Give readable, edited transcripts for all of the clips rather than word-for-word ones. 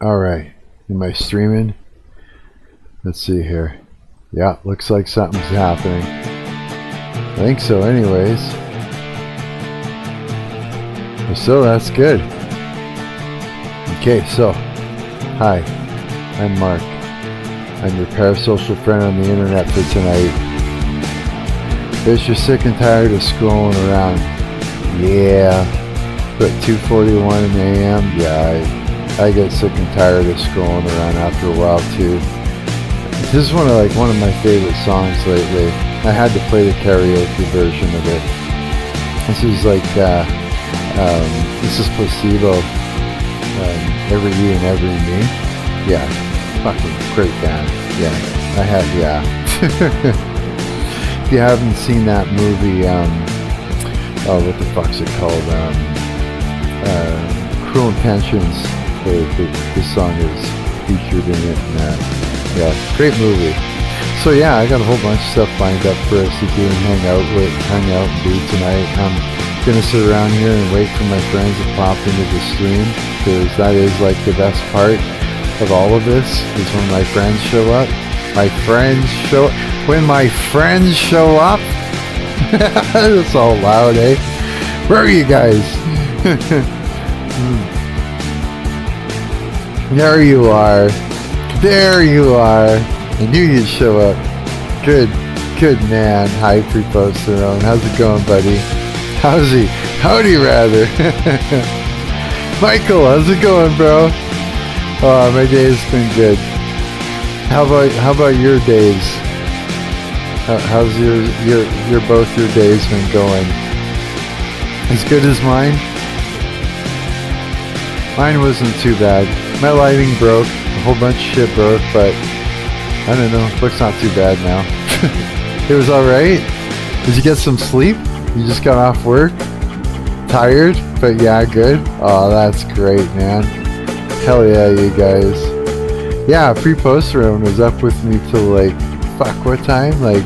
Alright, am I streaming? Let's see here. Yeah, looks like something's happening. I think so anyways. So that's good. Okay, so, hi, I'm Mark. I'm your parasocial friend on the internet for tonight. If you're sick and tired of scrolling around, yeah, but 2:41 in the AM, yeah, I get sick and tired of scrolling around after a while too. This is one of my favorite songs lately. I had to play the karaoke version of it. This is this is Placebo. Every You and Every Me. Yeah, fucking great band. Yeah, I have. Yeah. If you haven't seen that movie, what the fuck's it called? Cruel Intentions. The song is featured in it. And, yeah, great movie. So yeah, I got a whole bunch of stuff lined up for us to do and hang out and do tonight. I'm gonna sit around here and wait for my friends to pop into the stream, because that is like the best part of all of this, is when my friends show up. When my friends show up. It's all loud, eh? Where are you guys? There you are. There you are. I knew you'd show up. Good man. Hi, Preposterone. How's it going, buddy? Howdy, rather. Michael, how's it going, bro? Oh, my day's been good. How about your days? How's your both your days been going? As good as mine? Mine wasn't too bad. My lighting broke. A whole bunch of shit broke, but I don't know. Looks not too bad now. It was alright. Did you get some sleep? You just got off work? Tired? But yeah, good. Oh, that's great, man. Hell yeah, you guys. Yeah, Preposterone was up with me till like, fuck, what time? Like,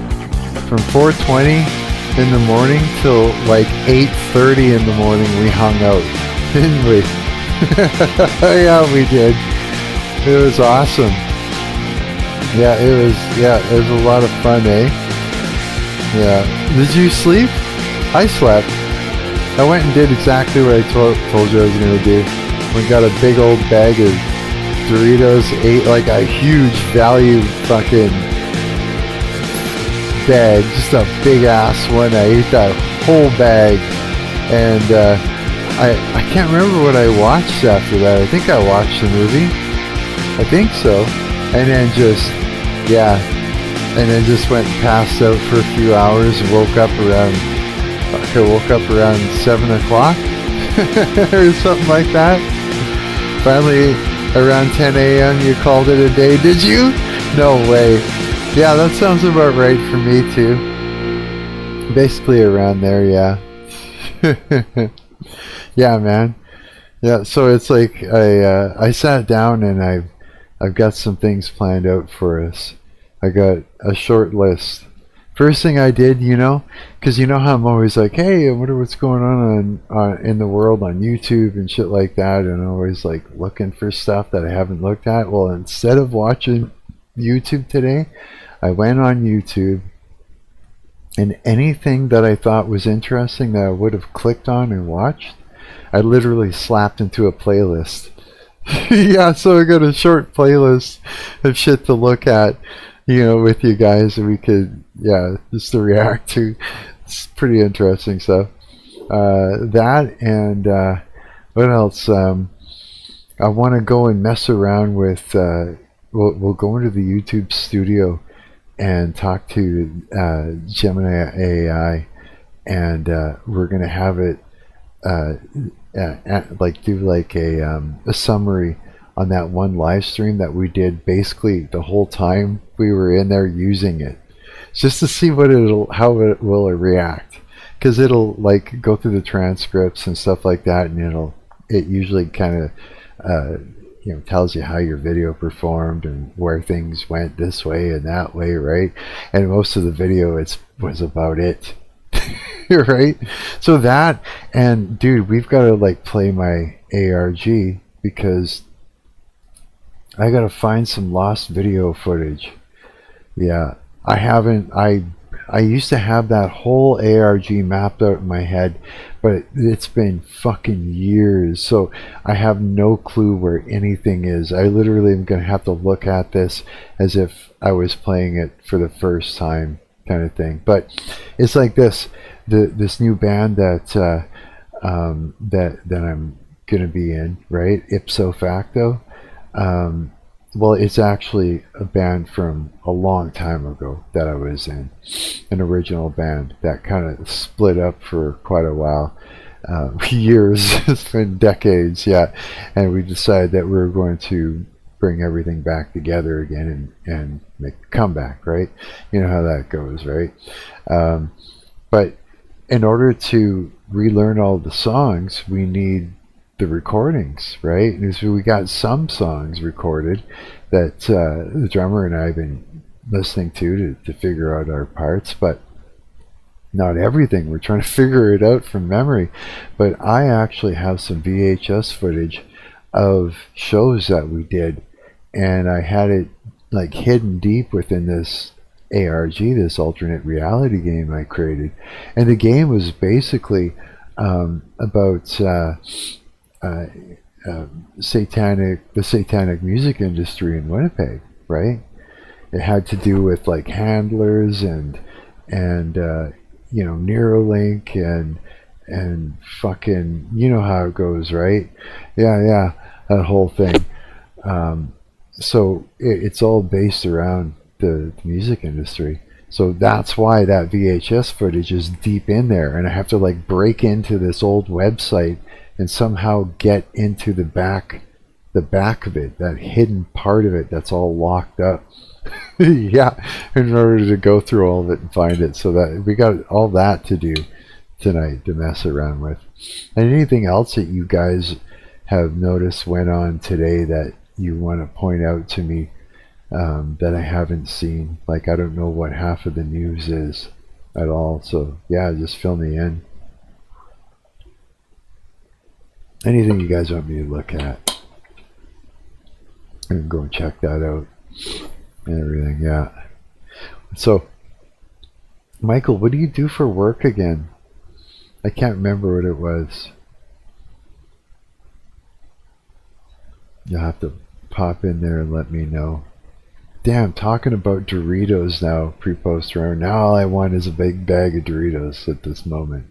from 4:20 in the morning till like 8:30 in the morning we hung out. Didn't we? Yeah, we did. It was awesome. Yeah, it was a lot of fun, eh? Yeah. Did you sleep? I slept. I went and did exactly what I told you I was going to do. We got a big old bag of Doritos, ate like a huge value fucking bag, just a big ass one. I ate that whole bag, and I can't remember what I watched after that. I think I watched the movie. I think so. And then just went and passed out for a few hours and woke up around 7 o'clock or something like that. Finally, around 10 a.m. you called it a day, did you? No way. Yeah, that sounds about right for me too. Basically around there, yeah. Yeah, man. Yeah, so it's like I sat down and I've got some things planned out for us. I got a short list. First thing I did, because you know how I'm always like, hey, I wonder what's going on in the world on YouTube and shit like that, and I'm always like looking for stuff that I haven't looked at. Well, instead of watching YouTube today, I went on YouTube, and anything that I thought was interesting that I would have clicked on and watched, I literally slapped into a playlist. Yeah, so I got a short playlist of shit to look at, with you guys, and we could, just to react to. It's pretty interesting stuff. That and what else? I want to go and mess around with. We'll go into the YouTube studio and talk to Gemini AI, and we're gonna have it do a summary on that one live stream that we did basically the whole time we were in there using it, just to see how it will react, because it'll like go through the transcripts and stuff like that, and it usually kind of tells you how your video performed and where things went this way and that way, right? And most of the video was about it. Right? So that, and dude, we've got to like play my ARG, because I gotta find some lost video footage. Yeah, I haven't. I used to have that whole ARG mapped out in my head, but it's been fucking years, so I have no clue where anything is. I literally am gonna have to look at this as if I was playing it for the first time, kind of thing. But it's like this: this new band that I'm gonna be in, right? Ipso Facto. Um, well, it's actually a band from a long time ago that I was in, an original band that kind of split up for quite a while, years, it's been decades, yeah, and we decided that we were going to bring everything back together again and make a comeback, right? You know how that goes, right? But in order to relearn all the songs, we need the recordings, right? And so we got some songs recorded that the drummer and I have been listening to figure out our parts, but not everything. We're trying to figure it out from memory. But I actually have some VHS footage of shows that we did, and I had it like hidden deep within this ARG, this alternate reality game I created. And the game was basically about uh, the satanic music industry in Winnipeg, right? It had to do with like handlers and Neuralink and fucking, you know how it goes, right? Yeah, that whole thing. So it's all based around the music industry. So that's why that VHS footage is deep in there, and I have to like break into this old website and somehow get into the back of it, that hidden part of it that's all locked up. Yeah, in order to go through all of it and find it. So that we got all that to do tonight to mess around with. And anything else that you guys have noticed went on today that you want to point out to me, that I haven't seen? Like, I don't know what half of the news is at all. So yeah, just fill me in. Anything you guys want me to look at, I can go and check that out and everything. Yeah. So, Michael, what do you do for work again? I can't remember what it was. You'll have to pop in there and let me know. Damn, talking about Doritos now, pre-post round. Now all I want is a big bag of Doritos at this moment.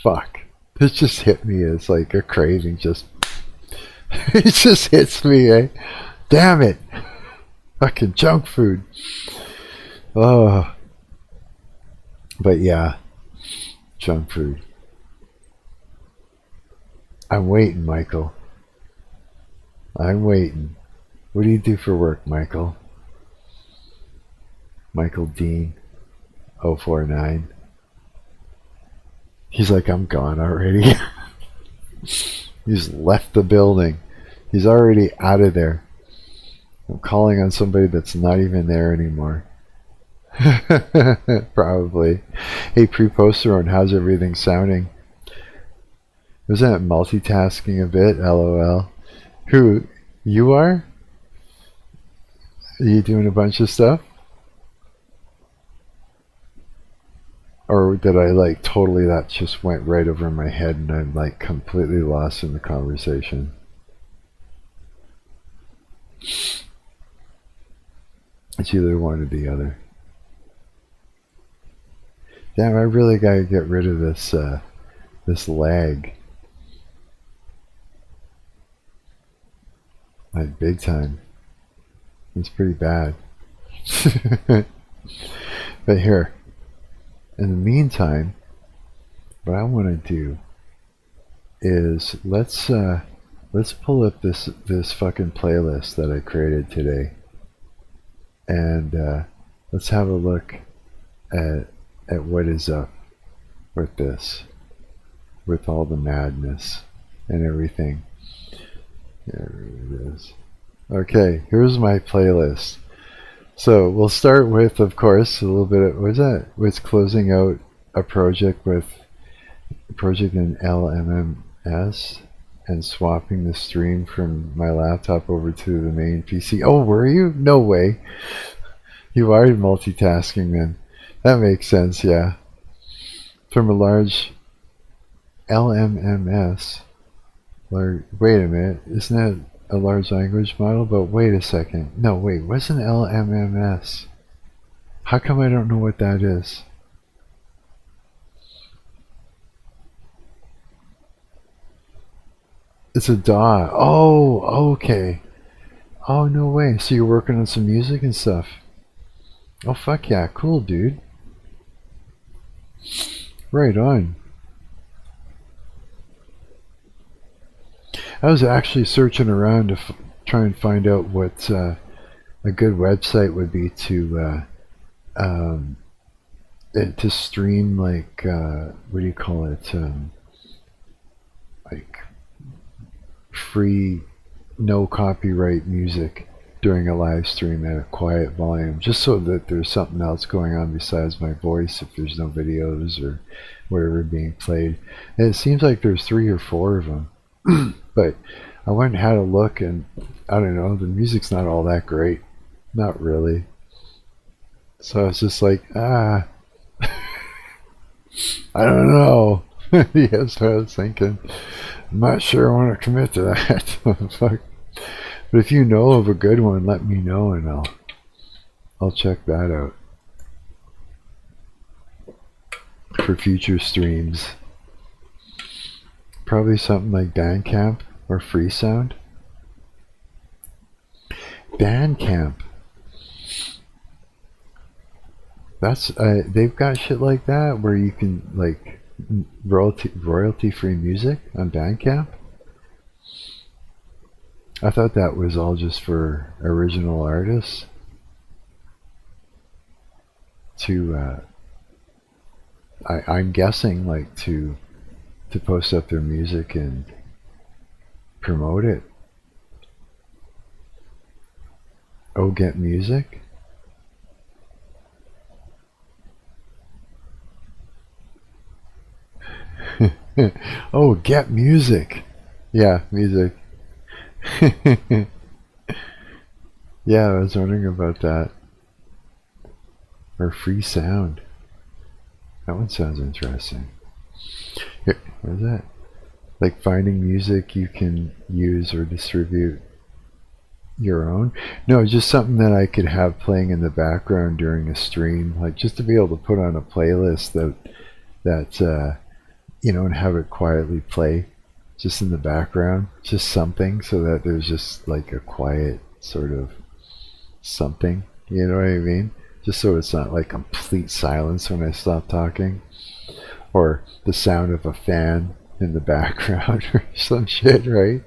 Fuck. This just hit me as like a craving. Just it just hits me, eh? Damn it. Fucking junk food. Oh. But yeah. Junk food. I'm waiting, Michael. I'm waiting. What do you do for work, Michael? Michael Dean 049. He's like, I'm gone already. He's left the building. He's already out of there. I'm calling on somebody that's not even there anymore. Probably. Hey, pre-poster on how's everything sounding? Was that multitasking a bit? LOL. Who? You are? Are you doing a bunch of stuff? Or did I like totally, that just went right over my head and I'm like completely lost in the conversation? It's either one or the other. Damn, I really gotta get rid of this this lag. Like big time. It's pretty bad. But here, in the meantime, what I want to do is let's pull up this fucking playlist that I created today, and let's have a look at what is up with this, with all the madness and everything. There it is. Okay, here's my playlist. So we'll start with, of course, a little bit of, what's that? It's closing out a project with a project in LMMS, and swapping the stream from my laptop over to the main PC. Oh, were you? No way. You are multitasking then. That makes sense, yeah. From a large LMMS. Wait a minute. Isn't that a large language model? But wait a second. No, wait. What's an LMMS? How come I don't know what that is? It's a DAW. Oh, okay. Oh, no way. So you're working on some music and stuff. Oh, fuck yeah. Cool, dude. Right on. I was actually searching around to try and find out what a good website would be to stream, like, what do you call it? Like free, no copyright music during a live stream at a quiet volume, just so that there's something else going on besides my voice if there's no videos or whatever being played. And it seems like there's 3 or 4 of them. But I went and had a look, and I don't know, the music's not all that great. Not really. So I was just like, I don't know. Yes, I was thinking. I'm not sure I want to commit to that. Fuck. But if you know of a good one, let me know and I'll check that out for future streams. Probably something like Bandcamp or Freesound. Bandcamp. That's they've got shit like that where you can like royalty free music on Bandcamp. I thought that was all just for original artists to I'm guessing like to post up their music and promote it. Oh, Get Music? Oh, Get Music. Yeah, music. Yeah, I was wondering about that. Or Free Sound. That one sounds interesting. Here, what is that? Like finding music you can use or distribute your own? No, just something that I could have playing in the background during a stream, like just to be able to put on a playlist that you know, and have it quietly play just in the background, just something, so that there's just like a quiet sort of something, you know what I mean? Just so it's not like complete silence when I stop talking, or the sound of a fan in the background or some shit, right?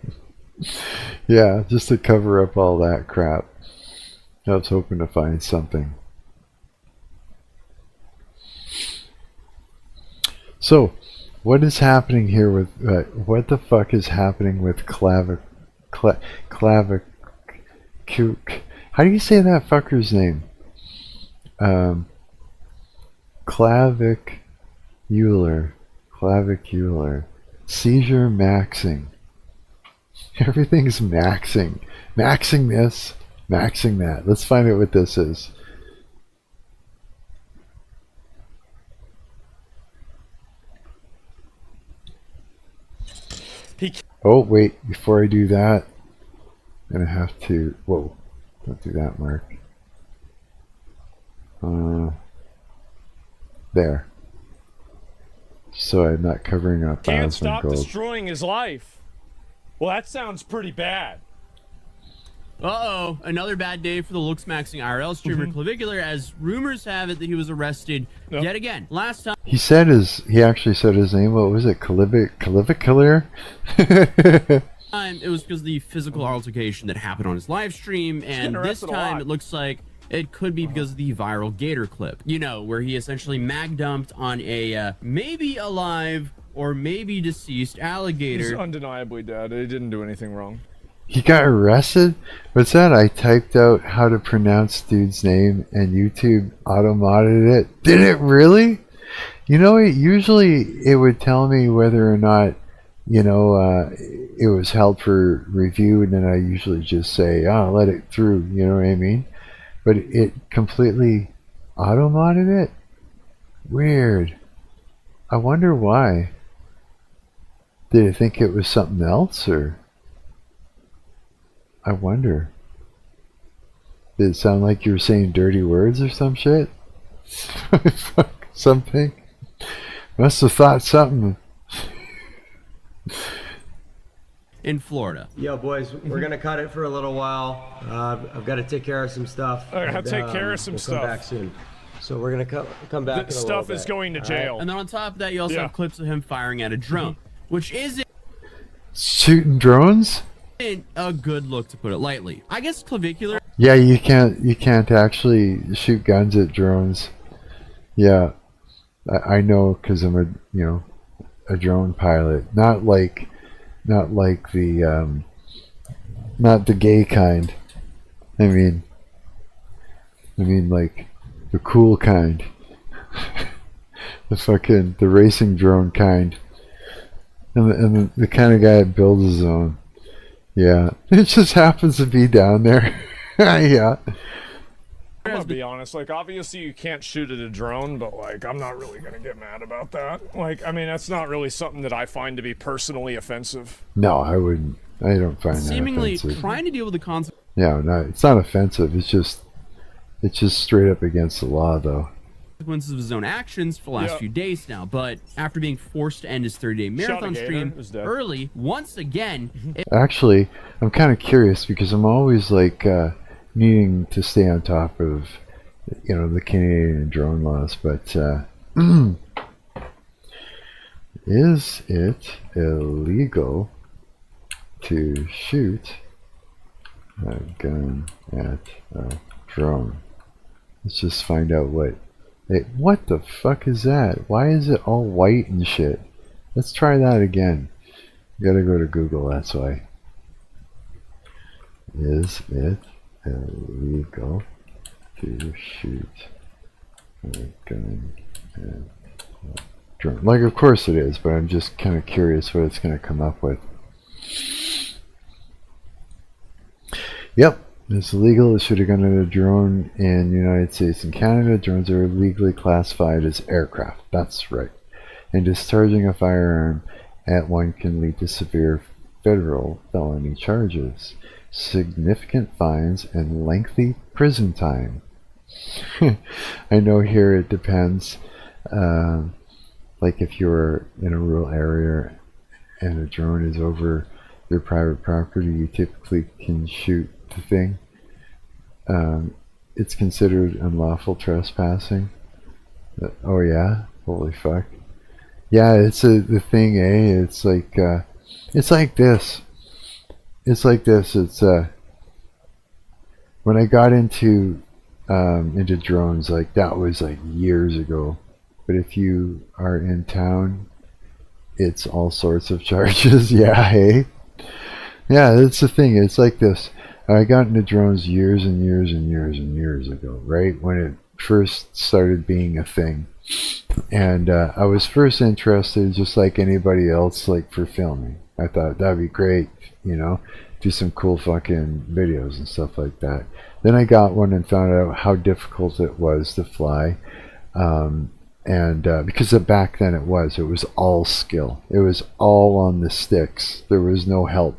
Yeah, just to cover up all that crap. I was hoping to find something. So, what is happening here with what the fuck is happening with Clavicular? How do you say that fucker's name? Clavicular. Seizure maxing. Everything's maxing. Maxing this, maxing that. Let's find out what this is. Oh, wait, before I do that, I'm going to have to... Whoa, don't do that, Mark. There. So I'm not covering up Can't stop Asmongold. destroying his life. Well, that sounds pretty bad. Uh-oh, another bad day for the looks maxing IRL streamer Clavicular, as rumors have it that he was arrested yet again. Last time He actually said his name. What was it? Clavicular? it was because of the physical altercation that happened on his live stream, and this time it looks like it could be because of the viral gator clip, you know, where he essentially mag dumped on a maybe alive or maybe deceased alligator. He's undeniably dead. He didn't do anything wrong. He got arrested? What's that? I typed out how to pronounce dude's name and YouTube auto-modded it. Did it really? You know, usually it would tell me whether or not it was held for review, and then I usually just say, oh, let it through, you know what I mean? But it completely auto-modded it? Weird. I wonder why. Did it think it was something else, or? I wonder. Did it sound like you were saying dirty words or some shit? Something? Must have thought something. In Florida. Yo, boys, we're gonna cut it for a little while. I've got to take care of some stuff. I gotta take care of some stuff. Come back soon. So we're gonna come back. The stuff is going to jail. And then on top of that, you also have clips of him firing at a drone, which isn't shooting drones? A good look, to put it lightly. I guess Clavicular. Yeah, you can't actually shoot guns at drones. Yeah, I know, because I'm a drone pilot. Not like the not the gay kind. I mean like the cool kind. the racing drone kind. And the kind of guy that builds his own. Yeah, it just happens to be down there. Yeah. I'm gonna be honest, like, obviously you can't shoot at a drone, but, like, I'm not really gonna get mad about that. Like, I mean, that's not really something that I find to be personally offensive. No, I wouldn't. I don't find that seemingly offensive. trying to deal with the concept. Yeah, no, it's not offensive. It's just straight up against the law, though. Consequences of his own actions for the last few days now, but after being forced to end his 30-day marathon stream early, once again... Actually, I'm kind of curious, because I'm always, like, needing to stay on top of, the Canadian drone laws, but, is it illegal to shoot a gun at a drone? Let's just find out what the fuck is that? Why is it all white and shit? Let's try that again. You gotta go to Google, that's why. Is it illegal to shoot a gun at a drone? Like, of course it is, but I'm just kind of curious what it's gonna come up with. Yep. It's illegal to shoot a gun at a drone in the United States and Canada. Drones are legally classified as aircraft. That's right. And discharging a firearm at one can lead to severe federal felony charges, significant fines, and lengthy prison time. I know here it depends. Like if you're in a rural area and a drone is over your private property, you typically can shoot the thing. It's considered unlawful trespassing. Oh yeah? Holy fuck. Yeah, it's the thing, eh? It's like this. It's like this. It's when I got into drones, like that was like years ago. But if you are in town, it's all sorts of charges. Yeah, hey? Yeah, that's the thing. It's like this. I got into drones years and years and years and years ago, right? When it first started being a thing. And I was first interested, just like anybody else, like for filming. I thought that'd be great, do some cool fucking videos and stuff like that. Then I got one and found out how difficult it was to fly. Because back then it was all skill. It was all on the sticks. There was no help.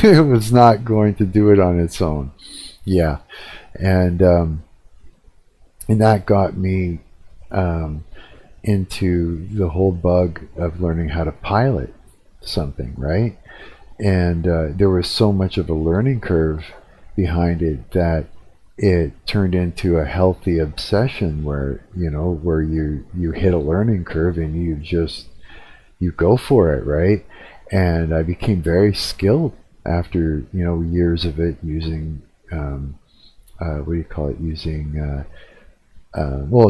It was not going to do it on its own. Yeah. And that got me into the whole bug of learning how to pilot something, right? And there was so much of a learning curve behind it that it turned into a healthy obsession where you hit a learning curve and you go for it, right? And I became very skilled after years of it, using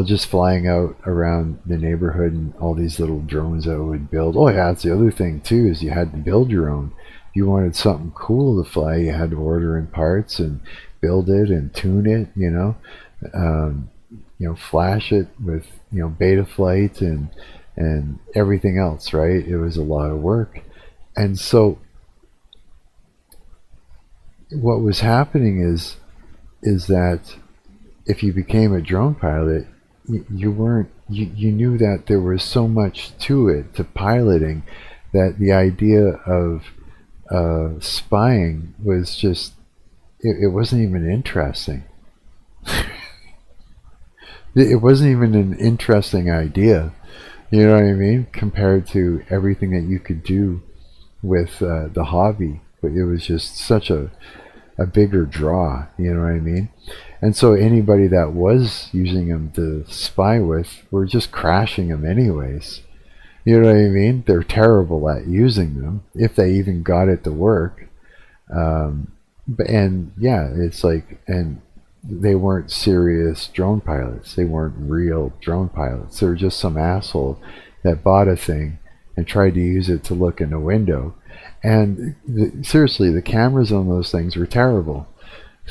just flying out around the neighborhood and all these little drones I would build. Oh yeah, that's the other thing too, is you had to build your own. If you wanted something cool to fly, you had to order in parts and build it and tune it, flash it with Betaflight and everything else, right? It was a lot of work. And so what was happening is that if you became a drone pilot, you knew that there was so much to it, to piloting, that the idea of spying was just, it wasn't even interesting. It wasn't even an interesting idea, you know what I mean, compared to everything that you could do with the hobby. But it was just such a bigger draw, you know what I mean? And so anybody that was using them to spy with were just crashing them anyways. You know what I mean? They're terrible at using them, if they even got it to work. And yeah, it's like, and they weren't serious drone pilots. They weren't real drone pilots. They were just some asshole that bought a thing and tried to use it to look in a window. And seriously, the cameras on those things were terrible.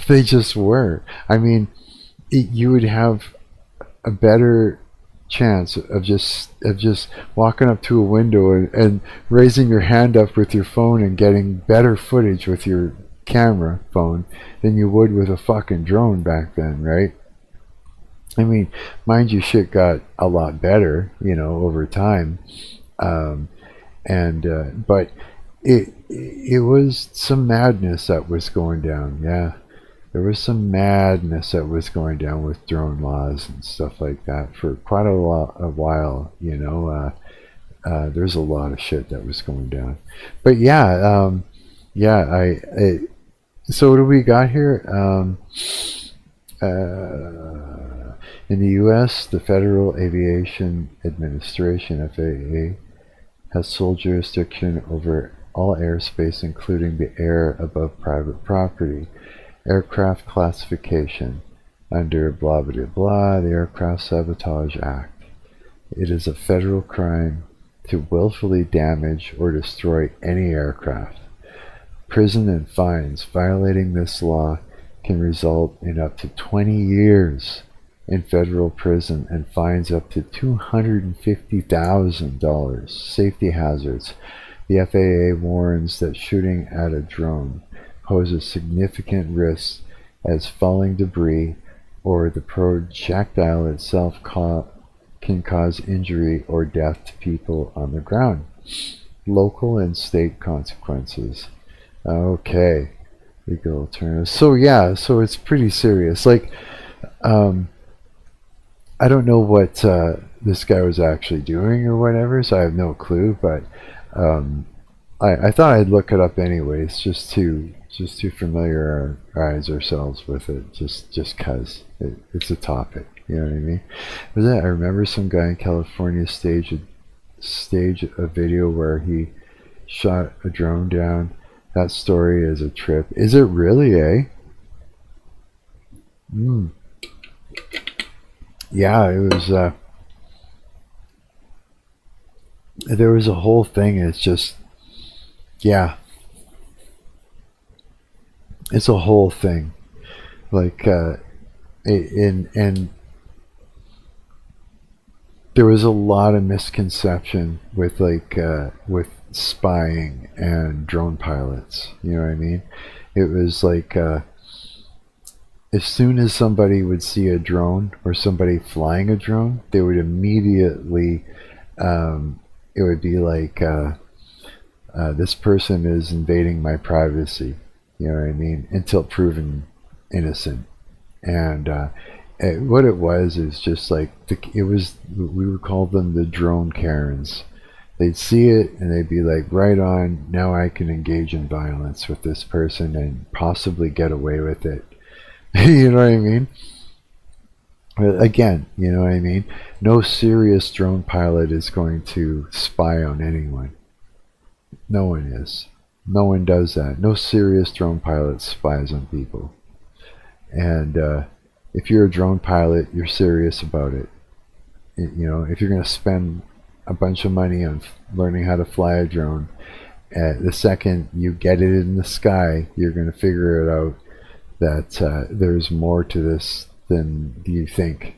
They just were. I mean, you would have a better chance of just walking up to a window and raising your hand up with your phone and getting better footage with your camera phone than you would with a fucking drone back then, right? I mean, mind you, shit got a lot better, you know, over time. But it was some madness that was going down. Yeah, there was some madness that was going down with drone laws and stuff like that for quite a while. You know, there's a lot of shit that was going down. But yeah, so what do we got here? In the U.S., the Federal Aviation Administration (FAA) has sole jurisdiction over all airspace, including the air above private property. Aircraft classification under blah blah blah, the Aircraft Sabotage Act. It is a federal crime to willfully damage or destroy any aircraft. Prison and fines violating this law can result in up to 20 years in federal prison and fines up to $250,000. Safety hazards. The FAA warns that shooting at a drone poses significant risks as falling debris or the projectile itself can cause injury or death to people on the ground. Local and state consequences. Okay, legal alternatives. So yeah, so it's pretty serious. Like, I don't know what this guy was actually doing or whatever, so I have no clue. But I thought I'd look it up anyways, just to familiarize ourselves with it, just cause it's a topic. You know what I mean? Was that I remember some guy in California staged a video where he shot a drone down. That story is a trip. Is it really, eh? Yeah, it was, there was a whole thing. It's just, yeah. It's a whole thing. Like, and there was a lot of misconception with, like, with spying and drone pilots. You know what I mean? It was like, as soon as somebody would see a drone or somebody flying a drone, they would immediately, it would be like, this person is invading my privacy. You know what I mean? Until proven innocent. And what it was is just like, we would call them the drone Karens. They'd see it and they'd be like, right on, now I can engage in violence with this person and possibly get away with it. You know what I mean? But again, you know what I mean? No serious drone pilot is going to spy on anyone. No one is. No one does that. No serious drone pilot spies on people. And if you're a drone pilot, you're serious about it. You know, if you're going to spend a bunch of money on learning how to fly a drone, the second you get it in the sky, you're going to figure it out that there's more to this than you think.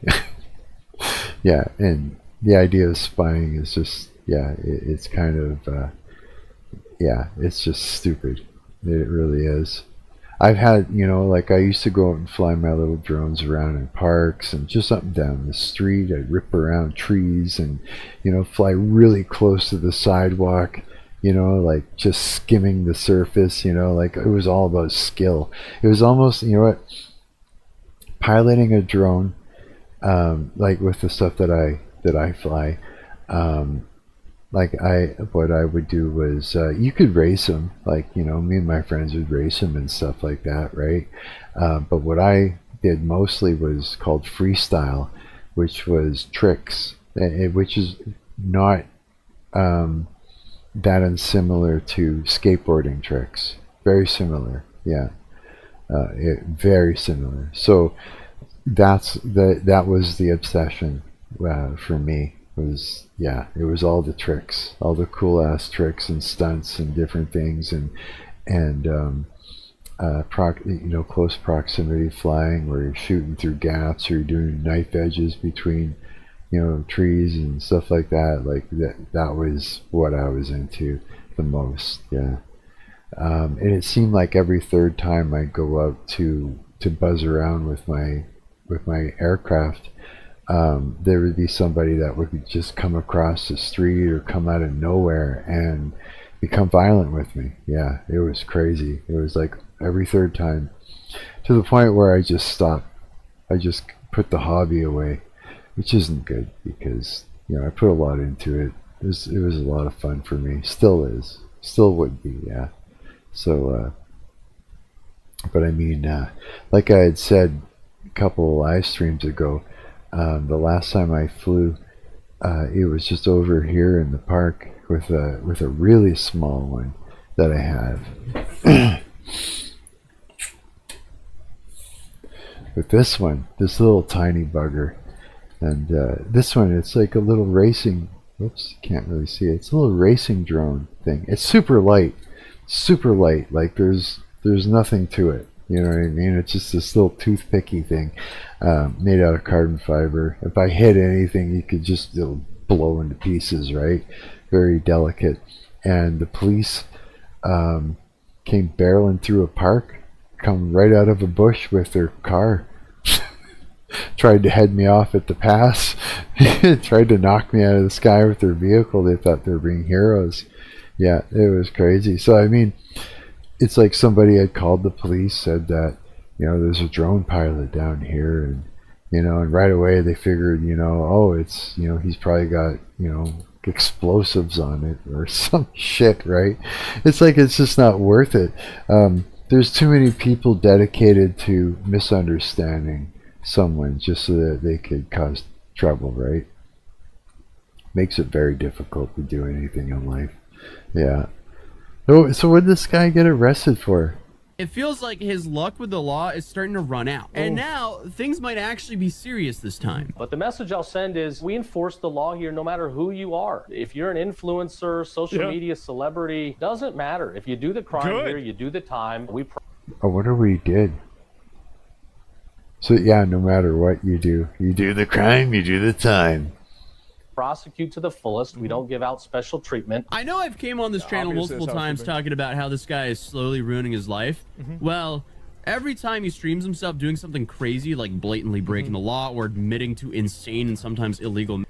Yeah, and the idea of spying is just, yeah, it's kind of yeah, it's just stupid. It really is. I've had, like I used to go out and fly my little drones around in parks and just up and down the street. I'd rip around trees and, fly really close to the sidewalk, like just skimming the surface, like it was all about skill. It was almost, piloting a drone, like with the stuff that I fly, like what I would do was you could race them, like me and my friends would race them and stuff like that, right? But what I did mostly was called freestyle, which was tricks, which is not that unsimilar to skateboarding tricks. Very similar, yeah, very similar. So that was the obsession for me. It was all the tricks, all the cool ass tricks and stunts and different things, and close proximity flying where you're shooting through gaps or you're doing knife edges between trees and stuff like that. Like that was what I was into the most. Yeah. And it seemed like every third time I'd go out to buzz around with my aircraft, there would be somebody that would just come across the street or come out of nowhere and become violent with me. Yeah, it was crazy. It was like every third time, to the point where I just stopped. I just put the hobby away, which isn't good because I put a lot into it. It was a lot of fun for me. Still is. Still would be. Yeah. So, but I mean, like I had said a couple of live streams ago, the last time I flew, it was just over here in the park with a really small one that I have. With this one, this little tiny bugger, and this one, it's like a little racing. Whoops, can't really see it. It's a little racing drone thing. It's super light, super light. Like there's nothing to it. You know what I mean? It's just this little toothpicky thing made out of carbon fiber. If I hit anything, you could just, it'll blow into pieces, right? Very delicate. And the police came barreling through a park, come right out of a bush with their car. Tried to head me off at the pass. Tried to knock me out of the sky with their vehicle. They thought they were being heroes. Yeah, it was crazy. So, I mean, it's like somebody had called the police, said that, there's a drone pilot down here, and, and right away they figured, oh, it's, he's probably got, explosives on it or some shit, right? It's like, it's just not worth it. There's too many people dedicated to misunderstanding someone just so that they could cause trouble, right? Makes it very difficult to do anything in life. Yeah. Oh, so what did this guy get arrested for? It feels like his luck with the law is starting to run out. And now, things might actually be serious this time. But the message I'll send is we enforce the law here no matter who you are. If you're an influencer, social media celebrity, doesn't matter. If you do the crime here, you do the time. I wonder what he did. So yeah, no matter what you do the crime, you do the time. Prosecute to the fullest. We don't give out special treatment. I know I've came on this channel multiple times talking about how this guy is slowly ruining his life. Well, every time he streams himself doing something crazy like blatantly breaking the law or admitting to insane and sometimes illegal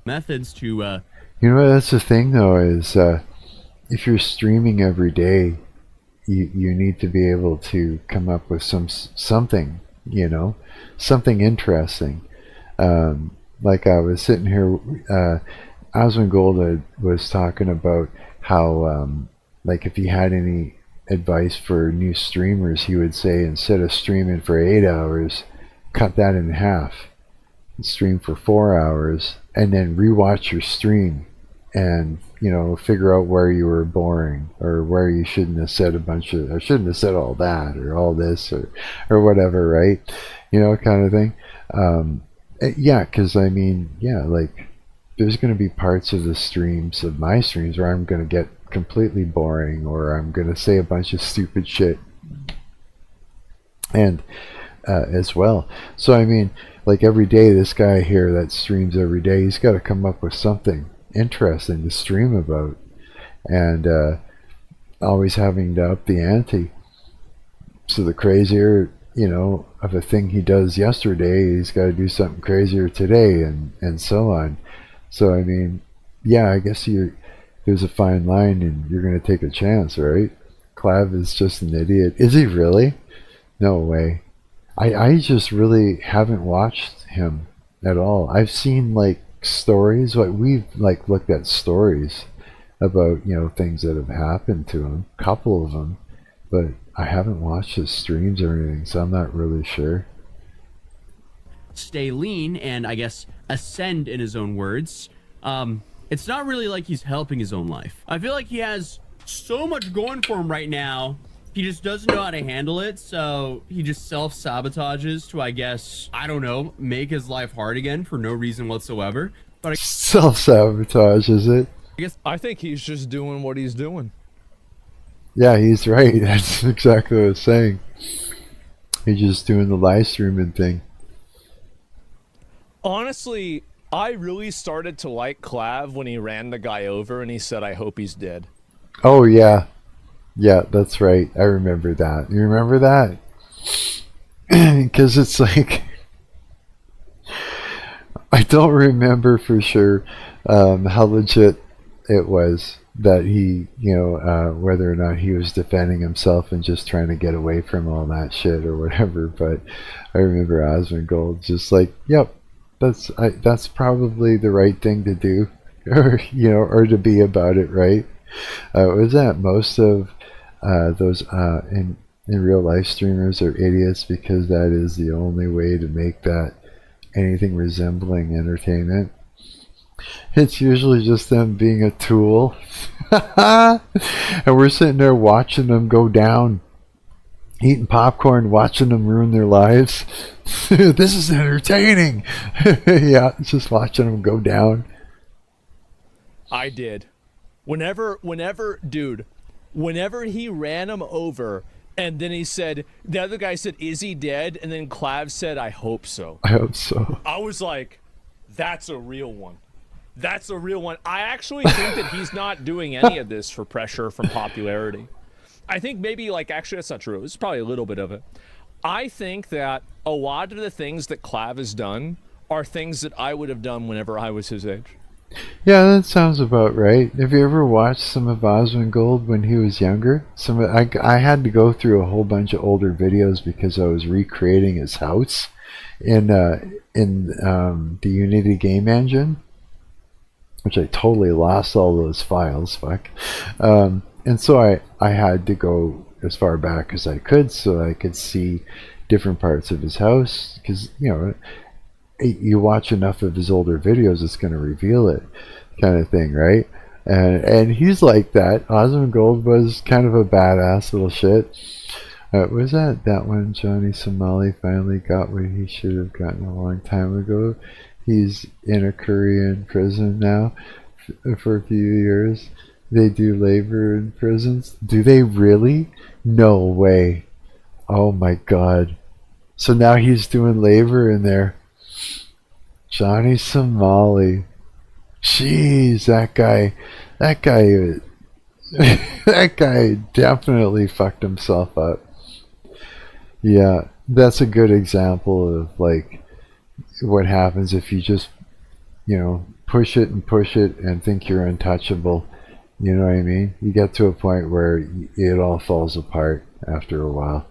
methods to that's the thing though, is if you're streaming every day, you need to be able to come up with something, something interesting. Like I was sitting here, Asmongold was talking about how, like if he had any advice for new streamers, he would say instead of streaming for 8 hours, cut that in half, stream for 4 hours, and then rewatch your stream, and figure out where you were boring or where you shouldn't have said I shouldn't have said all that or all this or whatever, right? Kind of thing. Yeah, because I mean, like there's going to be parts of my streams where I'm going to get completely boring or I'm going to say a bunch of stupid shit, and as well. So I mean, like every day, this guy here that streams every day, he's got to come up with something interesting to stream about, and always having to up the ante. So the crazier, of a thing he does yesterday, he's got to do something crazier today, and so on. So I mean, yeah, I guess there's a fine line, and you're going to take a chance, right? Clav is just an idiot. Is he really? No way. I just really haven't watched him at all. I've seen like stories, we've like looked at stories about, things that have happened to him, a couple of them, but I haven't watched his streams or anything, so I'm not really sure. Stay lean and I guess ascend, in his own words. It's not really like he's helping his own life. I feel like he has so much going for him right now. He just doesn't know how to handle it, so he just self-sabotages to, I guess, I don't know, make his life hard again for no reason whatsoever. But Self-sabotage, is it? I think he's just doing what he's doing. Yeah, he's right. That's exactly what I was saying. He's just doing the live streaming thing. Honestly, I really started to like Clav when he ran the guy over and he said, "I hope he's dead." Oh, yeah. Yeah, that's right. I remember that. You remember that? Because it's like... I don't remember for sure how legit it was that he, whether or not he was defending himself and just trying to get away from all that shit or whatever. But I remember Asmongold just like, yep, that's probably the right thing to do, or or to be about it, right? Was that most of those in real life streamers are idiots, because that is the only way to make that anything resembling entertainment. It's usually just them being a tool. And we're sitting there watching them go down, eating popcorn, watching them ruin their lives. This is entertaining. Yeah, just watching them go down. I did. Whenever he ran him over, and then he said, the other guy said, "Is he dead?" And then Clav said, "I hope so." I hope so. I was like, that's a real one. That's a real one. I actually think that he's not doing any of this for pressure from popularity. I think maybe, actually, that's not true. It's probably a little bit of it. I think that a lot of the things that Clav has done are things that I would have done whenever I was his age. Yeah, that sounds about right. Have you ever watched some of Asmongold when he was younger? I had to go through a whole bunch of older videos because I was recreating his house in the Unity game engine, which I totally lost all those files. Fuck. And so I had to go as far back as I could so I could see different parts of his house, because you watch enough of his older videos, it's going to reveal it, kind of thing, right? And he's like that. Asmongold was kind of a badass little shit. Was that one Johnny Somali finally got what he should have gotten a long time ago? He's in a Korean prison now for a few years. They do labor in prisons. Do they really? No way. Oh my god. So now he's doing labor in there. Johnny Somali. Jeez, that guy that guy definitely fucked himself up. Yeah, that's a good example of what happens if you just push it and think you're untouchable. You know what I mean? You get to a point where it all falls apart after a while.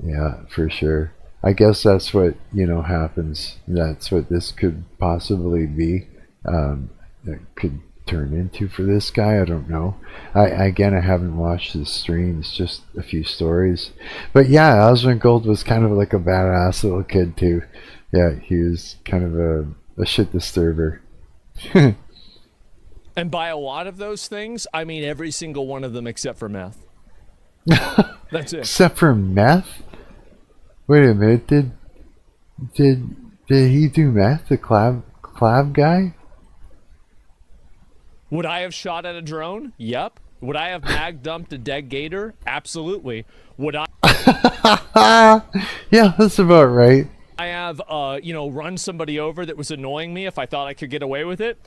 Yeah, for sure. I guess that's what happens. That's what this could possibly be. That could turn into for this guy. I don't know. I haven't watched his streams, just a few stories. But yeah, Asmongold was kind of like a badass little kid too. Yeah, he was kind of a shit disturber. And by a lot of those things, I mean every single one of them except for meth. That's it. Except for meth? Wait a minute, did he do meth, the Clav guy? Would I have shot at a drone? Yep. Would I have mag dumped a dead gator? Absolutely. Would I Yeah, that's about right. I have run somebody over that was annoying me if I thought I could get away with it?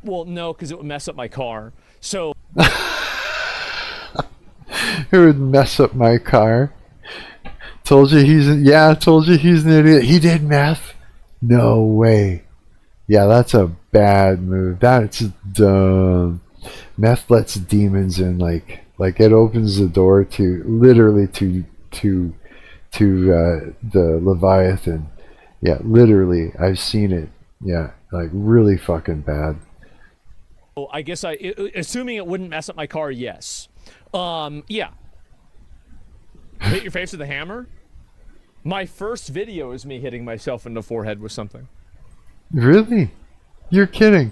Well, no, because it would mess up my car. So It would mess up my car. Told you he's an idiot. He did meth? No way. Yeah, that's a bad move. That's dumb. Meth lets demons in, like it opens the door to literally to the Leviathan. Yeah, literally, I've seen it. Yeah, like really fucking bad. Oh, I guess assuming it wouldn't mess up my car, yes. Yeah. Hit your face with a hammer? My first video is me hitting myself in the forehead with something. Really? You're kidding.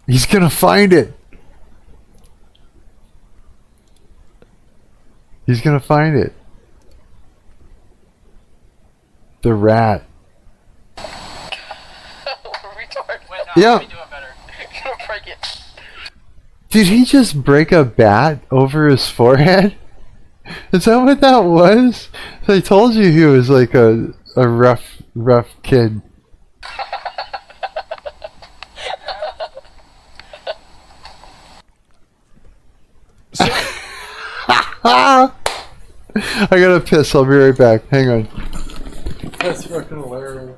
He's gonna find it. He's gonna find it. The rat. Yeah. Did he just break a bat over his forehead? Is that what that was? I told you he was like a rough kid. So, I gotta piss. I'll be right back. Hang on. That's fucking hilarious.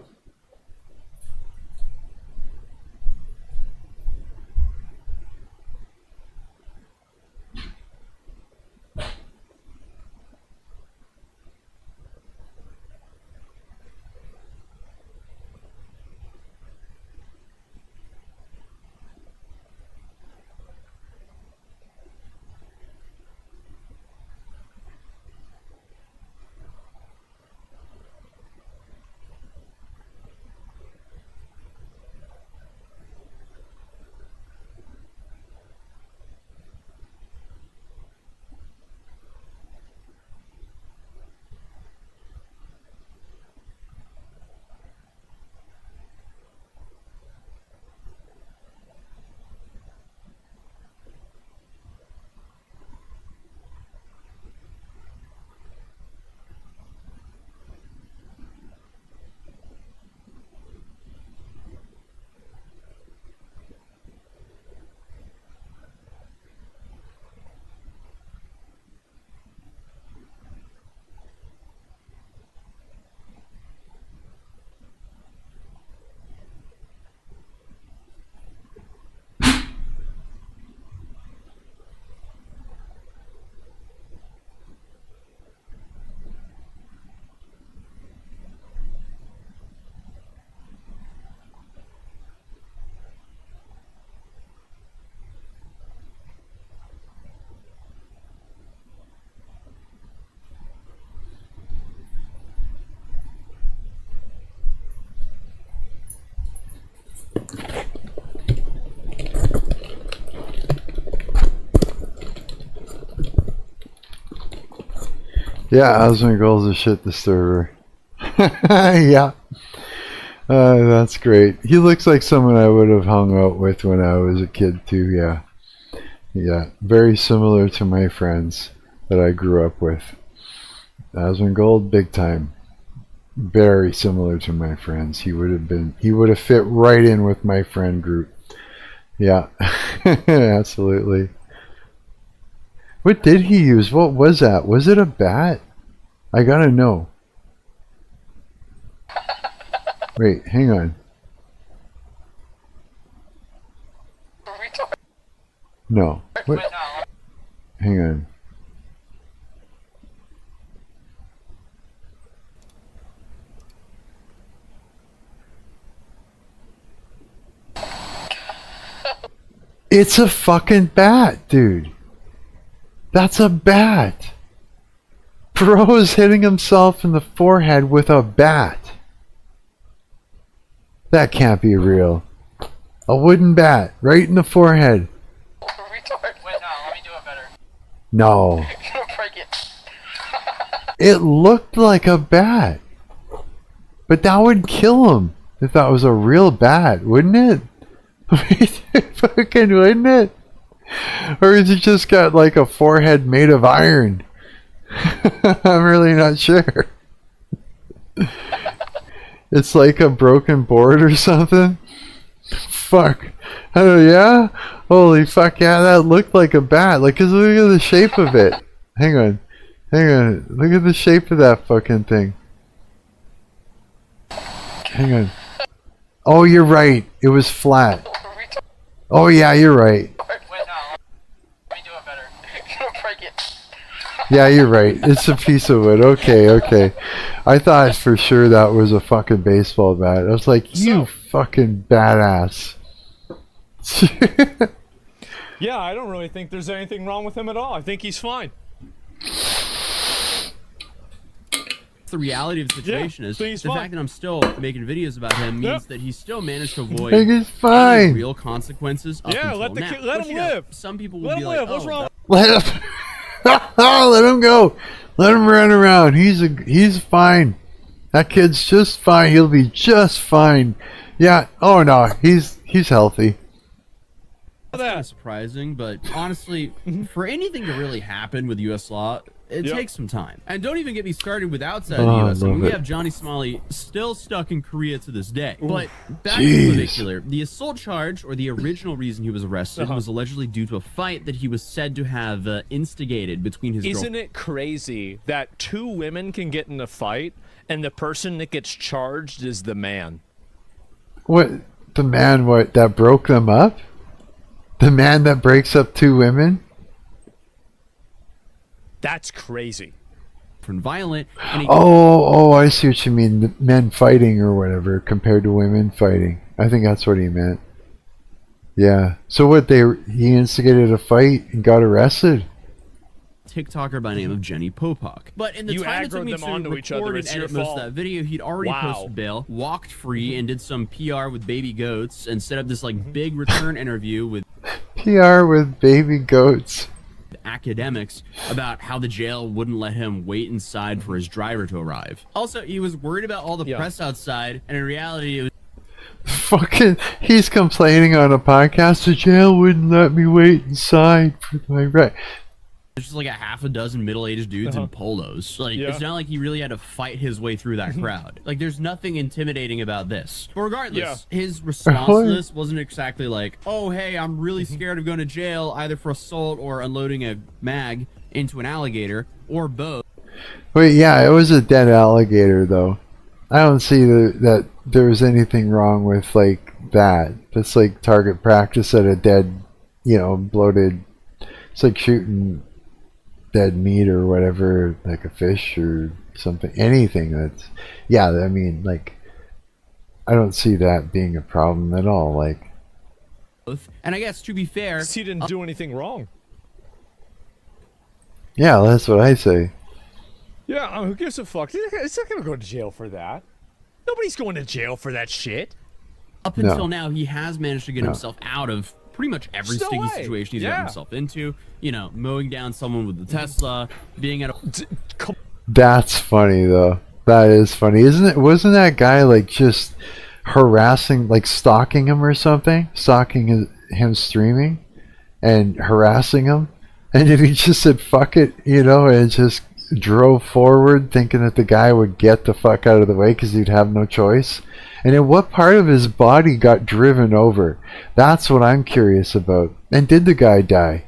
Yeah, Asmongold's a shit disturber. Yeah. That's great. He looks like someone I would have hung out with when I was a kid too, yeah. Yeah, very similar to my friends that I grew up with. Asmongold, big time. Very similar to my friends. He would have fit right in with my friend group. Yeah, absolutely. What did he use? What was that? Was it a bat? I gotta know. Wait, hang on. No. What? Hang on. It's a fucking bat, dude. That's a bat. Bro is hitting himself in the forehead with a bat. That can't be real. A wooden bat right in the forehead. Wait, no, let me do it better. No. You're gonna break it. It looked like a bat. But that would kill him if that was a real bat, wouldn't it? Fucking wouldn't it? Or is he just got like a forehead made of iron? I'm really not sure. It's like a broken board or something. fuck. Oh, yeah? Holy fuck, yeah, that looked like a bat. Like, 'cause look at the shape of it. Hang on. Hang on. Look at the shape of that fucking thing. Hang on. Oh, you're right. It was flat. Oh, yeah, you're right. Wait, no. Let me do it better. You're gonna break it. Yeah, you're right. It's a piece of wood. Okay, okay. I thought for sure that was a fucking baseball bat. I was like, you fucking badass. Yeah, I don't really think there's anything wrong with him at all. I think he's fine. The reality of the situation is so he's the fine. fact that I'm still making videos about him means that he still managed to avoid Like, it's any fine. real consequences up Yeah, until let the now. kid- let Which, him you know, live. some people will Let be him like, live. What's oh, wrong? Let him, let him go. Let him run around. He's fine. That kid's just fine. He'll be just fine. Yeah. Oh no, he's healthy. That's kind of surprising, but honestly, for anything to really happen with U.S. law, it takes some time. And don't even get me started with outside the U.S. I mean, we have Johnny Somali still stuck in Korea to this day. But back to Clavicular, the assault charge, or the original reason he was arrested, was allegedly due to a fight that he was said to have instigated between his girlfriend. Isn't it crazy that two women can get in a fight and the person that gets charged is the man? What the man? What that broke them up? The man that breaks up two women? That's crazy. Violent. And he Oh, I see what you mean. The men fighting or whatever compared to women fighting. I think that's what he meant. Yeah. So what? He instigated a fight and got arrested. TikToker by name of Jenny Popok. But in the You time it took aggroed me them to onto each other, record and it's your edit most of fault. that video, he'd already Wow. posted bail, walked free, and did some PR with baby goats, and set up this like big return interview with PR with baby goats. academics about how the jail wouldn't let him wait inside for his driver to arrive. Also, he was worried about all the press outside, and in reality, it was Fucking, he's complaining on a podcast. The jail wouldn't let me wait inside for my right. just like a half a dozen middle-aged dudes in polos. Like, it's not like he really had to fight his way through that crowd. Like, there's nothing intimidating about this. But regardless, his response to this wasn't exactly like, oh, hey, I'm really scared of going to jail, either for assault or unloading a mag into an alligator, or both. Wait, yeah, it was a dead alligator, though. I don't see that there was anything wrong with, like, that. That's like target practice at a dead, bloated... It's like shooting dead meat or whatever, like a fish or something, anything that's, yeah, I mean, like, I don't see that being a problem at all, like. And I guess, to be fair... He didn't do anything wrong. Yeah, that's what I say. Yeah, who gives a fuck? He's not gonna go to jail for that. Nobody's going to jail for that shit. Up until now, he has managed to get himself out of pretty much every Still sticky way. situation he's got himself into. Mowing down someone with the Tesla, being at a... That's funny, though. That is funny. Wasn't that guy, like, just harassing, like, stalking him or something? Stalking him streaming and harassing him? And then he just said, fuck it, and just drove forward thinking that the guy would get the fuck out of the way because he'd have no choice. And then what part of his body got driven over? That's what I'm curious about. And did the guy die?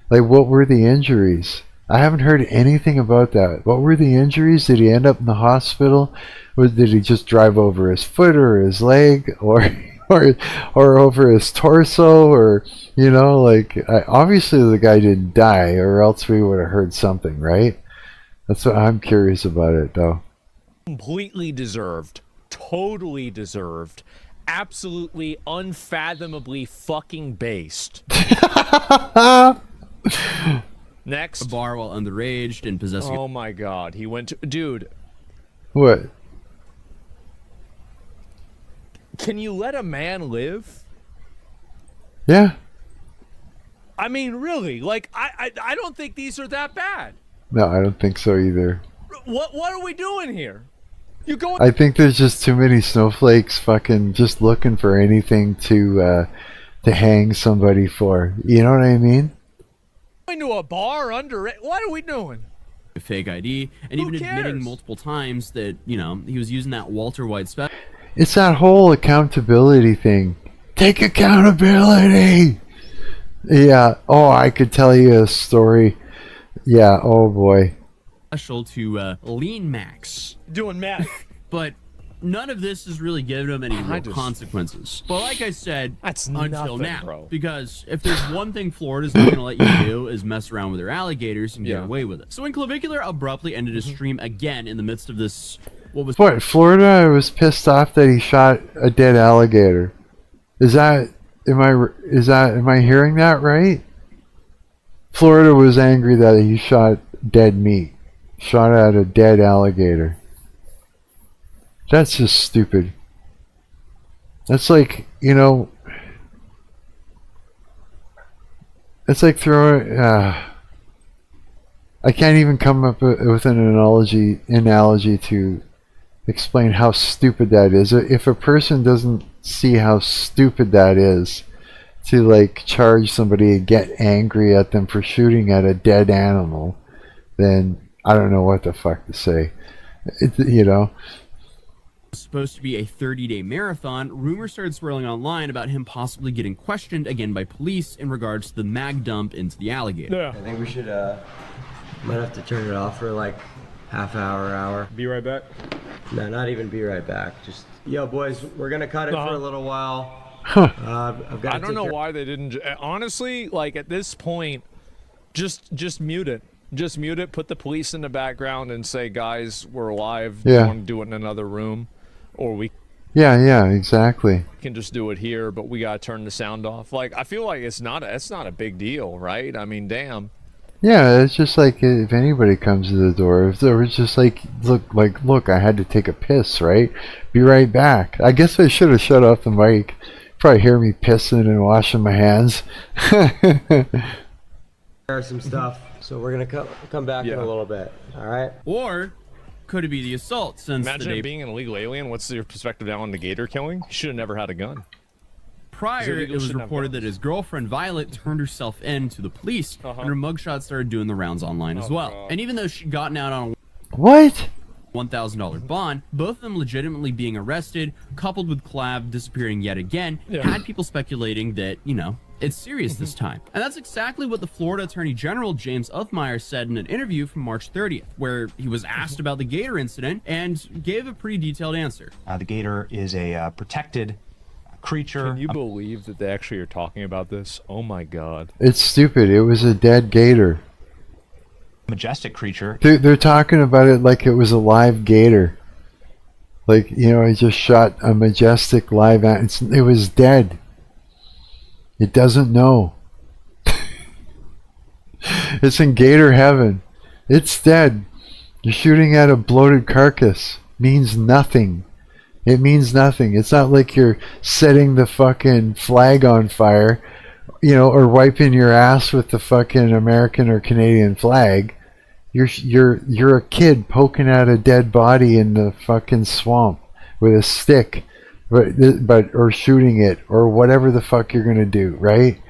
Like, what were the injuries? I haven't heard anything about that. What were the injuries? Did he end up in the hospital? Or did he just drive over his foot or his leg or over his torso? Or, obviously the guy didn't die, or else we would have heard something, right? That's what I'm curious about it, though. Completely deserved. Totally deserved. Absolutely unfathomably fucking based. Next. a bar while underage and possessing... Oh my god. He went to... Dude. What? Can you let a man live? Yeah. I mean, really? Like, I don't think these are that bad. No, I don't think so either. What are we doing here? You go... I think there's just too many snowflakes fucking just looking for anything to hang somebody for. You know what I mean? Going to a bar under it. What are we doing? a fake ID, and even admitting multiple times that, he was using that Walter White special. It's that whole accountability thing. Take accountability. Yeah. Oh, I could tell you a story. Yeah. Oh boy. Special to lean max. Doing math. But none of this has really given him any real consequences. But like I said, That's until nothing, now, bro. because if there's one thing Florida's not going to let you do is mess around with their alligators and get away with it. So when Clavicular abruptly ended his stream again in the midst of this, What? Florida was pissed off that he shot a dead alligator. Am I hearing that right? Florida was angry that he shot dead meat. Shot at a dead alligator. That's just stupid. That's like, it's like throwing, I can't even come up with an analogy to explain how stupid that is. If a person doesn't see how stupid that is, to like charge somebody and get angry at them for shooting at a dead animal, then I don't know what the fuck to say. Supposed to be a 30-day marathon, rumors started swirling online about him possibly getting questioned again by police in regards to the mag dump into the alligator. Yeah. I think we should, might have to turn it off for like half hour. Be right back. No, not even be right back. Just, yo, boys, we're gonna cut it for a little while. I've got I don't know why they didn't. Honestly, like at this point, just mute it. Just mute it. Put the police in the background and say, "Guys, we're live. Yeah. You want to do it in another room, or we Yeah, exactly. can just do it here, but we gotta turn the sound off." Like I feel like it's not a big deal, right? I mean, damn. Yeah, it's just like if anybody comes to the door, if there was just like, look, I had to take a piss, right? Be right back. I guess I should have shut off the mic. Probably hear me pissing and washing my hands. some stuff, so we're gonna come back in a little bit. All right. Or could it be the assault? Since Imagine it being an illegal alien. What's your perspective now on the gator killing? He should have never had a gun. prior, it was reported that his girlfriend Violet turned herself in to the police, and her mugshot started doing the rounds online as well. God. And even though she'd gotten out on a What? $1,000 bond, both of them legitimately being arrested, coupled with Clav disappearing yet again, had people speculating that, you know, it's serious this time. And that's exactly what the Florida Attorney General James Uthmeyer said in an interview from March 30th, where he was asked about the gator incident and gave a pretty detailed answer. The gator is a protected creature. Can you believe that they actually are talking about this? Oh my God. It's stupid. It was a dead gator. Majestic creature. They're talking about it like it was a live gator. Like, you know, I just shot a majestic live animal. It was dead. It doesn't know. It's in gator heaven. It's dead. You're shooting at a bloated carcass. Means nothing. It means nothing. It's not like you're setting the fucking flag on fire, you know, or wiping your ass with the fucking American or Canadian flag. You're a kid poking at a dead body in the fucking swamp with a stick, but or shooting it or whatever the fuck you're gonna do, right?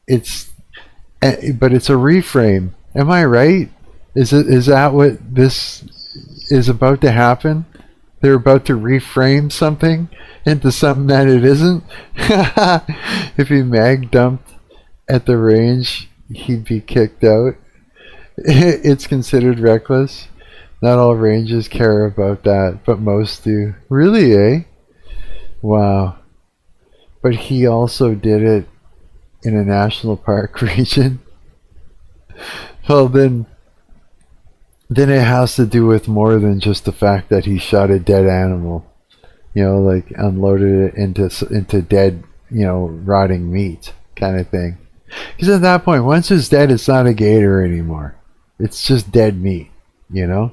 But it's a reframe. Am I right? Is that what this is about to happen? They're about to reframe something into something that it isn't. If he mag dumped at the range, he'd be kicked out. It's considered reckless. Not all ranges care about that, but most do. Really, eh? Wow. But he also did it in a national park region. Well, then it has to do with more than just the fact that he shot a dead animal. You know, like unloaded it into dead, you know, rotting meat kind of thing. Because at that point, once it's dead, it's not a gator anymore. It's just dead meat, you know?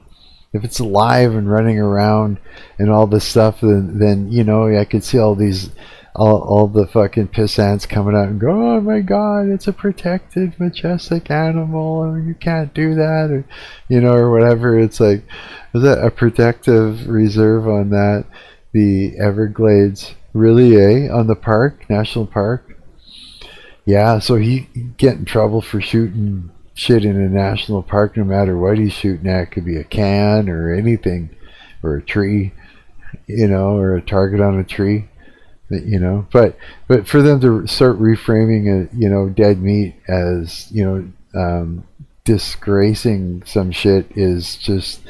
If it's alive and running around and all this stuff, then you know, I could see all the fucking pissants coming out and go, oh my God, it's a protected, majestic animal, and you can't do that, or, you know, or whatever. It's like, is that a protective reserve on that? The Everglades, really, eh? On the park, national park? Yeah, so he get in trouble for shooting shit in a national park, no matter what he's shooting at. It could be a can or anything, or a tree, you know, or a target on a tree. You know, but for them to start reframing it, you know, dead meat as, you know, disgracing some shit is just,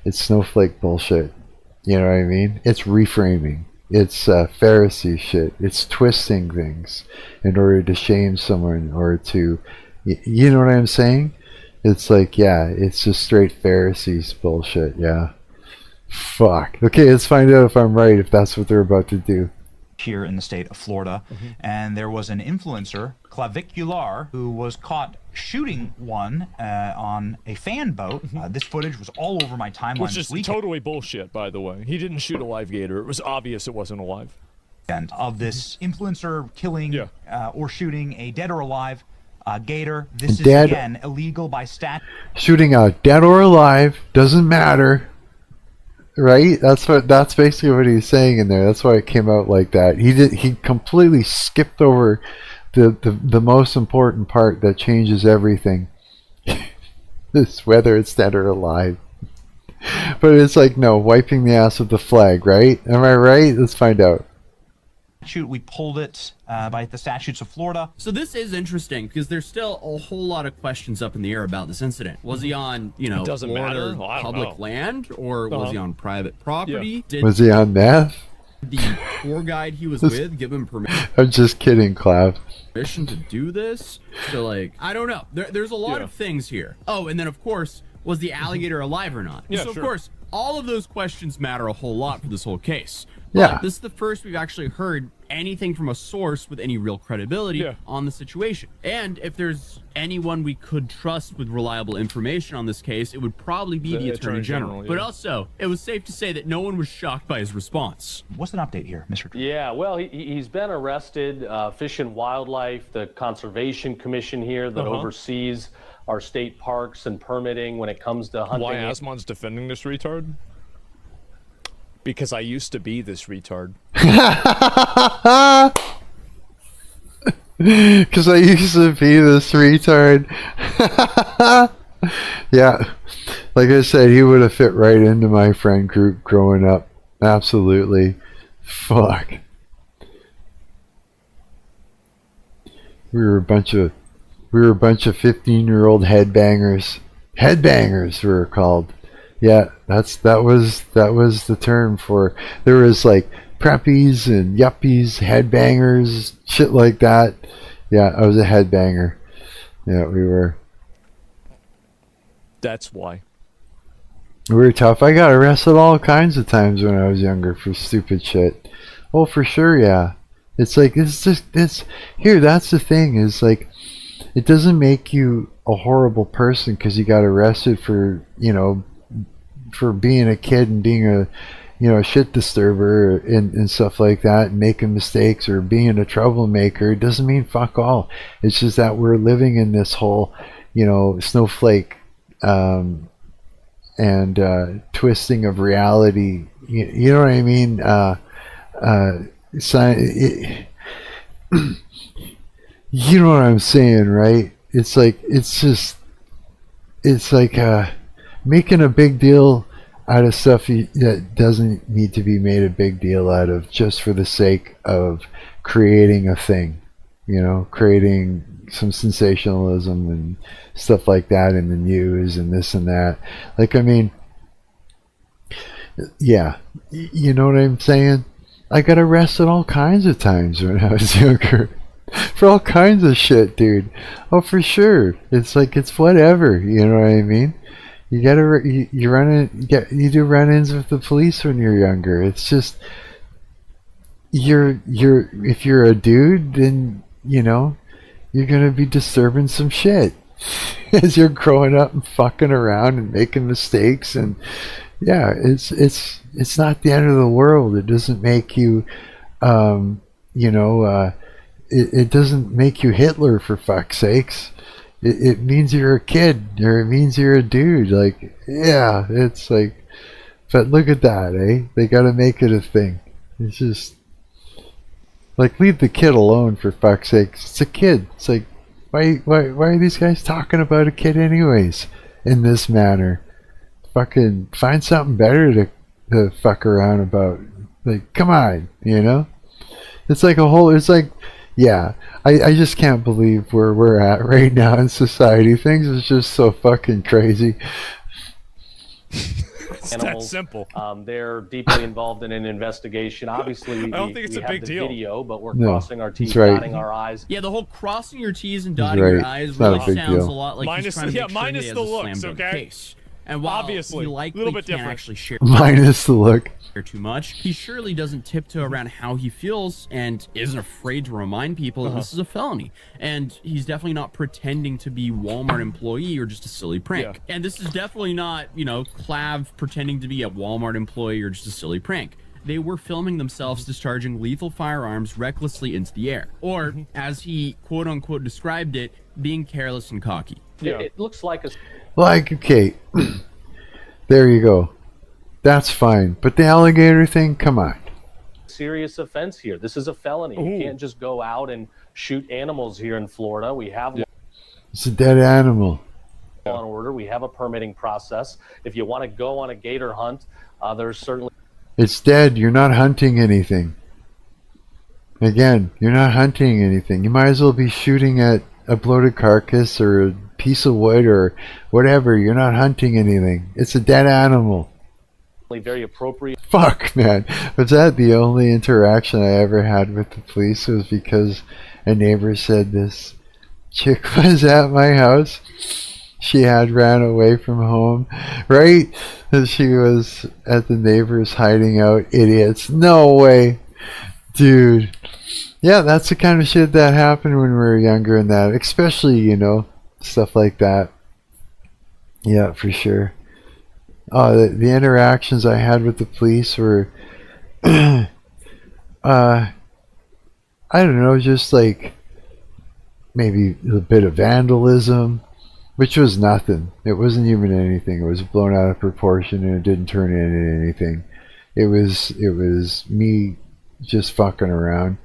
it's snowflake bullshit. You know what I mean? It's reframing. It's Pharisee shit. It's twisting things in order to shame someone or to, you know what I'm saying? It's like, yeah, it's just straight Pharisees bullshit. Yeah. Fuck. Okay, let's find out if I'm right, if that's what they're about to do. Here in the state of Florida, and there was an influencer, Clavicular, who was caught shooting one on a fan boat. This footage was all over my timeline. Which is totally bullshit, by the way. He didn't shoot a live gator. It was obvious it wasn't alive. And of this influencer killing or shooting a dead or alive gator. This is again illegal by statute. Shooting a dead or alive doesn't matter. Right? That's basically what he's saying in there. That's why it came out like that. He completely skipped over the most important part that changes everything. It's whether it's dead or alive. But it's like, no, wiping the ass with the flag, right? Am I right? Let's find out. We pulled it by the statutes of Florida. So this is interesting because there's still a whole lot of questions up in the air about this incident. Was he on, you know, Florida public land, or was he on private property? Was he on meth? The tour guide he was with give him permission? I'm just kidding, Clav. Permission to do this? So, like, I don't know. There's a lot of things here. Oh, and then of course, was the alligator alive or not? Yeah, so of course, all of those questions matter a whole lot for this whole case. Yeah. This is the first we've actually heard anything from a source with any real credibility on the situation. And if there's anyone we could trust with reliable information on this case, it would probably be the Attorney General. But also, it was safe to say that no one was shocked by his response. What's an update here, Mr. Yeah, well, he's been arrested. Fish and Wildlife, the Conservation Commission here that oversees our state parks and permitting when it comes to hunting. Why Asmon's defending this retard? Because I used to be this retard. Because I used to be this retard. Yeah. Like I said, he would have fit right into my friend group growing up. Absolutely. Fuck. We were a bunch of 15-year-old headbangers. Headbangers we were called. Yeah, that was the term for. There was like preppies and yuppies, headbangers, shit like that. Yeah, I was a headbanger. Yeah, we were. That's why. We were tough. I got arrested all kinds of times when I was younger for stupid shit. Oh, for sure, yeah. It's like it's here. That's the thing. Is like, it doesn't make you a horrible person because you got arrested for, you know, for being a kid and being a, you know, a shit disturber and stuff like that, and making mistakes or being a troublemaker. It doesn't mean fuck all. It's just that we're living in this whole, you know, snowflake and twisting of reality. You know what I mean? You know what I'm saying, right? It's like, it's like making a big deal out of stuff that doesn't need to be made a big deal out of, just for the sake of creating a thing, you know, creating some sensationalism and stuff like that in the news and this and that. Like, I mean, yeah, you know what I'm saying? I got arrested all kinds of times when I was younger. For all kinds of shit, dude. Oh, for sure. It's like, it's whatever, you know what I mean? You gotta you do run-ins with the police when you're younger. It's just, if you're a dude, then, you know, you're gonna be disturbing some shit as you're growing up and fucking around and making mistakes. And yeah, it's not the end of the world. It doesn't make you, you know, it doesn't make you Hitler, for fuck's sakes. It means you're a kid, or it means you're a dude. Like, yeah, it's like, but look at that, eh? They gotta make it a thing. It's just, like, leave the kid alone, for fuck's sake. It's a kid. It's like, why are these guys talking about a kid anyways, in this manner? Fucking find something better to fuck around about. Like, come on, you know? It's like a whole. It's like, yeah. I just can't believe where we're at right now in society. Things is just so fucking crazy. It's that simple. They're deeply involved in an investigation. Obviously, we have the video, but we're crossing our T's, dotting our I's. Yeah, the whole crossing your T's and dotting your I's really sounds a lot like minus, he's trying to make sure minus he has the a looks, slam dunk okay? case. And while obviously, he likely little bit can't different. actually share minus the look too much, he surely doesn't tiptoe around how he feels and isn't afraid to remind people that this is a felony. And he's definitely not pretending to be Walmart employee or just a silly prank. Yeah. And this is definitely not, you know, Clav pretending to be a Walmart employee or just a silly prank. They were filming themselves discharging lethal firearms recklessly into the air. Or, as he quote-unquote described it, being careless and cocky. Yeah. It looks like a... Like, okay, there you go. That's fine. But the alligator thing, come on. Serious offense here. This is a felony. Ooh. You can't just go out and shoot animals here in Florida. We have It's a dead animal. law and order. We have a permitting process. If you want to go on a gator hunt, there's certainly... It's dead. You're not hunting anything. Again, you're not hunting anything. You might as well be shooting at a bloated carcass or a piece of wood or whatever. You're not hunting anything. It's a dead animal. very appropriate. Fuck, man. Was that the only interaction I ever had with the police? Was because a neighbor said this chick was at my house. She had ran away from home, right? And she was at the neighbor's hiding out. Idiots. No way. Dude. Yeah, that's the kind of shit that happened when we were younger and that. Especially, you know, stuff like that. Yeah, for sure. The interactions I had with the police were, I don't know, just like maybe a bit of vandalism, which was nothing. It wasn't even anything. It was blown out of proportion and it didn't turn into anything. It was me just fucking around.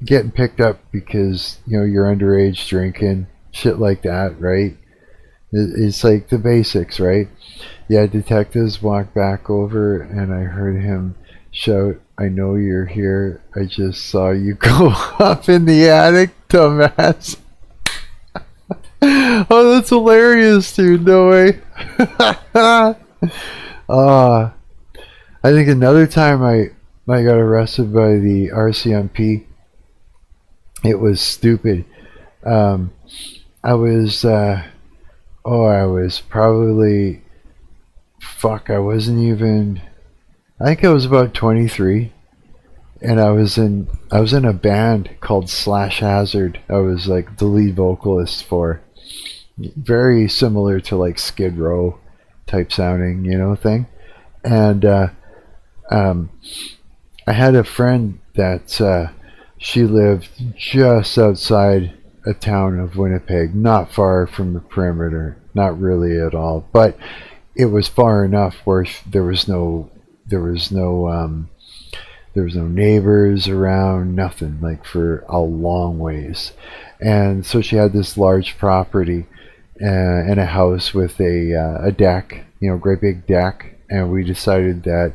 Getting picked up because, you know, you're underage drinking, shit like that, right? It's like the basics, right? Yeah, detectives walked back over and I heard him shout, "I know you're here. I just saw you go up in the attic, dumbass." Oh, that's hilarious, dude. No way. I think another time I got arrested by the RCMP. It was stupid. I was probably, I wasn't even, I think I was about 23, and I was in a band called Slash Hazard. I was like the lead vocalist for, very similar to like Skid Row type sounding, you know, thing. And I had a friend that she lived just outside a town of Winnipeg, not far from the perimeter, not really at all, but it was far enough where there was no neighbors around, nothing, like for a long ways. And so she had this large property and a house with a deck, you know, great big deck, and we decided that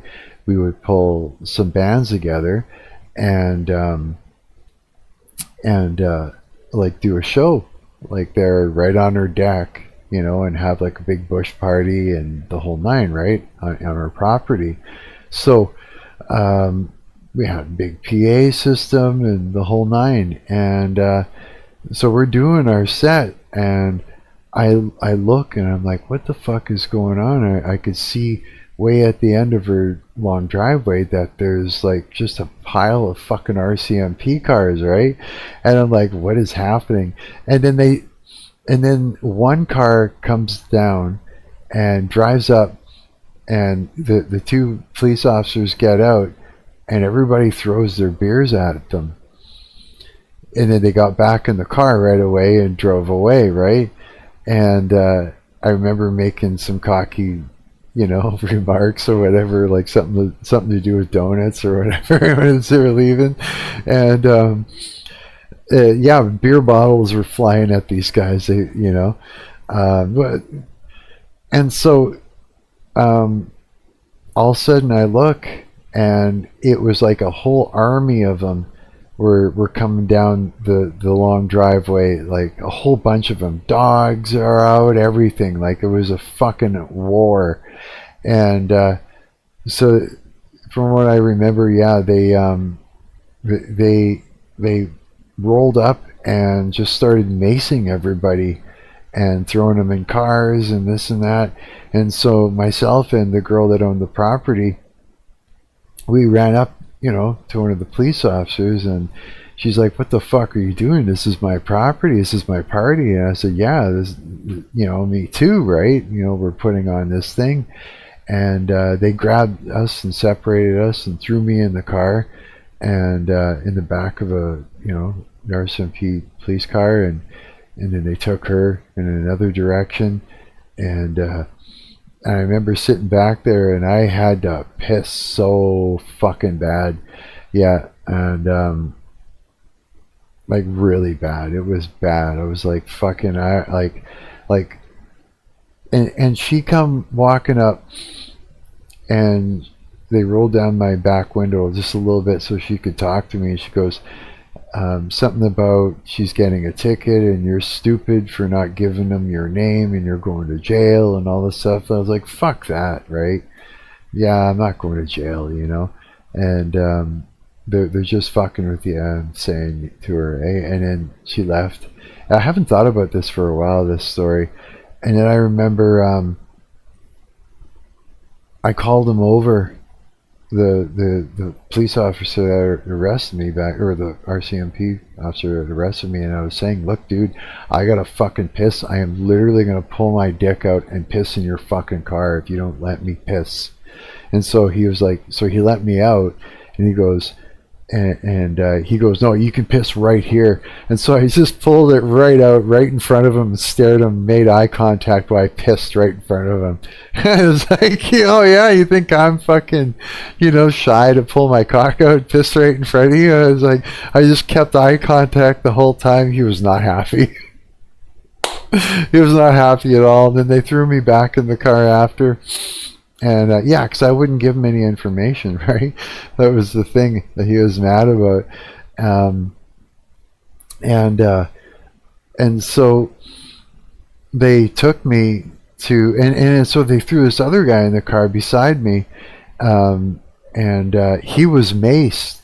we would pull some bands together and like do a show like there right on her deck, you know, and have like a big bush party and the whole nine, right, on her property. So we had a big PA system and the whole nine, and so we're doing our set, and I look and I'm like, what the fuck is going on? I could see way at the end of her long driveway that there's like just a pile of fucking RCMP cars, right? And I'm like, what is happening? And then one car comes down and drives up, and the two police officers get out, and everybody throws their beers at them. And then they got back in the car right away and drove away, right? And I remember making some cocky, you know, remarks or whatever, like something to do with donuts or whatever when they were leaving. And yeah, beer bottles were flying at these guys, you know. And so all of a sudden I look, and it was like a whole army of them were coming down the long driveway, like a whole bunch of them. Dogs are out, everything. Like it was a fucking war. And so from what I remember, yeah, they rolled up and just started macing everybody and throwing them in cars and this and that. And so myself and the girl that owned the property, we ran up, to one of the police officers, and she's like, "What the fuck are you doing? This is my property. This is my party." And I said, "Yeah, this, me too, right? We're putting on this thing." And they grabbed us and separated us and threw me in the car, and in the back of a the RCMP police car, and then they took her in another direction. And I remember sitting back there, and I had to piss so fucking bad. Yeah, and like really bad. It was bad. I was like fucking, and she come walking up, and they rolled down my back window just a little bit so she could talk to me. She goes, something about she's getting a ticket and you're stupid for not giving them your name and you're going to jail and all this stuff. I was like, fuck that, right? Yeah, I'm not going to jail, and they're just fucking with you, I'm saying to her, eh? And then she left. I haven't thought about this for a while, this story. And then I remember I called him over, the police officer that arrested me back, or the RCMP officer that arrested me, and I was saying, "Look, dude, I gotta fucking piss. I am literally gonna pull my dick out and piss in your fucking car if you don't let me piss." And so he was like, so he let me out, and he goes, he goes, "No, you can piss right here." And so I just pulled it right out, right in front of him, and stared at him, made eye contact while I pissed right in front of him. I was like, "Oh yeah, you think I'm fucking, shy to pull my cock out and piss right in front of you?" I was like, I just kept eye contact the whole time. He was not happy. He was not happy at all. And then they threw me back in the car after. And yeah, because I wouldn't give him any information, right? That was the thing that he was mad about. And so they took me to, and so they threw this other guy in the car beside me, and he was maced.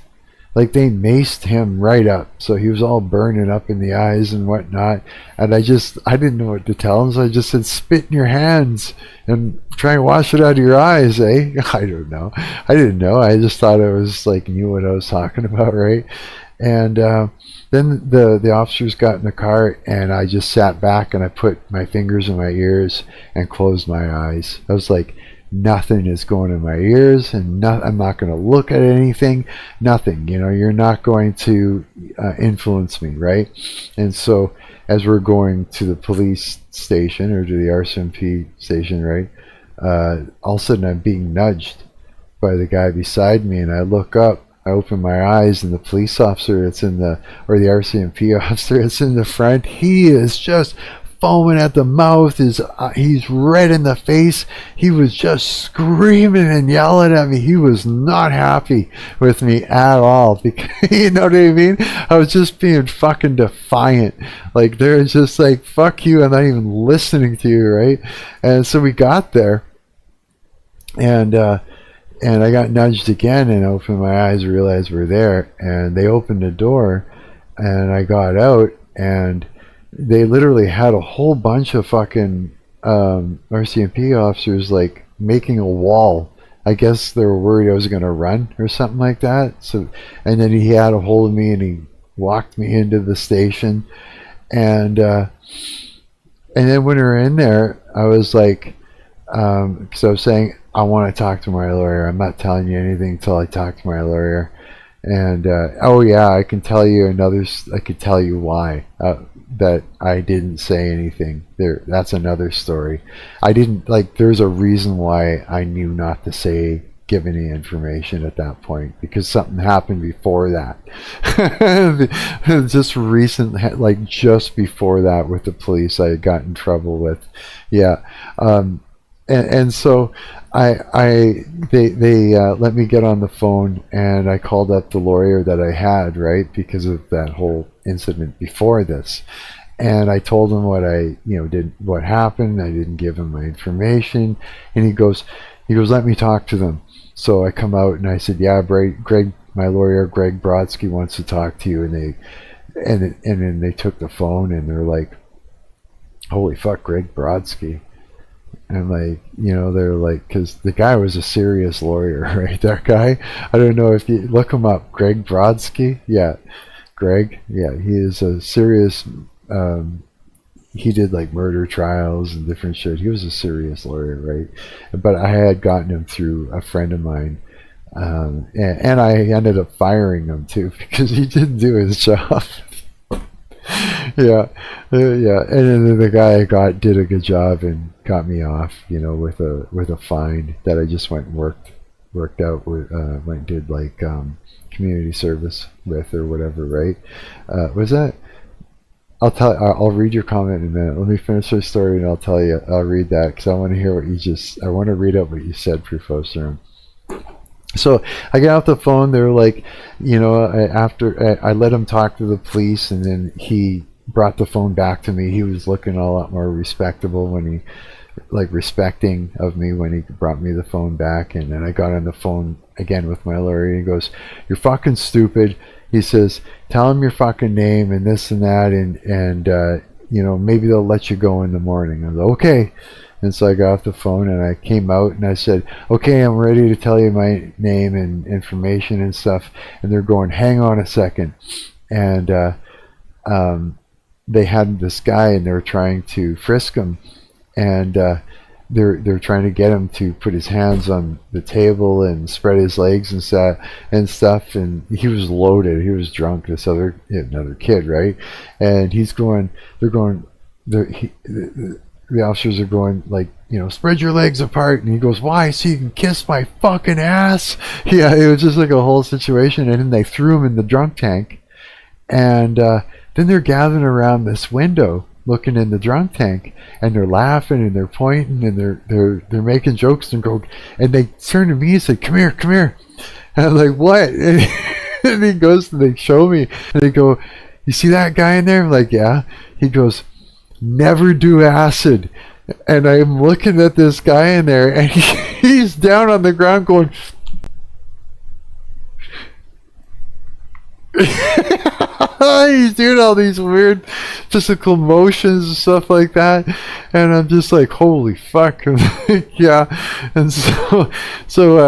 Like they maced him right up, so he was all burning up in the eyes and whatnot. And I didn't know what to tell him, so I just said, "Spit in your hands and try and wash it out of your eyes, eh?" I don't know. I didn't know. I just thought I was like knew what I was talking about, right? And then the officers got in the car, and I just sat back and I put my fingers in my ears and closed my eyes. I was like, nothing is going in my ears, and I'm not going to look at anything. Nothing. You're not going to influence me, right? And so as we're going to the police station, or to the RCMP station, right, all of a sudden I'm being nudged by the guy beside me, and I look up, I open my eyes, and the police officer that's or the RCMP officer that's in the front, he is just foaming at the mouth. He's red in the face. He was just screaming and yelling at me. He was not happy with me at all, because you know what I mean? I was just being fucking defiant. Like they're just like, "Fuck you, I'm not even listening to you," right? And so we got there, and I got nudged again, and opened my eyes, realized we're there, and they opened the door, and I got out, and they literally had a whole bunch of fucking RCMP officers like making a wall. I guess they were worried I was going to run or something like that. So, and then he had a hold of me and he walked me into the station, and then when we were in there, I was like, because I was saying, "I want to talk to my lawyer. I'm not telling you anything until I talk to my lawyer." And oh yeah, I can tell you I could tell you why that I didn't say anything there. That's another story. I didn't, like, there's a reason why I knew not to give any information at that point, because something happened before that. Just recent, like just before that, with the police I got in trouble with. Yeah. and so they let me get on the phone, and I called up the lawyer that I had, right, because of that whole incident before this. And I told him what I, did, what happened. I didn't give him my information, and he goes, let me talk to them. So I come out and I said, yeah, Greg, my lawyer, Greg Brodsky, wants to talk to you. And then they took the phone, and they're like, holy fuck, Greg Brodsky. And like, they're like, because the guy was a serious lawyer, right? That guy, I don't know if you look him up, Greg Brodsky. Yeah, Greg. Yeah, he is a serious. He did like murder trials and different shit. He was a serious lawyer, right? But I had gotten him through a friend of mine, and I ended up firing him too because he didn't do his job. Yeah. And then the guy I did a good job and got me off, with a fine that I just went and worked out with, went and did like community service with or whatever, right? Was that? I'll read your comment in a minute. Let me finish the story and I'll read that because I want to hear I want to read out what you said, Professor. So I got off the phone. They were like, after I let him talk to the police, and then he brought the phone back to me. He was looking a lot more respectable respecting of me when he brought me the phone back. And then I got on the phone again with my lawyer. He goes, "You're fucking stupid." He says, "Tell him your fucking name and this and that, and maybe they'll let you go in the morning." I was like, okay. And so I got off the phone and I came out and I said, "Okay, I'm ready to tell you my name and information and stuff." And they're going, "Hang on a second." And they had this guy and they were trying to frisk him, and they're trying to get him to put his hands on the table and spread his legs and stuff. And he was loaded. He was drunk. This another kid, right? And the officers are going like, "Spread your legs apart." And he goes, "Why? So you can kiss my fucking ass?" Yeah, it was just like a whole situation. And then they threw him in the drunk tank. And then they're gathering around this window looking in the drunk tank, and they're laughing and they're pointing and they're making jokes and they turn to me and say, "Come here." And I'm like, "What?" And he goes and they show me and they go, "You see that guy in there?" I'm like, "Yeah." He goes, "Never do acid." And I'm looking at this guy in there, and he's down on the ground going, he's doing all these weird physical motions and stuff like that, and I'm just like, holy fuck. Yeah. And so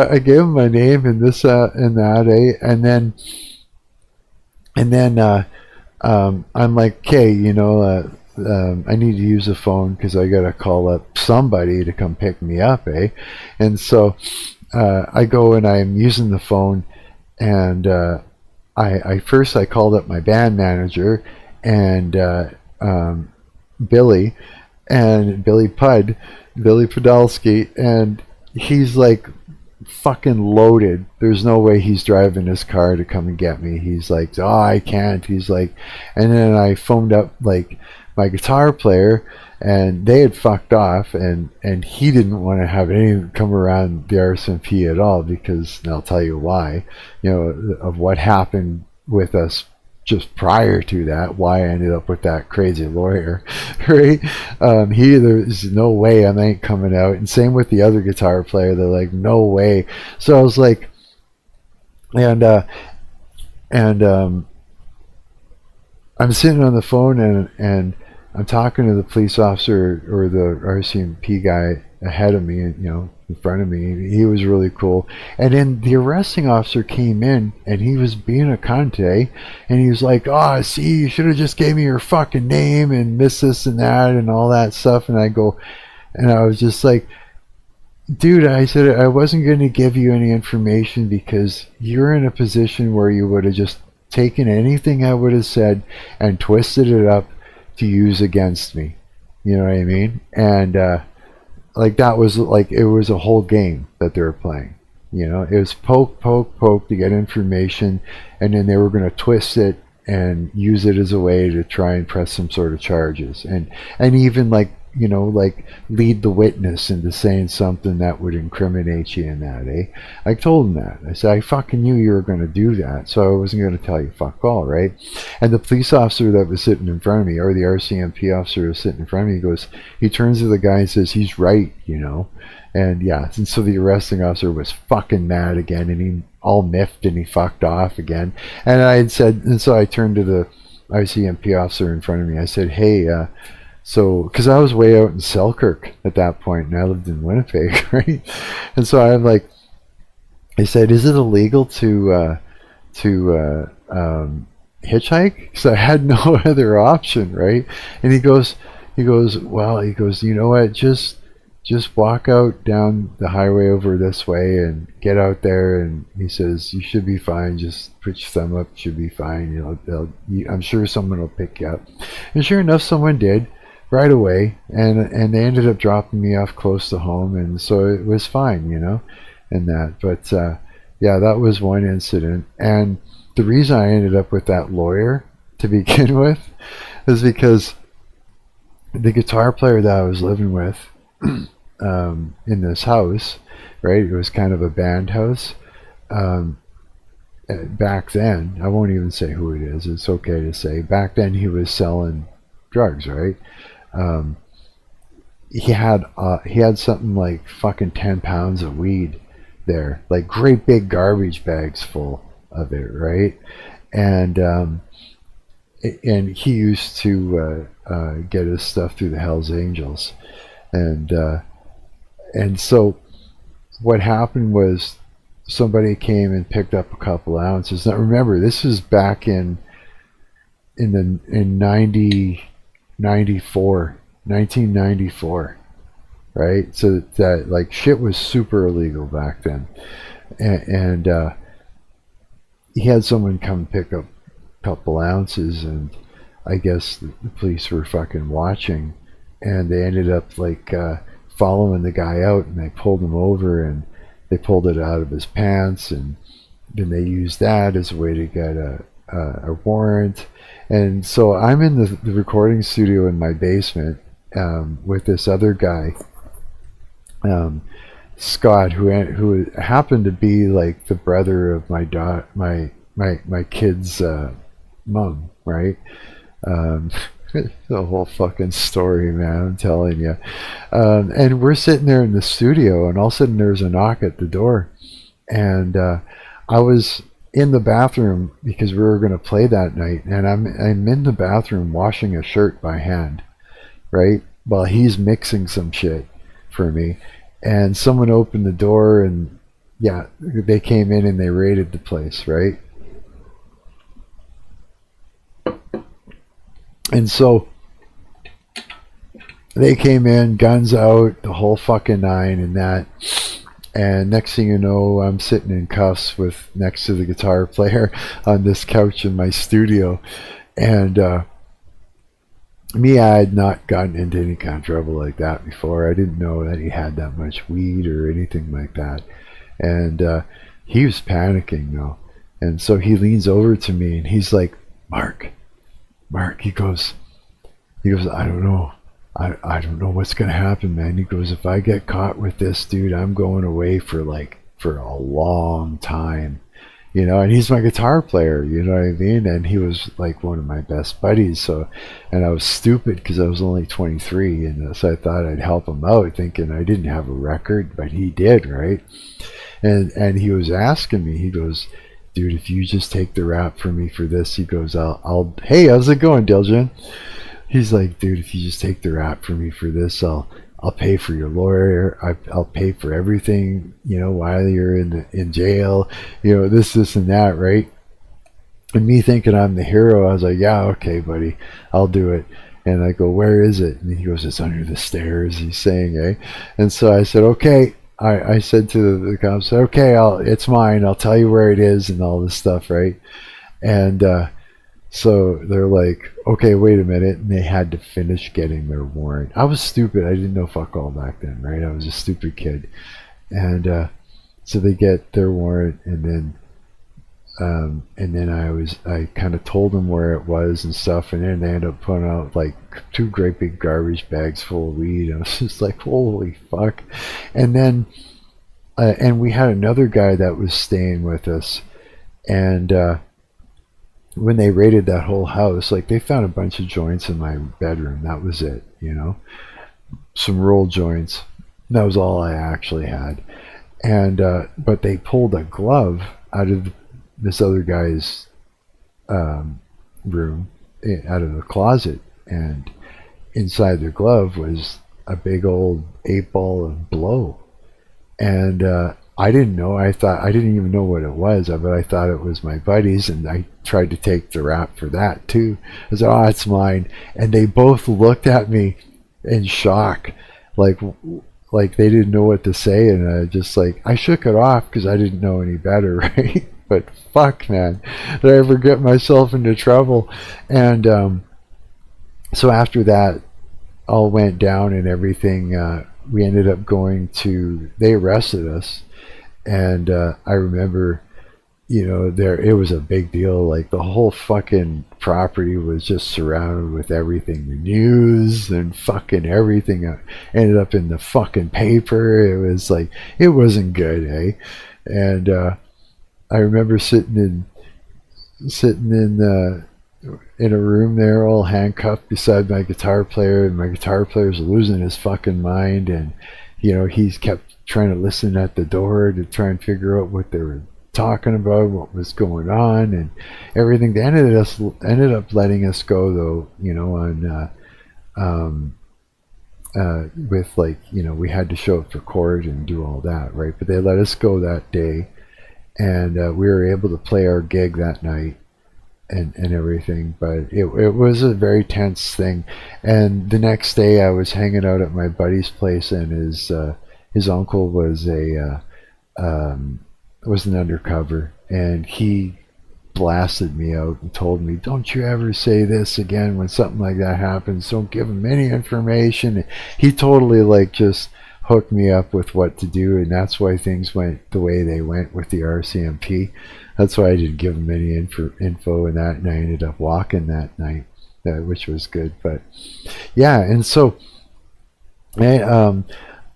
I gave him my name and this and that, and then I'm like, okay, I need to use a phone because I gotta call up somebody to come pick me up, And so I go and I'm using the phone, and I first called up my band manager and Billy Podolsky, and he's like fucking loaded. There's no way he's driving his car to come and get me. He's like, "Oh, I can't." He's like, and then I phoned up like my guitar player, and they had fucked off, and he didn't want to have anyone come around the RSMP at all because, and I'll tell you why, of what happened with us just prior to that, why I ended up with that crazy lawyer, right? There's no way I ain't coming out, and same with the other guitar player. They're like, no way. So I was like, and I'm sitting on the phone and I'm talking to the police officer or the RCMP guy ahead of me, in front of me. He was really cool. And then the arresting officer came in, and he was being a cunt, and he was like, "Oh, see, you should have just gave me your fucking name and this and that and all that stuff." And I was just like, "Dude," I said, "I wasn't going to give you any information because you're in a position where you would have just taken anything I would have said and twisted it up to use against me." You know what I mean? And that was like, it was a whole game that they were playing. It was poke to get information, and then they were going to twist it and use it as a way to try and press some sort of charges. And even like, you know, like lead the witness into saying something that would incriminate you in that, eh? I told him that. I said, I fucking knew you were going to do that, so I wasn't going to tell you fuck all, right? And the police officer that was sitting in front of me, or the RCMP officer who was sitting in front of me, he turns to the guy and says, he's right, you know? And yeah, and so the arresting officer was fucking mad again, and he all miffed and he fucked off again. And I had said, and so I turned to the RCMP officer in front of me. I said, hey, so, because I was way out in Selkirk at that point, and I lived in Winnipeg, right? And so I'm like, I said, is it illegal to hitchhike? Because I had no other option, right? And he goes, well, you know what, just walk out down the highway over this way and get out there, and he says, you should be fine, just put your thumb up, should be fine, you know, I'm sure someone will pick you up. And sure enough, someone did right away, and they ended up dropping me off close to home, and so it was fine, you know, and that. But yeah, that was one incident. And the reason I ended up with that lawyer to begin with is because the guitar player that I was living with in this house, right? It was kind of a band house. Back then, I won't even say who it is. It's okay to say. Back then, he was selling drugs, right? He had something like fucking 10 pounds of weed there, like great big garbage bags full of it, right? And he used to get his stuff through the Hells Angels. And so what happened was somebody came and picked up a couple ounces. Now remember, this is back in 1994, right? So that like shit was super illegal back then. And he had someone come pick up a couple ounces, and I guess the police were fucking watching, and they ended up like following the guy out, and they pulled him over, and they pulled it out of his pants, and then they used that as a way to get a warrant. And so I'm in the recording studio in my basement with this other guy, Scott, who happened to be like the brother of my kid's mom, right? The whole fucking story, man, I'm telling you. And we're sitting there in the studio, and all of a sudden there's a knock at the door, and I was in the bathroom because we were going to play that night, and I'm in the bathroom washing a shirt by hand, right, while he's mixing some shit for me. And someone opened the door, and yeah, they came in and they raided the place, right? And so they came in, guns out, the whole fucking nine and that. And next thing you know, I'm sitting in cuffs with next to the guitar player on this couch in my studio. And I had not gotten into any kind of trouble like that before. I didn't know that he had that much weed or anything like that. And he was panicking though. And so he leans over to me and he's like, Mark, he goes, I don't know. I don't know what's going to happen, man. He goes, if I get caught with this, dude, I'm going away for a long time, you know. And he's my guitar player, you know what I mean? And he was like one of my best buddies. So, and I was stupid because I was only 23, and so I thought I'd help him out, thinking I didn't have a record, but he did, right? And he was asking me, he goes, dude, if you just take the rap for me for this, he goes, I'll hey, how's it going, Diljan? He's like, dude, if you just take the rap for me for this, I'll pay for your lawyer. I'll pay for everything, you know, while you're in jail, you know, this and that, right? And me thinking I'm the hero, I was like, yeah, okay, buddy, I'll do it. And I go, where is it? And he goes, it's under the stairs, he's saying, eh? And so I said, okay. I said to the cops, okay, it's mine. I'll tell you where it is and all this stuff, right? And so they're like, okay, wait a minute. And they had to finish getting their warrant. I was stupid. I didn't know fuck all back then, right? I was a stupid kid. And so they get their warrant, and then and then I kind of told them where it was and stuff, and then they ended up putting out like 2 great big garbage bags full of weed. And I was just like, holy fuck. And then and we had another guy that was staying with us, and when they raided that whole house, like they found a bunch of joints in my bedroom. That was it, you know, some roll joints. That was all I actually had. And but they pulled a glove out of this other guy's room, out of the closet, and inside the glove was a big old 8-ball of blow. And I didn't know. I didn't even know what it was, but I thought it was my buddy's, and I tried to take the rap for that too. I said, "Oh, it's mine," and they both looked at me in shock, like they didn't know what to say, and I shook it off because I didn't know any better, right? But fuck, man, did I ever get myself into trouble? And so after that all went down and everything, we ended up they arrested us, and I remember, you know, it was a big deal. Like the whole fucking property was just surrounded with everything, the news and fucking everything ended up in the fucking paper. It was like, it wasn't good, eh? And I remember sitting in a room there, all handcuffed beside my guitar player, and my guitar player's losing his fucking mind, and you know, he's kept trying to listen at the door to try and figure out what they were talking about, what was going on, and everything. They ended up letting us go, though, you know, on with, like, you know, we had to show up for court and do all that, right? But they let us go that day, and we were able to play our gig that night and everything. But it was a very tense thing. And the next day I was hanging out at my buddy's place, and his uncle was an undercover, and he blasted me out and told me, "Don't you ever say this again when something like that happens. Don't give him any information." He totally, like, just hooked me up with what to do, and that's why things went the way they went with the RCMP. That's why I didn't give him any info and that, and I ended up walking that night, which was good. But yeah, and so I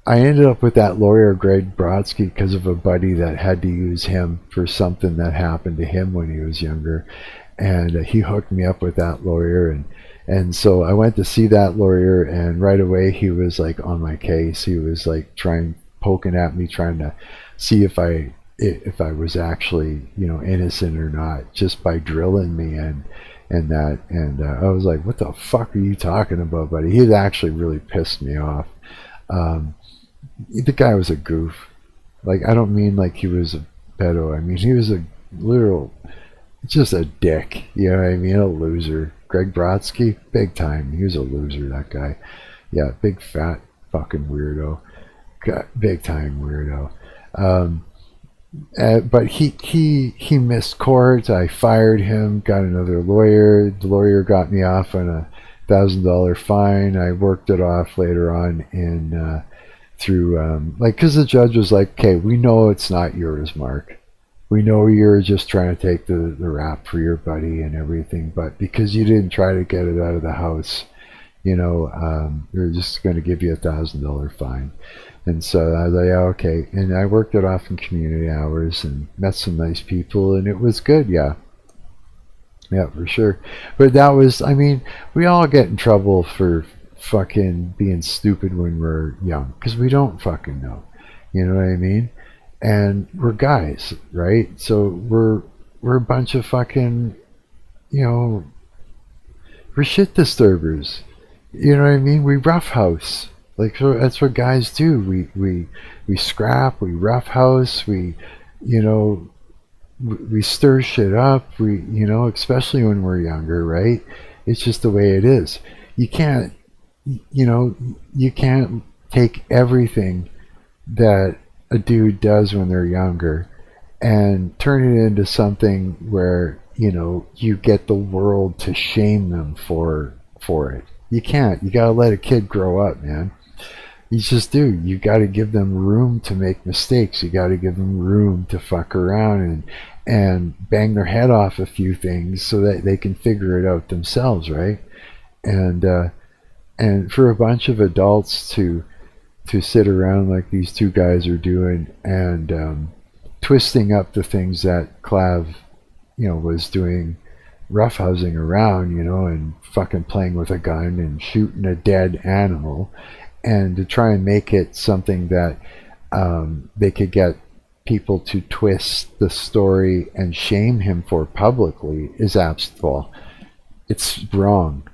ended up with that lawyer, Greg Brodsky, because of a buddy that had to use him for something that happened to him when he was younger. And he hooked me up with that lawyer. And so I went to see that lawyer, and right away he was like on my case. He was like poking at me, trying to see if I was actually, you know, innocent or not, just by drilling me and that. And I was like, "What the fuck are you talking about, buddy?" He actually really pissed me off. The guy was a goof. Like, I don't mean like he was a pedo. I mean, he was a literal, just a dick. You know what I mean? A loser. Greg Brodsky, big time. He was a loser, that guy. Yeah, big fat fucking weirdo. Big time weirdo. But he missed court. I fired him, got another lawyer. The lawyer got me off on a $1,000 fine. I worked it off later on through because the judge was like, "Okay, we know it's not yours, Mark. We know you're just trying to take the rap for your buddy and everything, but because you didn't try to get it out of the house, you know, we're just going to give you a $1,000 fine." And so I was like, "Yeah, okay." And I worked it off in community hours and met some nice people, and it was good. Yeah, for sure. But that was, I mean, we all get in trouble for fucking being stupid when we're young, because we don't fucking know, you know what I mean? And we're guys, right? So we're a bunch of fucking, you know, we're shit disturbers, you know what I mean? We roughhouse, like, so that's what guys do. We scrap, we roughhouse, we, you know, we stir shit up, we, you know, especially when we're younger, right? It's just the way it is. You can't, you know, you can't take everything that a dude does when they're younger and turn it into something where, you know, you get the world to shame them for it. You can't. You gotta let a kid grow up, man. You just do. You gotta give them room to make mistakes. You gotta give them room to fuck around and bang their head off a few things so that they can figure it out themselves, right? And for a bunch of adults to sit around like these two guys are doing and twisting up the things that Clav, was doing, roughhousing around, and fucking playing with a gun and shooting a dead animal, and to try and make it something that they could get people to twist the story and shame him for publicly is well, it's wrong.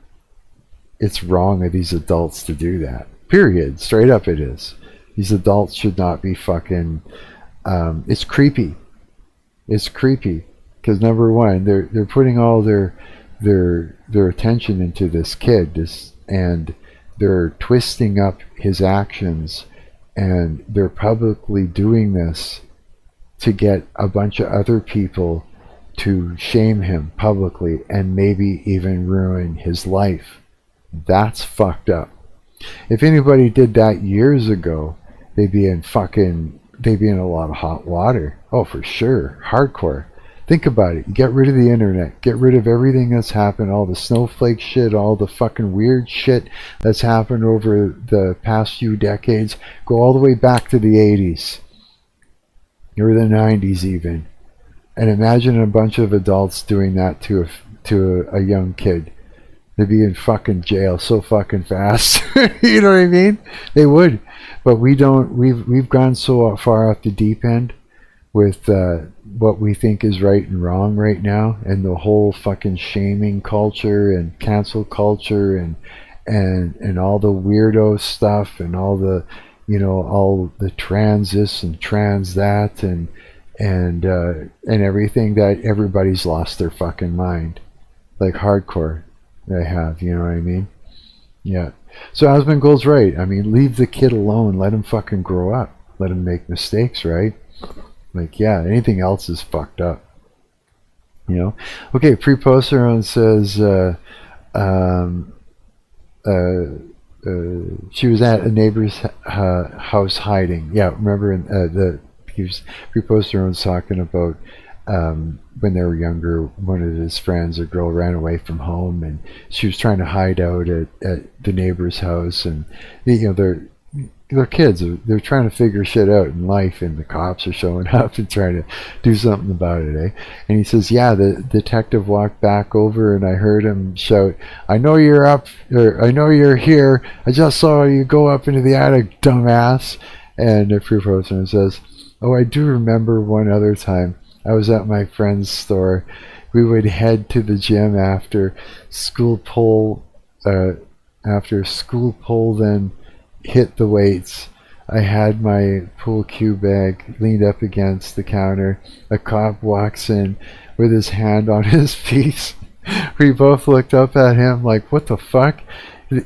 It's wrong of these adults to do that. Period. Straight up it is. These adults should not be fucking... it's creepy. It's creepy. Because number one, they're putting all their attention into this kid, and they're twisting up his actions, and they're publicly doing this to get a bunch of other people to shame him publicly and maybe even ruin his life. That's fucked up. If anybody did that years ago, they'd be in a lot of hot water. Oh, for sure. Hardcore. Think about it. Get rid of the internet. Get rid of everything that's happened, all the snowflake shit, all the fucking weird shit that's happened over the past few decades. Go all the way back to the 80s. Or the 90s even. And imagine a bunch of adults doing that to a young kid. They'd be in fucking jail so fucking fast. You know what I mean? They would. But we don't. We've gone so far off the deep end with what we think is right and wrong right now, and the whole fucking shaming culture and cancel culture and all the weirdo stuff and all the all the trans this and trans that and everything, that everybody's lost their fucking mind, like hardcore. They have, you know what I mean? Yeah. So Asmongold's right. I mean, leave the kid alone. Let him fucking grow up. Let him make mistakes, right? Like, yeah, anything else is fucked up. Okay, Pre-Posteron says she was at a neighbor's house hiding. Yeah, remember Pre-Posteron's talking about when they were younger, one of his friends, a girl, ran away from home, and she was trying to hide out at the neighbor's house, and they're kids. They're trying to figure shit out in life, and the cops are showing up and trying to do something about it, eh? And he says, yeah, the detective walked back over, and I heard him shout, I know you're up, or I know you're here. I just saw you go up into the attic, dumbass. And the Pre-Posteron says, oh, I do remember one other time. I was at my friend's store. We would head to the gym after school pull, then hit the weights. I had my pool cue bag leaned up against the counter. A cop walks in with his hand on his piece. We both looked up at him like, what the fuck?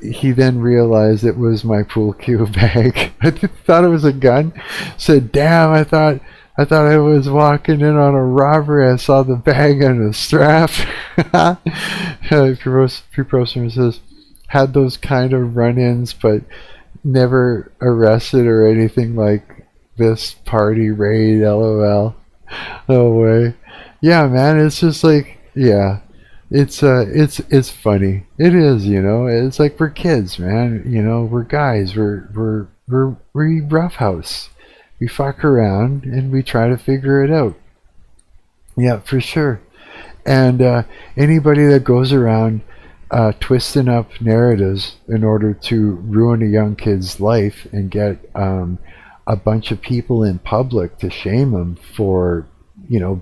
He then realized it was my pool cue bag. I thought it was a gun. Said, damn, I thought I was walking in on a robbery. I saw the bag and the strap. Pre-Posteron says, had those kind of run-ins, but never arrested or anything like this party raid, lol. No way. Yeah, man, it's just like, yeah, it's funny. It is, it's like we're kids, man. We're guys. We roughhouse. We fuck around and we try to figure it out. Yeah, for sure. And anybody that goes around twisting up narratives in order to ruin a young kid's life and get a bunch of people in public to shame them for,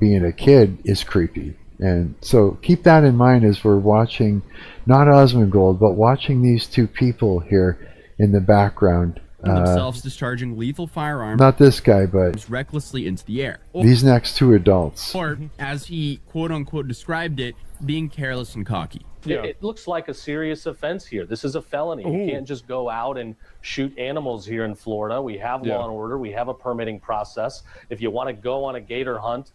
being a kid is creepy. And so keep that in mind as we're watching, not Asmongold, but watching these two people here in the background. Themselves discharging lethal firearms. Not this guy, but recklessly into the air. These next two adults. Or, as he quote-unquote described it, being careless and cocky. Yeah. It looks like a serious offense here. This is a felony. Ooh. You can't just go out and shoot animals here in Florida. We have law and order. We have a permitting process. If you want to go on a gator hunt,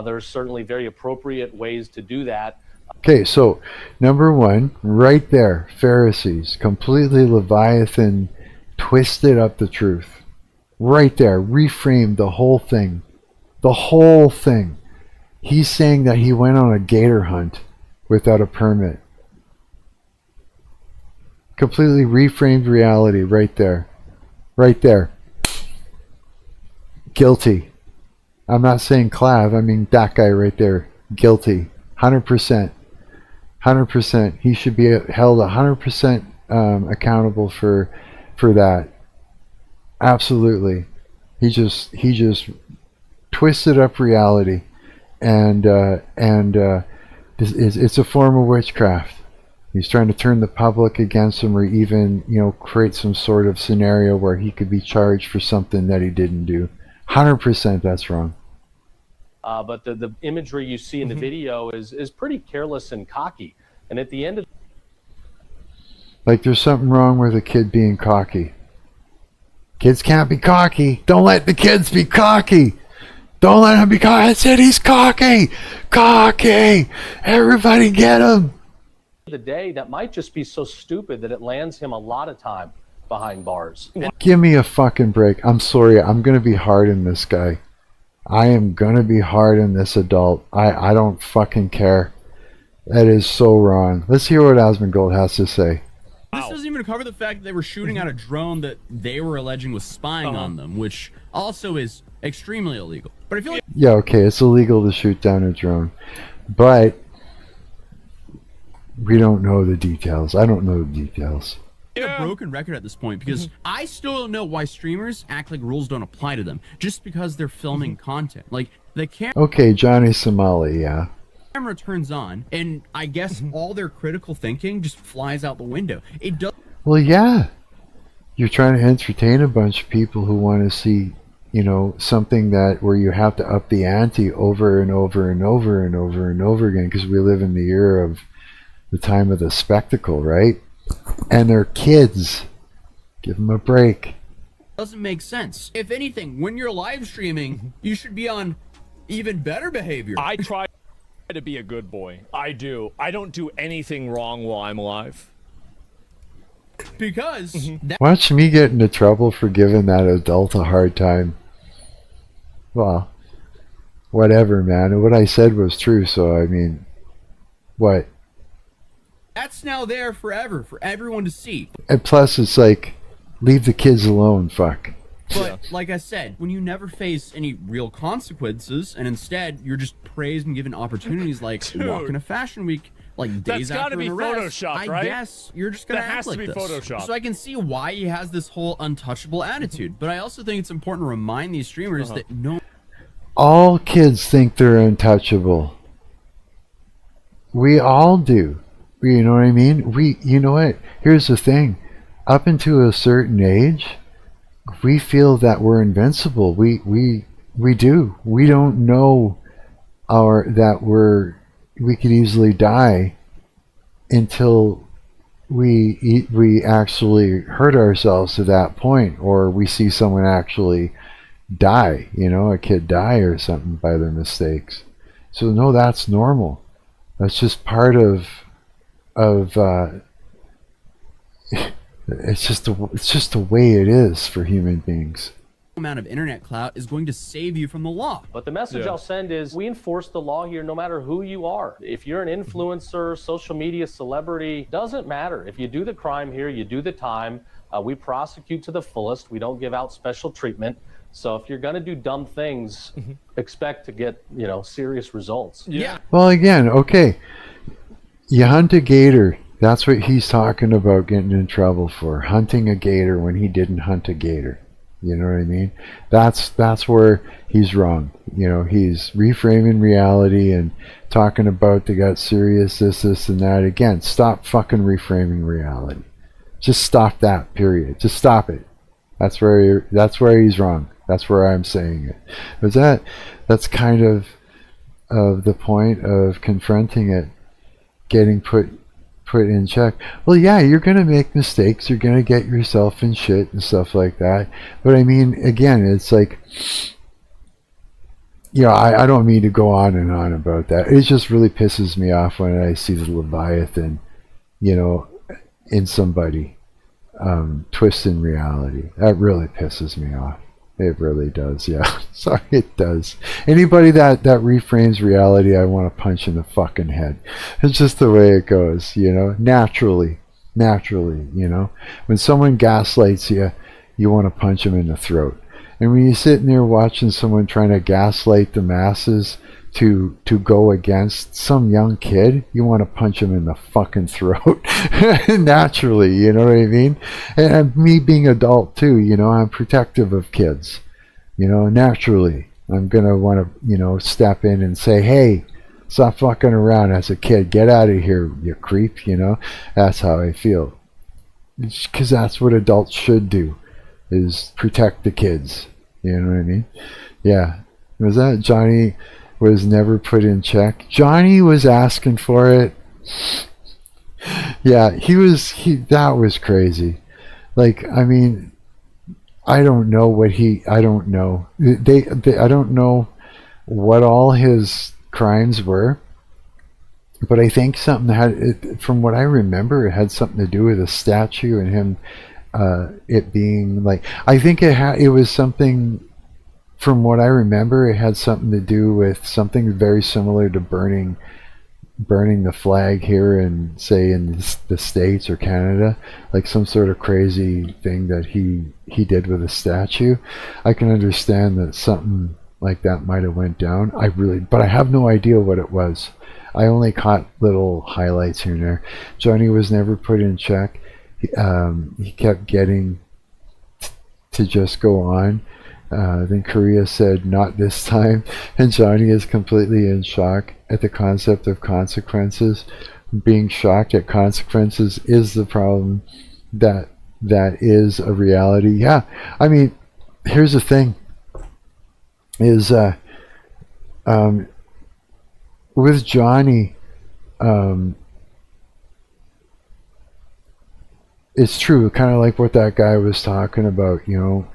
there's certainly very appropriate ways to do that. Okay, so number one, right there, Pharisees, completely Leviathan, twisted up the truth. Right there, reframed the whole thing. The whole thing. He's saying that he went on a gator hunt without a permit. Completely reframed reality right there. Right there. Guilty. I'm not saying Clav, I mean that guy right there. Guilty. 100%. 100%. He should be held 100% accountable for that. Absolutely. He just twisted up reality, and it's a form of witchcraft. He's trying to turn the public against him, or even, you know, create some sort of scenario where he could be charged for something that he didn't do. 100% that's wrong. But the imagery you see in the video is pretty careless and cocky. And at the end of like, there's something wrong with a kid being cocky. Kids can't be cocky. Don't let the kids be cocky. Don't let him be cocky. I said he's cocky. Cocky. Everybody get him. the day, that might just be so stupid that it lands him a lot of time behind bars. Give me a fucking break. I'm sorry. I'm going to be hard on this guy. I am going to be hard on this adult. I don't fucking care. That is so wrong. Let's hear what Asmongold has to say. This doesn't even cover the fact that they were shooting at a drone that they were alleging was spying on them, which also is extremely illegal. But I feel like... Yeah, okay, it's illegal to shoot down a drone. But we don't know the details. I don't know the details. A broken record at this point, because I still don't know why streamers act like rules don't apply to them just because they're filming content. Like, the Okay, Johnny Somali, yeah. camera turns on, and I guess all their critical thinking just flies out the window. It does. Well, yeah. You're trying to entertain a bunch of people who want to see, you know, something that where you have to up the ante over and over and over and over and over again, because we live in the era of the time of the spectacle, right? And they're kids. Give them a break. Doesn't make sense. If anything, when you're live streaming, you should be on even better behavior. I try to be a good boy. I do. I don't do anything wrong while I'm alive. Because Watch me get into trouble for giving that adult a hard time. Well, whatever, man. What I said was true, so I mean, what? that's now there forever for everyone to see. And plus, it's like, leave the kids alone, fuck. But like I said, when you never face any real consequences, and instead you're just praised and given opportunities like walking a fashion week, like days That's gotta after be an arrest, photoshopped, I right? guess you're just gonna That act has to like be this. photoshopped. So I can see why he has this whole untouchable attitude. But I also think it's important to remind these streamers that no. All kids think they're untouchable. We all do. You know what I mean? You know what? Here's the thing. Up until a certain age, we feel that we're invincible. We do. We don't know we could easily die until we actually hurt ourselves to that point, or we see someone actually die, you know, a kid die or something by their mistakes. So no, that's normal. That's just part of it's just the way it is for human beings. Amount of internet clout is going to save you from the law. But the message I'll send is, we enforce the law here no matter who you are. If you're an influencer, social media celebrity, doesn't matter. If you do the crime here, you do the time. We prosecute to the fullest. We don't give out special treatment. So if you're going to do dumb things, expect to get, you know, serious results. Yeah. Well, again, okay, you hunt a gator. That's what he's talking about getting in trouble for. Hunting a gator when he didn't hunt a gator. You know what I mean? That's where he's wrong. You know, he's reframing reality and talking about they got serious this and that. Again, stop fucking reframing reality. Just stop that, period. Just stop it. That's where he's wrong. That's where I'm saying it. But that's kind of the point of confronting it, getting put in check. Well, yeah, you're going to make mistakes. You're going to get yourself in shit and stuff like that. But I mean, again, it's like, you know, I don't mean to go on and on about that. It just really pisses me off when I see the Leviathan, you know, in somebody twisting reality. That really pisses me off. It really does, yeah. Sorry, it does. Anybody that reframes reality, I want to punch in the fucking head. It's just the way it goes, you know, naturally, you know. When someone gaslights you, you want to punch them in the throat. And when you're sitting there watching someone trying to gaslight the masses to go against some young kid, you want to punch him in the fucking throat. Naturally, you know what I mean? And me being adult too, you know, I'm protective of kids. You know, naturally, I'm going to want to, you know, step in and say, hey, stop fucking around as a kid. Get out of here, you creep, you know? That's how I feel. Because that's what adults should do, is protect the kids. You know what I mean? Yeah. Was that Johnny was never put in check? Johnny was asking for it. Yeah, that was crazy. Like, I mean, I don't know I don't know. I don't know what all his crimes were, but I think something from what I remember, it had something to do with a statue and him, it being like, I think it was something. From what I remember, it had something to do with something very similar to burning the flag here in, say, in the States or Canada, like some sort of crazy thing that he did with a statue. I can understand that something like that might have went down. But I have no idea what it was. I only caught little highlights here and there. Johnny was never put in check. He kept getting to just go on. Then Korea said, not this time, and Johnny is completely in shock at the concept of consequences. Being shocked at consequences is the problem. That is a reality. Yeah, I mean, here's the thing, is with Johnny, it's true, kind of like what that guy was talking about, you know,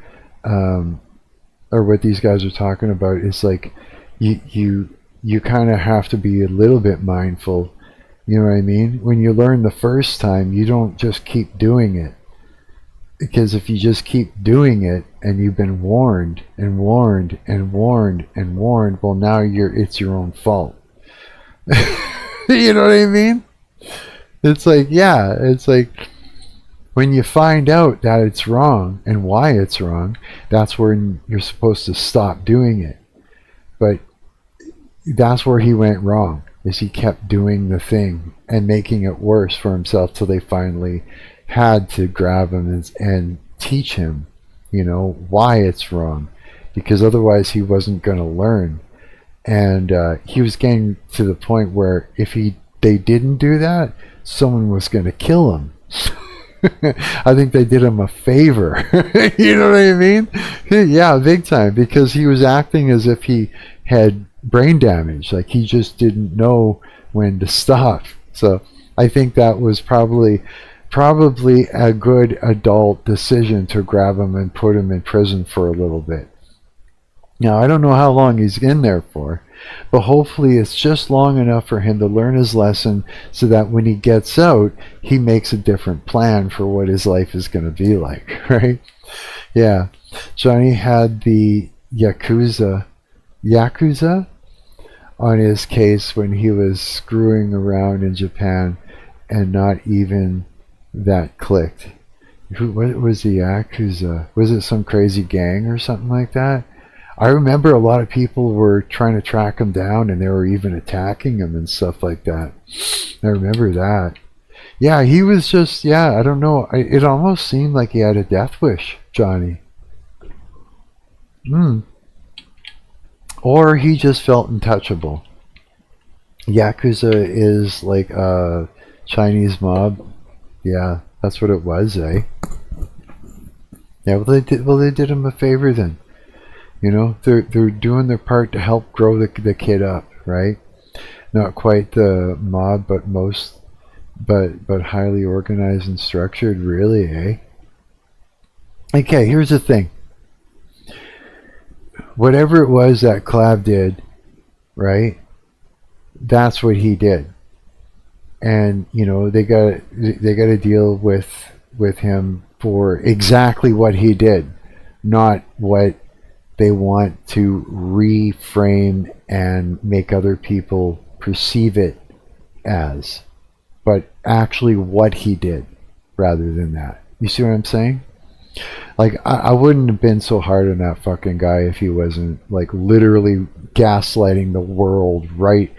or what these guys are talking about. Is like you kind of have to be a little bit mindful, you know what I mean? When you learn the first time, you don't just keep doing it, because if you just keep doing it and you've been warned and warned and warned and warned, well, now it's your own fault. You know what I mean? It's like, yeah, it's like when you find out that it's wrong and why it's wrong, that's when you're supposed to stop doing it. But that's where he went wrong, is he kept doing the thing and making it worse for himself till they finally had to grab him and teach him, you know, why it's wrong, because otherwise he wasn't going to learn. And he was getting to the point where if they didn't do that, someone was going to kill him. I think they did him a favor. You know what I mean? Yeah, big time, because he was acting as if he had brain damage, like he just didn't know when to stop. So I think that was probably a good adult decision to grab him and put him in prison for a little bit. Now, I don't know how long he's in there for, but hopefully it's just long enough for him to learn his lesson so that when he gets out, he makes a different plan for what his life is going to be like, right? Yeah. Johnny had the Yakuza on his case when he was screwing around in Japan, and not even that clicked. What was the Yakuza? Was it some crazy gang or something like that? I remember a lot of people were trying to track him down, and they were even attacking him and stuff like that. I remember that. Yeah, he was just, I don't know. It almost seemed like he had a death wish, Johnny. Or he just felt untouchable. Yakuza is like a Chinese mob. Yeah, that's what it was, eh? Yeah, well, they did him a favor then. You know, they're doing their part to help grow the kid up, right? Not quite the mob, but highly organized and structured, really, eh? Okay, here's the thing. Whatever it was that Clav did, right? That's what he did. And, you know, they got to deal with him for exactly what he did, not what they want to reframe and make other people perceive it as, but actually what he did rather than that. You see what I'm saying? Like, I wouldn't have been so hard on that fucking guy if he wasn't, like, literally gaslighting the world right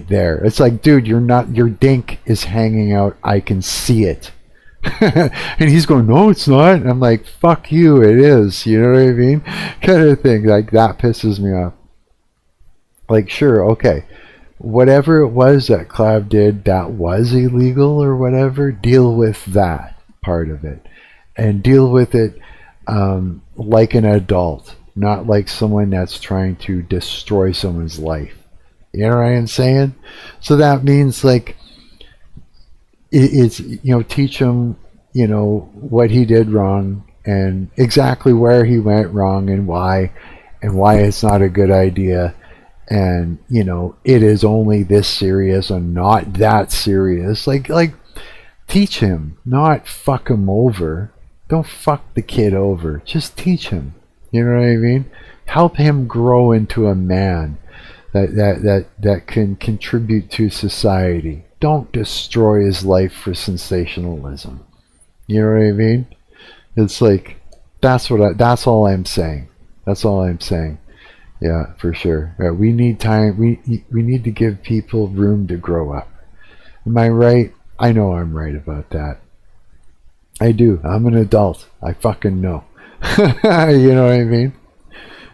there. It's like, dude, you're not, your dink is hanging out. I can see it. And he's going, no, it's not. And I'm like, fuck you, it is. You know what I mean? Kind of thing. Like, that pisses me off. Like, sure, okay. Whatever it was that Clav did that was illegal or whatever, deal with that part of it. And deal with it like an adult, not like someone that's trying to destroy someone's life. You know what I'm saying? So that means, like, it's, you know, teach him, you know, what he did wrong and exactly where he went wrong and why it's not a good idea. And, you know, it is only this serious and not that serious. Like teach him, not fuck him over. Don't fuck the kid over. Just teach him. You know what I mean? Help him grow into a man that can contribute to society. Don't destroy his life for sensationalism. You know what I mean? It's like, that's all I'm saying. That's all I'm saying. Yeah, for sure. We need time. We need to give people room to grow up. Am I right? I know I'm right about that. I do. I'm an adult. I fucking know. You know what I mean?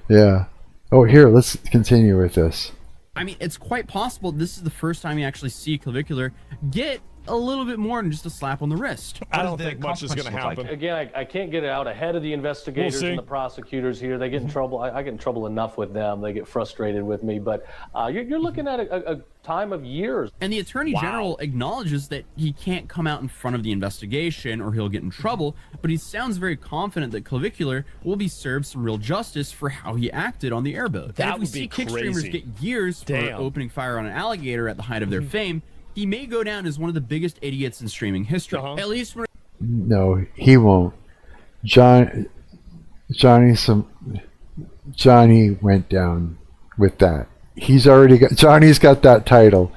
Yeah. Oh, here, let's continue with this. I mean, it's quite possible this is the first time you actually see Clavicular get a little bit more than just a slap on the wrist. I don't think much is going to happen. Again, I can't get it out ahead of the investigators and the prosecutors here. They get in trouble. I get in trouble enough with them. They get frustrated with me. But you're looking at a time of years. And the Attorney General acknowledges that he can't come out in front of the investigation or he'll get in trouble, but he sounds very confident that Clavicular will be served some real justice for how he acted on the airboat. That and if we see kickstreamers get years for opening fire on an alligator at the height of their fame, he may go down as one of the biggest idiots in streaming history. At least for... No, he won't. Johnny went down with that. Johnny's got that title.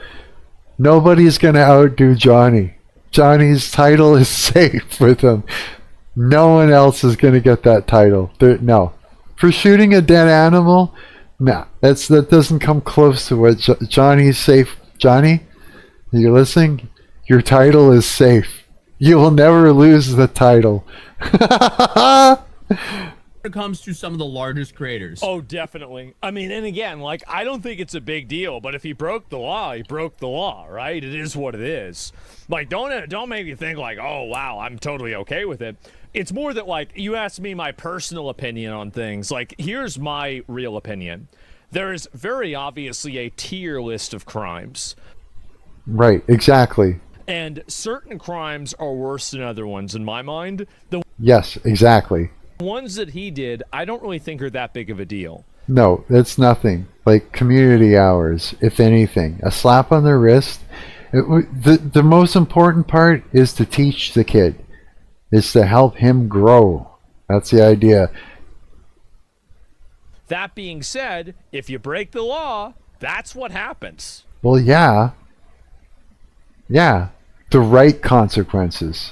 Nobody's gonna outdo Johnny. Johnny's title is safe with him. No one else is gonna get that title. No, for shooting a dead animal, nah, that doesn't come close to what Johnny's safe. Johnny, you're listening? Your title is safe. You will never lose the title. When it comes to some of the largest creators. Oh, definitely. I mean, and again, like, I don't think it's a big deal, but if he broke the law, he broke the law, right? It is what it is. Like, don't make me think like, oh, wow, I'm totally okay with it. It's more that, like, you asked me my personal opinion on things. Like, here's my real opinion. There is very obviously a tier list of crimes. Right, exactly. And certain crimes are worse than other ones, in my mind. Yes, exactly. The ones that he did, I don't really think are that big of a deal. No, it's nothing. Like community hours, if anything. A slap on the wrist. The most important part is to teach the kid. Is to help him grow. That's the idea. That being said, if you break the law, that's what happens. Well, yeah. Yeah. The right consequences.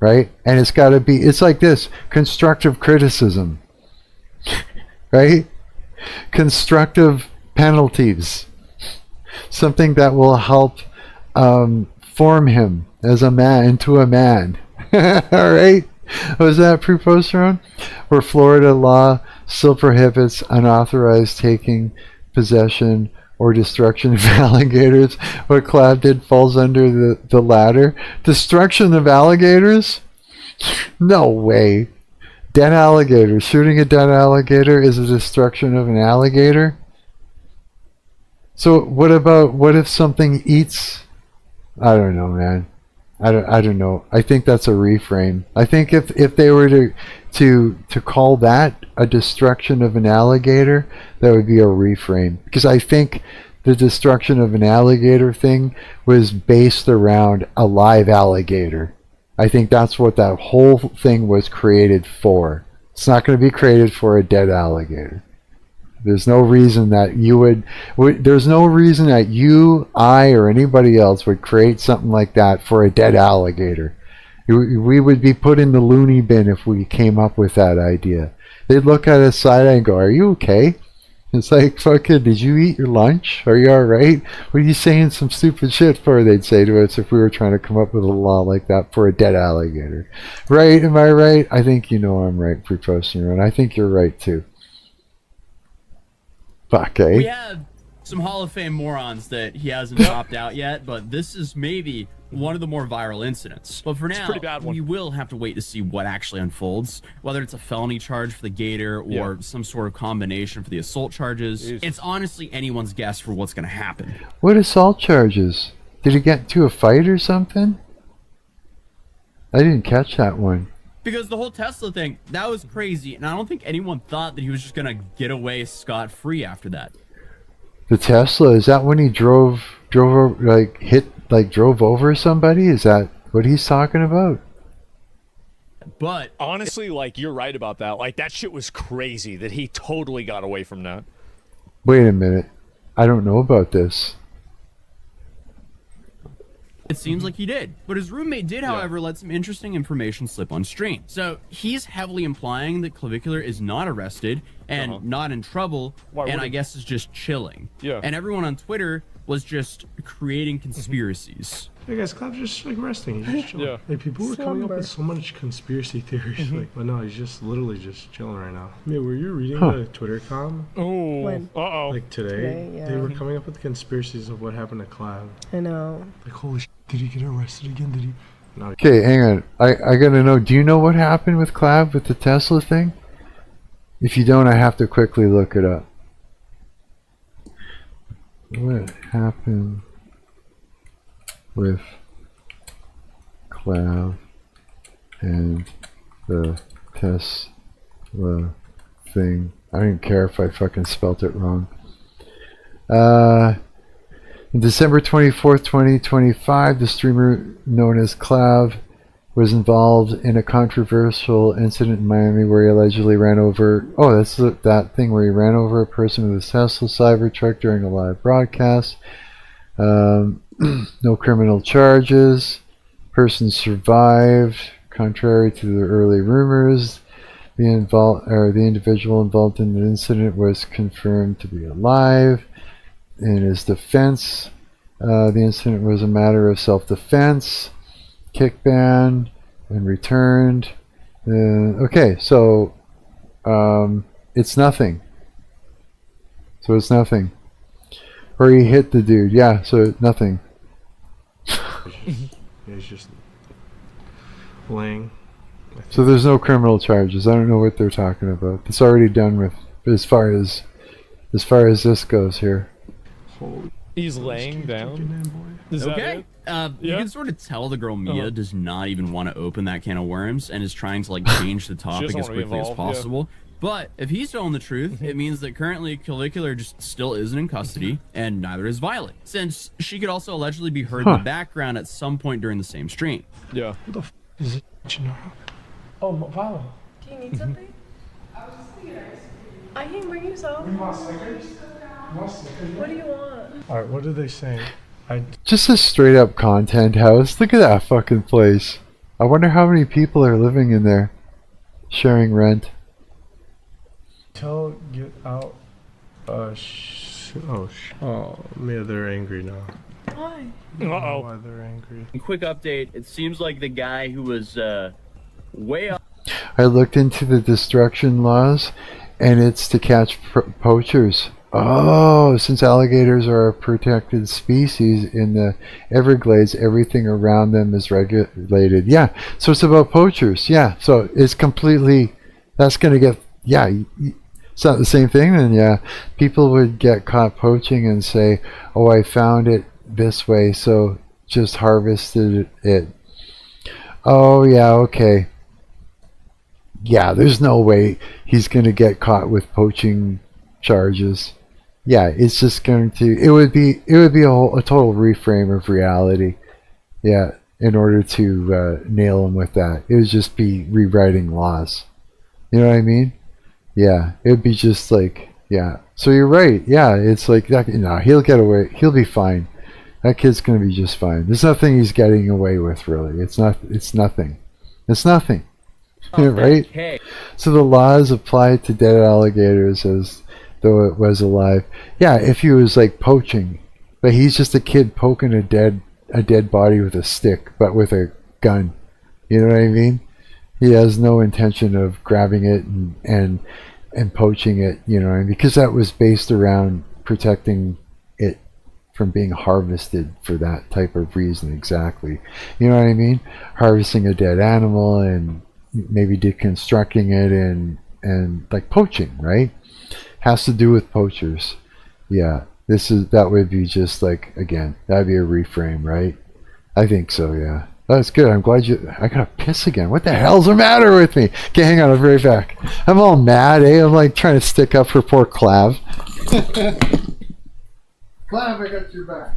Right? And it's got to be, it's like this, constructive criticism. Right? Constructive penalties. Something that will help form him as a man, into a man. Alright? Was that pre-posterone? Where Florida law still prohibits unauthorized taking, possession, or destruction of alligators. What Clav did falls under the latter. Destruction of alligators? No way. Dead alligators. Shooting a dead alligator is a destruction of an alligator? So what if something eats? I don't know, man. I don't know. I think that's a reframe. I think if they were to call that a destruction of an alligator, that would be a reframe. Because I think the destruction of an alligator thing was based around a live alligator. I think that's what that whole thing was created for. It's not going to be created for a dead alligator. There's no reason that you there's no reason that you, I, or anybody else would create something like that for a dead alligator. We would be put in the loony bin if we came up with that idea. They'd look at us side eye and go, "Are you okay?" It's like, "Fucking, did you eat your lunch? Are you alright? What are you saying some stupid shit for?" They'd say to us if we were trying to come up with a law like that for a dead alligator. Right? Am I right? I think you know I'm right, Professor, and I think you're right too. Fuck, eh? We have some Hall of Fame morons that he hasn't dropped out yet, but this is maybe one of the more viral incidents. But for now, pretty bad one. we will have to wait to see what actually unfolds, whether it's a felony charge for the gator or some sort of combination for the assault charges. It's honestly anyone's guess for what's going to happen. What assault charges? Did he get into a fight or something? I didn't catch that one. Because the whole Tesla thing, that was crazy, and I don't think anyone thought that he was just going to get away scot-free after that. The Tesla, is that when he drove over somebody? Is that what he's talking about? But honestly, like, you're right about that. Like, that shit was crazy that he totally got away from that. Wait a minute. I don't know about this. it seems like he did. But his roommate did, however, let some interesting information slip on stream. So he's heavily implying that Clavicular is not arrested and not in trouble, and I guess is just chilling. Yeah. And everyone on Twitter was just creating conspiracies. Hey guys, Clav's just like resting. He's just chilling. Yeah. Like people were coming up with so much conspiracy theories. Like, but no, he's just literally just chilling right now. Yeah, were you reading the Twitter com? Oh. When? Uh-oh. Like today? Yeah. They were coming up with conspiracies of what happened to Clav. I know. Like, holy shit, did he get arrested again? Did he? No. Okay, hang on. I gotta know, do you know what happened with Clav with the Tesla thing? If you don't, I have to quickly look it up. What happened with Clav and the Tesla thing? I didn't care if I fucking spelt it wrong. On December 24th, 2025, the streamer known as Clav was involved in a controversial incident in Miami where he allegedly ran over... Oh, that's that thing where he ran over a person with a Tesla Cybertruck during a live broadcast. No criminal charges. Person survived, contrary to the early rumors. The individual involved in the incident was confirmed to be alive. In his defense, the incident was a matter of self-defense. Kick ban and returned. Okay, so it's nothing. So it's nothing. Or he hit the dude. Yeah, so nothing. He's just laying. So there's no criminal charges. I don't know what they're talking about. It's already done with as far as this goes here. Holy. He's laying down. Is that Okay. it? You can sort of tell the girl Mia does not even want to open that can of worms and is trying to like change the topic as wanna be quickly as involved, possible. But if he's telling the truth, it means that currently Clavicular just still isn't in custody, and neither is Violin, since she could also allegedly be heard in the background at some point during the same stream. Yeah. Who the f is it? Oh, Violet. Do you need something? I can bring you some. What do you want? Alright, what are they saying? Just a straight up content house. Look at that fucking place. I wonder how many people are living in there, sharing rent. Get out. Oh, Mia, they're angry now. Why? I don't know why they're angry. Quick update, it seems like the guy who was way up. I looked into the destruction laws, and it's to catch poachers. Oh, since alligators are a protected species in the Everglades, everything around them is regulated. Yeah, so it's about poachers. Yeah, so it's completely, that's going to get, yeah, it's not the same thing then, yeah. People would get caught poaching and say, oh, I found it this way, so just harvested it. Oh, yeah, okay. Yeah, there's no way he's going to get caught with poaching charges. Yeah, it's just going to, it would be a total reframe of reality. Yeah, in order to nail him with that. It would just be rewriting laws. You know what I mean? Yeah, it would be just like, yeah. So you're right. Yeah, it's like that. He'll get away. He'll be fine. That kid's gonna be just fine. There's nothing he's getting away with, really. It's not. It's nothing. It's nothing. Right? Okay. So the laws apply to dead alligators as though it was alive. Yeah, if he was like poaching, but he's just a kid poking a dead body with a stick, but with a gun. You know what I mean? He has no intention of grabbing it and poaching it. You know what I mean? Because that was based around protecting it from being harvested for that type of reason. Exactly. You know what I mean? Harvesting a dead animal and maybe deconstructing it and like poaching, right? Has to do with poachers. Yeah, that would be just like, again, that'd be a reframe, right? I think so. Yeah, that's good. I'm glad I gotta piss again. What the hell's the matter with me? Okay, hang on, I'll be right back. I'm all mad, eh? I'm like trying to stick up for poor Clav. Clav, I got your back.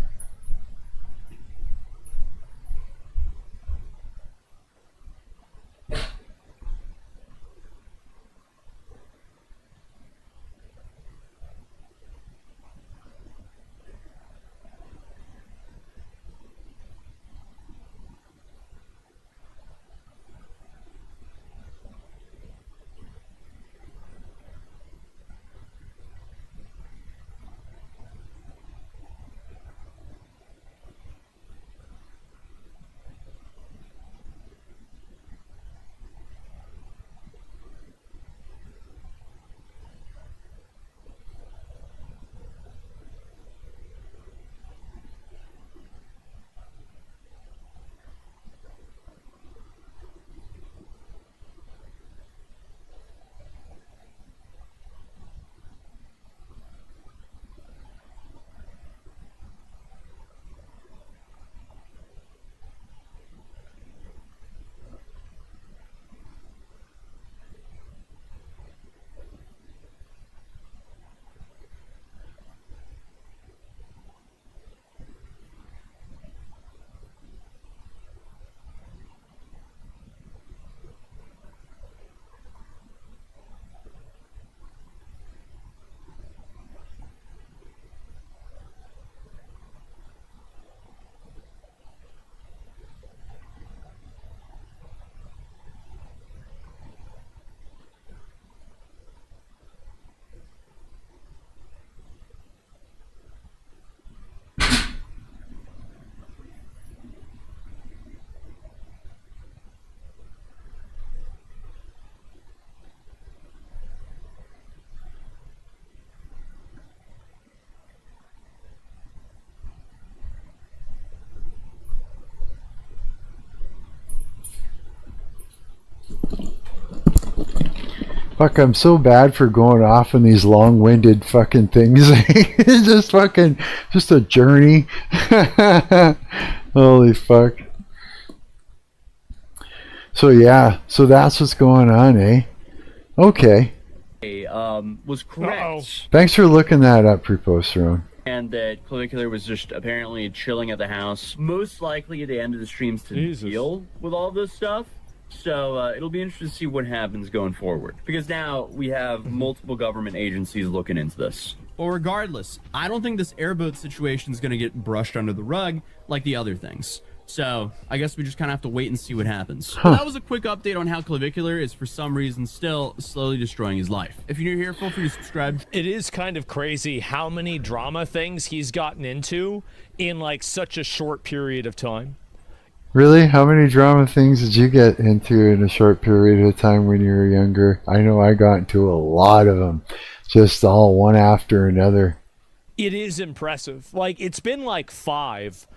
Fuck, I'm so bad for going off on these long-winded fucking things. It's just a journey. Holy fuck. So yeah, so that's what's going on, eh? Okay. Was correct. Thanks for looking that up, Preposterone. And that Clavicular was just apparently chilling at the house, most likely at the end of the streams to deal with all this stuff. So it'll be interesting to see what happens going forward. Because now we have multiple government agencies looking into this. Well, regardless, I don't think this airboat situation is going to get brushed under the rug like the other things. So I guess we just kind of have to wait and see what happens. Well, that was a quick update on how Clavicular is for some reason still slowly destroying his life. If you're new here, feel free to subscribe. It is kind of crazy how many drama things he's gotten into in like such a short period of time. Really? How many drama things did you get into in a short period of time when you were younger? I know I got into a lot of them, just all one after another. It is impressive. Like, it's been like five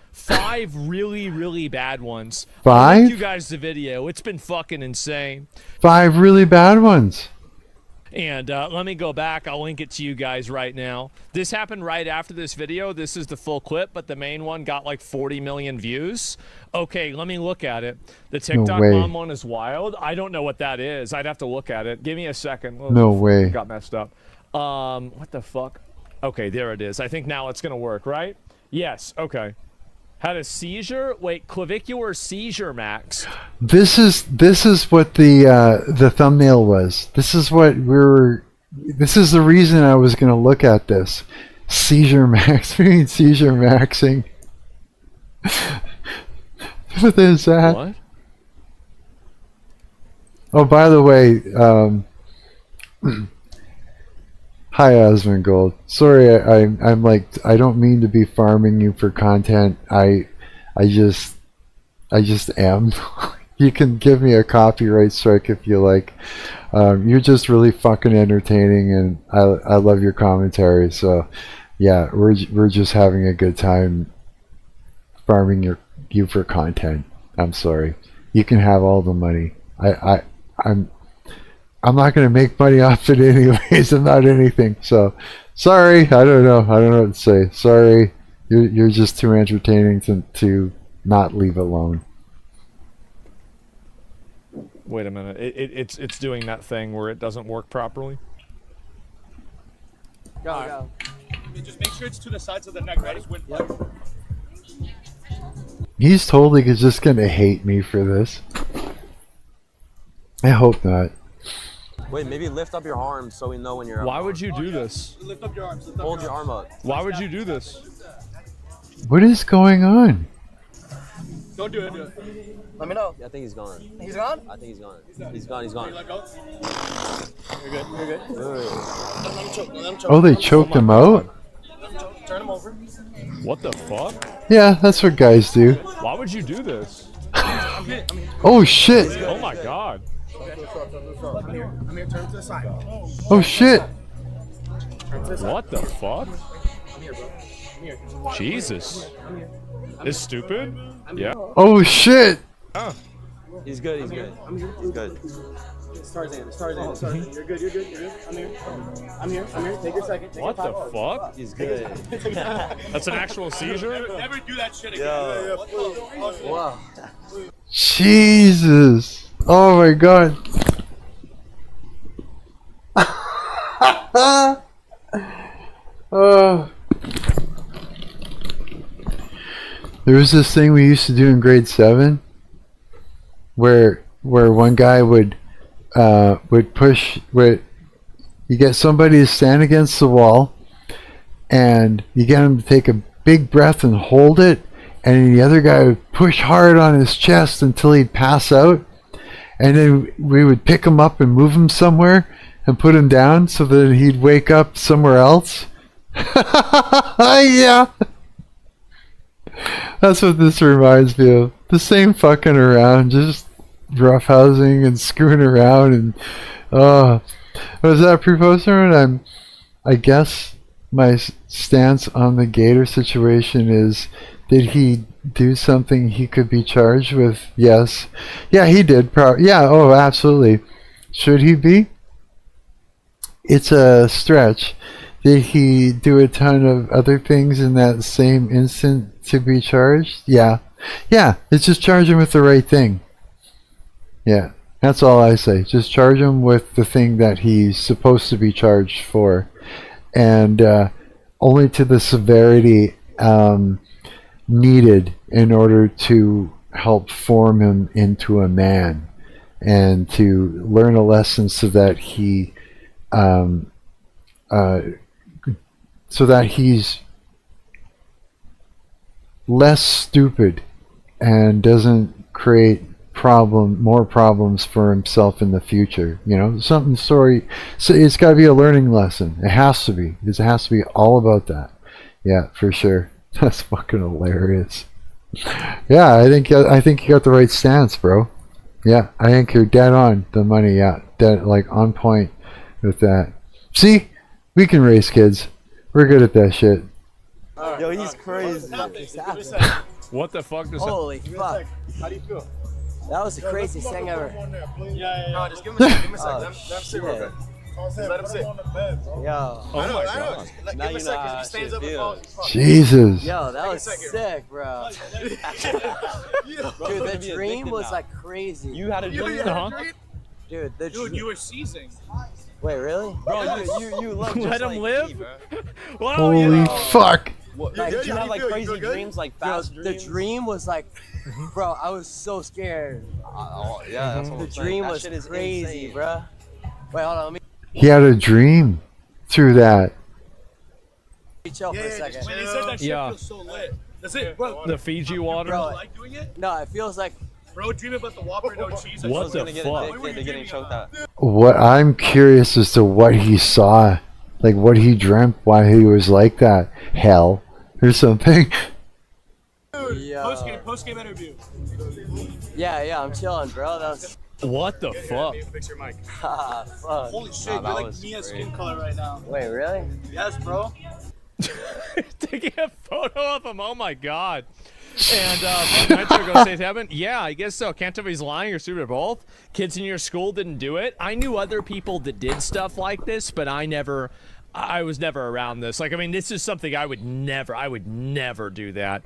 really, really bad ones. Five? I'll link you guys the video. It's been fucking insane. 5 really bad ones. And let me go back. I'll link it to you guys right now. This happened right after this video. This is the full clip, but the main one got like 40 million views. Okay, let me look at it. The TikTok mom one is wild. I don't know what that is. I'd have to look at it. Give me a second. Oh, no way. Got messed up. What the fuck? Okay, there it is. I think now it's going to work, right? Yes, okay. Had a seizure? Wait, clavicular seizure, Max. This is what the thumbnail was. This is what we were. This is the reason I was going to look at this. Seizure max. Seizure maxing. What is that? What? Oh, by the way, hi Asmongold. Sorry, I'm like, I don't mean to be farming you for content. I just am. You can give me a copyright strike if you like. You're just really fucking entertaining, and I love your commentary. So, yeah, we're just having a good time farming you for content. I'm sorry. You can have all the money. I'm not gonna make money off it anyways. I'm not anything. So, sorry. I don't know what to say. Sorry. You're just too entertaining to not leave alone. Wait a minute. It's doing that thing where it doesn't work properly. Go. Just make sure it's to the sides of the neck. Ready? Yep. He's totally just gonna hate me for this. I hope not. Wait, maybe lift up your arms so we know when you're. Why would you do this? Lift up your arms. Hold your arm up. Why would you do this? What is going on? Don't do it. Let me know. Yeah, I think he's gone. He's gone? I think he's gone. He's gone. He's gone. Let go. You're good. You're good. Let him choke. Let him choke. Oh, they choked him out? Turn him over. What the fuck? Yeah, that's what guys do. Why would you do this? Oh shit! Oh my god. I'm here. Turn to the side. Oh shit! What the fuck? I'm here, bro. I'm here. Jesus. Is stupid? Yeah. Oh shit! Oh. He's good. He's good. He's good. It's Tarzan. You're good. You're good. I'm here. Take your second. What the fuck? He's good. That's an actual seizure? Never do that shit again. Yeah. Wow. Jesus! Oh my god! There was this thing we used to do in grade 7 where one guy would you get somebody to stand against the wall and you get him to take a big breath and hold it, and the other guy would push hard on his chest until he'd pass out, and then we would pick him up and move him somewhere and put him down so that he'd wake up somewhere else. Yeah, that's what this reminds me of. The same fucking around, just roughhousing and screwing around, and was that pre-poster? And I guess my stance on the Gator situation is, did he do something he could be charged with? Yes. Yeah, he did. Yeah, oh, absolutely. Should he be? It's a stretch. Did he do a ton of other things in that same instant to be charged? Yeah. Yeah, it's just charge him with the right thing. Yeah, that's all I say. Just charge him with the thing that he's supposed to be charged for. And only to the severity needed in order to help form him into a man, and to learn a lesson so that he he's less stupid and doesn't create more problems for himself in the future. You know, something story. So it's got to be a learning lesson. It has to be. It has to be all about that. Yeah, for sure. That's fucking hilarious. Yeah, I think you got the right stance, bro. Yeah, I think you're dead on the money. Yeah, dead, like on point with that. See, we can raise kids. We're good at that shit. Yo, he's crazy. What the fuck does Holy fuck. How do you feel? That was the craziest thing ever. Yeah. No, just give him a second. Let him sit real quick. Let him sit. Yo. Oh my god. Give him a second. If he stands up and falls. Jesus. Yo, that was sick, bro. Dude, the dream was like crazy. You had a dream? Dude, Dude, you were seizing. Wait, really? Bro, you look just let him like live? me, bro. Well, Holy fuck. What, You're like, good? did you How have you like feel? You crazy feel good? dreams, like Bro, fast the dreams? dream was like, bro, I was so scared. Yeah, that's what The I'm saying. dream That was shit is crazy, insane. bro. Wait, hold on, let me He had a dream through that. chill for a second. When he said that shit feels so lit. That's it, bro. The Fiji water. Bro, Like doing it? No, it feels like. Bro, dream about the Whopper, no cheese. What the fuck? They're getting choked out. What I'm curious as to what he saw, like what he dreamt, why he was like that. Hell or something. Yeah. Post game interview. Yeah, I'm chilling, bro. That's. What the fuck? Fix your mic. Fuck. Holy shit, you're like me as skin color right now. Wait, really? Yes, bro. Taking a photo of him. Oh my god. And Nitro goes, say it happened? Yeah, I guess so. Can't tell if he's lying or stupid or both. Kids in your school didn't do it. I knew other people that did stuff like this, but I was never around this. Like, I mean, this is something I would never do that.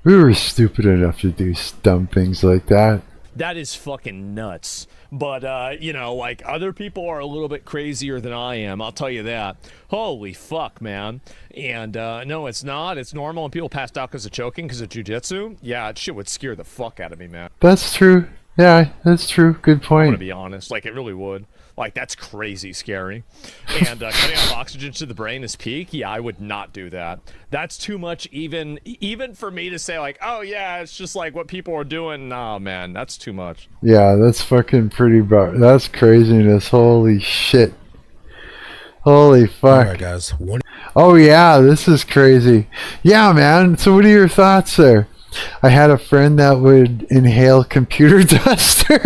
We were stupid enough to do dumb things like that. That is fucking nuts. But, you know, like, other people are a little bit crazier than I am. I'll tell you that. Holy fuck, man. And, no, it's not. It's normal. And people passed out because of choking, because of jujitsu. Yeah, that shit would scare the fuck out of me, man. That's true. Yeah, that's true. Good I'm point. gonna be honest. Like, it really would. Like, that's crazy scary. And cutting off oxygen to the brain is peak. Yeah, I would not do that. That's too much even for me to say, like, oh, yeah, it's just like what people are doing. Nah, man, that's too much. Yeah, that's fucking pretty that's craziness. Holy shit. Holy fuck. Alright, guys. Oh, yeah, this is crazy. Yeah, man. So what are your thoughts there? I had a friend that would inhale computer duster.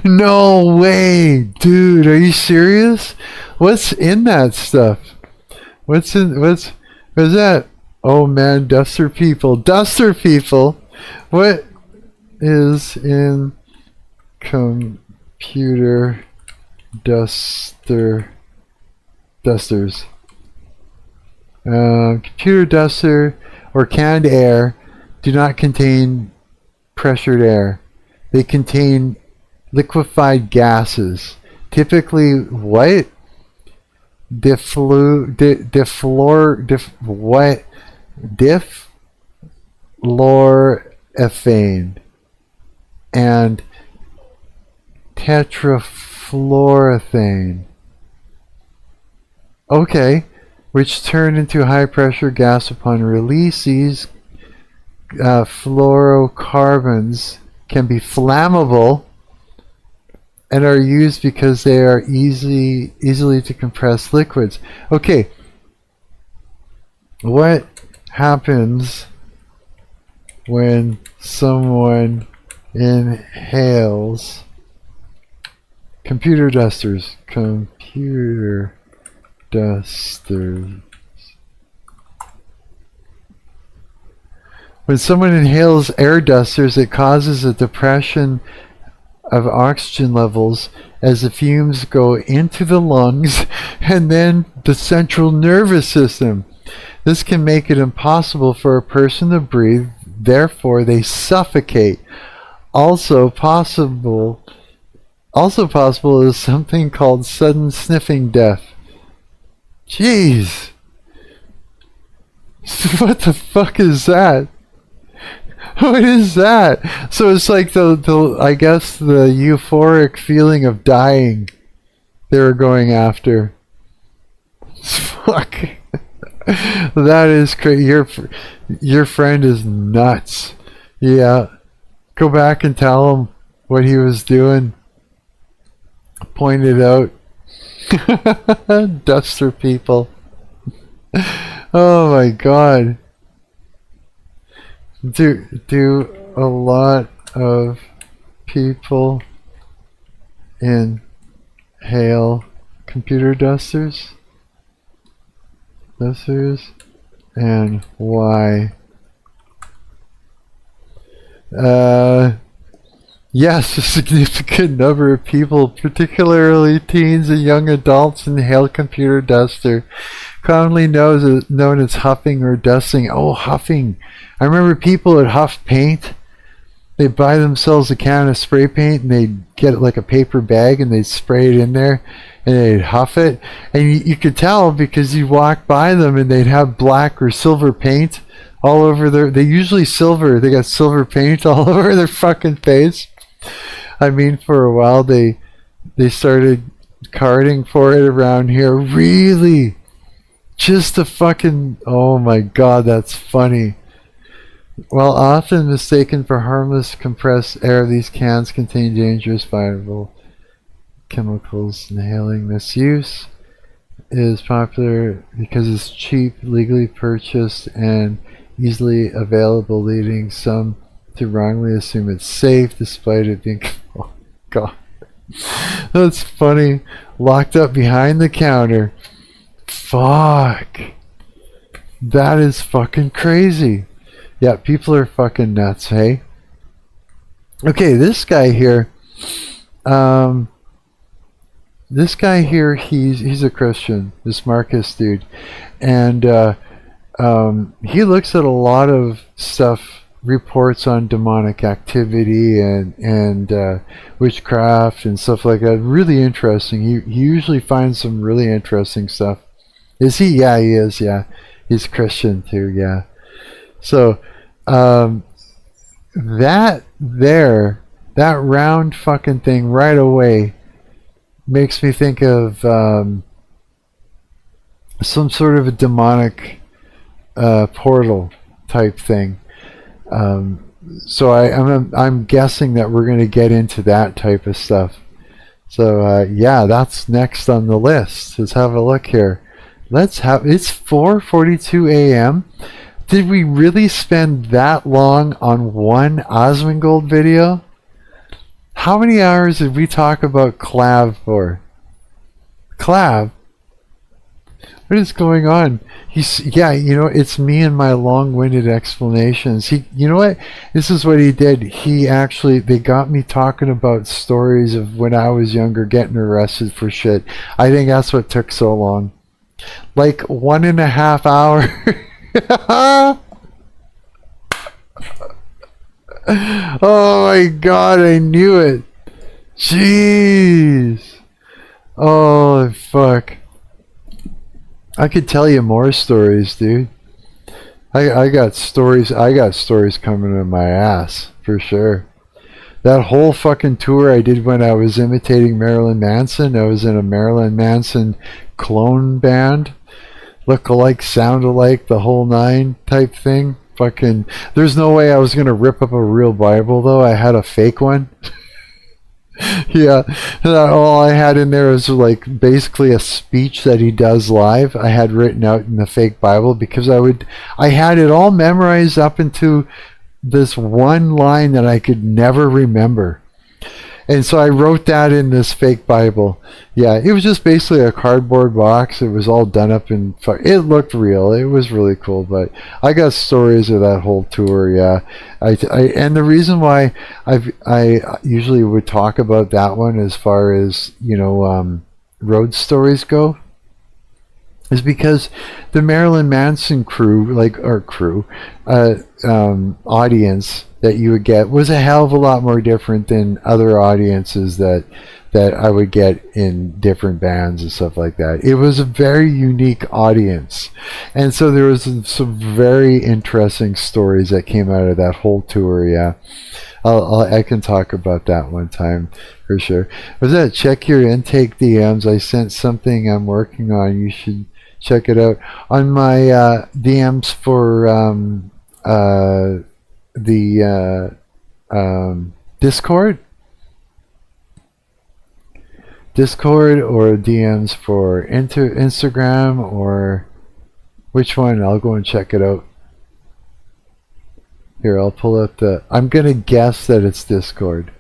No way, dude. Are you serious? What's in that stuff? What's that? Oh man, duster people. What is in computer dusters? Computer duster or canned air do not contain pressured air. They contain liquefied gases. Typically, what? Difluoroethane and tetrafluoroethane. Okay, which turn into high pressure gas upon release. These fluorocarbons can be flammable and are used because they are easily to compress liquids. Okay, what happens when someone inhales computer dusters? When someone inhales air dusters, it causes a depression of oxygen levels as the fumes go into the lungs and then the central nervous system. This can make it impossible for a person to breathe, therefore they suffocate. Also possible is something called sudden sniffing death. Jeez. What the fuck is that? What is that? So it's like the I guess the euphoric feeling of dying they were going after. Fuck. That is crazy. Your friend is nuts. Yeah. Go back and tell him what he was doing. Point it out. Duster people. Oh my god. Do a lot of people inhale computer dusters? And why? Yes, a significant number of people, particularly teens and young adults, inhale computer duster, commonly known as huffing or dusting. Oh, huffing. I remember people would huff paint. They'd buy themselves a can of spray paint and they'd get like a paper bag and they'd spray it in there and they'd huff it, and you could tell because you walk by them and they'd have black or silver paint all over they usually silver, they got silver paint all over their fucking face. I mean, for a while they started carding for it around here. Really? Just a fucking, oh my god, that's funny. While often mistaken for harmless compressed air, these cans contain dangerous viral chemicals. Inhaling misuse is popular because it's cheap, legally purchased, and easily available, leading some to wrongly assume it's safe despite it being... Oh god. That's funny. Locked up behind the counter. Fuck. That is fucking crazy. Yeah, people are fucking nuts, hey? Okay, this guy here, he's a Christian, this Marcus dude, and he looks at a lot of stuff, reports on demonic activity and witchcraft and stuff like that. Really interesting. He usually finds some really interesting stuff. Is he? Yeah, he is. Yeah, he's Christian too. Yeah. So that round fucking thing right away makes me think of some sort of a demonic portal type thing. So I'm guessing that we're going to get into that type of stuff. So yeah, that's next on the list. Let's have a look here. It's 4:42 a.m. Did we really spend that long on one Asmongold video? How many hours did we talk about Clav for? Clav? What is going on? Yeah, you know, it's me and my long-winded explanations. You know what? This is what he did. They got me talking about stories of when I was younger, getting arrested for shit. I think that's what took so long. Like 1.5 hours. Oh my god, I knew it. Jeez. Oh fuck. I could tell you more stories, dude. I got stories coming in my ass, for sure. That whole fucking tour I did when I was imitating Marilyn Manson, I was in a Marilyn Manson clone band. Look alike, sound alike, the whole nine type thing. Fucking, there's no way I was gonna rip up a real Bible though. I had a fake one. Yeah, all I had in there was like basically a speech that he does live. I had written out in the fake Bible because I had it all memorized up into this one line that I could never remember. And so I wrote that in this fake Bible. Yeah, it was just basically a cardboard box. It was all done up in... It looked real. It was really cool. But I got stories of that whole tour, yeah. And the reason why I usually would talk about that one as far as, you know, road stories go is because the Marilyn Manson audience that you would get was a hell of a lot more different than other audiences that I would get in different bands and stuff like that. It was a very unique audience, and so there was some very interesting stories that came out of that whole tour. Yeah, I can talk about that one time for sure. Was that check your intake DMs? I sent something I'm working on. You should check it out on my DMs for the Discord or DMs for Instagram, or which one? I'll go and check it out. Here, I'll pull up I'm gonna guess that it's Discord.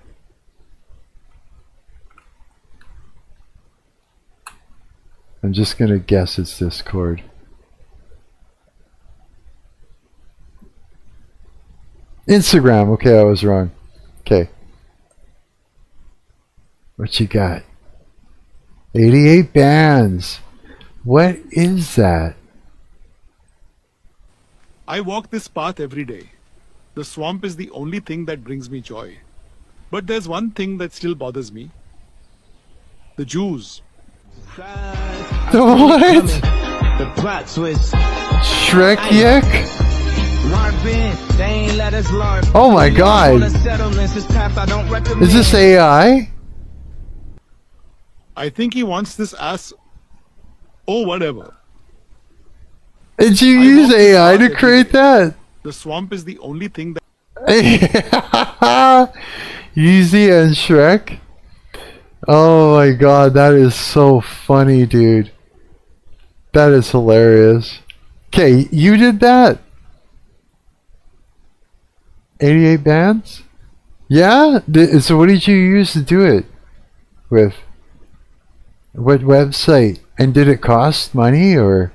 I'm just gonna guess it's Discord. Instagram. Okay, I was wrong. Okay. What you got? 88 bands. What is that? I walk this path every day. The swamp is the only thing that brings me joy. But there's one thing that still bothers me. The Jews. What? The plot twist. Shrek Yick? Oh my god. Is this AI? I think he wants this as. Oh, whatever. Did you use AI to create that? The swamp is the only thing that. Yeezy and Shrek? Oh my god, that is so funny, dude. That is hilarious. Okay, you did that? 88 bands? Yeah? So what did you use to do it with? What website? And did it cost money or?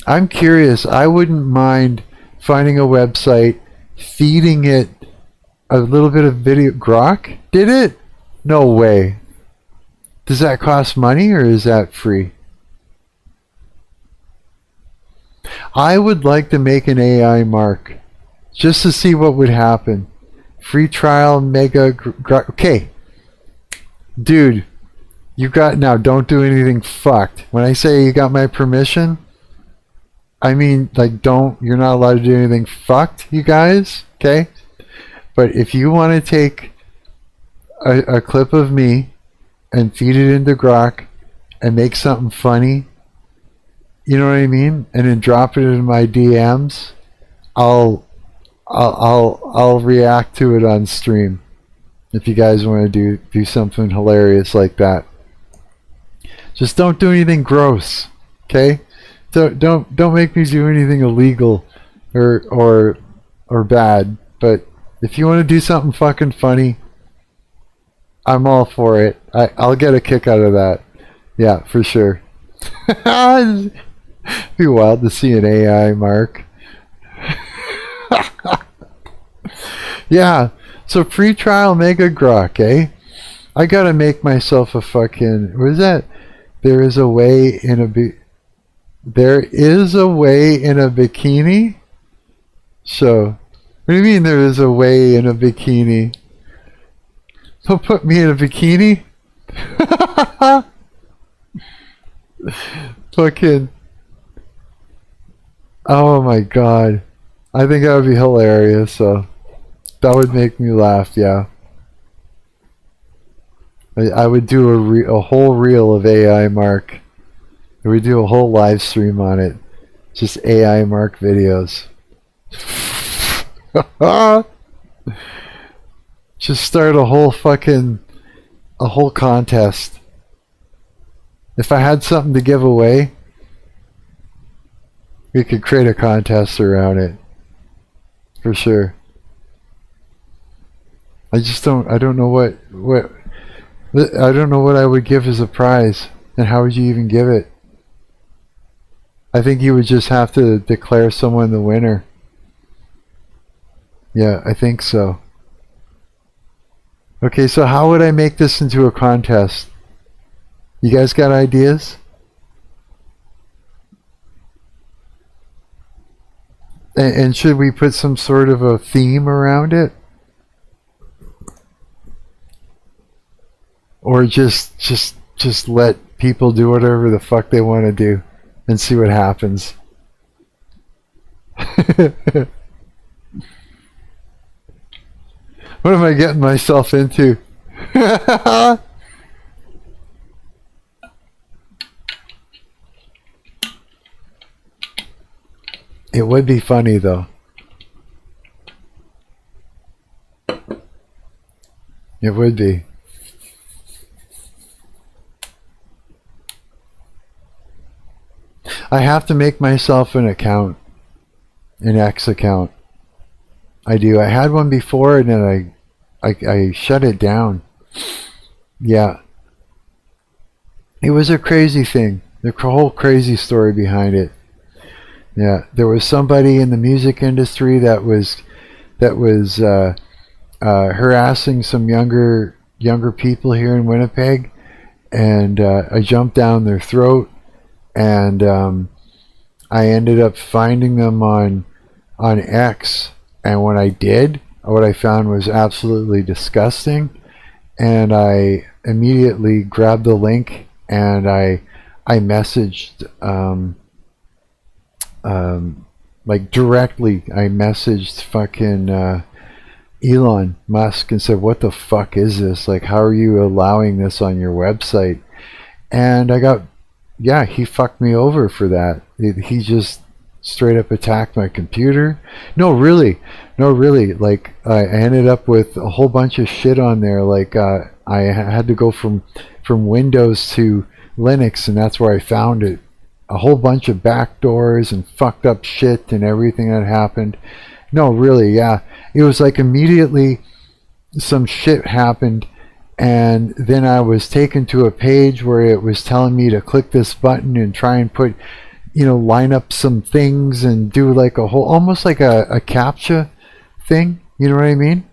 I'm curious. I wouldn't mind finding a website, feeding it a little bit of video. Grok did it? No way. Does that cost money or is that free? I would like to make an AI Marc just to see what would happen. Free trial, mega. Okay. Dude, you got. Now, don't do anything fucked. When I say you got my permission, I mean, like, you're not allowed to do anything fucked, you guys, okay? But if you want to take a clip of me and feed it into Grok and make something funny, you know what I mean? And then drop it in my DMs, I'll react to it on stream. If you guys want to do something hilarious like that. Just don't do anything gross, okay? Don't make me do anything illegal or bad. But if you want to do something fucking funny, I'm all for it. I'll get a kick out of that. Yeah, for sure. It'd be wild to see an AI Marc. Yeah. So free trial mega grok, eh? I gotta make myself a fucking. What is that? There is a way in a bikini. So, what do you mean there is a way in a bikini? Don't put me in a bikini. Fucking. Oh my god. I think that would be hilarious. So. That would make me laugh, yeah. I would do a whole reel of AI Marc. I would do a whole live stream on it. Just AI Marc videos. Just start a whole contest. If I had something to give away, we could create a contest around it. For sure. I don't know what I don't know what I would give as a prize, and how would you even give it? I think you would just have to declare someone the winner. Yeah, I think so. Okay, so how would I make this into a contest? You guys got ideas? And should we put some sort of a theme around it? Or just let people do whatever the fuck they want to do and see what happens. What am I getting myself into? It would be funny though. It would be. I have to make myself an account, an X account. I do. I had one before and then I shut it down. Yeah. It was a crazy thing. The whole crazy story behind it. Yeah. There was somebody in the music industry that was harassing some younger people here in Winnipeg, and I jumped down their throat. And I ended up finding them on X, and when I did, what I found was absolutely disgusting, and I immediately grabbed the link and I messaged like directly. I messaged fucking Elon Musk and said, "What the fuck is this? Like, how are you allowing this on your website?" And I got, yeah, he fucked me over for that. He just straight up attacked my computer. No, really. Like, I ended up with a whole bunch of shit on there. Like, I had to go from Windows to Linux, and that's where I found it. A whole bunch of backdoors and fucked up shit and everything that happened. No, really, yeah. It was like immediately some shit happened, and then I was taken to a page where it was telling me to click this button and try and put, line up some things and do like a whole, almost like a CAPTCHA thing. You know what I mean?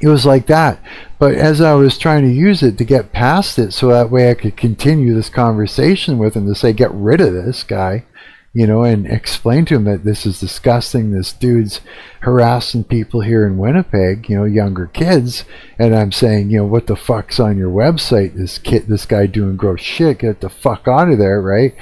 It was like that. But as I was trying to use it to get past it so that way I could continue this conversation with him to say, get rid of this guy, and explain to him that this is disgusting. This dude's harassing people here in Winnipeg, younger kids. And I'm saying, what the fuck's on your website? This guy doing gross shit. Get the fuck out of there, right?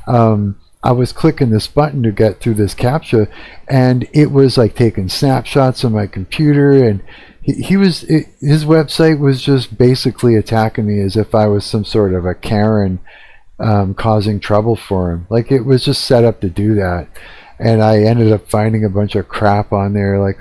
I was clicking this button to get through this CAPTCHA, and it was like taking snapshots on my computer, and his website was just basically attacking me as if I was some sort of a Karen, causing trouble for him. Like, it was just set up to do that. And I ended up finding a bunch of crap on there, like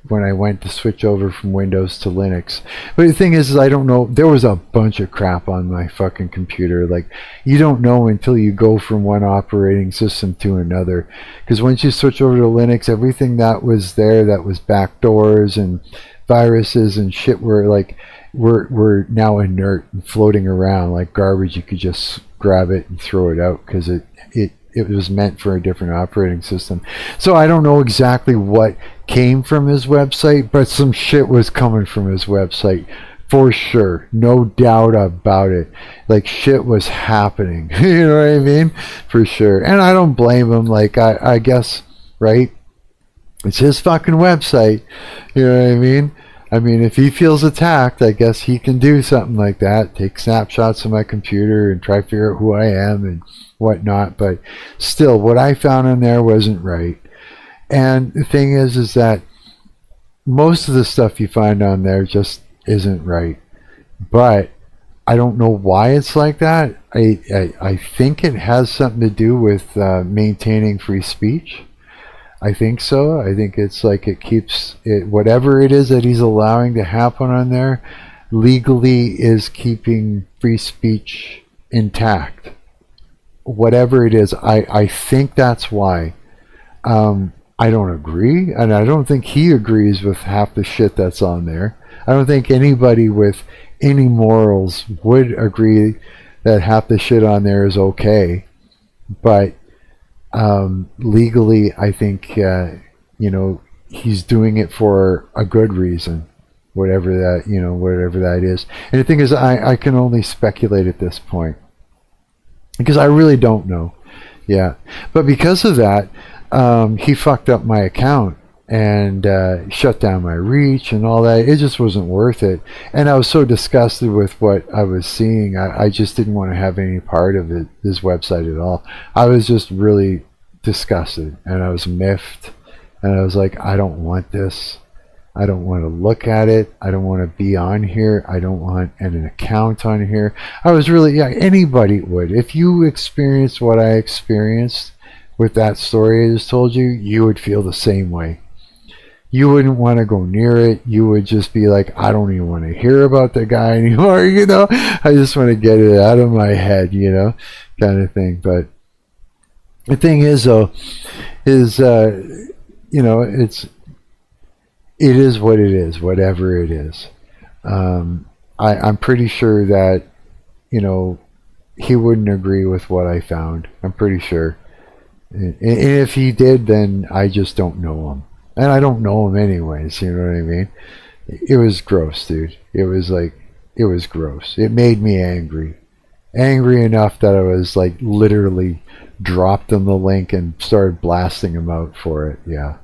when I went to switch over from Windows to Linux. But the thing is I don't know, there was a bunch of crap on my fucking computer. Like, you don't know until you go from one operating system to another, because once you switch over to Linux, everything that was there that was backdoors and viruses and shit were now inert and floating around like garbage. You could just grab it and throw it out because it was meant for a different operating system. So I don't know exactly what came from his website, but some shit was coming from his website for sure. No doubt about it. Like, shit was happening. You know what I mean? For sure. And I don't blame him. Like, I guess, right? It's his fucking website. You know what I mean? I mean, if he feels attacked, I guess he can do something like that. Take snapshots of my computer and try to figure out who I am and whatnot. But still, what I found on there wasn't right. And the thing is that most of the stuff you find on there just isn't right. But I don't know why it's like that. I think it has something to do with maintaining free speech. I think so. I think it's like it keeps it, whatever it is that he's allowing to happen on there, legally is keeping free speech intact. Whatever it is, I think that's why. I don't agree, and I don't think he agrees with half the shit that's on there. I don't think anybody with any morals would agree that half the shit on there is okay. But legally, I think he's doing it for a good reason, whatever that is. And the thing is, I can only speculate at this point because I really don't know. Yeah, but because of that, he fucked up my account and shut down my reach and all that. It just wasn't worth it. And I was so disgusted with what I was seeing. I just didn't want to have any part of his website at all. I was just really disgusted, and I was miffed, and I was like, I don't want this. I don't want to look at it. I don't want to be on here. I don't want an account on here. I was really, yeah, anybody would. If you experienced what I experienced with that story I just told you, you would feel the same way. You wouldn't want to go near it. You would just be like, I don't even want to hear about the guy anymore, I just want to get it out of my head, kind of thing. But the thing is, though, is, it is what it is, whatever it is. I'm pretty sure that, he wouldn't agree with what I found. I'm pretty sure. And if he did, then I just don't know him. And I don't know him anyways, you know what I mean? It was gross, dude. It was gross. It made me angry. Angry enough that I was like literally dropped him the link and started blasting him out for it. Yeah.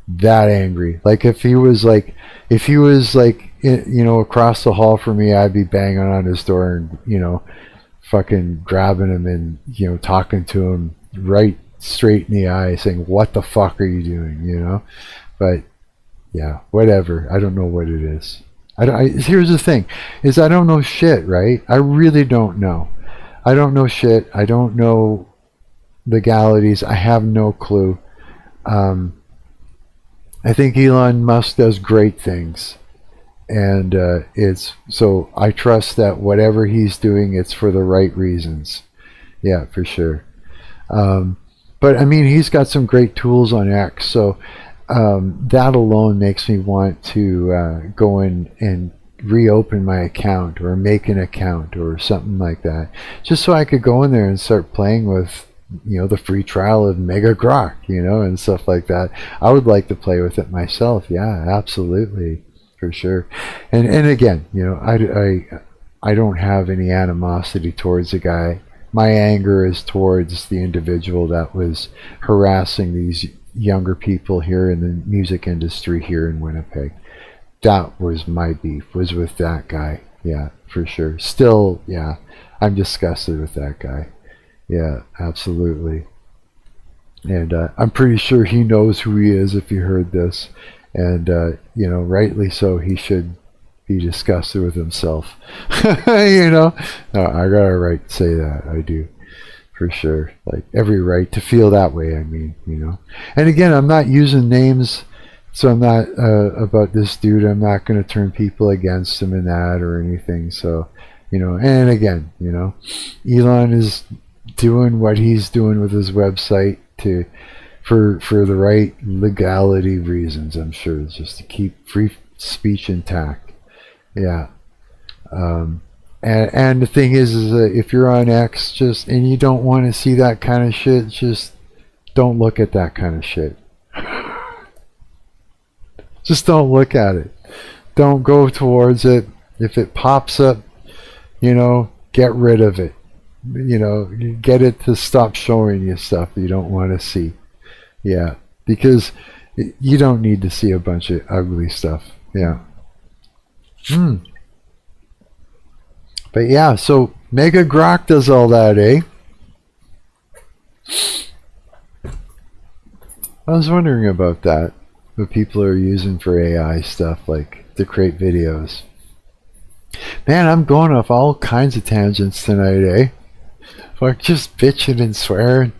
That angry. Like if he was like across the hall from me, I'd be banging on his door and, fucking grabbing him and, talking to him right straight in the eye saying, what the fuck are you doing, But, yeah, whatever. I don't know what it is. Here's the thing, is I don't know shit, right? I really don't know. I don't know shit. I don't know legalities. I have no clue. I think Elon Musk does great things. And so I trust that whatever he's doing, it's for the right reasons. Yeah, for sure. But I mean, he's got some great tools on X, so that alone makes me want to go in and reopen my account or make an account or something like that, just so I could go in there and start playing with the free trial of Mega Grok, and stuff like that. I would like to play with it myself. Yeah, absolutely, for sure. And again, I don't have any animosity towards the guy. My anger is towards the individual that was harassing these younger people here in the music industry here in Winnipeg. That was my beef, was with that guy. Yeah, for sure. Still, yeah, I'm disgusted with that guy. Yeah, absolutely. And I'm pretty sure he knows who he is if he heard this. And, rightly so, he should be disgusted with himself. No, I got a right to say that. I do. For sure. Like, every right to feel that way, I mean, And again, I'm not using names, so I'm not, about this dude, I'm not going to turn people against him in that or anything. So, and again, Elon is doing what he's doing with his website for the right legality reasons, I'm sure. It's just to keep free speech intact. Yeah. And the thing is that if you're on X and you don't want to see that kind of shit, just don't look at that kind of shit. Just don't look at it. Don't go towards it. If it pops up, get rid of it. Get it to stop showing you stuff you don't want to see. Yeah, because you don't need to see a bunch of ugly stuff. Yeah. But yeah, so Mega Grok does all that, eh? I was wondering about that. What people are using for AI stuff, like to create videos. Man, I'm going off all kinds of tangents tonight, eh? Fuck, just bitching and swearing.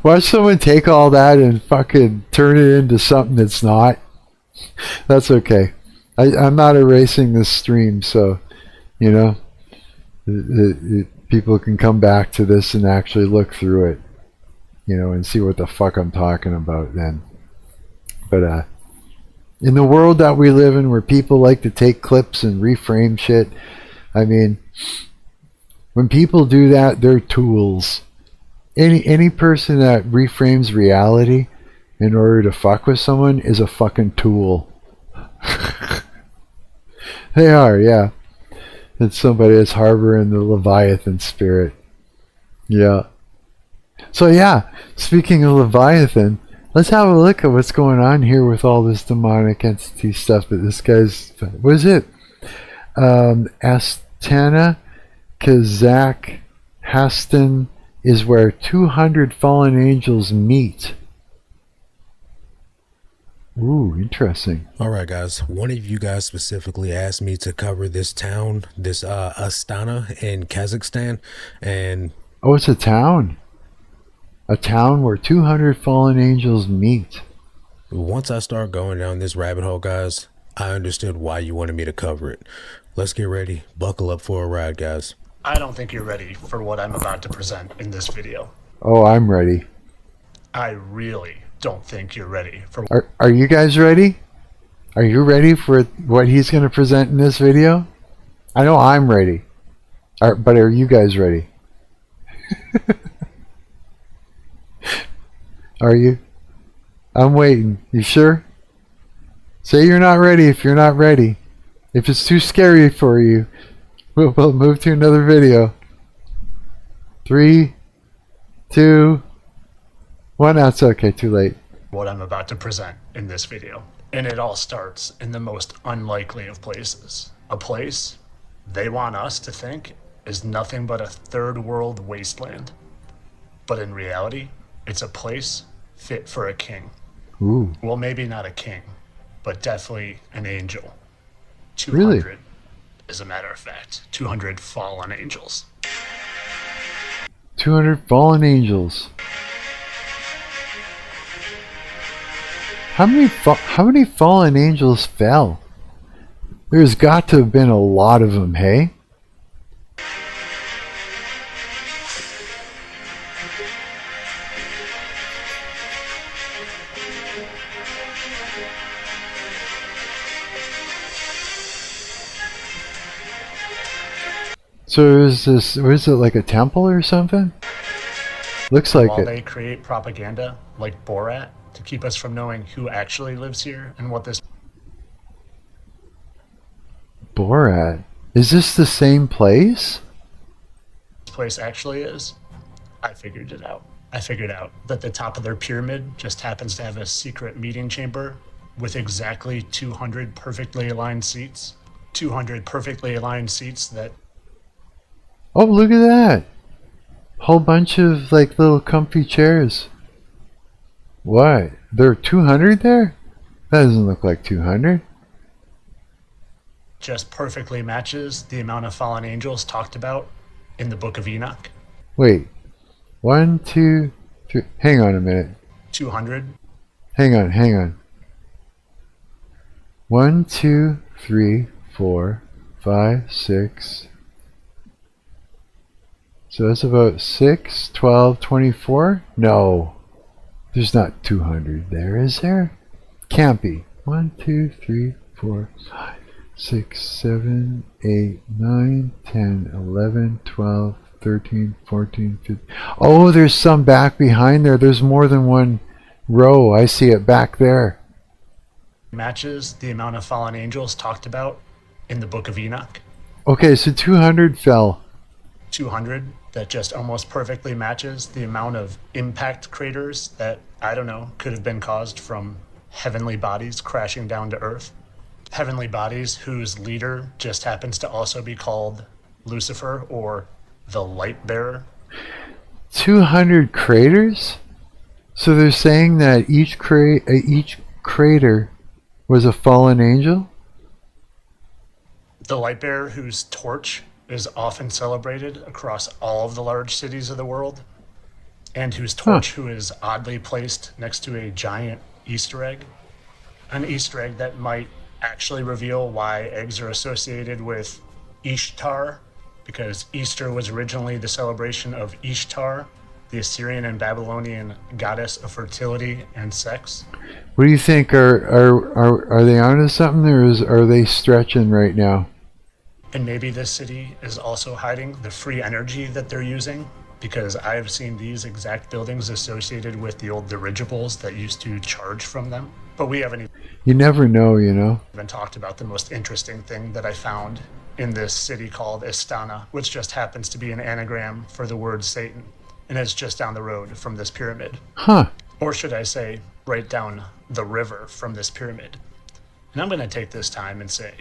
Watch someone take all that and fucking turn it into something that's not. That's okay. I'm not erasing this stream, so, people can come back to this and actually look through it, and see what the fuck I'm talking about then. But, in the world that we live in where people like to take clips and reframe shit, I mean, when people do that, they're tools. Any person that reframes reality in order to fuck with someone is a fucking tool. They are, yeah. It's somebody that's harboring the Leviathan spirit. Yeah. So yeah, speaking of Leviathan, let's have a look at what's going on here with all this demonic entity stuff that this guy's... What is it? Astana Kazakh Hastan is where 200 fallen angels meet. Ooh, interesting. All right, guys. One of you guys specifically asked me to cover this town, this Astana in Kazakhstan, and... Oh, it's a town. A town where 200 fallen angels meet. Once I start going down this rabbit hole, guys, I understood why you wanted me to cover it. Let's get ready. Buckle up for a ride, guys. I don't think you're ready for what I'm about to present in this video. Oh, I'm ready. I really don't think you're ready for... Are you guys ready? Are you ready for what he's going to present in this video? I know I'm ready. But are you guys ready? Are you? I'm waiting. You sure? Say you're not ready if you're not ready. If it's too scary for you, we'll move to another video. 3, 2, 1. That's okay. Too late. what I'm about to present in this video. And it all starts in the most unlikely of places. A place they want us to think is nothing but a third world wasteland. But in reality, it's a place fit for a king. Ooh. Well, maybe not a king, but definitely an angel. 200, Really? as a matter of fact. 200 fallen angels. 200 fallen angels. How many fallen angels fell? There's got to have been a lot of them, hey? So is this, was it like a temple or something? Looks like While it. they create propaganda like Borat to keep us from knowing who actually lives here and what this Borat. Is this the same place? place actually is, I figured it out. I figured out that the top of their pyramid just happens to have a secret meeting chamber with exactly 200 perfectly aligned seats. 200 perfectly aligned seats that... Oh, look at that. Whole bunch of like little comfy chairs. What? There are 200 there? That doesn't look like 200. just perfectly matches the amount of fallen angels talked about in the Book of Enoch. Wait. 1, 2, 3. Hang on a minute. 200. Hang on. 1, 2, 3, 4, 5, 6. So that's about 6, 12, 24? No. There's not 200 there, is there? Can't be. 1, 2, 3, 4, 5, 6, 7, 8, 9, 10, 11, 12, 13, 14, 15. Oh, there's some back behind there. There's more than one row. I see it back there. Matches the amount of fallen angels talked about in the Book of Enoch. Okay, so 200 fell. 200, that just almost perfectly matches the amount of impact craters that, I don't know, could have been caused from heavenly bodies crashing down to Earth. Heavenly bodies whose leader just happens to also be called Lucifer, or the Light Bearer. 200 craters? So they're saying that each crater was a fallen angel? The Light Bearer whose torch is often celebrated across all of the large cities of the world, and whose torch who is oddly placed next to a giant Easter egg. An Easter egg that might actually reveal why eggs are associated with Ishtar, because Easter was originally the celebration of Ishtar, the Assyrian and Babylonian goddess of fertility and sex. What do you think? Are they onto something, or are they stretching right now? And maybe this city is also hiding the free energy that they're using, because I have seen these exact buildings associated with the old dirigibles that used to charge from them. But we haven't You never know, you know. even talked about the most interesting thing that I found in this city called Istana, which just happens to be an anagram for the word Satan. And it's just down the road from this pyramid. Huh. Or should I say, right down the river from this pyramid. And I'm going to take this time and say,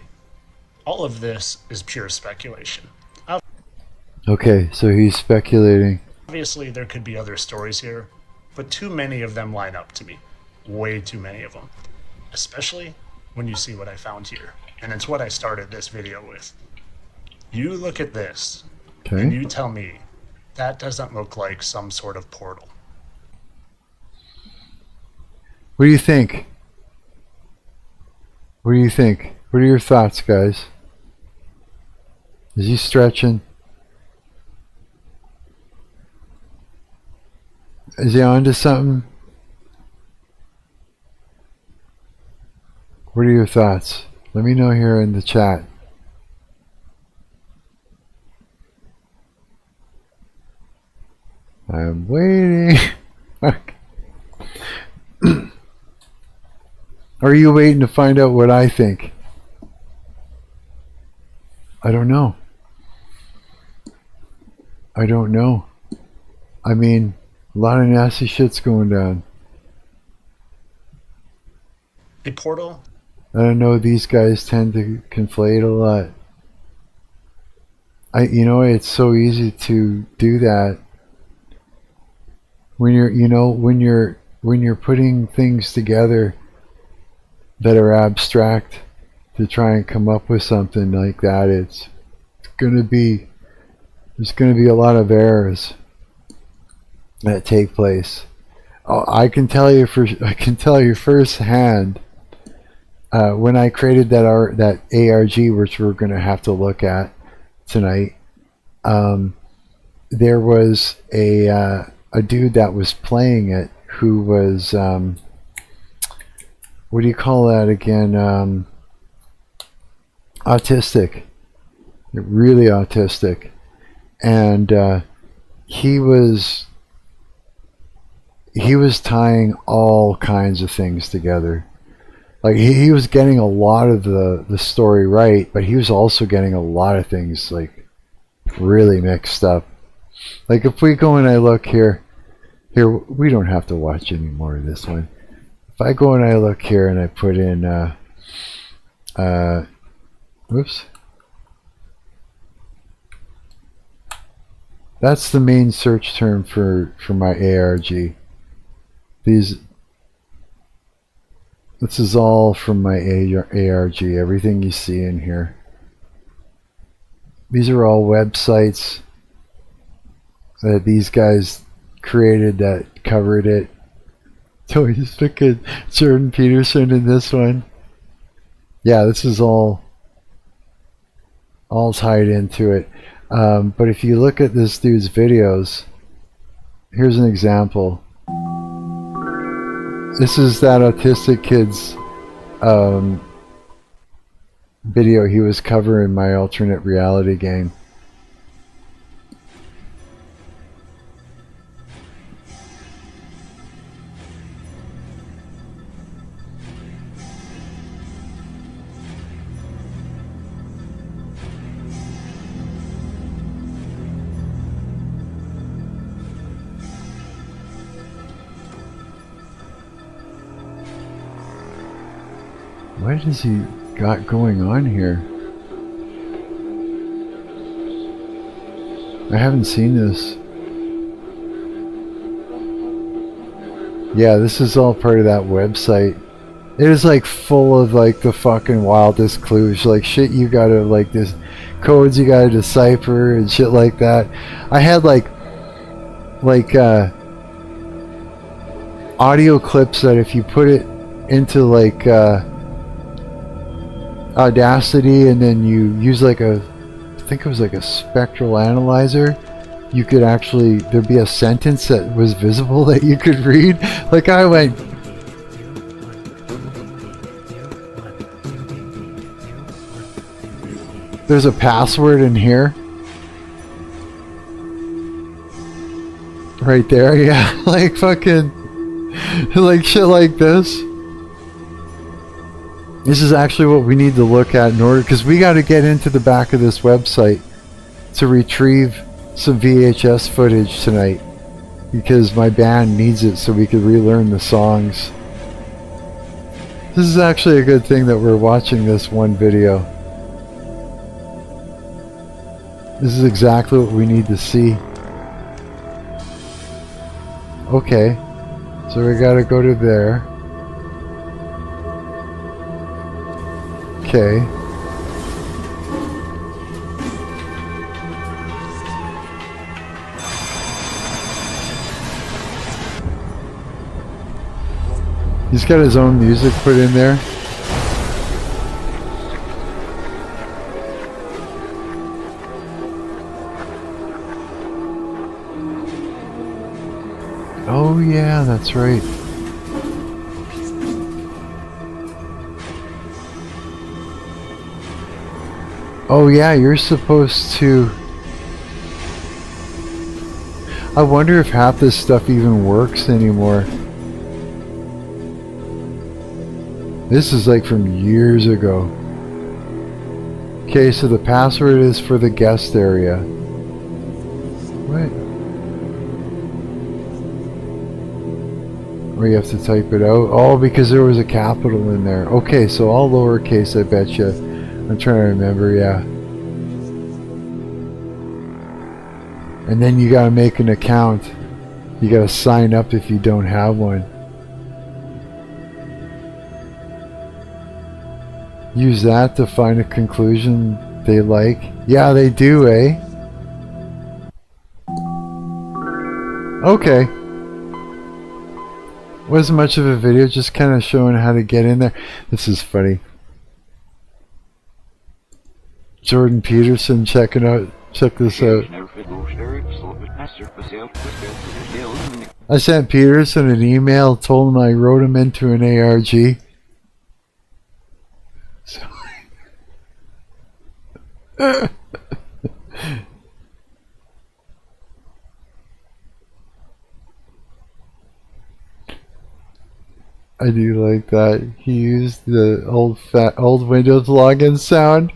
all of this is pure speculation. Okay, so he's speculating. Obviously, there could be other stories here, but too many of them line up to me. Way too many of them. Especially when you see what I found here. And it's what I started this video with. You look at this, and you tell me that doesn't look like some sort of portal. What do you think? What do you think? What are your thoughts, guys? Is he stretching? Is he onto something? What are your thoughts? Let me know here in the chat. I'm waiting. Are you waiting to find out what I think? I don't know. I don't know. I mean, a lot of nasty shit's going down. A portal. I don't know, these guys tend to conflate a lot. You know, it's so easy to do that when you're putting things together that are abstract to try and come up with something like that. There's gonna be a lot of errors that take place. Oh, I can tell you firsthand. When I created that ARG, which we're going to have to look at tonight, there was a dude that was playing it who was what do you call that again? Autistic, really autistic, and he was tying all kinds of things together. Like he was getting a lot of the story right, but he was also getting a lot of things like really mixed up. Like if we go and I look here, we don't have to watch any more of this one. If I go and I look here and I put in whoops. That's the main search term for my ARG. This is all from my ARG, everything you see in here. These are all websites that these guys created that covered it. So he's picking Jordan Peterson in this one. Yeah, this is all tied into it. But if you look at this dude's videos, here's an example. This is that autistic kid's video he was covering my alternate reality game. What has he got going on here? I haven't seen this. Yeah, this is all part of that website. It is like full of like the fucking wildest clues, like shit you gotta like this codes you gotta decipher and shit like that. I had like audio clips that if you put it into like Audacity and then you use like I think it was like a spectral analyzer, you could actually, there'd be a sentence that was visible that you could read. Like I went, there's a password in here. Right there, yeah. Like fucking, like shit like this. This is actually what we need to look at in order, because we got to get into the back of this website to retrieve some VHS footage tonight, because my band needs it so we could relearn the songs. This is actually a good thing that we're watching this one video. This is exactly what we need to see. Okay, so we got to go to there. Okay. He's got his own music put in there. Oh yeah, that's right. Oh yeah, you're supposed to... I wonder if half this stuff even works anymore. This is like from years ago. Okay, so the password is for the guest area. What? Or you have to type it out. Oh, because there was a capital in there. Okay, so all lowercase, I bet you. I'm trying to remember, yeah. And then you gotta make an account. You gotta sign up if you don't have one. Use that to find a conclusion they like. Yeah, they do, eh? Okay. Wasn't much of a video, just kind of showing how to get in there. This is funny. Jordan Peterson checking out. Check this out. I sent Peterson an email, told him I wrote him into an ARG. So I do like that. He used the old Windows login sound.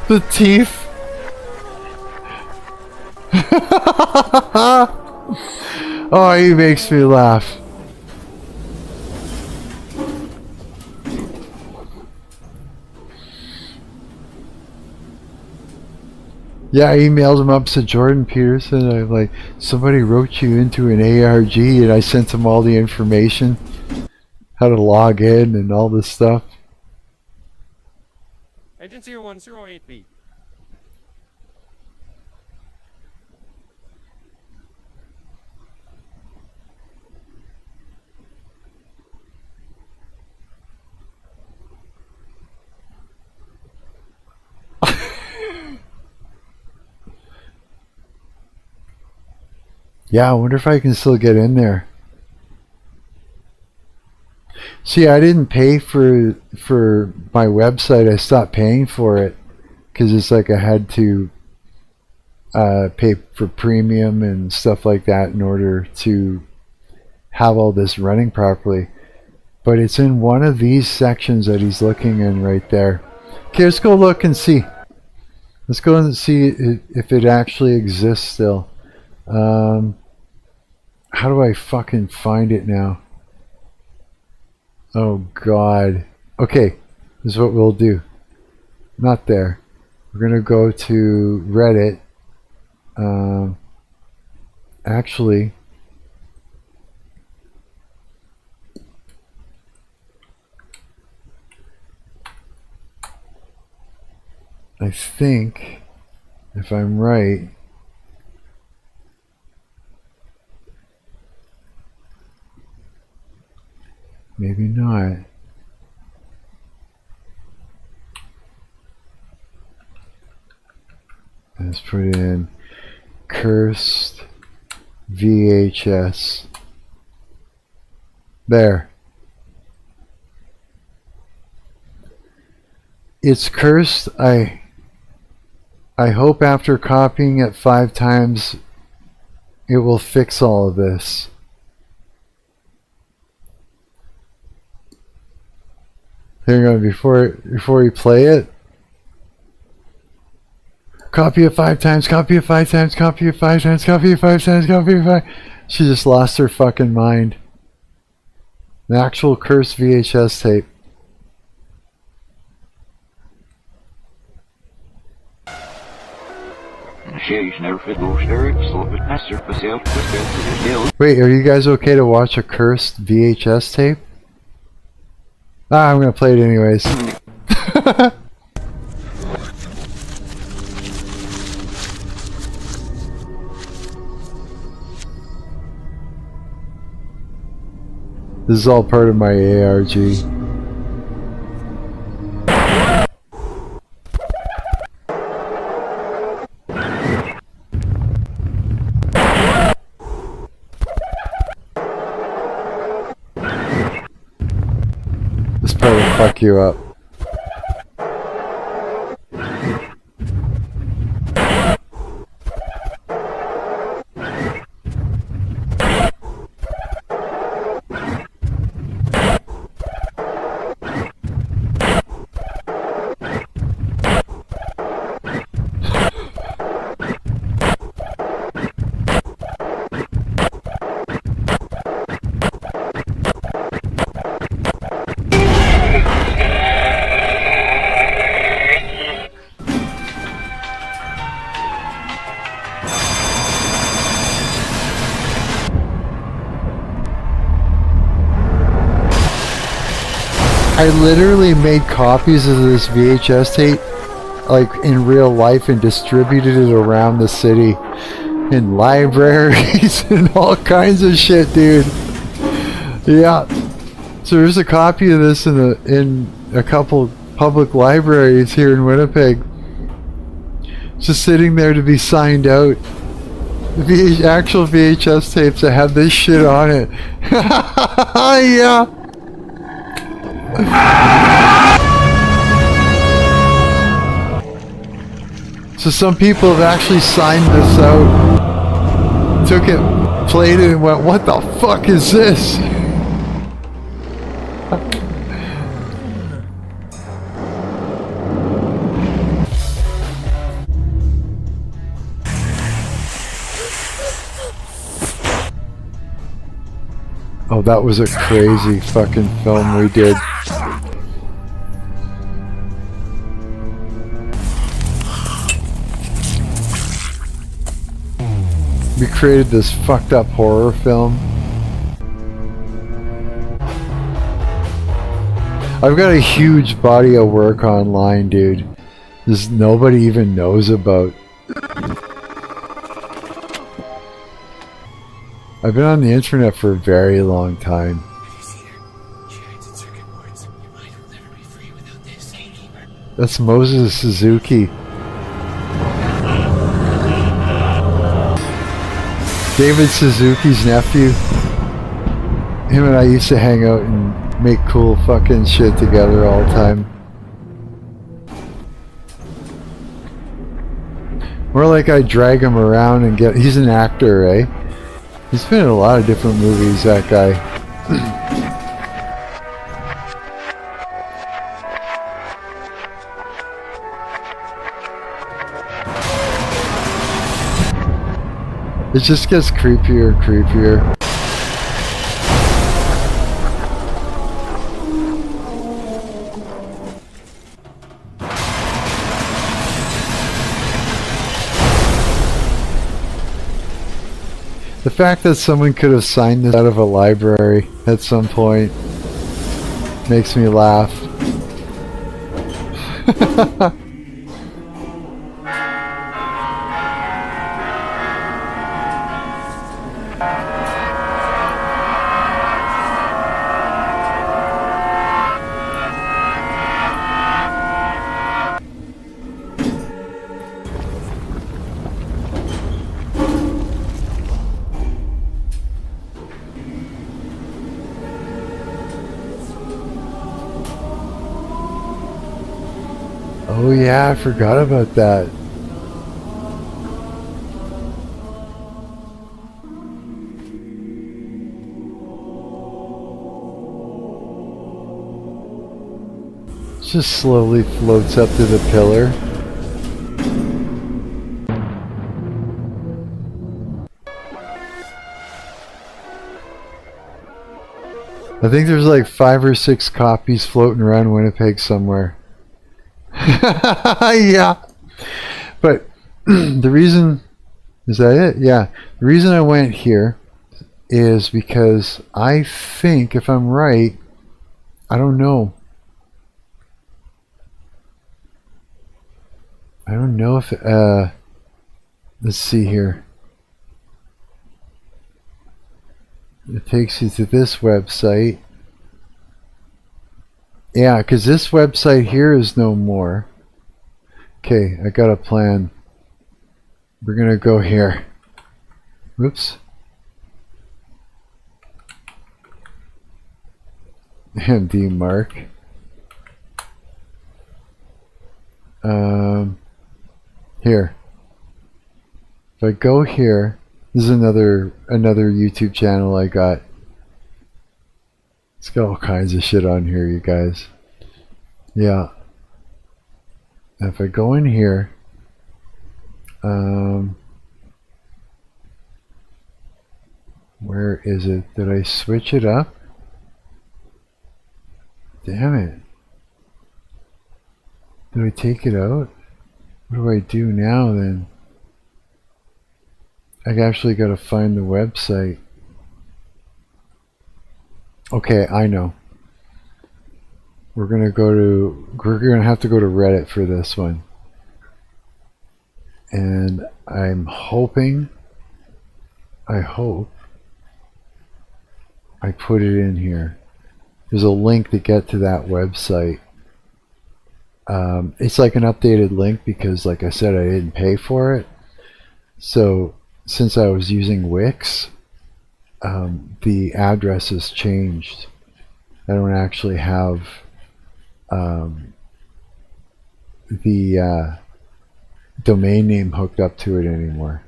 The teeth. Oh, he makes me laugh. Yeah, I emailed him up to Jordan Peterson. I'm like, somebody wrote you into an ARG, and I sent him all the information, how to log in and all this stuff. Agent 0108B. Yeah, I wonder if I can still get in there. See, I didn't pay for my website. I stopped paying for it because it's like I had to pay for premium and stuff like that in order to have all this running properly. But it's in one of these sections that he's looking in right there. Okay, let's go look and see. Let's go and see if it actually exists still. How do I fucking find it now? Oh God. Okay, this is what we'll do. Not there. We're gonna go to Reddit. Actually, I think, if I'm right, maybe not. Let's put in cursed VHS. There. It's cursed. I hope after copying it 5 times it will fix all of this. Hang on, before we play it. Copy it 5 times, copy it 5 times, copy it 5 times, copy it 5 times, copy it 5. She just lost her fucking mind. An actual cursed VHS tape. Wait, are you guys okay to watch a cursed VHS tape? Ah, I'm gonna play it anyways. This is all part of my ARG. This part will fuck you up. I literally made copies of this VHS tape, like in real life, and distributed it around the city in libraries and all kinds of shit, dude. Yeah. So there's a copy of this in a couple public libraries here in Winnipeg, just sitting there to be signed out. The actual VHS tapes that have this shit on it. Yeah. So some people have actually signed this out, took it, played it, and went, "What the fuck is this?" Oh, that was a crazy fucking film we did. We created this fucked up horror film. I've got a huge body of work online, dude. This nobody even knows about. I've been on the internet for a very long time. That's Moses Suzuki. David Suzuki's nephew. Him and I used to hang out and make cool fucking shit together all the time. More like I drag him around and get... He's an actor, eh? He's been in a lot of different movies, that guy. It just gets creepier and creepier. The fact that someone could have signed this out of a library at some point makes me laugh. Oh yeah, I forgot about that. Just slowly floats up to the pillar. I think there's like 5 or 6 copies floating around Winnipeg somewhere. Yeah. But the reason... Is that it? Yeah. The reason I went here is because I think, if I'm right, I don't know. I don't know if... let's see here. It takes you to this website. Yeah, because this website here is no more. Okay, I got a plan. We're gonna go here. Whoops. A.R.G. Marc. Here. If I go here, this is another YouTube channel I got. It's got all kinds of shit on here, you guys. Yeah. If I go in here, where is it? Did I switch it up? Damn it. Did I take it out? What do I do now then? I actually got to find the website. Okay, I know. we're gonna have to go to Reddit for this one. And I'm hoping, I hope I put it in here. There's a link to get to that website. It's like an updated link because, like I said, I didn't pay for it. So since I was using Wix, the address has changed. I don't actually have the domain name hooked up to it anymore,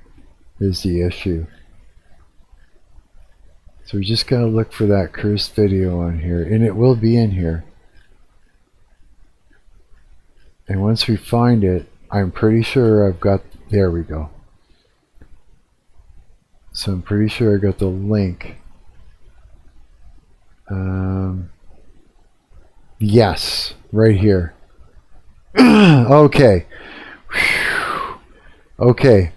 is the issue. So we just gotta look for that cursed video on here, and it will be in here. And once we find it, I'm pretty sure I've got, there we go. So I'm pretty sure I got the link. Yes, right here. Okay. Whew. Okay.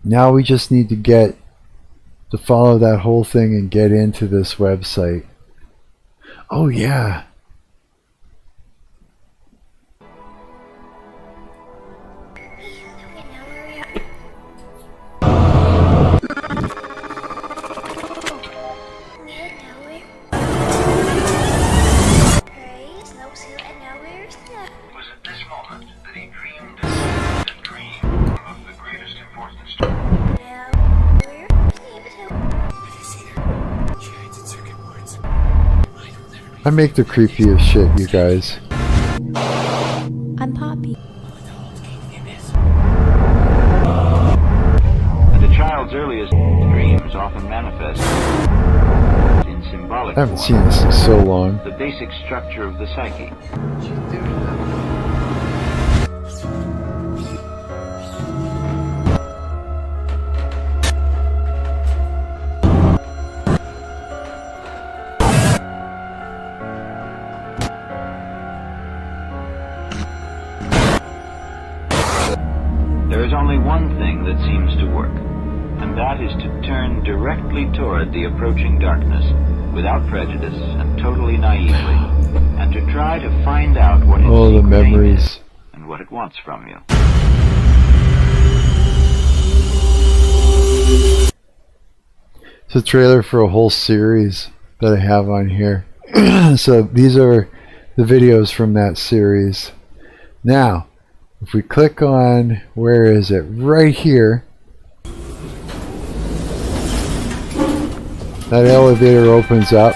Now we just need to follow that whole thing and get into this website. Oh yeah. I make the creepiest shit, you guys. I'm Poppy. The child's earliest dreams often manifest in symbolic I haven't form. seen this in so long. The basic structure of the psyche. There is only one thing that seems to work, and that is to turn directly toward the approaching darkness, without prejudice and totally naively, and to try to find out what its All the secret aim memories. is and what it wants from you. It's a trailer for a whole series that I have on here. So these are the videos from that series. Now, if we click on, where is it? Right here. That elevator opens up.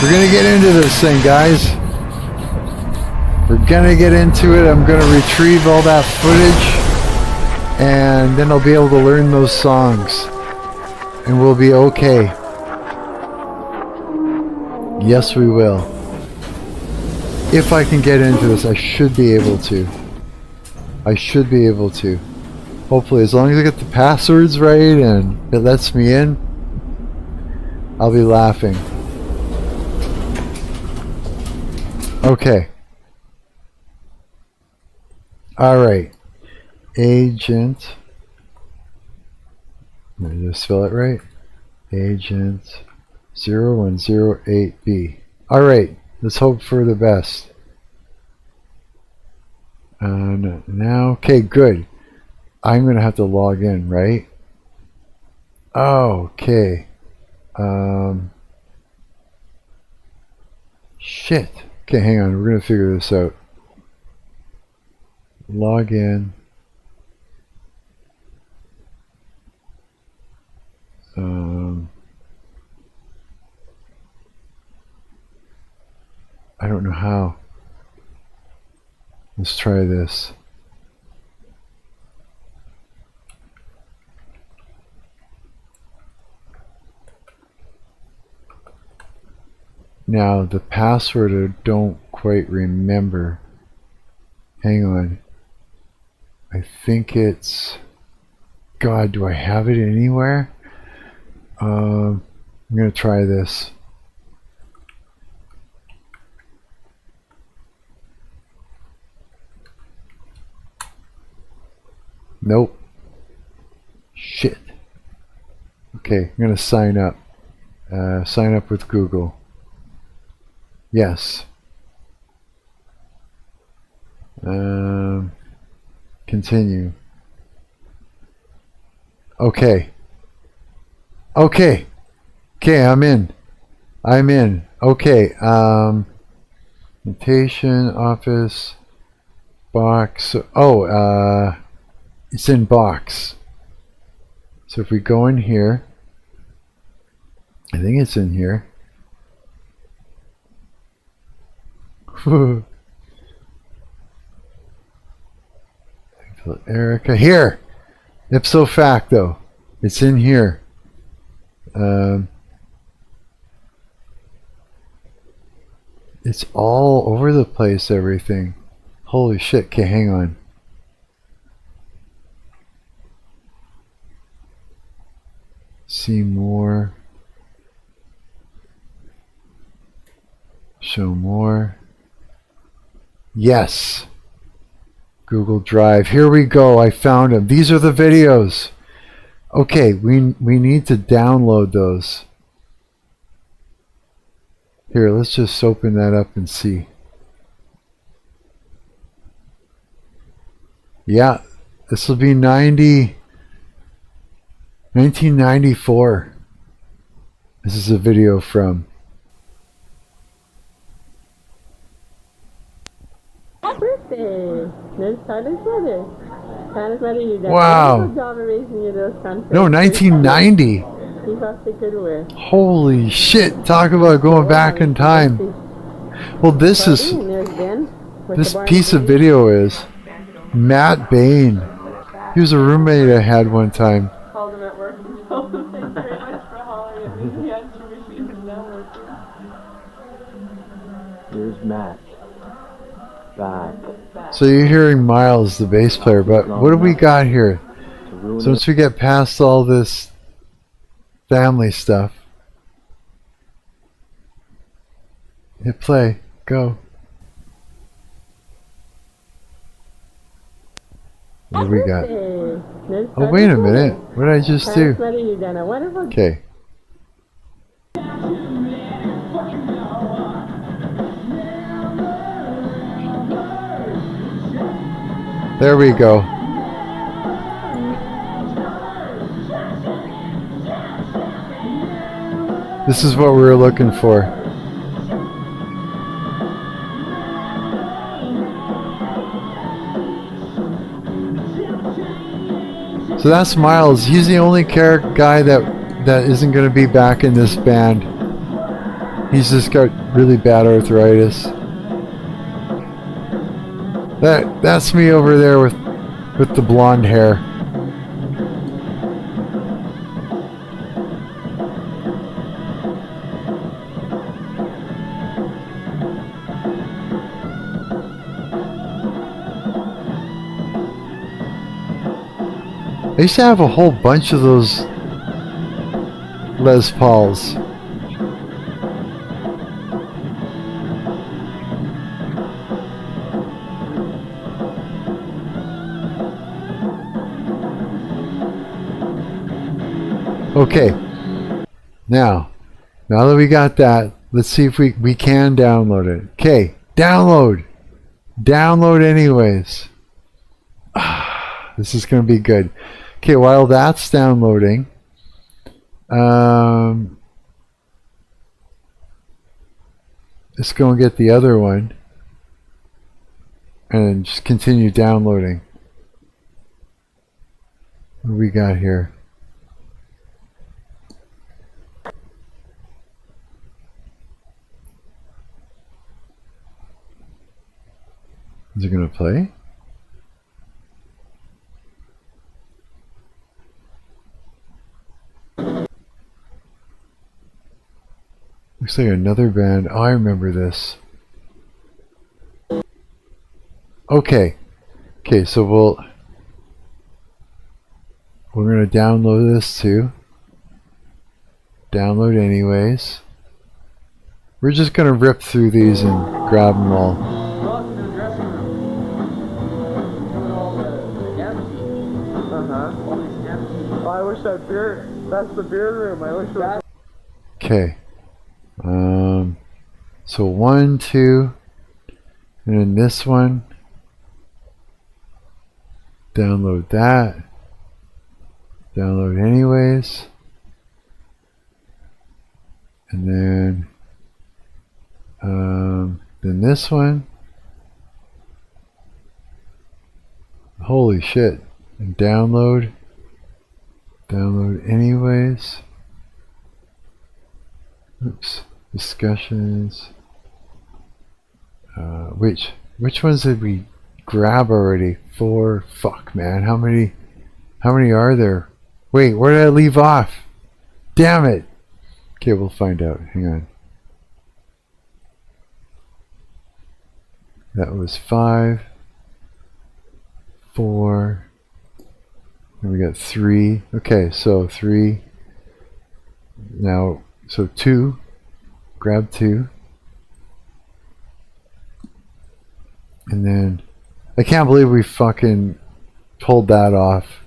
We're gonna get into this thing, guys. We're gonna get into it. I'm gonna retrieve all that footage, and then I'll be able to learn those songs, and we'll be okay. Yes, we will. If I can get into this, I should be able to. I should be able to. Hopefully, as long as I get the passwords right and it lets me in, I'll be laughing. Okay. Alright. Agent. Let me just spell it right. Agent 0108B. Alright. Let's hope for the best. Now, okay, good. I'm going to have to log in, right? Oh, okay. Shit. Okay, hang on. We're going to figure this out. Log in. I don't know how. Let's try this. Now, the password I don't quite remember. Hang on. I think it's... God, do I have it anywhere? I'm going to try this. Nope. Shit. Okay, I'm going to sign up. Sign up with Google. Yes. Continue. Okay. Okay. Okay, I'm in. I'm in. Okay. Notation, office, box. Oh, it's in box. So if we go in here, I think it's in here. Erica, here! Ipso Facto. It's in here. It's all over the place, everything. Holy shit. Okay, hang on. See more. Show more. Yes. Google Drive. Here we go. I found them. These are the videos. Okay, we need to download those. Here, let's just open that up and see. Yeah, this will be 1994. This is a video from. Birthday! There's Tyler's mother. Tyler's mother, you done Wow. a good job of raising you those countries. No, 1990. Keep up the good work. Holy shit, talk about going back in time. Well, this is, this piece of video is Matt Bain. He was a roommate I had one time. Called him at work and told him thanks very much for hollering at me. He had two machines now working. Here's Matt. Back. So you're hearing Miles, the bass player, but what do we got here? So once we get past all this family stuff, hit play, go. What do we got? Oh, wait a minute. What did I just do? Okay. There we go. This is what we were looking for. So that's Miles. He's the only guy that isn't going to be back in this band. He's just got really bad arthritis. That's me over there with the blonde hair. I used to have a whole bunch of those Les Pauls. Okay, now that we got that, let's see if we can download it. Okay, download anyways. This is going to be good. Okay, while that's downloading, let's go and get the other one and just continue downloading. What do we got here? Is it going to play? Looks like another band. Oh, I remember this. Okay. Okay, so we're going to download this too. Download anyways. We're just going to rip through these and grab them all. I wish that beer, that's the beer room. I wish that. Okay. So 1, 2, and then this one. Download that. Download anyways. And then this one. Holy shit. And download. Download anyways. Oops. Discussions. Which ones did we grab already? 4. Fuck, man. How many are there? Wait, where did I leave off? Damn it. Okay, we'll find out. Hang on. That was 5. 4. And we got 3. Okay, so 3. Now, so 2. Grab 2. And then, I can't believe we fucking pulled that off.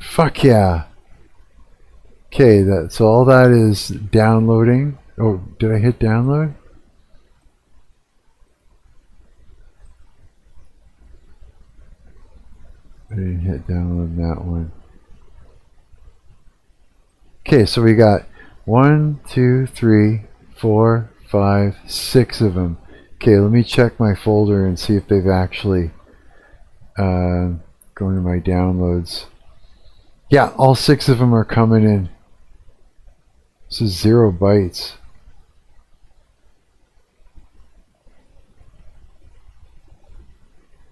Fuck yeah. Okay, so all that is downloading. Oh, did I hit download? I didn't hit download that one. Okay, so we got 1, 2, 3, 4, 5, 6 of them. Okay, let me check my folder and see if they've actually go into my downloads. Yeah, all 6 of them are coming in. This is 0 bytes.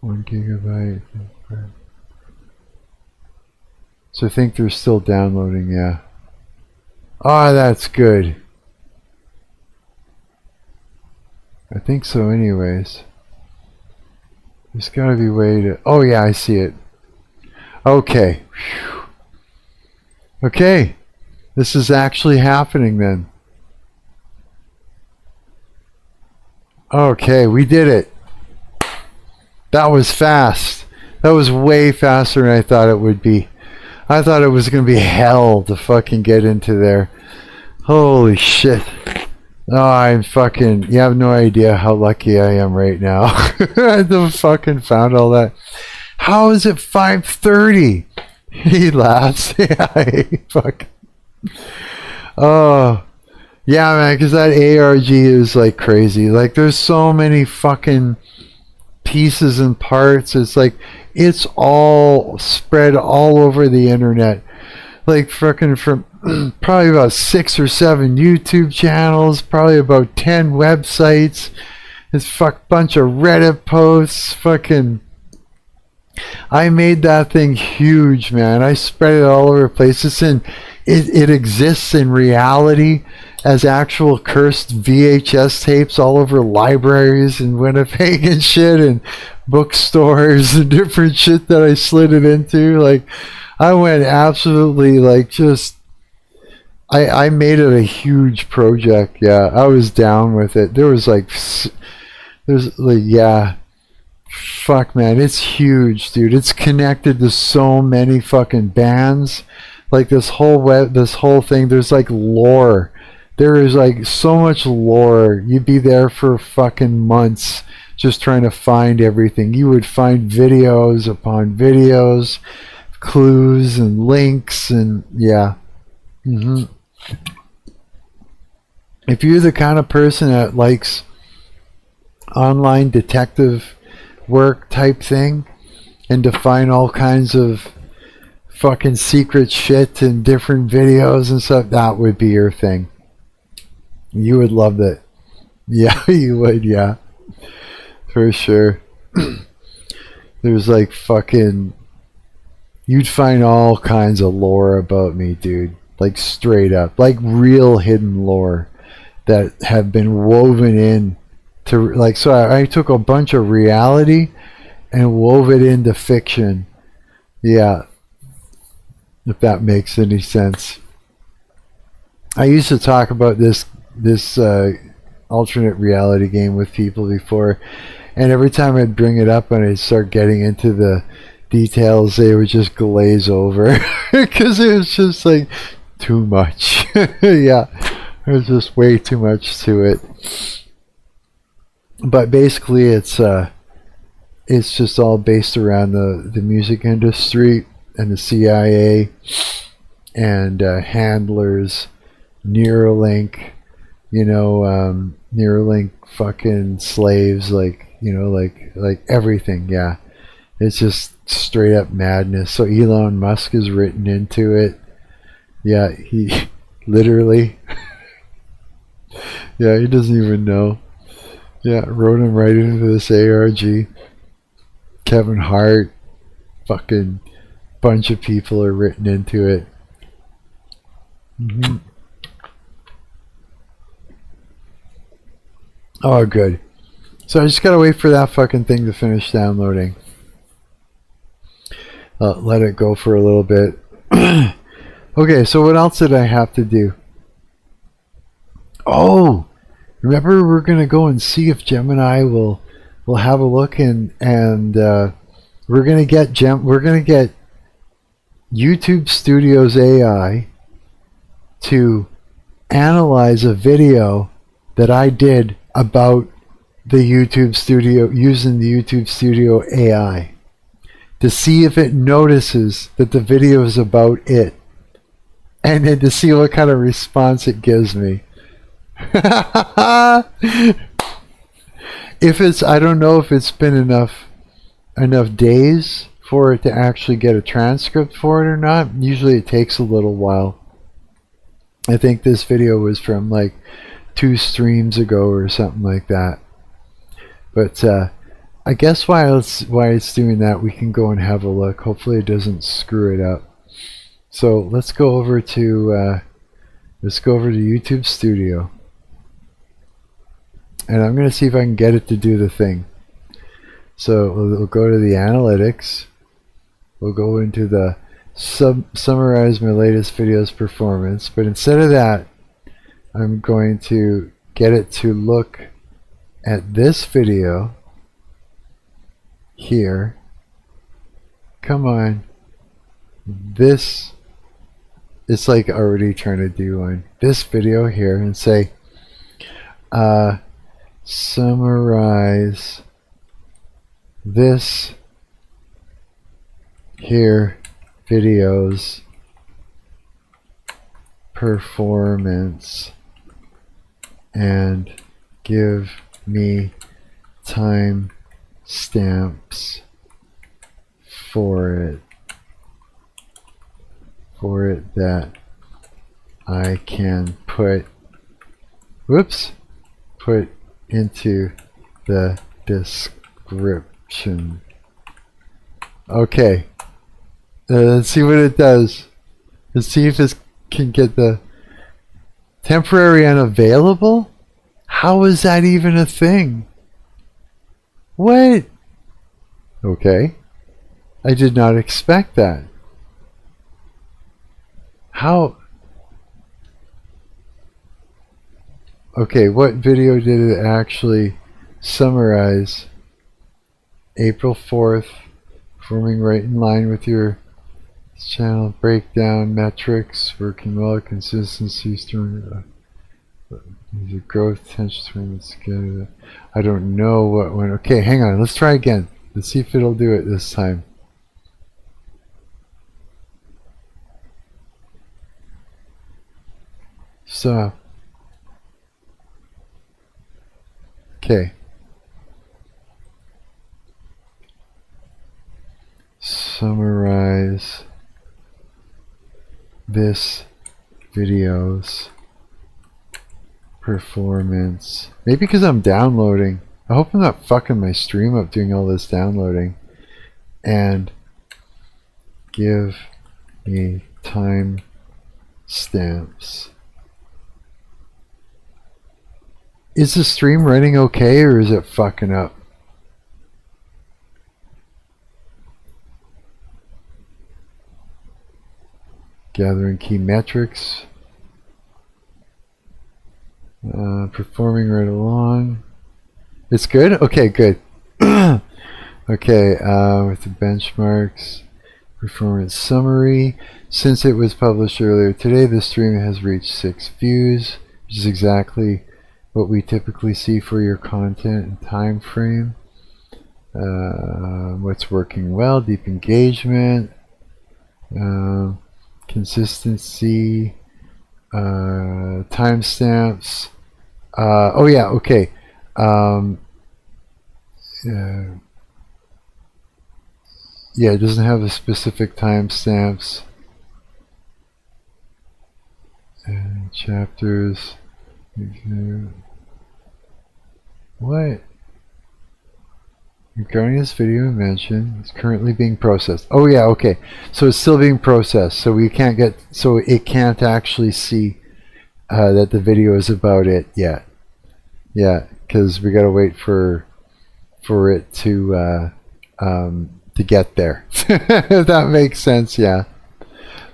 One gigabyte. So I think they're still downloading, yeah. Ah, that's good. I think so anyways. There's gotta be a way to... Oh yeah, I see it. Okay. Whew. Okay. This is actually happening then. Okay, we did it. That was fast. That was way faster than I thought it would be. I thought it was going to be hell to fucking get into there. Holy shit. Oh, I'm fucking... You have no idea how lucky I am right now. I fucking found all that. How is it 5:30? He laughs. Yeah, fuck. Oh. Yeah, man, because that ARG is like crazy. Like, there's so many fucking pieces and parts. It's like, it's all spread all over the internet. Like, fucking from probably about 6 or 7 YouTube channels, probably about 10 websites, this bunch of Reddit posts, fucking... I made that thing huge, man. I spread it all over the place. It exists in reality as actual cursed VHS tapes all over libraries in Winnipeg and shit, and bookstores and different shit that I slid it into. Like, I went absolutely, like, just... I made it a huge project. Yeah, I was down with it. Yeah. Fuck, man, it's huge, dude. It's connected to so many fucking bands. Like, this whole thing, there's like lore. There is like so much lore. You'd be there for fucking months just trying to find everything. You would find videos upon videos, clues and links, and yeah. If you're the kind of person that likes online detective work type thing and to find all kinds of fucking secret shit and different videos and stuff, that would be your thing. You would love it. Yeah, you would, yeah. For sure. There's like fucking... You'd find all kinds of lore about me, dude. Like, straight up. Like, real hidden lore that have been woven in to... Like, so I took a bunch of reality and wove it into fiction. Yeah. If that makes any sense. I used to talk about this alternate reality game with people before, and every time I'd bring it up and I'd start getting into the details, they would just glaze over because it was just like too much. Yeah, there's just way too much to it. But basically, it's just all based around the music industry and the CIA and handlers, Neuralink, Neuralink fucking slaves, like everything. Yeah, it's just straight up madness. So Elon Musk is written into it. Yeah, he literally. Yeah, he doesn't even know. Yeah, wrote him right into this ARG. Kevin Hart, fucking bunch of people are written into it. Oh, good. So I just gotta wait for that fucking thing to finish downloading. Let it go for a little bit. Okay, so what else did I have to do? Oh, remember we're gonna go and see if Gemini will have a look and we're gonna get YouTube Studios AI to analyze a video that I did about the YouTube Studio, using the YouTube Studio AI, to see if it notices that the video is about it, and then to see what kind of response it gives me. If it's, I don't know if it's been enough days for it to actually get a transcript for it or not. Usually it takes a little while. I think this video was from like 2 streams ago or something like that. But I guess while it's doing that, we can go and have a look. Hopefully it doesn't screw it up. So let's go over to YouTube Studio. And I'm going to see if I can get it to do the thing. So we'll go to the analytics. We'll go into the summarize my latest videos performance. But instead of that, I'm going to get it to look at this video here. Come on. This, it's like already trying to do one. This video here and say, summarize this here videos performance and give me time stamps for it that I can put into the description. Okay, let's see what it does. Let's see if this can get the temporary unavailable. How is that even a thing? What? Okay, I did not expect that. How? Okay, what video did it actually summarize? April 4th, performing right in line with your channel breakdown, metrics, working well, consistency, strong, growth, attention, together. I don't know what went. Okay, hang on, let's try again. Let's see if it'll do it this time. So, okay. Summarize this video's performance. Maybe because I'm downloading. I hope I'm not fucking my stream up doing all this downloading. And give me time stamps. Is the stream running okay, or is it fucking up? Gathering key metrics. Performing right along. It's good? Okay, good. Okay, with the benchmarks, performance summary. Since it was published earlier today, the stream has reached 6 views, which is exactly what we typically see for your content and time frame. What's working well? Deep engagement, consistency, timestamps. Oh yeah, okay. Yeah, it doesn't have the specific timestamps. And chapters. What? Regarding this video mentioned, it's currently being processed. Oh yeah, okay. So it's still being processed. So we can't get. So it can't actually see that the video is about it yet. Yeah, because we gotta wait for it to get there. If that makes sense, yeah.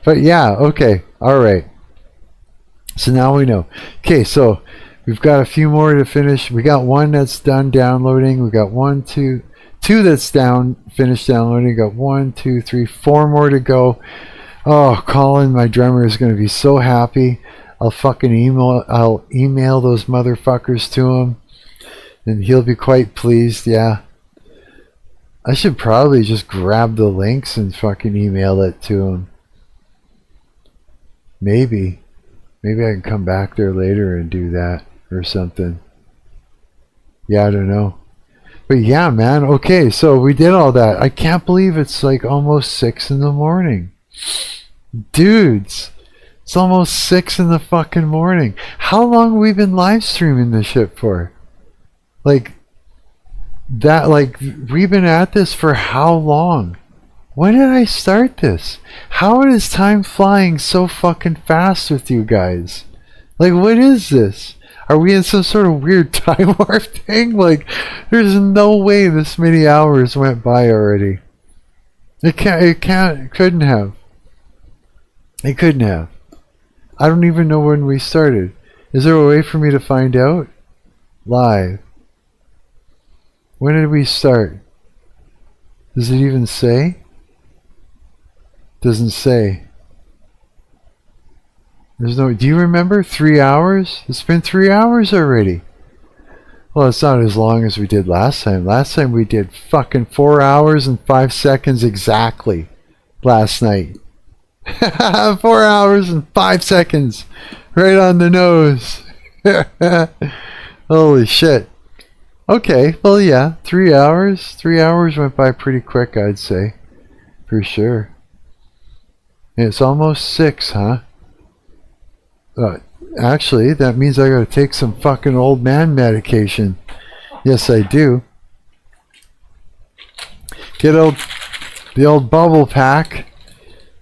But yeah, okay, all right. So now we know. Okay, so we've got a few more to finish. We got one that's done downloading. We got two that's finished downloading. We got 1, 2, 3, 4 more to go. Oh, Colin, my drummer, is going to be so happy. I'll email those motherfuckers to him, and he'll be quite pleased. Yeah. I should probably just grab the links and fucking email it to him. Maybe I can come back there later and do that or something. Yeah, I don't know. But yeah, man, okay, so we did all that. I can't believe it's like almost 6 in the morning. Dudes, it's almost 6 in the fucking morning. How long have we been live streaming this shit for? Like, we've been at this for how long? When did I start this? How is time flying so fucking fast with you guys? Like, what is this? Are we in some sort of weird time warp thing? Like, there's no way this many hours went by already. It couldn't have. It couldn't have. I don't even know when we started. Is there a way for me to find out? Live. When did we start? Does it even say? Doesn't say. There's no. Do you remember 3 hours? It's been 3 hours already. Well, it's not as long as we did last time. Last time we did fucking 4 hours and 5 seconds exactly. Last night. 4 hours and 5 seconds. Right on the nose. Holy shit. Okay, well yeah, 3 hours. 3 hours went by pretty quick, I'd say. For sure. It's almost 6, huh? Actually, that means I gotta take some fucking old man medication. Yes, I do. Get the old bubble pack.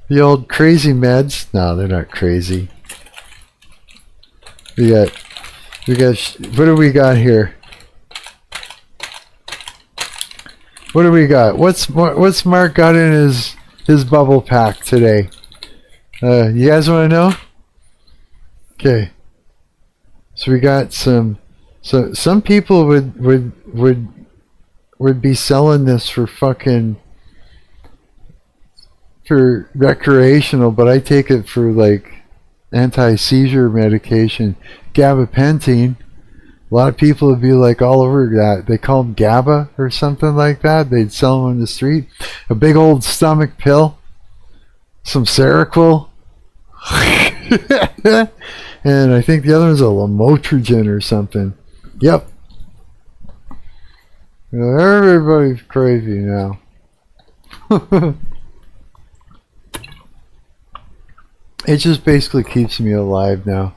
The old crazy meds. No, they're not crazy. We got, what do we got here? What do we got? What's Mark got in his bubble pack today? You guys want to know? Okay. So we got some people would be selling this for recreational, but I take it for like anti-seizure medication, gabapentin. A lot of people would be like all over that. They call them GABA or something like that. They'd sell them on the street. A big old stomach pill. Some Seroquel. And I think the other one's a Lamotrigine or something. Yep. Everybody's crazy now. It just basically keeps me alive now.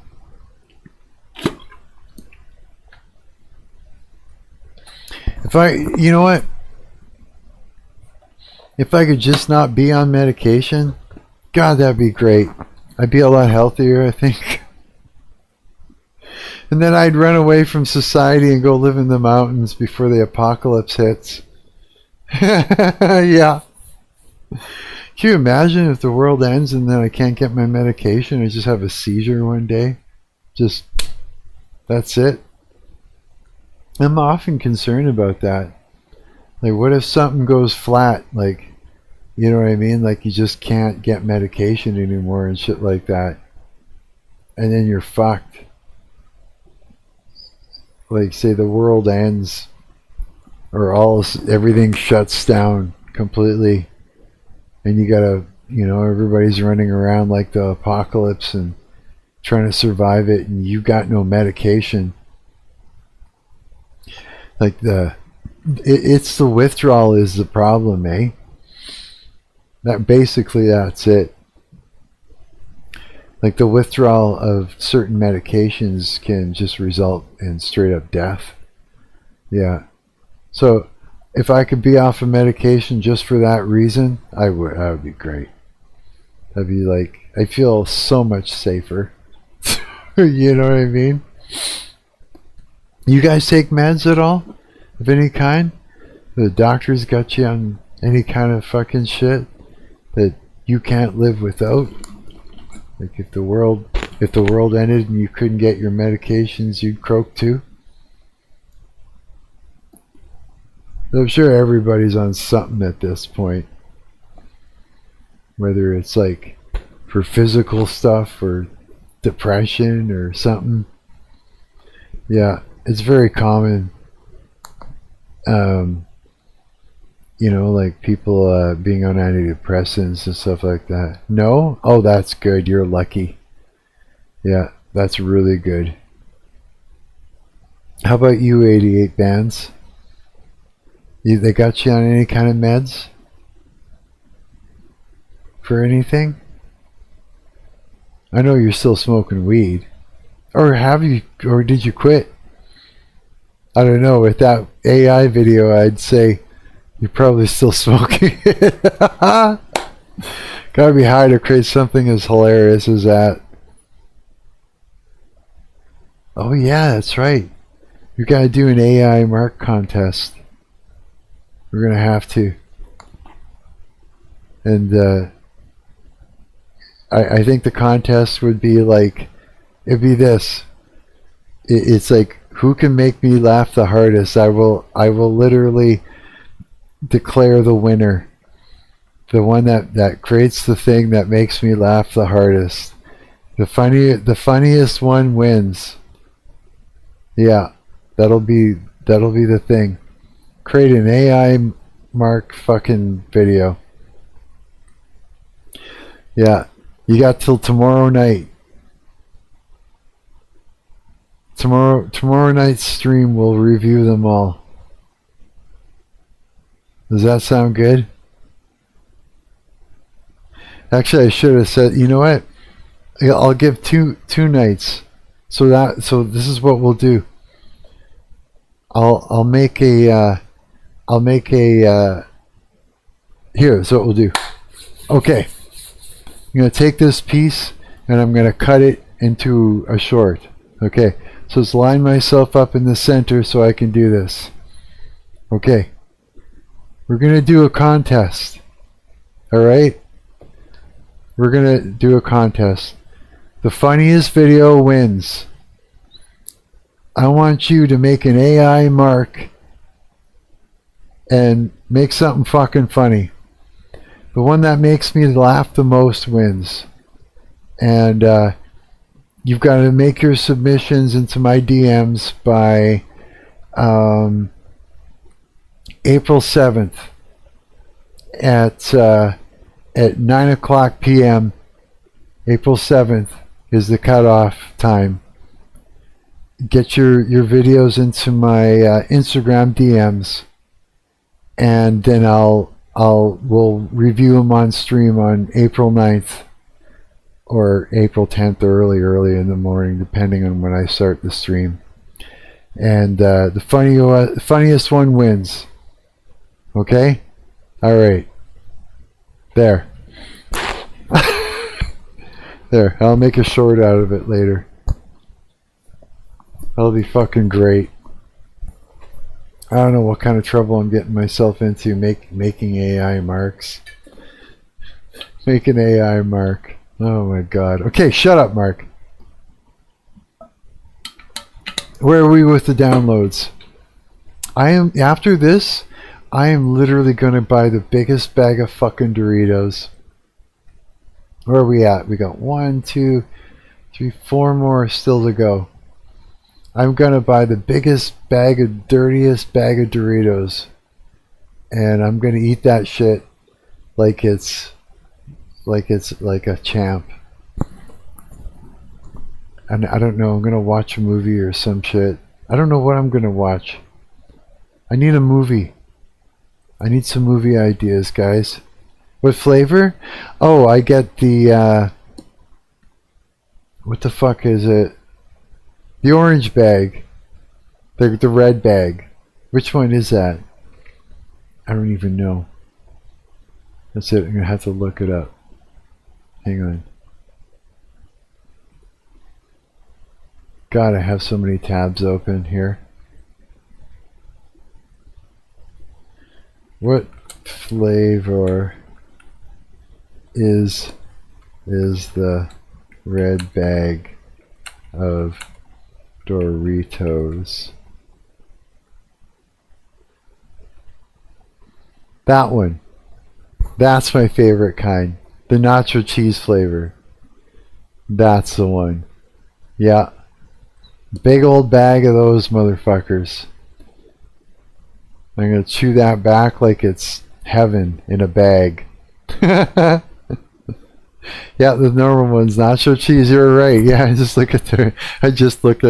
You know what? If I could just not be on medication, God, that'd be great. I'd be a lot healthier, I think. And then I'd run away from society and go live in the mountains before the apocalypse hits. Yeah. Can you imagine if the world ends and then I can't get my medication? I just have a seizure one day. Just, that's it. I'm often concerned about that. Like, what if something goes flat? Like, you know what I mean? Like, you just can't get medication anymore and shit like that. And then you're fucked. Like, say the world ends, or everything shuts down completely, and you gotta, everybody's running around like the apocalypse and trying to survive it, and you got no medication. Like it's the withdrawal is the problem, eh? That's it. Like the withdrawal of certain medications can just result in straight up death. Yeah. So if I could be off of medication just for that reason, that would be great. I'd be like, I feel so much safer. You know what I mean? You guys take meds at all? Of any kind? The doctors got you on any kind of fucking shit that you can't live without? Like if the world ended and you couldn't get your medications, you'd croak too? I'm sure everybody's on something at this point. Whether it's like for physical stuff or depression or something. Yeah, it's very common. Like people being on antidepressants and stuff like that. No? Oh, that's good. You're lucky. Yeah, that's really good. How about you, 88 bands? They got you on any kind of meds? For anything? I know you're still smoking weed. Or did you quit? I don't know, with that AI video, I'd say you're probably still smoking it. Gotta be high to create something as hilarious as that. Oh yeah, that's right. You gotta do an AI Marc contest. We're gonna have to. And I think the contest would be like, it'd be this. It's like, who can make me laugh the hardest? I will literally declare the winner. The one that creates the thing that makes me laugh the hardest. The funniest one wins. Yeah, that'll be the thing. Create an AI Marc fucking video. Yeah, you got till tomorrow night. Tomorrow night's stream will review them all. Does that sound good? Actually, I should have said, you know what? I'll give two nights. So this is what we'll do. I'll make a here's what we'll do. Okay. I'm going to take this piece and I'm going to cut it into a short. Okay. So let's line myself up in the center so I can do this. Okay. We're going to do a contest. Alright? We're going to do a contest. The funniest video wins. I want you to make an AI Marc and make something fucking funny. The one that makes me laugh the most wins. And you've got to make your submissions into my DMs by April 7th at 9 o'clock p.m. April 7th is the cutoff time. Get your videos into my Instagram DMs, and then we'll review them on stream on April 9th or April 10th, early in the morning, depending on when I start the stream. And the funniest one wins. Okay? Alright. There. There. I'll make a short out of it later. That'll be fucking great. I don't know what kind of trouble I'm getting myself into making AI Marcs. Make an AI Marc. Oh my god. Okay, shut up, Marc. Where are we with the downloads? After this, I am literally gonna buy the biggest bag of fucking Doritos. Where are we at? We got 1, 2, 3, 4 more still to go. I'm gonna buy the biggest bag of dirtiest bag of Doritos, and I'm gonna eat that shit like it's like a champ. And I don't know, I'm gonna watch a movie or some shit. I don't know what I'm gonna watch. I need a movie. I need some movie ideas, guys. What flavor? Oh, I get the what the fuck is it? The orange bag. The red bag. Which one is that? I don't even know. That's it. I'm gonna have to look it up. Hang on. God, I have so many tabs open here. What flavor is the red bag of Doritos? That one. That's my favorite kind. The nacho cheese flavor. That's the one. Yeah. Big old bag of those motherfuckers. I'm gonna chew that back like it's heaven in a bag. Yeah, the normal one's nacho cheese. You're right. Yeah, I just looked at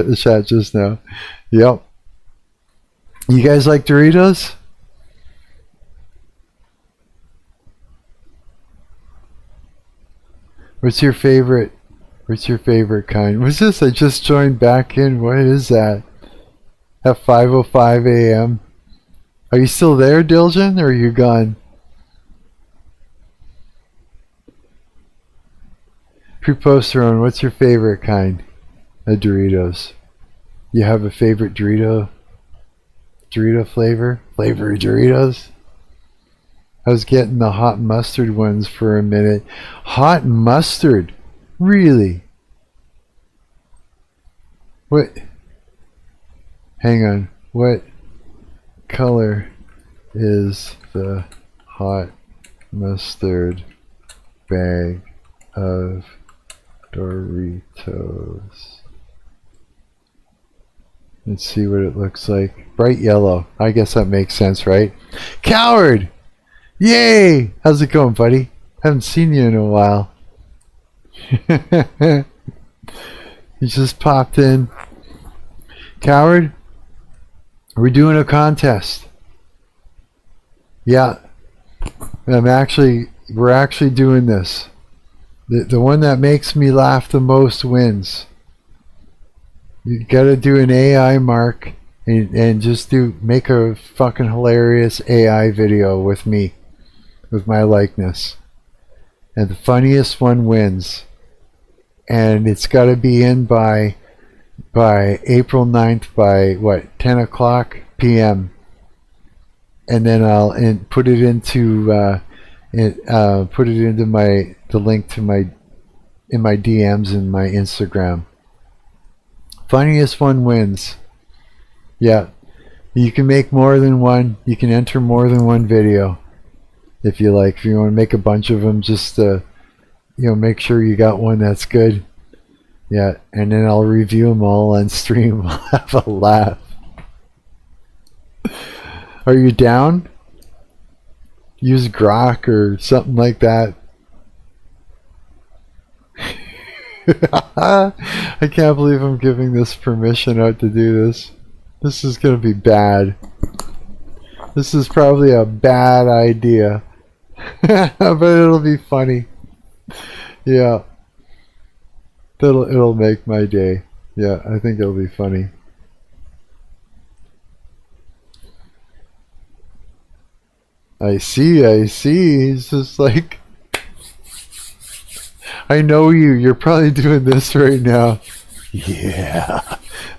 the chat just now. Yep. You guys like Doritos? What's your favorite kind? What's this? I just joined back in. What is that? At 5:05 a.m. Are you still there, Diljan, or are you gone? Pre-poster, what's your favorite kind of Doritos? You have a favorite Dorito flavor? Flavor of Doritos? I was getting the hot mustard ones for a minute. Hot mustard? Really? What? Hang on. What color is the hot mustard bag of Doritos? Let's see what it looks like. Bright yellow. I guess that makes sense, right? Coward! Yay! How's it going, buddy? Haven't seen you in a while. You just popped in. Coward, we're doing a contest. Yeah. We're actually doing this. The one that makes me laugh the most wins. You gotta do an AI Marc and just make a fucking hilarious AI video with me, with my likeness, and the funniest one wins. And it's got to be in by April 9th by what, 10 o'clock p.m. And then I'll put it into the link to my DMs in my Instagram. Funniest one wins. Yeah, you can make more than one. You can enter more than one video if you like. If you want to make a bunch of them, just make sure you got one that's good. Yeah, and then I'll review them all on stream. I'll have a laugh. Are you down? Use Grok or something like that. I can't believe I'm giving this permission out to do this. This is gonna be bad. This is probably a bad idea. But it'll be funny. Yeah. It'll make my day. Yeah, I think it'll be funny. I see. He's just like, I know you. You're probably doing this right now. Yeah.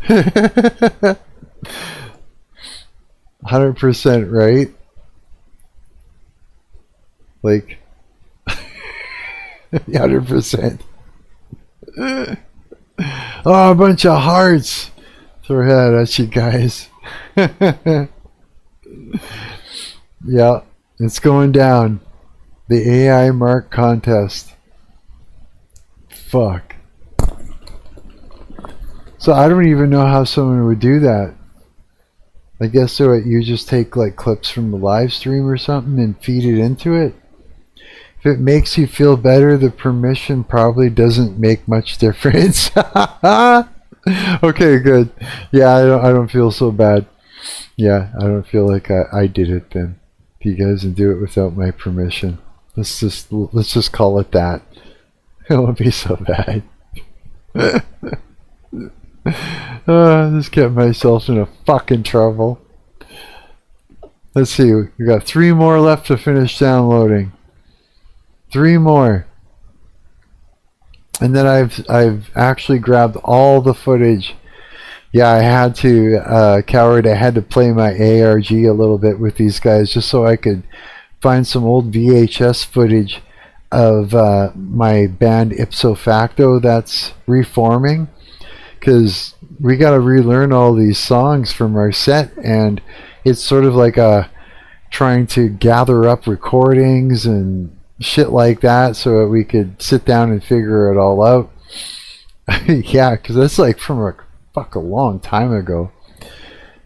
100% right. Like 100%. Oh, a bunch of hearts. Throw that at you guys. Yeah, it's going down. The AI Marc contest. Fuck. So I don't even know how someone would do that. I guess so you just take like clips from the live stream or something and feed it into it. If it makes you feel better, the permission probably doesn't make much difference. Okay, good. Yeah, I don't feel so bad. Yeah, I don't feel like I did it then. If you guys didn't do it without my permission, let's just call it that. It won't be so bad. Just get myself in a fucking trouble. Let's see, we got 3 more left to finish downloading. 3 more. And then I've actually grabbed all the footage. Yeah, I had to, Coward, I had to play my ARG a little bit with these guys just so I could find some old VHS footage of my band Ipso Facto that's reforming. Because we got to relearn all these songs from our set, and it's sort of like trying to gather up recordings and shit like that so that we could sit down and figure it all out. Yeah, because that's like from a long time ago.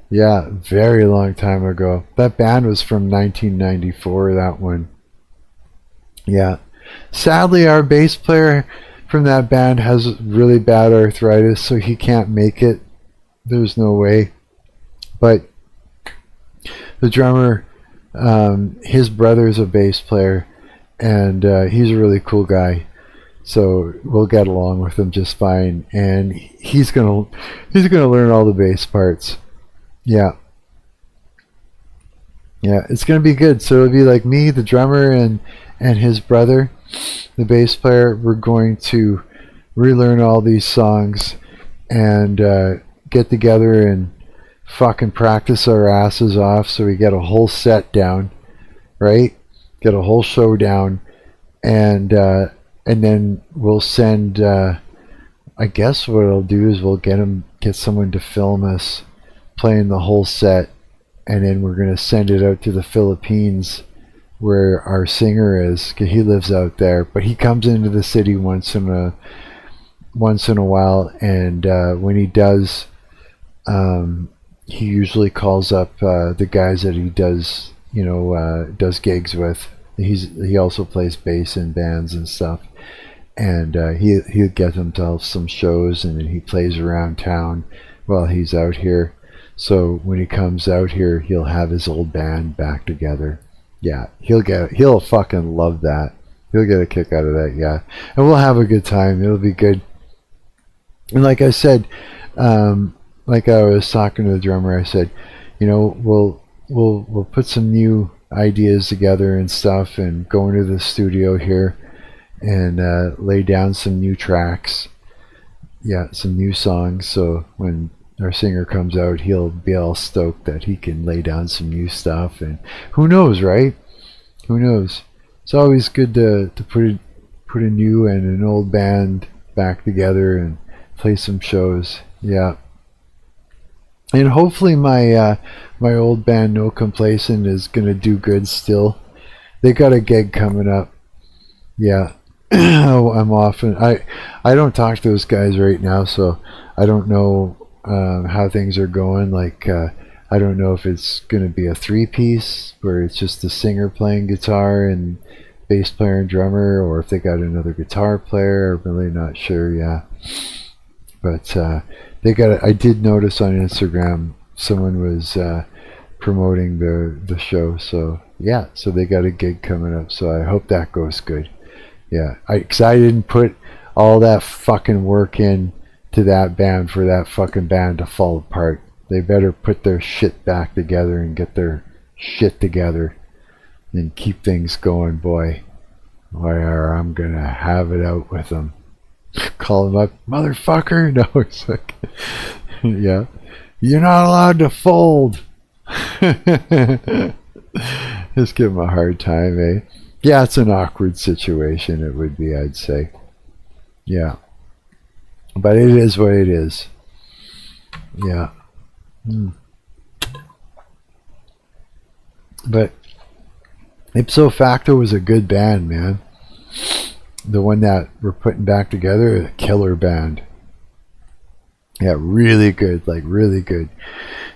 Yeah, very long time ago. That band was from 1994, that one. Yeah. Sadly, our bass player from that band has really bad arthritis, so he can't make it. There's no way. But the drummer, his brother's a bass player, and he's a really cool guy. So we'll get along with him just fine, and he's gonna learn all the bass parts. Yeah. Yeah, it's gonna be good. So it'll be like me, the drummer, and his brother, the bass player. We're going to relearn all these songs and get together and fucking practice our asses off so we get a whole set down, right? Get a whole show down, and then we'll send. I guess what I'll do is we'll get someone to film us playing the whole set, and then we're gonna send it out to the Philippines where our singer is, 'cause he lives out there, but he comes into the city once in a while, and when he does, he usually calls up the guys that he does gigs with. He also plays bass in bands and stuff, and he'll get them to some shows, and then he plays around town while he's out here. So when he comes out here, he'll have his old band back together. Yeah, he'll fucking love that. He'll get a kick out of that, yeah. And we'll have a good time. It'll be good. And like I said, like I was talking to the drummer, I said, we'll put some new ideas together and stuff, and go into the studio here and lay down some new tracks. Yeah, some new songs. So when our singer comes out, he'll be all stoked that he can lay down some new stuff. And who knows, right? Who knows? It's always good to put a new and an old band back together and play some shows. Yeah. And hopefully my old band No Complacent is gonna do good still. They got a gig coming up. Yeah. I'm often I don't talk to those guys right now, so I don't know how things are going. Like I don't know if it's going to be a 3-piece where it's just the singer playing guitar and bass player and drummer, or if they got another guitar player. I'm really not sure. Yeah, but they got. I did notice on Instagram someone was promoting the show. So yeah, so they got a gig coming up. So I hope that goes good. Yeah, because I didn't put all that fucking work in to that band for that fucking band to fall apart. They better put their shit back together and get their shit together and keep things going, boy. Or I'm gonna have it out with them. Call them up, motherfucker. No, it's like, yeah, you're not allowed to fold. Just give them a hard time, eh? Yeah, it's an awkward situation. It would be, I'd say. Yeah. But it is what it is. Yeah. But Ipso Facto was a good band, man. The one that we're putting back together, a killer band. Yeah, really good, like really good.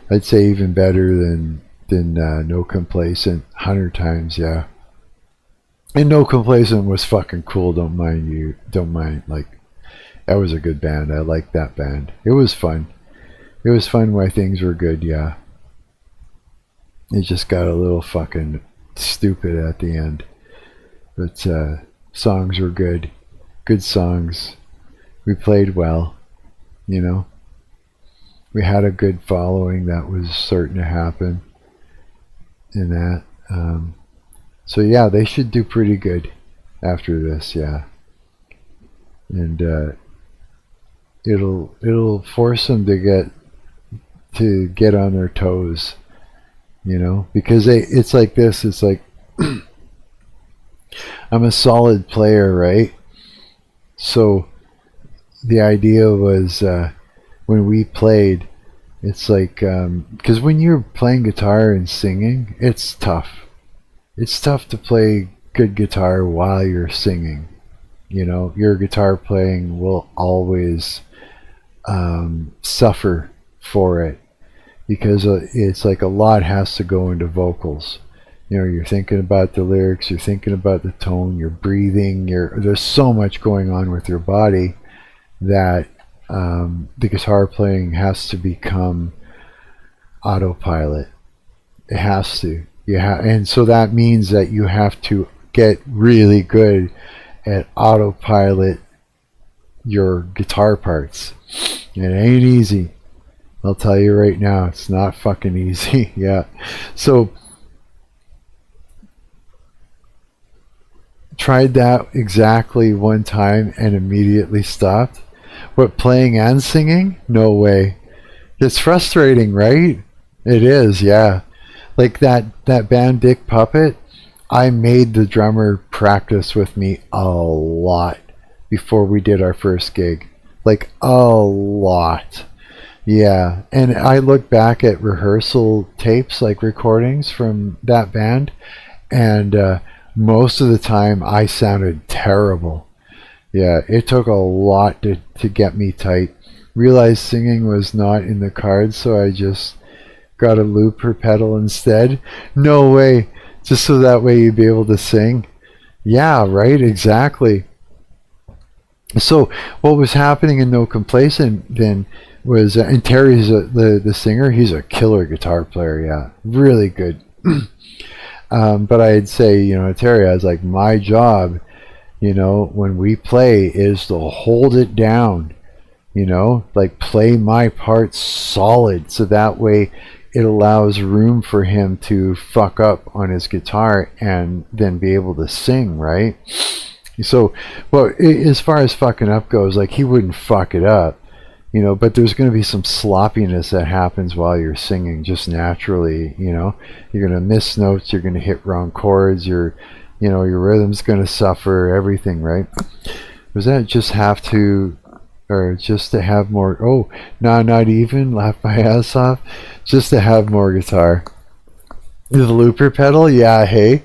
I'd say even better than No Complacent, 100 times, yeah. And No Complacent was fucking cool. Don't mind. Like, that was a good band. I liked that band. It was fun. It was fun while things were good, yeah. It just got a little fucking stupid at the end. But songs were good. Good songs. We played well, you know. We had a good following that was certain to happen in that. So yeah, they should do pretty good after this, yeah. And it'll force them to get on their toes, you know, because it's like this. It's like I'm a solid player, right? So the idea was when we played, it's like because when you're playing guitar and singing, it's tough. It's tough to play good guitar while you're singing. You know, your guitar playing will always suffer for it because it's like a lot has to go into vocals. You know, you're thinking about the lyrics, you're thinking about the tone, you're breathing, there's so much going on with your body that the guitar playing has to become autopilot. It has to. And so that means that you have to get really good at autopilot your guitar parts. It ain't easy. I'll tell you right now, it's not fucking easy. Yeah. So tried that exactly one time and immediately stopped. But playing and singing? No way. It's frustrating, right? It is, yeah. Like that band Dick Puppet, I made the drummer practice with me a lot before we did our first gig. Like a lot. Yeah. And I look back at rehearsal tapes, like recordings from that band, and most of the time I sounded terrible. Yeah, it took a lot to get me tight. Realized singing was not in the cards, so I just got a looper pedal instead. No way. Just so that way you'd be able to sing. Yeah, right, exactly. So what was happening in No Complacent then was, and Terry's the singer, he's a killer guitar player, yeah. Really good. But I'd say, you know, Terry, I was like, my job, you know, when we play is to hold it down, you know, like play my part solid so that way it allows room for him to fuck up on his guitar and then be able to sing, right? So, well, as far as fucking up goes, like he wouldn't fuck it up, you know, but there's going to be some sloppiness that happens while you're singing just naturally, you know. You're going to miss notes, you're going to hit wrong chords, you know, your rhythm's going to suffer, everything, right? Was that just have to, or just to have more, oh, no, not even, laugh my ass off, just to have more guitar. The looper pedal, yeah, hey.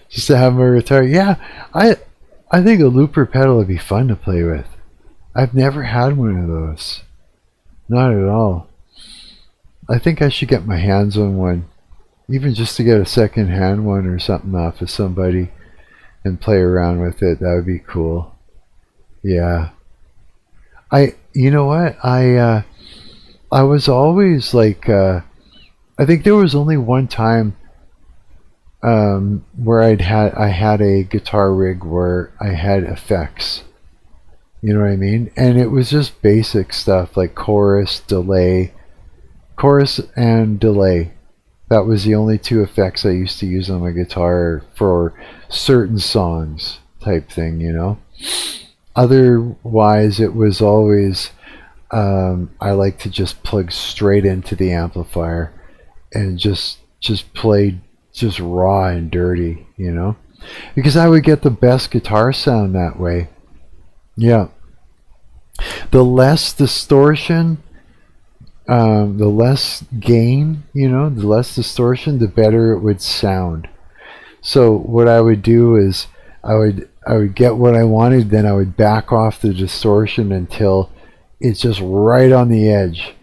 Just to have more guitar, yeah, I think a looper pedal would be fun to play with. I've never had one of those. Not at all. I think I should get my hands on one. Even just to get a second hand one or something off of somebody and play around with it. That would be cool. Yeah. You know what? I was always like, I think there was only one time where I had a guitar rig where I had effects. You know what I mean? And it was just basic stuff like chorus and delay. That was the only two effects I used to use on my guitar for certain songs type thing, you know? Otherwise, it was always, I like to just plug straight into the amplifier and just play just raw and dirty, you know? Because I would get the best guitar sound that way. Yeah. The less distortion, the less gain, you know, the less distortion, the better it would sound. So what I would do is I would get what I wanted, then I would back off the distortion until it's just right on the edge,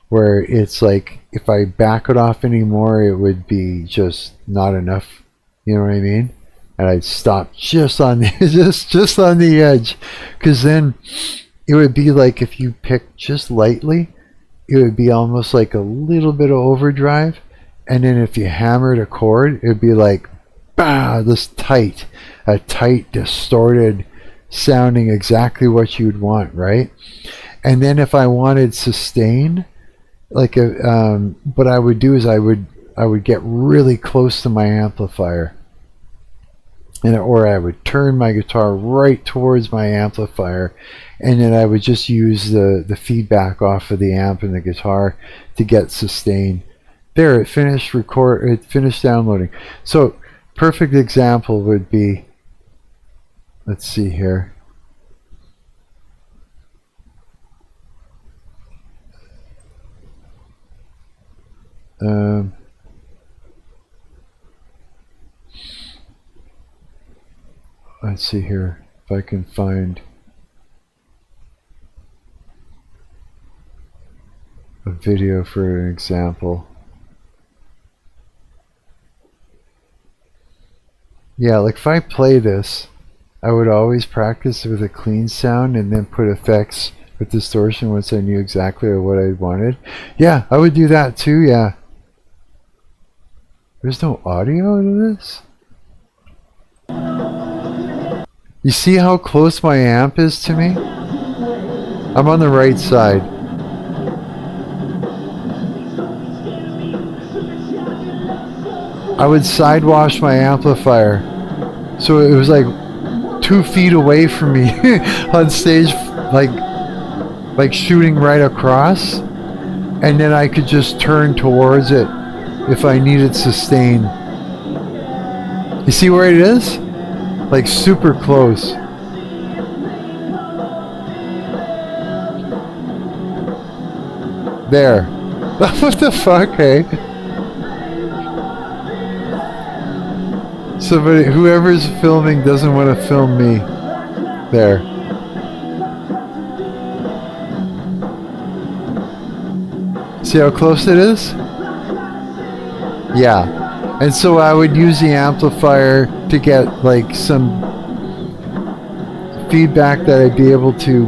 where it's like if I back it off anymore, it would be just not enough. You know what I mean? And I'd stop just on the just on the edge, because then it would be like if you pick just lightly, it would be almost like a little bit of overdrive, and then if you hammered a chord, it would be like, bah, this tight, a tight, distorted sounding, exactly what you'd want, right? And then if I wanted sustain, like what I would do is I would get really close to my amplifier, or I would turn my guitar right towards my amplifier, and then I would just use the feedback off of the amp and the guitar to get sustain. There, it finished it finished downloading. So perfect example would be, let's see here. Let's see here if I can find a video for an example. Yeah, like if I play this, I would always practice with a clean sound and then put effects with distortion once I knew exactly what I wanted. Yeah, I would do that too, yeah. There's no audio to this? You see how close my amp is to me? I'm on the right side. I would sidewash my amplifier, so it was like 2 feet away from me on stage, like shooting right across, and then I could just turn towards it if I needed sustain. You see where it is? Like super close. There. What the fuck, hey? Somebody, whoever's filming doesn't want to film me. There. See how close it is? Yeah. And so I would use the amplifier to get like some feedback that I'd be able to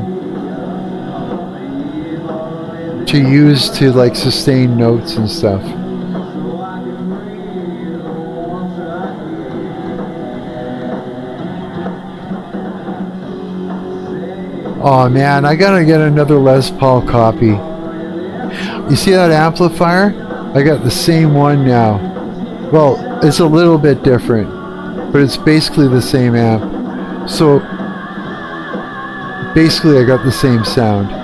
use to like sustain notes and stuff. Oh man, I gotta get another Les Paul copy. You see that amplifier? I got the same one now. Well, it's a little bit different, but it's basically the same amp. So basically I got the same sound.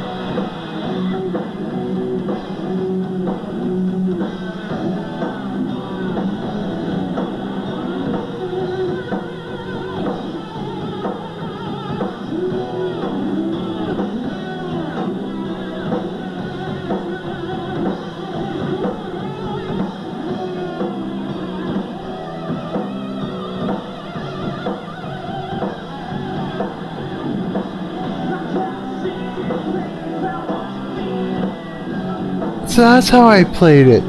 So that's how I played it.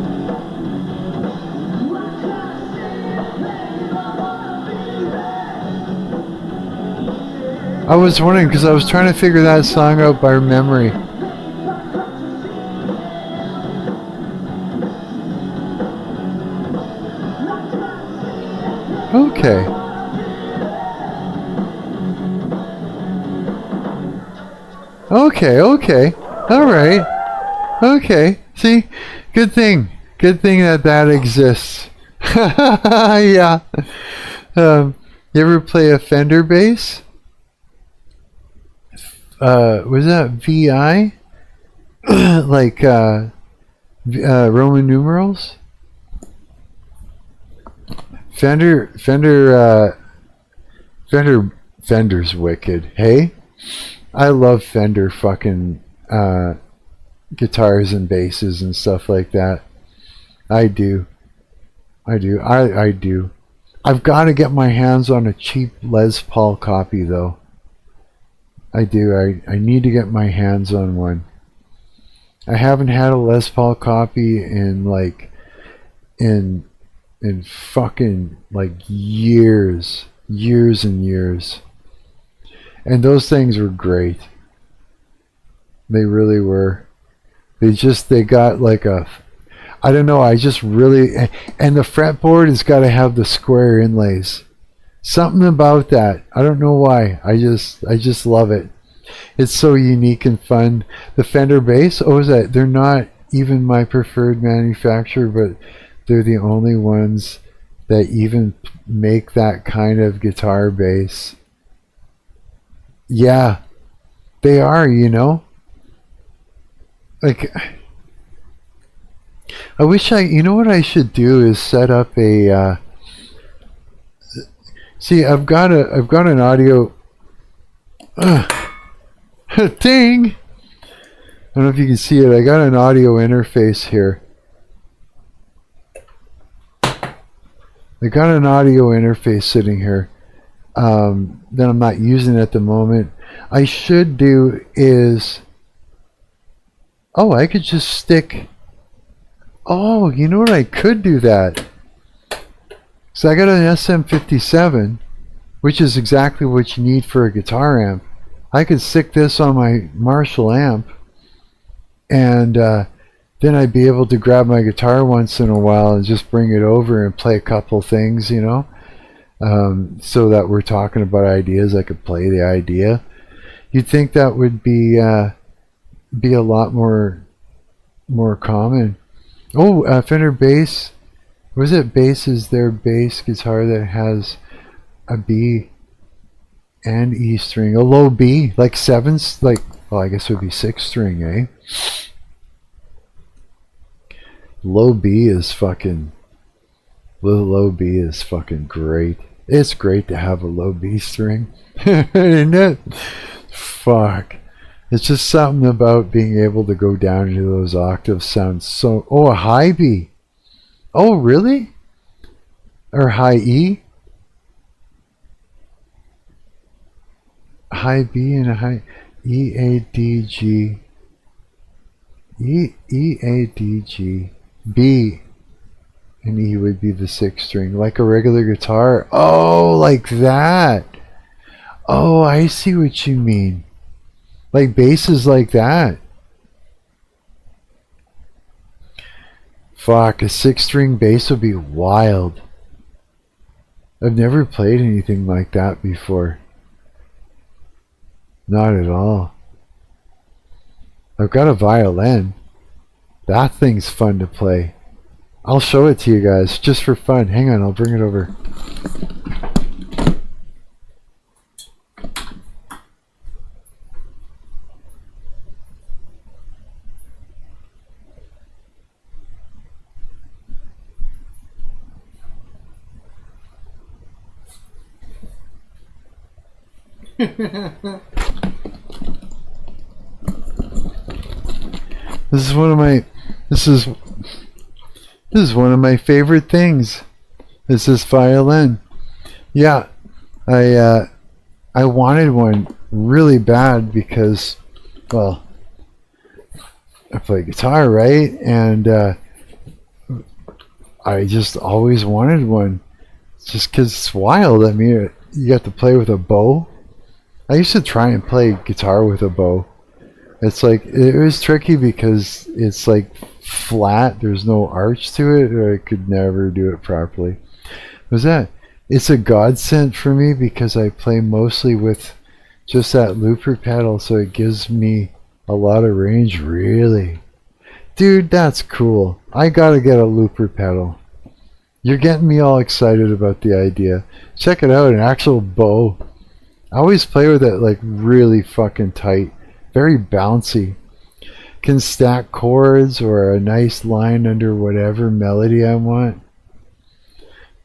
I was wondering, because I was trying to figure that song out by memory. Okay. Okay. Alright. Okay. See? Good thing. Good thing that exists. Yeah. You ever play a Fender bass? Was that VI? Like Roman numerals? Fender's wicked. Hey? I love Fender fucking guitars and basses and stuff like that. I do. I've got to get my hands on a cheap Les Paul copy though. I do. I need to get my hands on one. I haven't had a Les Paul copy in like in fucking like years and years. And those things were great. They really were. They got like a, I don't know, I just really, and the fretboard has got to have the square inlays. Something about that. I don't know why. I just love it. It's so unique and fun. The Fender bass, they're not even my preferred manufacturer, but they're the only ones that even make that kind of guitar bass. Yeah, they are, you know? Like, I wish you know what I should do is set up a, see, I've got an audio, ding! I don't know if you can see it. I got an audio interface here. I got an audio interface sitting here that I'm not using at the moment. I should do is, I could just stick, you know what, I could do that. So I got an SM57, which is exactly what you need for a guitar amp. I could stick this on my Marshall amp, and then I'd be able to grab my guitar once in a while and just bring it over and play a couple things, you know, so that we're talking about ideas. I could play the idea. You'd think that would be a lot more common. Fender bass. Was it bass? Is their bass guitar that has a B and E string, a low B, like sevens, like, well, I guess it would be 6 string, eh? Low B is fucking great. It's great to have a low B string, isn't it? Fuck. It's just something about being able to go down into those octaves sounds so... a high B. Oh, really? Or high E? High B and a high E, A, D, G. E, A, D, G. B and E would be the 6 string, like a regular guitar. Oh, like that. Oh, I see what you mean. Like basses like that. Fuck, a 6 string bass would be wild. I've never played anything like that before. Not at all. I've got a violin. That thing's fun to play. I'll show it to you guys just for fun. Hang on, I'll bring it over. This is one of my favorite things. Is this violin. Yeah, I wanted one really bad because, well, I play guitar, right? And I just always wanted one, just because it's wild. I mean, you got to play with a bow. I used to try and play guitar with a bow. It's like, it was tricky because it's like flat, there's no arch to it, or I could never do it properly. It's a godsend for me because I play mostly with just that looper pedal, so it gives me a lot of range, really. Dude, that's cool. I gotta get a looper pedal. You're getting me all excited about the idea. Check it out, an actual bow. I always play with it like really fucking tight. Very bouncy. Can stack chords or a nice line under whatever melody I want.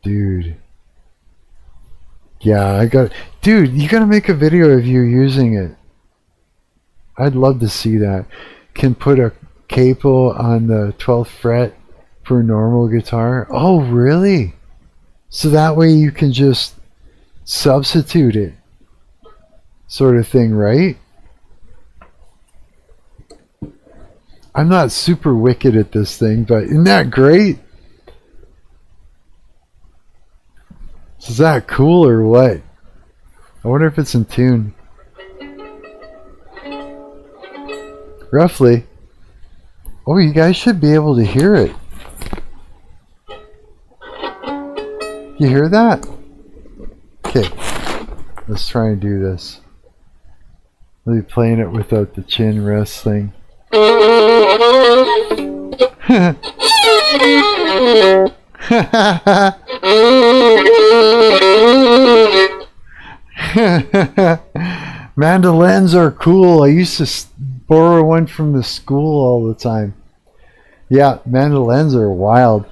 Dude. Yeah, dude, you gotta make a video of you using it. I'd love to see that. Can put a capo on the 12th fret for normal guitar. Oh, really? So that way you can just substitute it, sort of thing, right? I'm not super wicked at this thing, but isn't that great? Is that cool or what? I wonder if it's in tune. Roughly. Oh, you guys should be able to hear it. You hear that? Okay. Let's try and do this. I'll be playing it without the chin rest thing. Mandolins are cool. I used to borrow one from the school all the time. Yeah, mandolins are wild.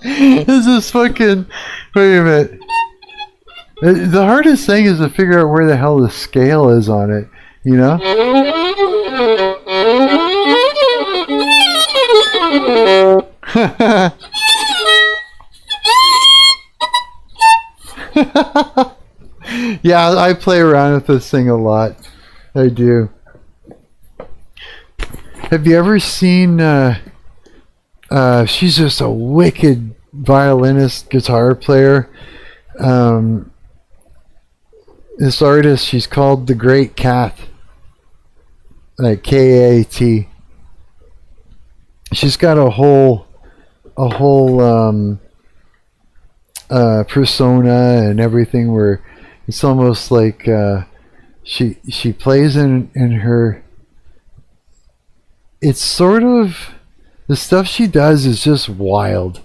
This is fucking... Wait a minute. The hardest thing is to figure out where the hell the scale is on it, you know? Yeah, I play around with this thing a lot. I do. Have you ever seen... she's just a wicked violinist, guitar player. This artist, she's called The Great Kat. Like K-A-T. She's got a whole persona and everything where it's almost like she plays in her... It's sort of... The stuff she does is just wild.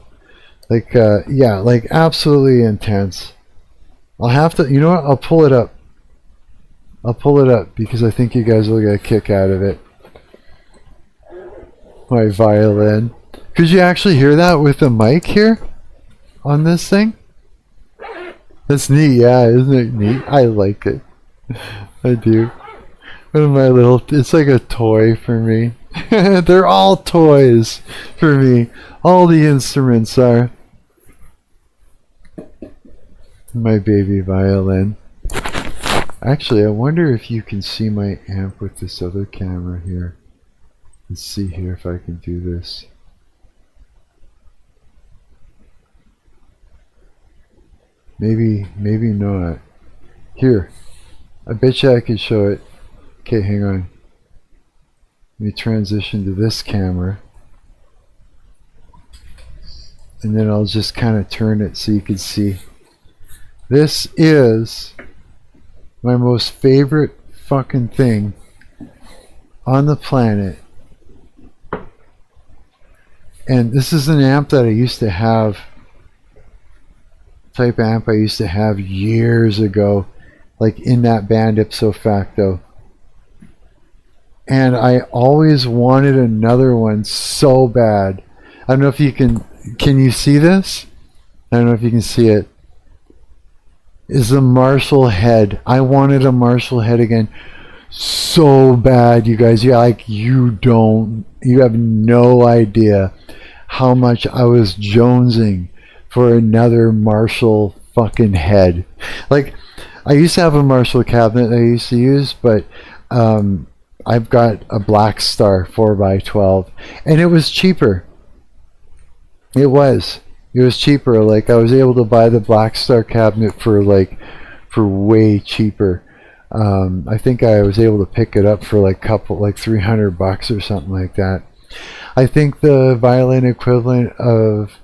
Like, yeah, like absolutely intense. I'll have to, you know what? I'll pull it up. I'll pull it up because I think you guys will get a kick out of it. My violin. Could you actually hear that with the mic here on this thing? That's neat, yeah, isn't it neat? I like it. I do. One of my little, it's like a toy for me. They're all toys for me. All the instruments are. My baby violin. Actually, I wonder if you can see my amp with this other camera here. Let's see here if I can do this. Maybe not. Here. I bet you I can show it. Okay, hang on. Let me transition to this camera. And then I'll just kind of turn it so you can see. This is my most favorite fucking thing on the planet. And this is an amp that I used to have. Type amp I used to have years ago. Like in that band Ipso Facto. And I always wanted another one so bad. I don't know if you can you see this? I don't know if you can see it. Is the Marshall head. I wanted a Marshall head again so bad, you guys. Yeah, like you have no idea how much I was jonesing for another Marshall fucking head. Like, I used to have a Marshall cabinet I used to use, but I've got a Black Star 4x12 and it was cheaper. It was cheaper. Like, I was able to buy the Black Star cabinet for way cheaper. I think I was able to pick it up for like $300 or something like that. I think the violin equivalent of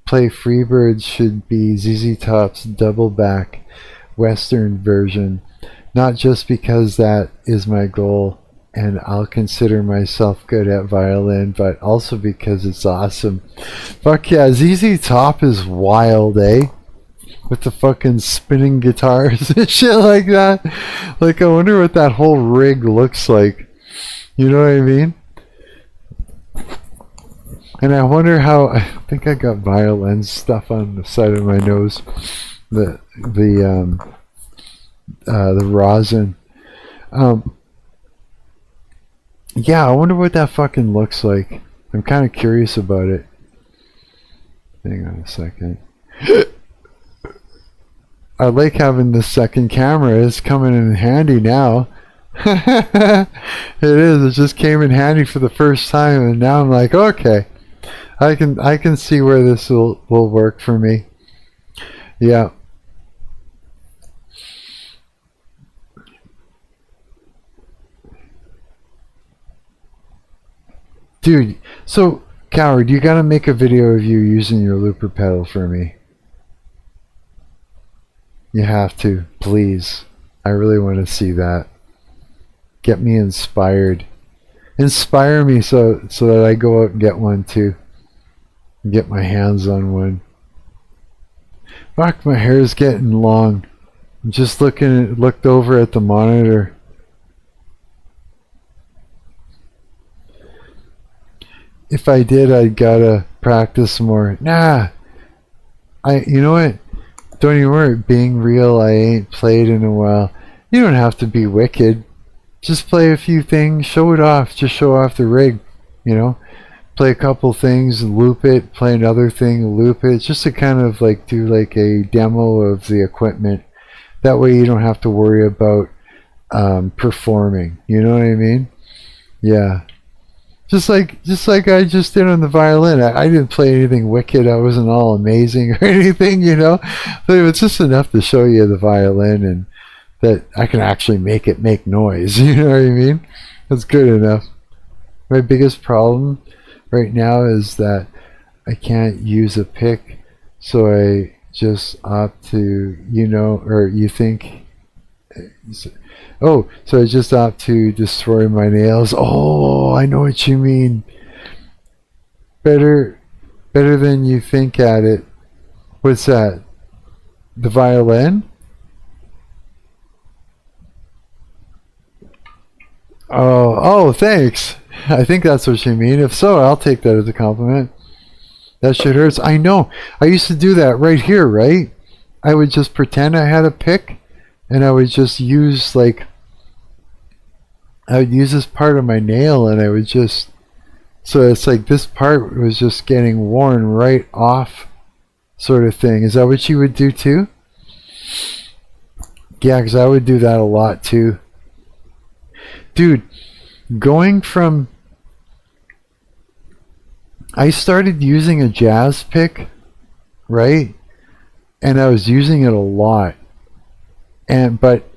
Play Freebirds should be ZZ Top's double back Western version, not just because that is my goal and I'll consider myself good at violin, but also because it's awesome. Fuck yeah, ZZ Top is wild, eh? With the fucking spinning guitars and shit like that. Like, I wonder what that whole rig looks like. You know what I mean? And I wonder how... I think I got violin stuff on the side of my nose. The the rosin. Yeah, I wonder what that fucking looks like. I'm kind of curious about it. Hang on a second. I like having the second camera. It's coming in handy now. It is. It just came in handy for the first time, and now I'm like, okay, I can see where this will work for me. Yeah. Dude, so Coward, you gotta make a video of you using your looper pedal for me. You have to, please. I really want to see that. Get me inspired. Inspire me so that I go out and get one too. And get my hands on one. Fuck, my hair's getting long. I'm just looked over at the monitor. If I did, I'd gotta practice more. Nah. You know what? Don't even worry. Being real, I ain't played in a while. You don't have to be wicked. Just play a few things, show it off. Just show off the rig, you know. Play a couple things, loop it. Play another thing, loop it. Just to kind of like do like a demo of the equipment. That way you don't have to worry about performing. You know what I mean? Yeah. Just like I just did on the violin. I didn't play anything wicked. I wasn't all amazing or anything, you know. But it was just enough to show you the violin and that I can actually make it make noise. You know what I mean? That's good enough. My biggest problem right now is that I can't use a pick, so I just opt to, you know, or you think, oh, so I just opt to destroy my nails. Oh, I know what you mean. Better than you think at it. What's that? The violin? Oh, thanks. I think that's what you mean. If so, I'll take that as a compliment. That shit hurts. I know. I used to do that right here, right? I would just pretend I had a pick, and I would just use like, I would use this part of my nail, and I would just, so it's like this part was just getting worn right off, sort of thing. Is that what you would do too? Yeah, because I would do that a lot too. Dude, going from, I started using a jazz pick, right? And I was using it a lot. But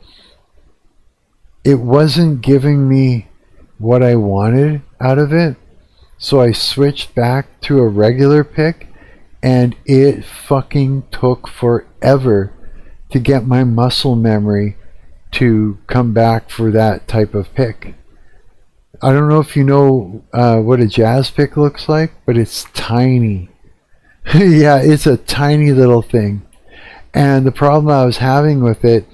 it wasn't giving me what I wanted out of it. So I switched back to a regular pick, and it fucking took forever to get my muscle memory to come back for that type of pick. I don't know if you know what a jazz pick looks like, but it's tiny. Yeah, it's a tiny little thing. And the problem I was having with it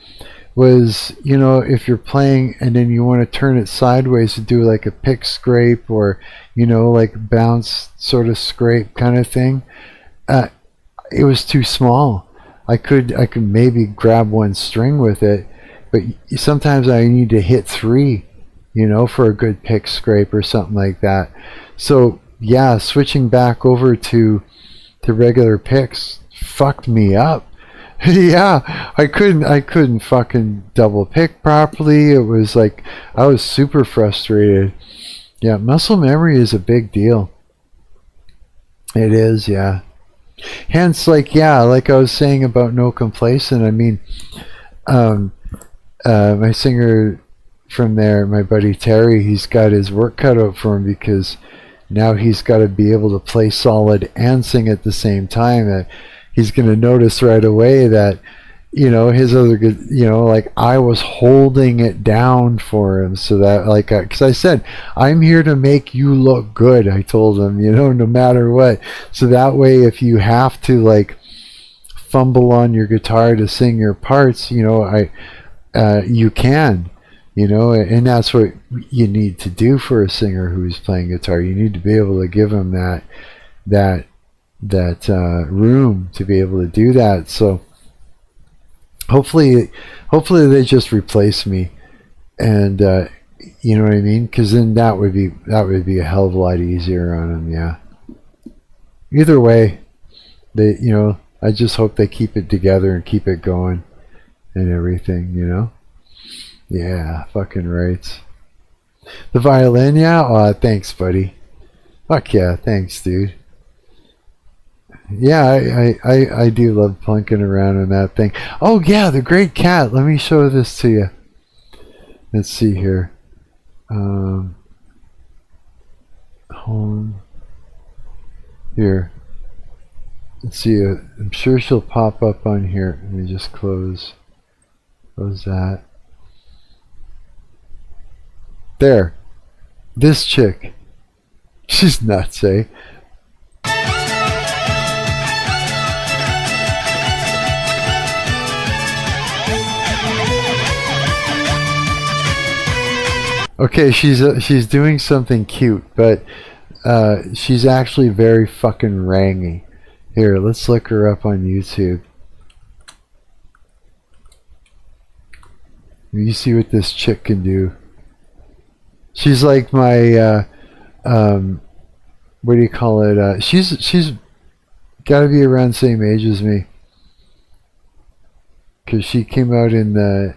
was, you know, if you're playing and then you want to turn it sideways to do like a pick scrape or, you know, like bounce sort of scrape kind of thing, it was too small. I could maybe grab one string with it, but sometimes I need to hit 3, you know, for a good pick scrape or something like that. So yeah, switching back over to regular picks fucked me up. Yeah, I couldn't fucking double pick properly. It was like I was super frustrated. Yeah, muscle memory is a big deal. It is, yeah. Hence, like, yeah, like I was saying about No Complacent, I mean, my singer from there, my buddy Terry, he's got his work cut out for him because now he's got to be able to play solid and sing at the same time. He's going to notice right away that, you know, his other good, you know, like I was holding it down for him so that, like, because I said, I'm here to make you look good. I told him, you know, no matter what. So that way, if you have to like fumble on your guitar to sing your parts, you know, you can, you know, and that's what you need to do for a singer who's playing guitar. You need to be able to give him that room to be able to do that. So Hopefully they just replace me, and you know what I mean? Because then that would be a hell of a lot easier on them. Yeah. Either way, they, you know, I just hope they keep it together and keep it going and everything. You know. Yeah. Fucking right. The violin, yeah. Oh, thanks, buddy. Fuck yeah, thanks, dude. Yeah, I do love plunking around on that thing. Oh yeah, the great cat. Let me show this to you. Let's see here. Home. Here. Let's see. I'm sure she'll pop up on here. Let me just close that. There. This chick. She's nuts, eh? Okay, she's doing something cute, but she's actually very fucking rangy. Here, let's look her up on YouTube. You see what this chick can do. She's like my what do you call it? She's got to be around the same age as me, because she came out in the.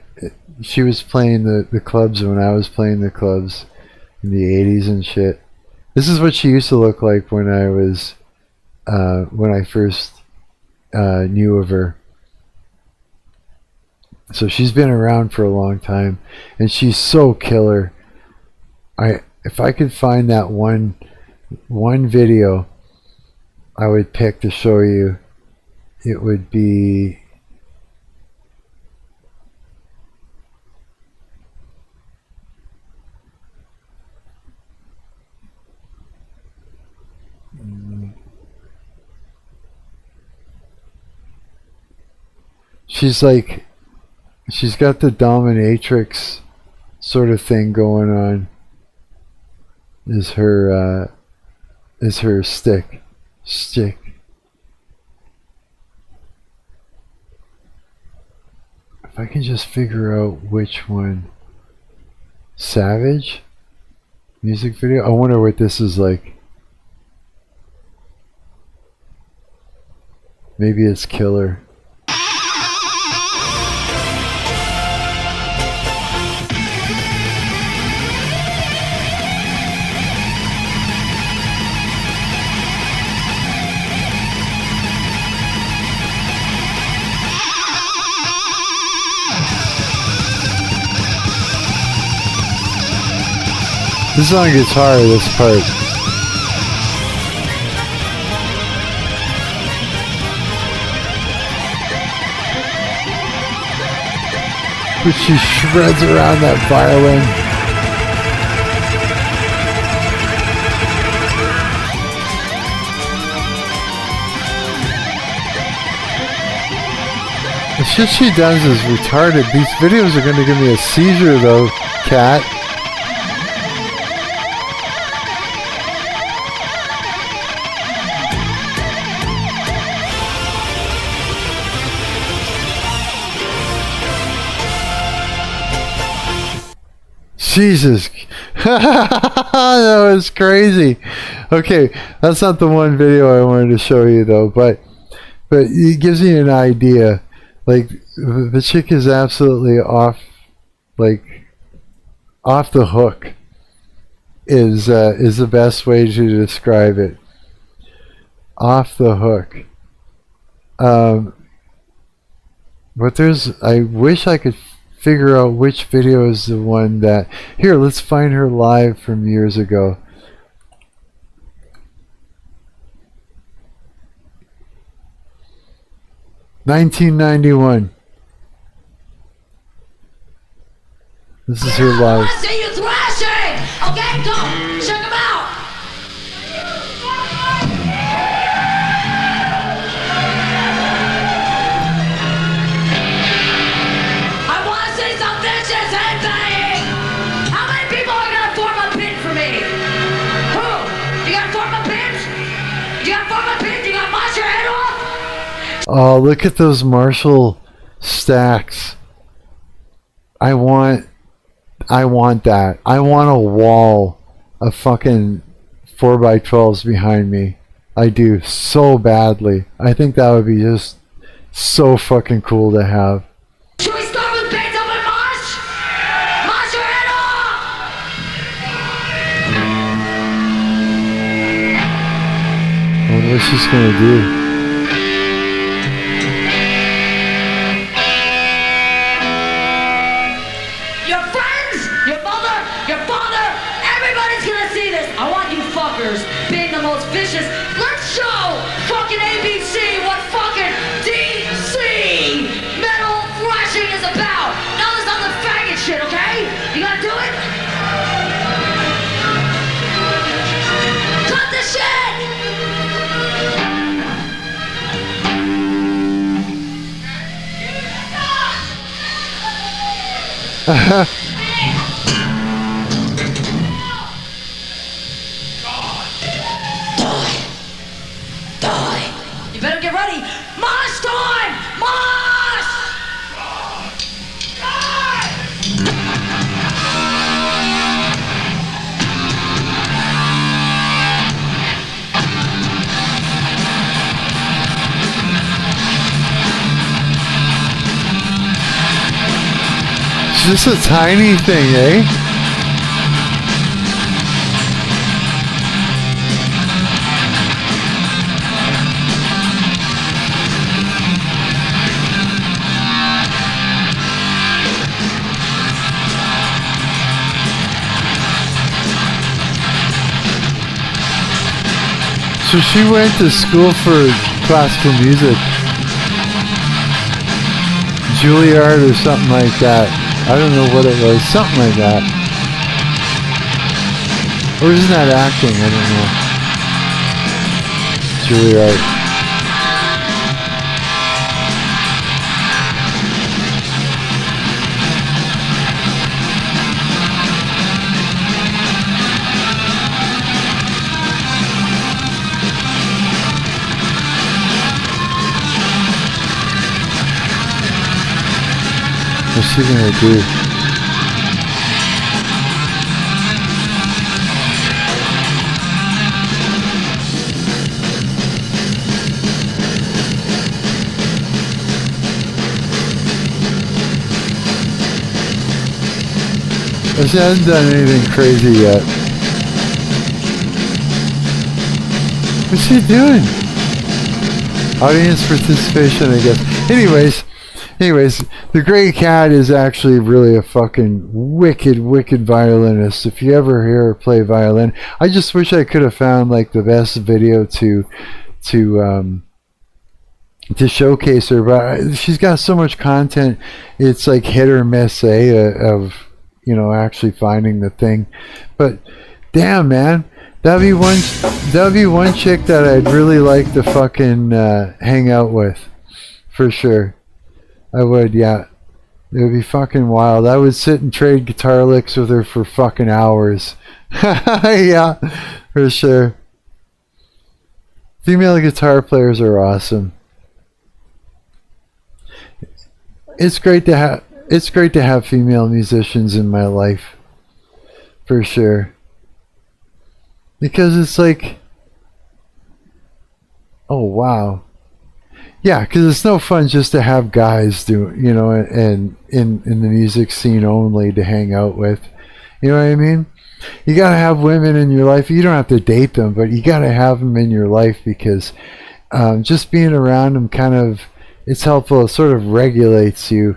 She was playing the clubs when I was playing the clubs in the 80s and shit. This is what she used to look like when I was when I first knew of her. So she's been around for a long time, and she's so killer. If I could find that one video I would pick to show you, it would be she's got the dominatrix sort of thing going on. Is her stick. If I can just figure out which one. Savage music video. I wonder what this is like. Maybe it's killer. This is on guitar, this part. But she shreds around that violin. The shit she does is retarded. These videos are going to give me a seizure though, cat. Jesus. That was crazy. Okay, that's not the one video I wanted to show you though, but it gives you an idea. Like, the chick is absolutely off the hook is the best way to describe it. Off the hook. But I wish I could figure out which video is the one that. Here, let's find her live from years ago. $1991. This is her live. I see you thrashing! Okay, go! Check them out! I want to see some vicious headbanging! How many people are going to form a pin for me? Who? You got to form a pin? You got to form a pin? You got to wash your head off? Oh, look at those Marshall Stacks. I want that. I want a wall of fucking 4x12s behind me. I do so badly. I think that would be just so fucking cool to have. Should we start with Beethoven March? March your head off! I wonder what she's gonna do. Your friends, your mother, your father, everybody's gonna see this. I want you fuckers being the most vicious. Let's show fucking ABC what fucking DC metal thrashing is about. No, there's not the faggot shit, okay? You gotta do it? Cut the shit! You better get ready. Mosh time! Mosh! It's just a tiny thing, eh? So she went to school for classical music. Juilliard or something like that. I don't know what it was. Something like that. Or isn't that acting? I don't know. Juilliard. What's she gonna do? She hasn't done anything crazy yet. What's she doing? Audience participation, I guess. Anyways, the Grey Cat is actually really a fucking wicked violinist. If you ever hear her play violin, I just wish I could have found like the best video to showcase her. But she's got so much content, it's like hit or miss, of actually finding the thing. But damn, man, that'd be one chick that I'd really like to fucking hang out with, for sure. I would, yeah. It would be fucking wild. I would sit and trade guitar licks with her for fucking hours. Yeah, for sure. Female guitar players are awesome. It's great to have female musicians in my life, for sure. Because it's like, oh wow. Yeah, because it's no fun just to have guys do, and in the music scene only to hang out with. You know what I mean? You gotta have women in your life. You don't have to date them, but you gotta have them in your life because just being around them it's helpful. It sort of regulates you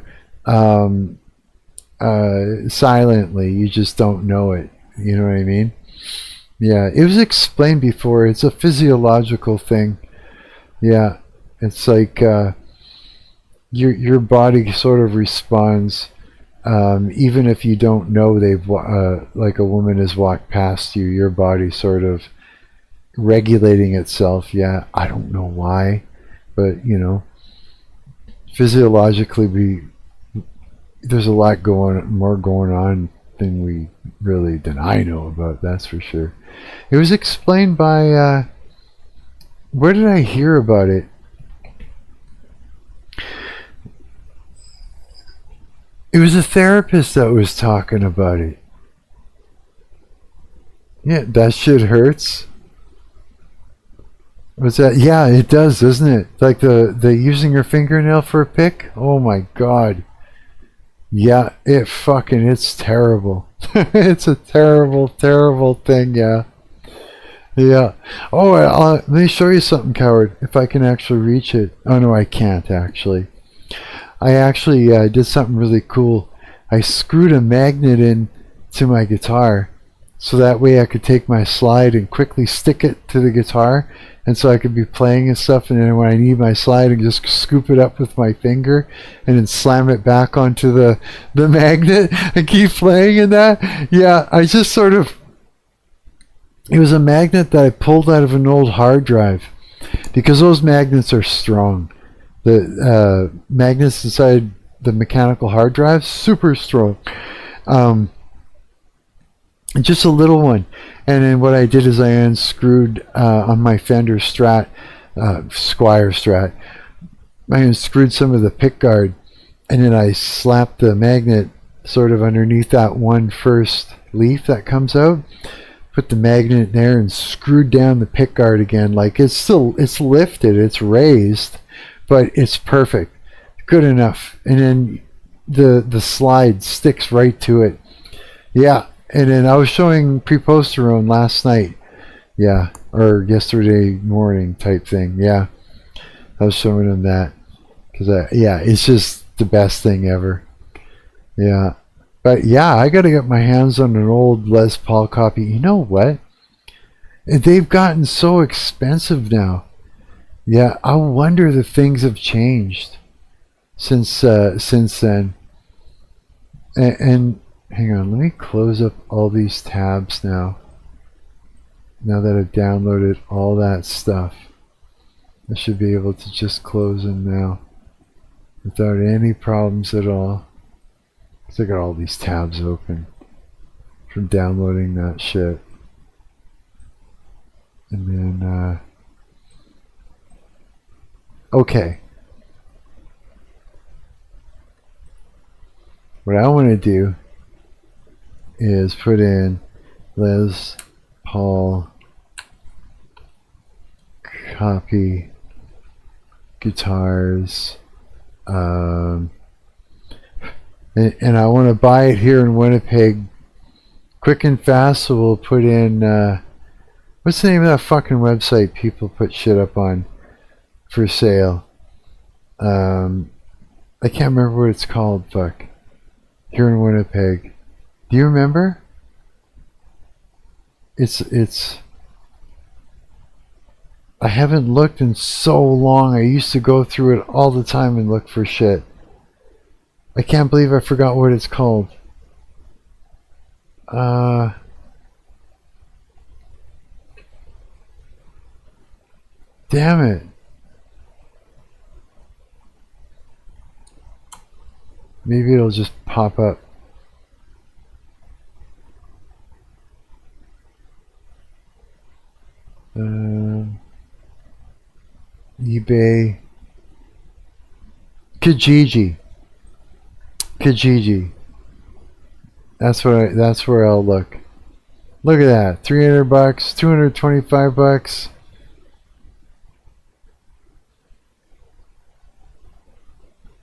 silently. You just don't know it. You know what I mean? Yeah, it was explained before. It's a physiological thing. Yeah. It's like your body sort of responds, even if you don't know they've like a woman has walked past you. Your body sort of regulating itself. Yeah, I don't know why, but physiologically, there's a lot more going on than I know about. That's for sure. It was explained by where did I hear about it? It was a therapist that was talking about it. Yeah, that shit hurts. What's that? Yeah, it does, doesn't it? Like the using your fingernail for a pick? Oh my god. Yeah, it's terrible. It's a terrible, terrible thing, yeah. Yeah. Oh, let me show you something, coward. If I can actually reach it. Oh no, I can't actually. I actually did something really cool. I screwed a magnet in to my guitar, so that way I could take my slide and quickly stick it to the guitar, and so I could be playing and stuff, and then when I need my slide, I can just scoop it up with my finger and then slam it back onto the magnet and keep playing in that. Yeah, I just sort of... It was a magnet that I pulled out of an old hard drive, because those magnets are strong. The magnets inside the mechanical hard drive, super strong. Just a little one. And then what I did is I unscrewed on my Fender Strat, Squire Strat, I unscrewed some of the pick guard, and then I slapped the magnet sort of underneath that one first leaf that comes out, put the magnet in there and screwed down the pick guard again. Like it's lifted, it's raised, but it's perfect, good enough. And then the slide sticks right to it. Yeah. And then I was showing Preposterone last night. Yeah. Or yesterday morning type thing. Yeah. I was showing him that. Because, yeah, it's just the best thing ever. Yeah. But, yeah, I got to get my hands on an old Les Paul copy. You know what? They've gotten so expensive now. Yeah. I wonder if things have changed since then. And hang on, let me close up all these tabs now. Now that I've downloaded all that stuff, I should be able to just close them now without any problems at all. Because I got all these tabs open from downloading that shit. And then, okay. What I want to do is put in Les Paul copy guitars, and I want to buy it here in Winnipeg quick and fast. So we'll put in what's the name of that fucking website people put shit up on for sale? I can't remember what it's called. Fuck. Here in Winnipeg. Do you remember? It's I haven't looked in so long. I used to go through it all the time and look for shit. I can't believe I forgot what it's called. Damn it. Maybe it'll just pop up. eBay. Kijiji. That's where I'll look. Look at that. $300, $225.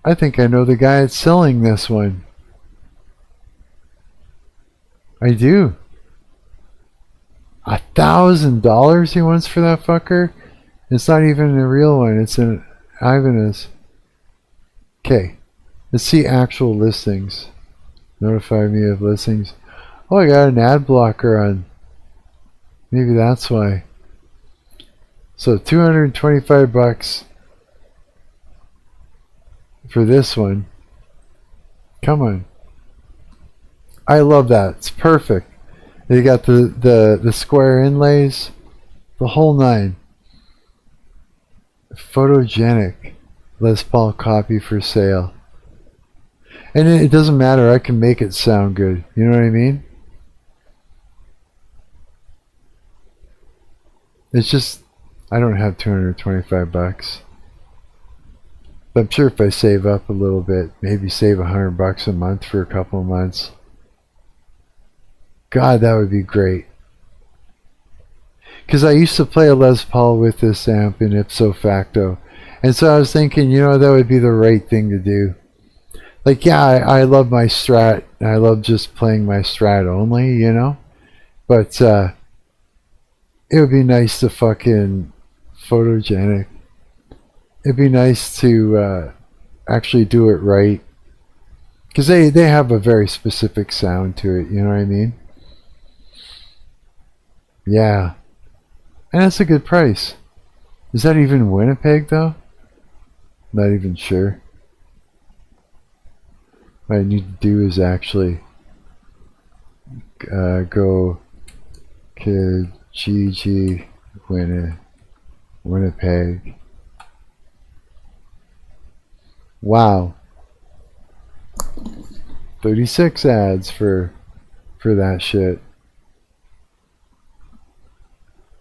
I think I know the guy that's selling this one. I do. $1,000 he wants for that fucker? It's not even a real one. It's an Ibanez. Okay. Let's see actual listings. Notify me of listings. Oh, I got an ad blocker on. Maybe that's why. So $225 for this one. Come on. I love that. It's perfect. They got the square inlays, the whole nine. Photogenic Les Paul copy for sale. And it doesn't matter, I can make it sound good. You know what I mean? It's just I don't have $225. But I'm sure if I save up a little bit, maybe save $100 a month for a couple of months. God, that would be great. Because I used to play a Les Paul with this amp in Ipso Facto. And so I was thinking, you know, that would be the right thing to do. Like, yeah, I love my Strat. I love just playing my Strat only, you know? But it would be nice to fucking photogenic. It'd be nice to actually do it right. Because they have a very specific sound to it, you know what I mean? Yeah. And that's a good price. Is that even Winnipeg, though? Not even sure. What I need to do is actually go Kijiji Winnipeg. Wow. 36 ads for that shit.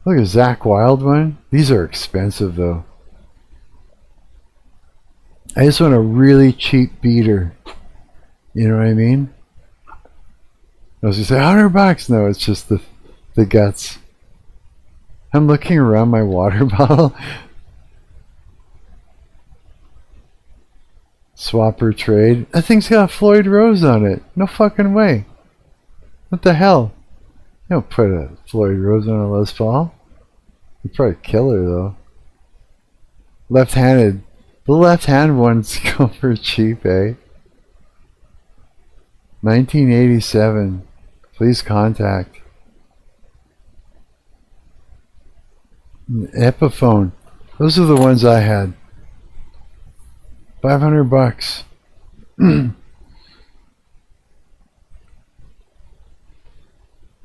Look at Zach Wild one. These are expensive though. I just want a really cheap beater. You know what I mean? I was gonna say $100. No, it's just the guts. I'm looking around my water bottle. Swapper trade. That thing's got Floyd Rose on it. No fucking way. What the hell? You don't put a Floyd Rose on a Les Paul. You'd probably kill her though. Left-handed. The left-hand ones go for cheap, eh? 1987. Please contact. Epiphone. Those are the ones I had. $500.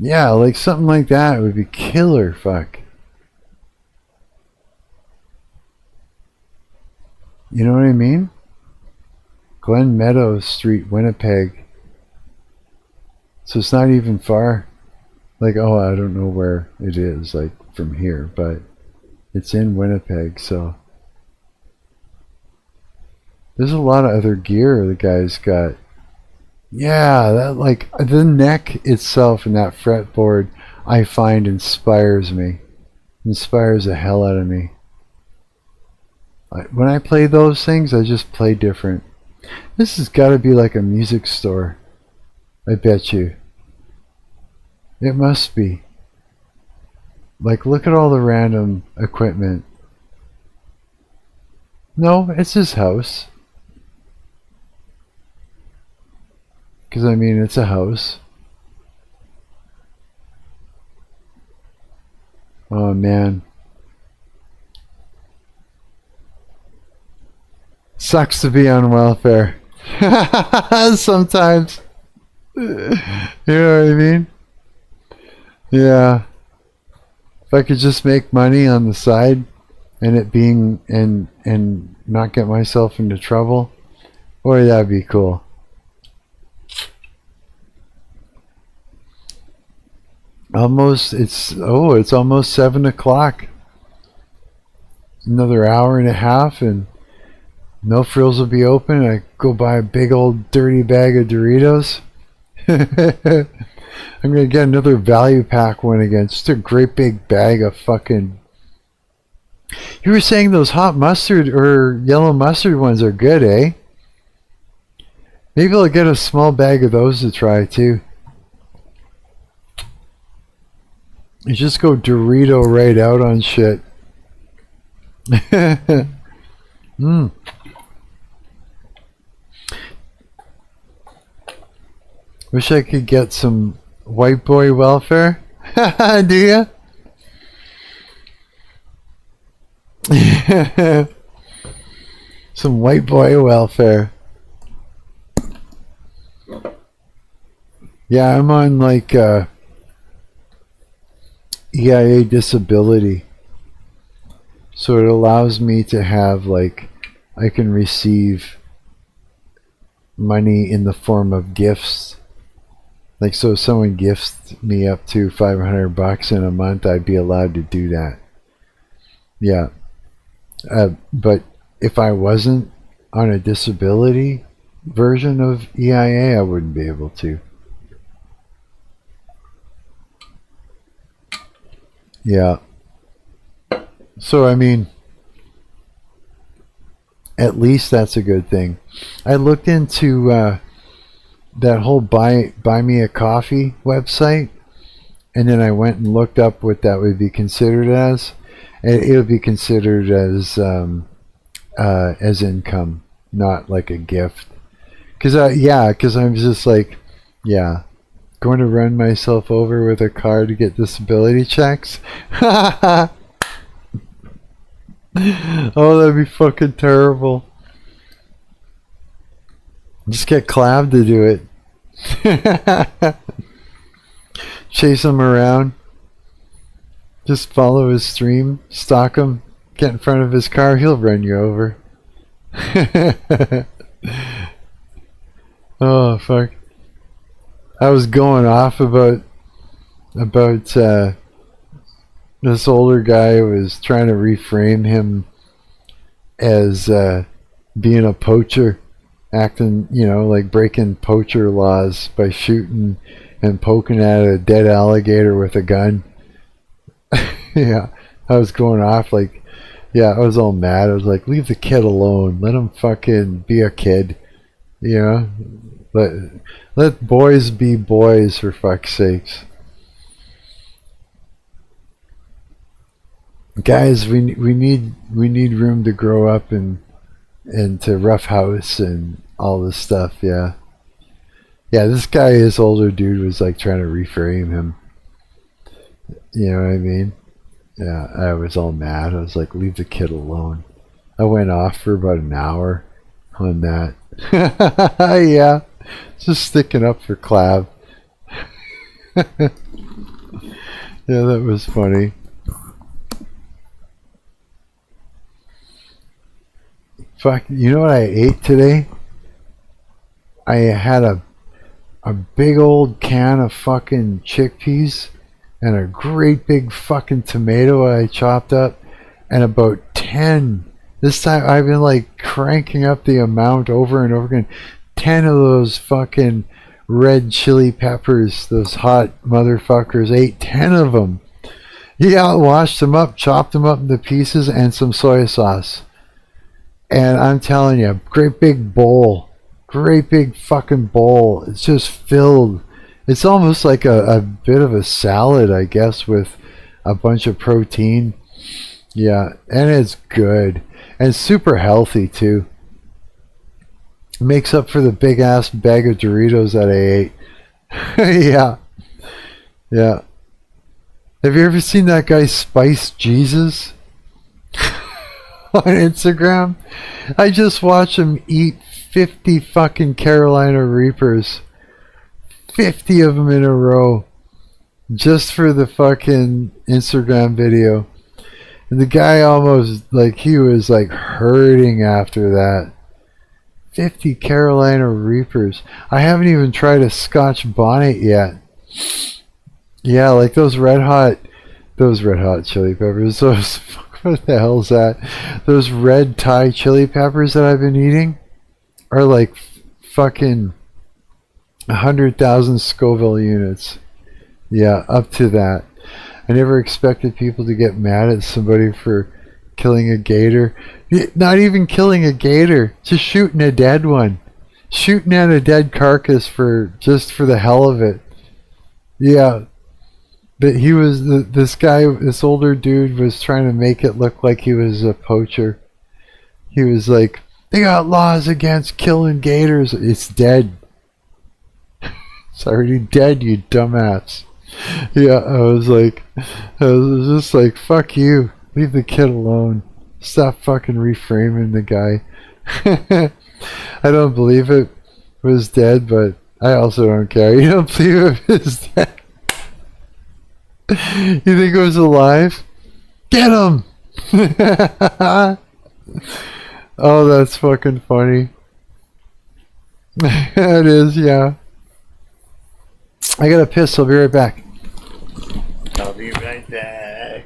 Yeah, like something like that would be killer. Fuck. You know what I mean? Glen Meadows Street, Winnipeg. So it's not even far. Like, oh, I don't know where it is, like from here, but it's in Winnipeg, so. There's a lot of other gear the guy's got. Yeah, that like the neck itself and that fretboard I find inspires me. Inspires the hell out of me. When I play those things, I just play different. This has got to be like a music store. I bet you. It must be. Like, look at all the random equipment. No, it's his house. Because, I mean, it's a house. Oh, man. Sucks to be on welfare. Sometimes. You know what I mean? Yeah. If I could just make money on the side and it being and not get myself into trouble, boy, that'd be cool. It's almost 7 o'clock. Another hour and a half and No Frills will be open. I go buy a big old dirty bag of Doritos. I'm gonna get another value pack one again. Just a great big bag of fucking. You were saying those hot mustard or yellow mustard ones are good, eh? Maybe I'll get a small bag of those to try too. You just go Dorito right out on shit. Wish I could get some white boy welfare. Do ya? Some white boy welfare. Yeah, I'm on like EIA disability. So it allows me to have like, I can receive money in the form of gifts. Like, so if someone gifts me up to $500 in a month, I'd be allowed to do that. Yeah. But if I wasn't, on a disability version of EIA, I wouldn't be able to. Yeah. So, I mean, at least that's a good thing. I looked into that whole buy me a coffee website, and then I went and looked up what that would be considered as. It would be considered as income, not like a gift. Because I'm just like, yeah, going to run myself over with a car to get disability checks. Oh, that'd be fucking terrible. Just get Clav to do it. Chase him around. Just follow his stream, stalk him, get in front of his car, he'll run you over. Oh, fuck. I was going off about this older guy who was trying to reframe him as being a poacher, acting, like breaking poacher laws by shooting and poking at a dead alligator with a gun. Yeah, I was going off like, yeah, I was all mad. I was like, leave the kid alone. Let him fucking be a kid. Let boys be boys, for fuck's sakes. Guys, we need room to grow up and to roughhouse and all this stuff. Yeah, this guy, this older dude, was like trying to reframe him. You know what I mean? Yeah, I was all mad. I was like, leave the kid alone. I went off for about an hour on that. Yeah, just sticking up for Clav. Yeah, that was funny. Fuck, you know what I ate today? I had a big old can of fucking chickpeas and a great big fucking tomato I chopped up, and about 10. This time I've been like cranking up the amount over and over again. 10 of those fucking red chili peppers, those hot motherfuckers. Ate 10 of them. Yeah, washed them up, chopped them up into pieces, and some soy sauce. And I'm telling you, great big bowl. Great big fucking bowl. It's just filled. It's almost like a bit of a salad, I guess, with a bunch of protein. Yeah, and it's good. And super healthy, too. Makes up for the big ass bag of Doritos that I ate. Yeah. Yeah. Have you ever seen that guy Spice Jesus on Instagram? I just watched him eat 50 fucking Carolina Reapers. 50 of them in a row. Just for the fucking Instagram video. And the guy almost, like, he was like hurting after that. 50 Carolina Reapers. I haven't even tried a Scotch bonnet yet. Yeah, like those red hot chili peppers. Those, what the hell is that? Those red Thai chili peppers that I've been eating are like fucking 100,000 Scoville units. Yeah, up to that. I never expected people to get mad at somebody for killing a gator. Not even killing a gator, just shooting a dead one. Shooting at a dead carcass just for the hell of it. Yeah. But he was, this older dude was trying to make it look like he was a poacher. He was like, they got laws against killing gators. It's dead. It's already dead, you dumbass. Yeah, I was just like, fuck you. Leave the kid alone. Stop fucking reframing the guy. I don't believe it was dead, but I also don't care. You don't believe it was dead? You think it was alive? Get him! Oh, that's fucking funny. It is, yeah. I gotta piss, I'll be right back. I'll be right back.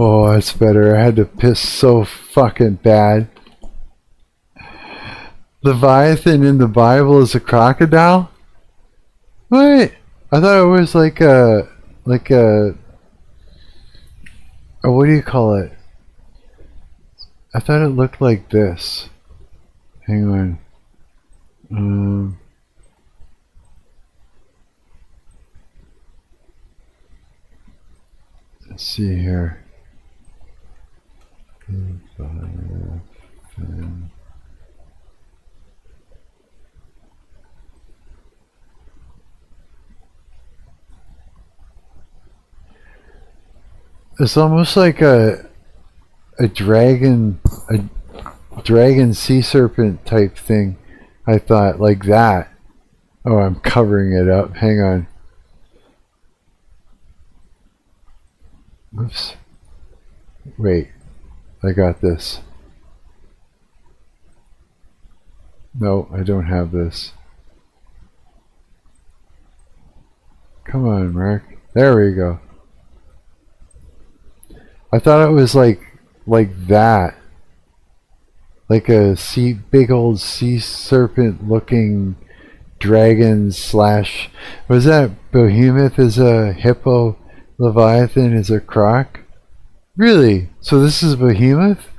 Oh, that's better. I had to piss so fucking bad. Leviathan in the Bible is a crocodile? What? I thought it was like a what do you call it? I thought it looked like this. Hang on. Let's see here. It's almost like a dragon sea serpent type thing. I thought like that. Oh, I'm covering it up. Hang on. Oops. Wait. I got this. No, I don't have this. Come on, Mark. There we go. I thought it was like that. Like a big old sea serpent looking dragon slash... Was that Behemoth is a hippo, Leviathan is a croc? Really? So this is Behemoth?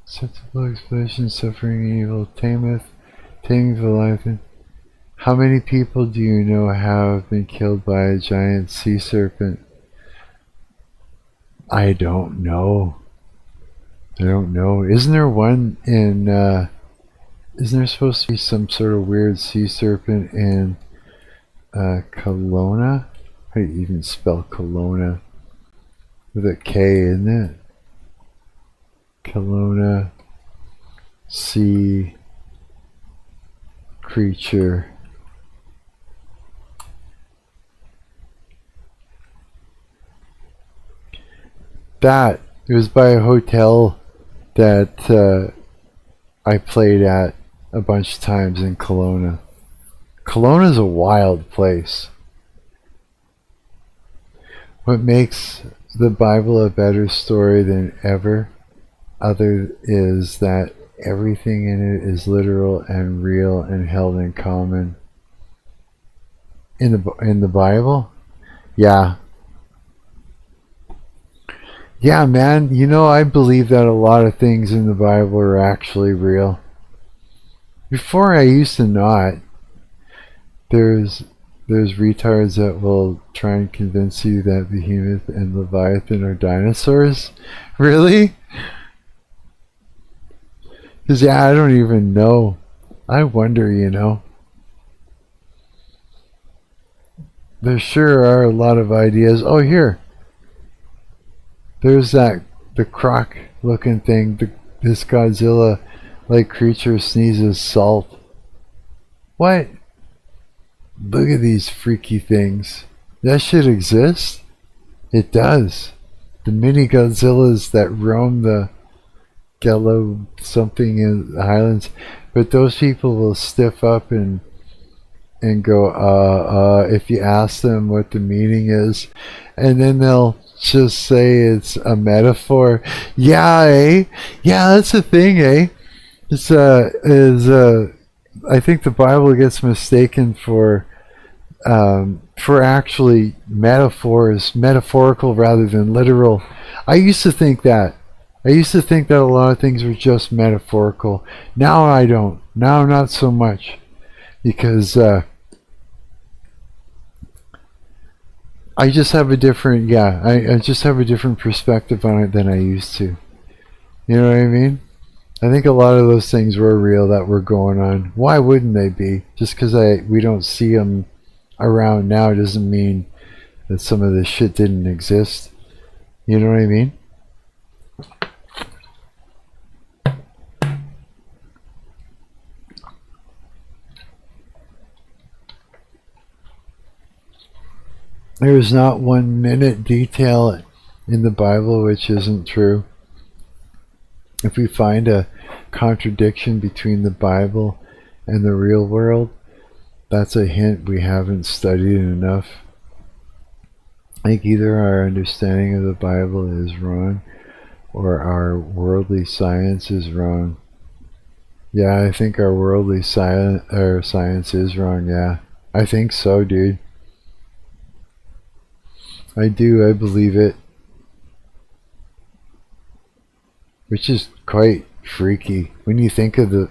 Susceptible explosion, suffering evil, taming Leviathan. How many people do you know have been killed by a giant sea serpent? I don't know. Isn't there one in, isn't there supposed to be some sort of weird sea serpent in, Kelowna? How do you even spell Kelowna? With a K, isn't it? Kelowna sea creature. It was by a hotel that I played at a bunch of times in Kelowna. Kelowna's a wild place. What makes the Bible a better story than ever other is that everything in it is literal and real and held in common. In the Bible? Yeah. Yeah, man, you know, I believe that a lot of things in the Bible are actually real. Before I used to not. There's retards that will try and convince you that Behemoth and Leviathan are dinosaurs. Really? Because, yeah, I don't even know. I wonder, you know. There sure are a lot of ideas. Oh, here. There's the croc looking thing. This Godzilla like creature sneezes salt. What? Look at these freaky things. That shit exists? It does. The mini Godzillas that roam the Gello something in the Highlands. But those people will stiff up and go, if you ask them what the meaning is. And then they'll just say it's a metaphor. Yeah, eh? Yeah, that's the thing, eh? I think the Bible gets mistaken for actually metaphorical rather than literal. I used to think that. I used to think that a lot of things were just metaphorical. Now I don't. Now not so much. Because I just have a different, I just have a different perspective on it than I used to. You know what I mean? I think a lot of those things were real that were going on. Why wouldn't they be? Just because we don't see them around now doesn't mean that some of this shit didn't exist. You know what I mean? There is not 1 minute detail in the Bible which isn't true. If we find a contradiction between the Bible and the real world, that's a hint we haven't studied enough. Like either our understanding of the Bible is wrong or our worldly science is wrong. Yeah, I think our worldly science is wrong, yeah. I think so, dude. I do, I believe it. Which is quite freaky when you think of the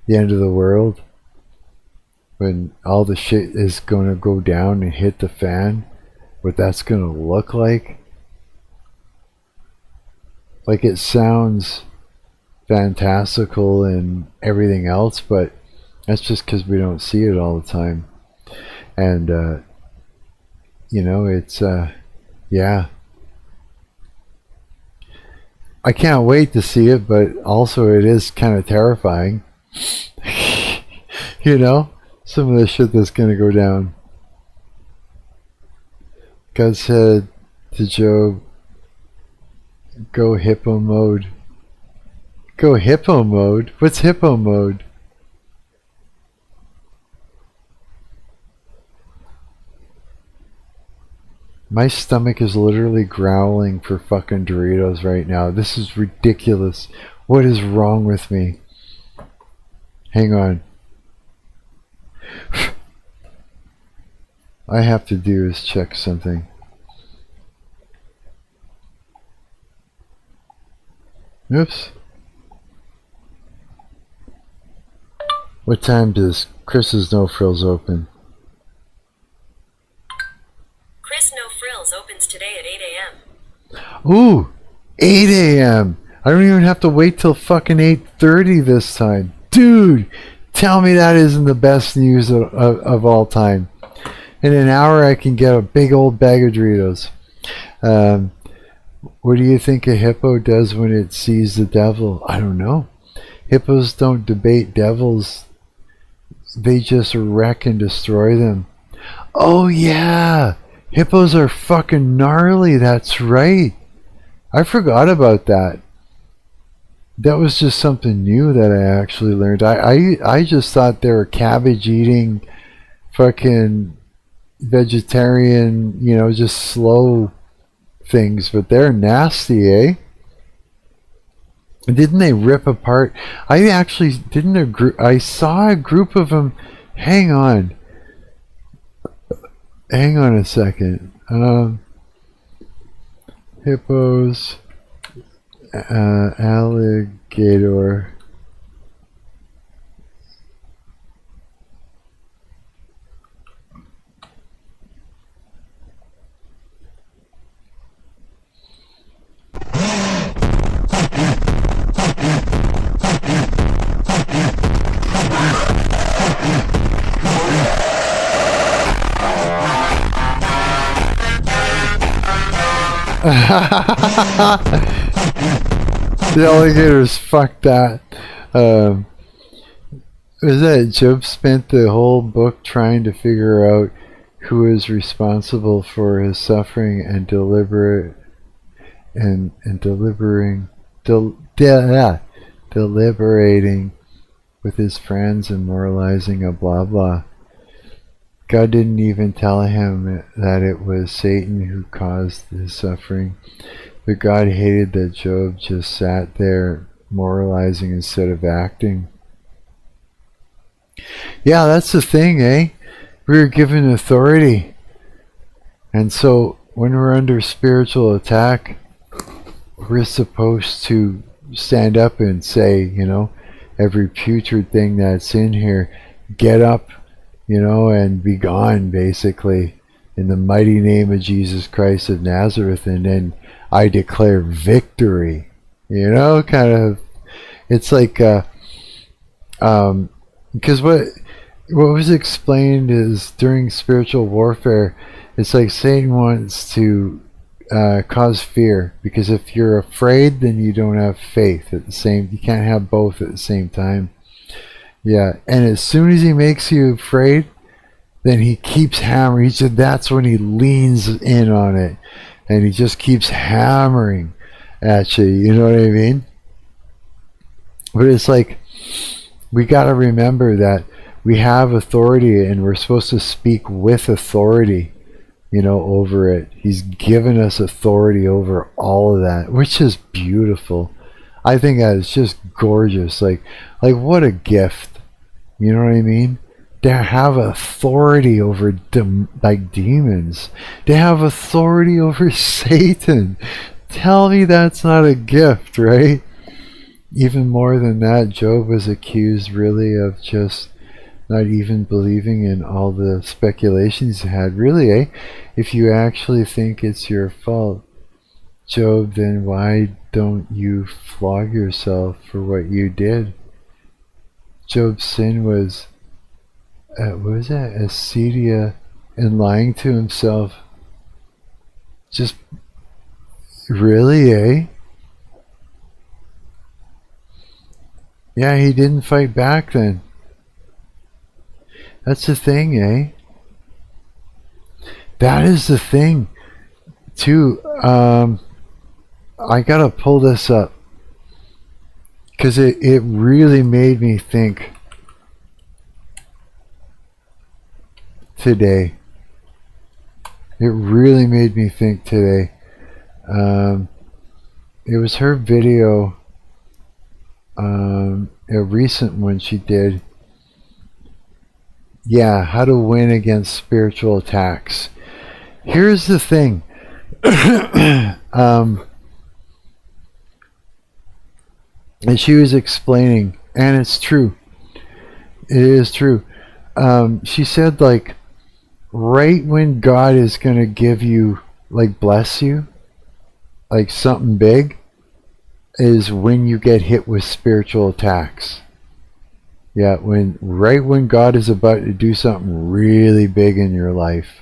end of the world, when all the shit is gonna go down and hit the fan, what that's gonna look like. Like, it sounds fantastical and everything else, but that's just because we don't see it all the time. And it's yeah, I can't wait to see it, but also it is kind of terrifying. Some of the shit that's gonna go down. God said to Job, go hippo mode. Go hippo mode? What's hippo mode? My stomach is literally growling for fucking Doritos right now. This is ridiculous. What is wrong with me? Hang on. I have to do is check something. Oops. What time does Chris's No Frills open? Chris No Frills opens today at 8 a.m. Ooh! 8 a.m. I don't even have to wait till fucking 8:30 this time. Dude! Tell me that isn't the best news of all time. In an hour I can get a big old bag of Doritos. What do you think a hippo does when it sees the devil? I don't know. Hippos don't debate devils. They just wreck and destroy them. Oh yeah! Hippos are fucking gnarly, that's right. I forgot about that. That was just something new that I actually learned. I just thought they were cabbage eating, fucking vegetarian, just slow things, but they're nasty, eh? Didn't they rip apart? I actually I saw a group of them. Hang on a second. Hippos, alligator. The alligators, fuck that. Was that Job spent the whole book trying to figure out who is responsible for his suffering and deliberating with his friends and moralizing a blah blah. God didn't even tell him that it was Satan who caused his suffering, but God hated that Job just sat there moralizing instead of acting. Yeah, that's the thing, eh? We were given authority. And so when we're under spiritual attack, we're supposed to stand up and say, every putrid thing that's in here, get up, and be gone, basically, in the mighty name of Jesus Christ of Nazareth, and then I declare victory. Kind of, it's like, because what was explained is during spiritual warfare, it's like Satan wants to cause fear, because if you're afraid, then you don't have faith you can't have both at the same time. Yeah, and as soon as he makes you afraid, then he keeps hammering. That's when he leans in on it, and he just keeps hammering at you. You know what I mean? But it's like, we got to remember that we have authority, and we're supposed to speak with authority. over it. He's given us authority over all of that, which is beautiful. I think that is just gorgeous. Like what a gift. You know what I mean? To have authority over demons. To have authority over Satan. Tell me that's not a gift, right? Even more than that, Job was accused really of just not even believing in all the speculations he had. Really, if you actually think it's your fault, Job, then why don't you flog yourself for what you did? Job's sin was, what was that? Acedia and lying to himself. Just, really, Yeah, he didn't fight back then. That's the thing, That is the thing, too. I gotta pull this up, because it really made me think today. It really made me think today. It was her video, a recent one she did. Yeah, how to win against spiritual attacks. Here's the thing. And she was explaining, and it's true. It is true. She said, like, right when God is going to give you, like, bless you, like something big, is when you get hit with spiritual attacks. Yeah, right when God is about to do something really big in your life,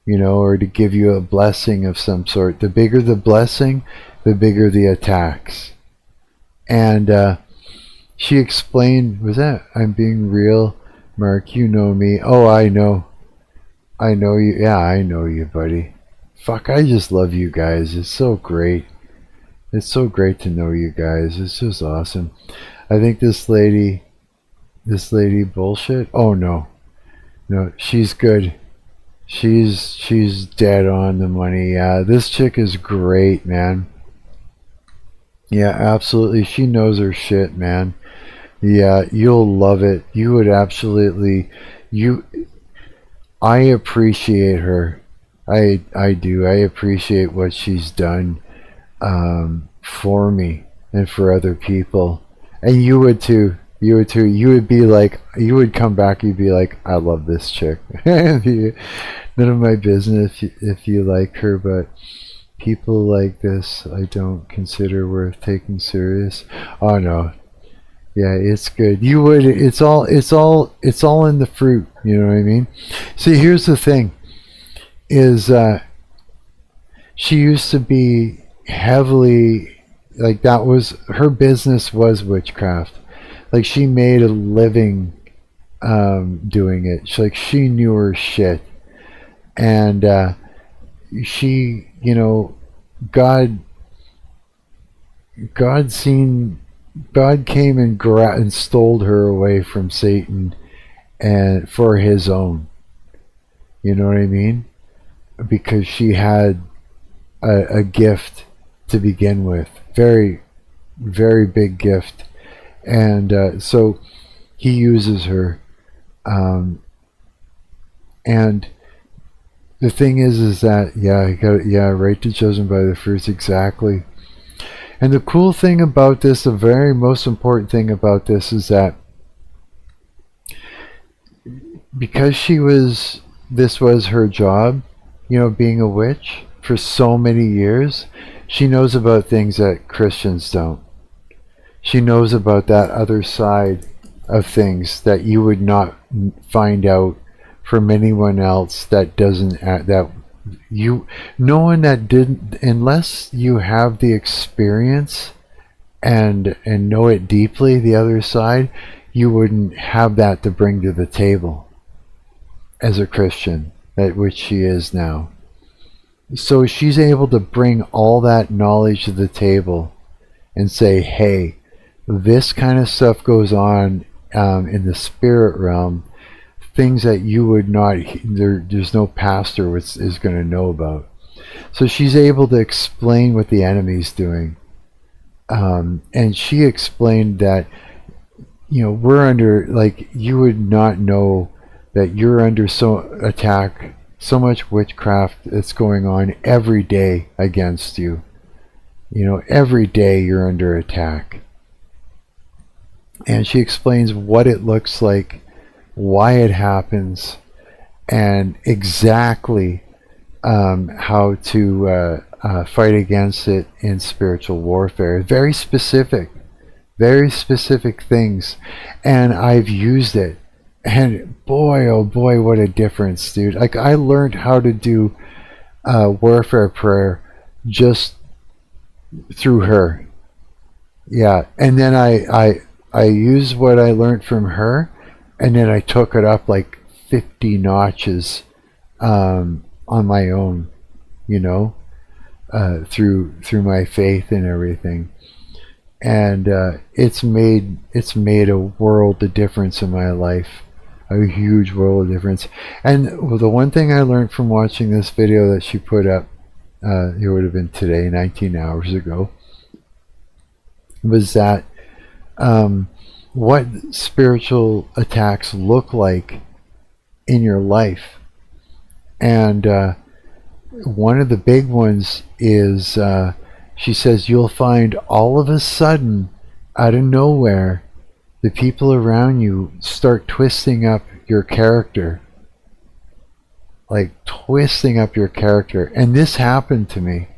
or to give you a blessing of some sort. The bigger the blessing, the bigger the attacks. And she explained, was that, I'm being real, Mark, you know me. Oh, I know you. Yeah, I know you, buddy. Fuck, I just love you guys. It's so great. It's so great to know you guys. It's just awesome. I think this lady bullshit. Oh no, she's good. She's dead on the money. Yeah, this chick is great, man. Yeah, absolutely. She knows her shit, man. Yeah, you'll love it. You would absolutely. I appreciate her. I do. I appreciate what she's done for me and for other people. And you would too. You would too. You would be like, you would come back, you'd be like, I love this chick. None of my business if you like her, but people like this I don't consider worth taking serious. Oh no. Yeah, it's good. You would, it's all in the fruit, you know what I mean? See, here's the thing, is she used to be heavily, like, that was, her business was witchcraft. Like, she made a living doing it. She knew her shit. And she, God came and stole her away from Satan and for his own. You know what I mean? Because she had a gift to begin with. Very, very big gift. And so he uses her. And the thing is that, right to judgment by the fruits, exactly. And the cool thing about this, the very most important thing about this, is that because this was her job, being a witch for so many years, she knows about things that Christians don't. She knows about that other side of things that you would not find out from anyone else that doesn't, no one that didn't, unless you have the experience and know it deeply, the other side, you wouldn't have that to bring to the table as a Christian, which she is now. So she's able to bring all that knowledge to the table and say, hey, this kind of stuff goes on in the spirit realm. things that you would not, there's no pastor is going to know about. So she's able to explain what the enemy's doing. And she explained that, we're under, like, you would not know that you're under attack, so much witchcraft that's going on every day against you. Every day you're under attack. And she explains what it looks like, why it happens, and exactly how to fight against it in spiritual warfare. Very specific things. And I've used it. And boy, oh boy, what a difference, dude. Like, I learned how to do warfare prayer just through her. Yeah. And then I used what I learned from her, and then I took it up like 50 notches on my own, through my faith and everything. And it's made a world of difference in my life, a huge world of difference. And the one thing I learned from watching this video that she put up, it would have been today, 19 hours ago, was that what spiritual attacks look like in your life. And one of the big ones is, she says, you'll find all of a sudden, out of nowhere, the people around you start twisting up your character. Like, twisting up your character. And this happened to me,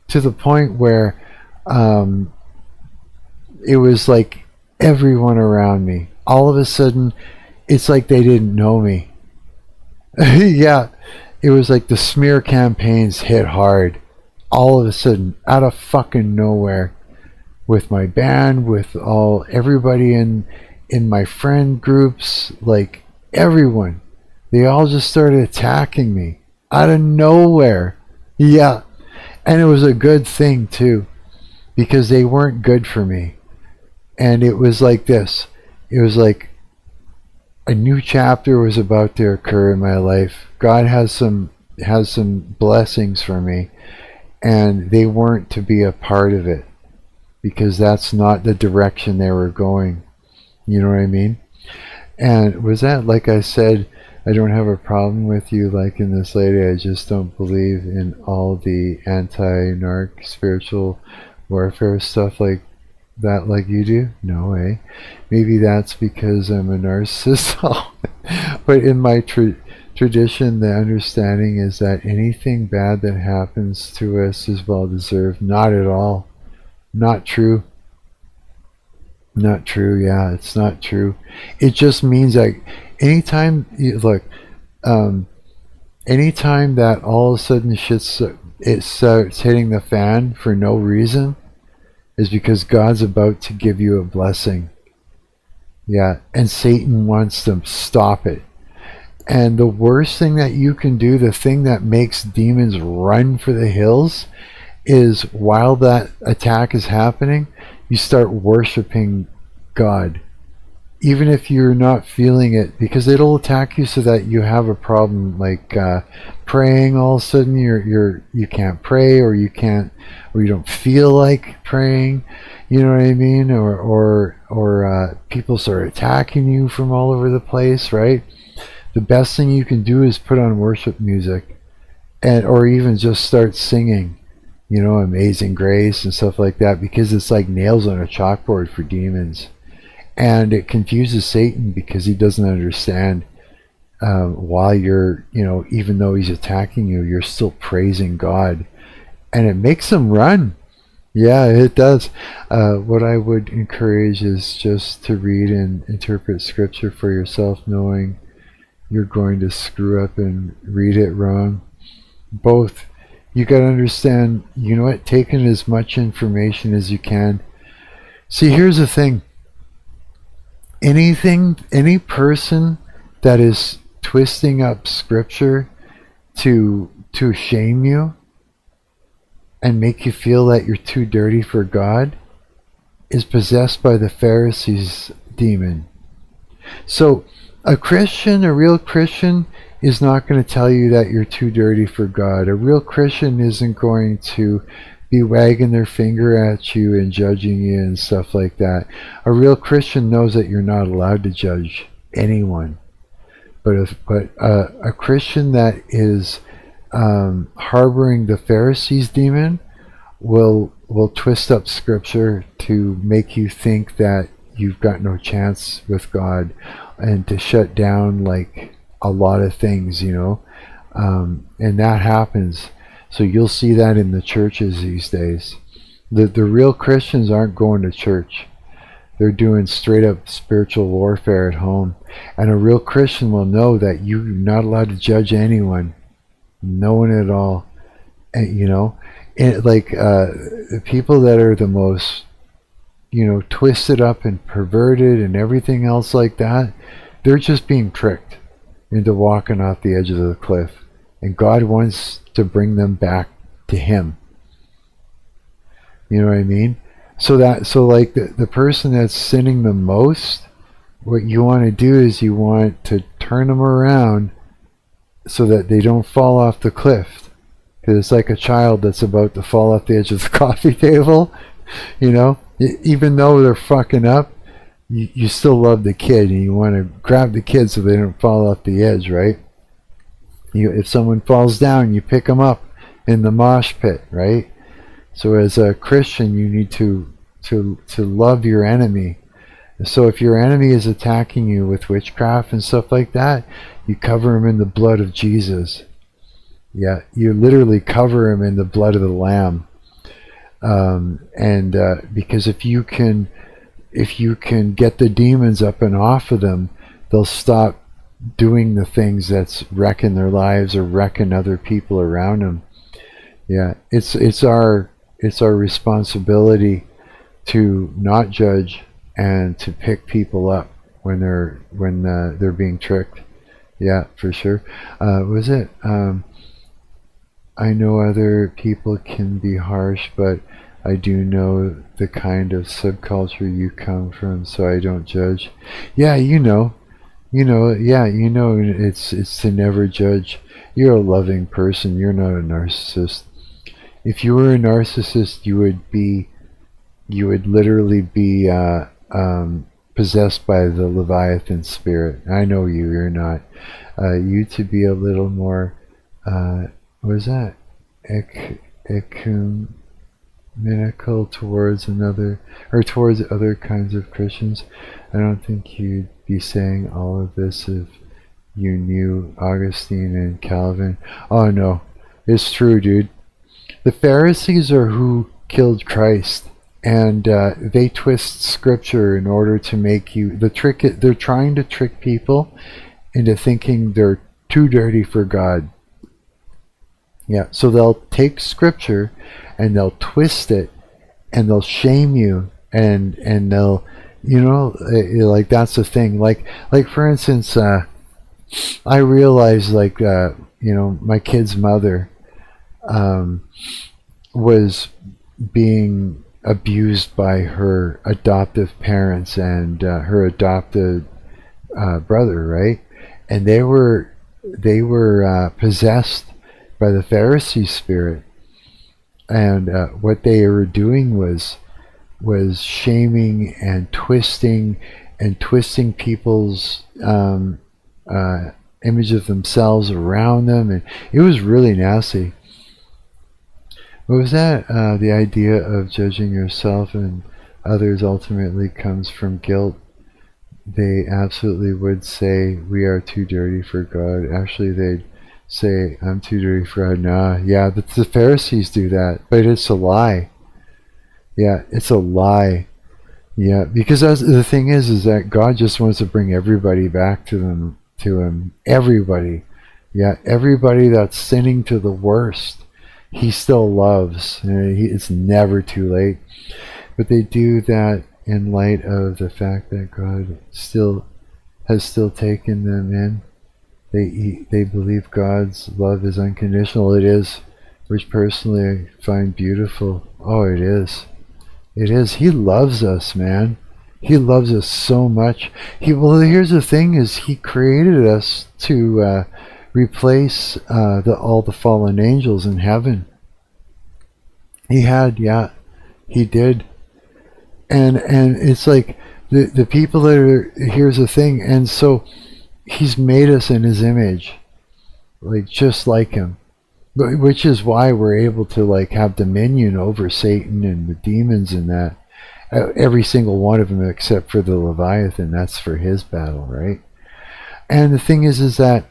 to the point where it was like everyone around me, all of a sudden, it's like they didn't know me. Yeah, it was like the smear campaigns hit hard. All of a sudden, out of fucking nowhere, with my band, with everybody in my friend groups, like everyone, they all just started attacking me out of nowhere. Yeah, and it was a good thing too, because they weren't good for me. And it was like this. It was like a new chapter was about to occur in my life. God has some blessings for me, and they weren't to be a part of it, because that's not the direction they were going. You know what I mean? And was that, like I said, I don't have a problem with you liking this lady. I just don't believe in all the anti-narc spiritual warfare stuff like that, like you do. No way. Maybe that's because I'm a narcissist. But in my tradition, the understanding is that anything bad that happens to us is well deserved. Not at all. Not true. Not true. Yeah, it's not true. It just means like anytime anytime that all of a sudden it starts hitting the fan for no reason, is because God's about to give you a blessing. Yeah, and Satan wants to stop it. And the worst thing that you can do, the thing that makes demons run for the hills, is while that attack is happening, you start worshiping God. Even if you're not feeling it, because it'll attack you so that you have a problem, like praying. All of a sudden you can't pray, or you don't feel like praying. You know what I mean? Or people start attacking you from all over the place, right? The best thing you can do is put on worship music, or even just start singing, Amazing Grace and stuff like that, because it's like nails on a chalkboard for demons. And it confuses Satan, because he doesn't understand while you're, even though he's attacking you, you're still praising God. And it makes him run. Yeah, it does. What I would encourage is just to read and interpret scripture for yourself, knowing you're going to screw up and read it wrong. Both. You got to understand, taking as much information as you can. See, here's the thing. Any person that is twisting up scripture to shame you and make you feel that you're too dirty for God is possessed by the Pharisees' demon. So A Christian, a real Christian, is not going to tell you that you're too dirty for God. A real Christian isn't going to be wagging their finger at you and judging you and stuff like that. A real Christian knows that you're not allowed to judge anyone. But a Christian that is harboring the Pharisees demon will twist up Scripture to make you think that you've got no chance with God, and to shut down like a lot of things, you know, and that happens. So you'll see that in the churches these days. The real Christians aren't going to church. They're doing straight up spiritual warfare at home. And a real Christian will know that you're not allowed to judge anyone. No one at all. And, you know, the people that are the most, you know, twisted up and perverted and everything else like that, they're just being tricked into walking off the edge of the cliff. And God wants to bring them back to Him. You know what I mean? So like the person that's sinning the most, what you want to do is you want to turn them around so that they don't fall off the cliff. Because it's like a child that's about to fall off the edge of the coffee table. You know, even though they're fucking up, you still love the kid, and you want to grab the kid so they don't fall off the edge, right? If someone falls down, you pick them up in the mosh pit, right? So as a Christian, you need to love your enemy. So if your enemy is attacking you with witchcraft and stuff like that, you cover him in the blood of Jesus. Yeah, you literally cover him in the blood of the Lamb. Because if you can get the demons up and off of them, they'll stop doing the things that's wrecking their lives or wrecking other people around them. Yeah, it's our responsibility to not judge and to pick people up when they're being tricked. Yeah, for sure. I know other people can be harsh, but I do know the kind of subculture you come from, so I don't judge. Yeah, it's to never judge. You're a loving person. You're not a narcissist. If you were a narcissist, you would literally be possessed by the Leviathan spirit. I know you're not. You to be a little more, what is that? Ecumenical towards other kinds of Christians. I don't think you'd be saying all of this if you knew Augustine and Calvin. Oh no, it's true, dude. The Pharisees are who killed Christ, and they twist Scripture in order to make you they're trying to trick people into thinking they're too dirty for God. Yeah, so they'll take Scripture and they'll twist it and they'll shame you and they'll, like that's the thing. Like for instance, I realized my kid's mother was being abused by her adoptive parents and her adopted brother, right? And they were possessed by the Pharisee spirit, and what they were doing was shaming and twisting people's image of themselves around them, and it was really nasty. What was that? The idea of judging yourself and others ultimately comes from guilt. They absolutely would say, we are too dirty for God. Actually, they'd say, I'm too dirty for God. Nah, yeah, but the Pharisees do that, but it's a lie. Yeah, it's a lie. Yeah, because the thing is that God just wants to bring everybody back to Him. Everybody. Yeah, everybody that's sinning to the worst, He still loves. It's never too late. But they do that in light of the fact that God has still taken them in. They believe God's love is unconditional. It is, which personally I find beautiful. Oh, it is. It is. He loves us, man. He loves us so much. Well, here's the thing: is He created us to replace all the fallen angels in heaven. He did. And it's like the people that are, here's the thing, and so He's made us in His image, like just like Him, which is why we're able to like have dominion over Satan and the demons and that. Every single one of them except for the Leviathan, that's for his battle, right? And the thing is that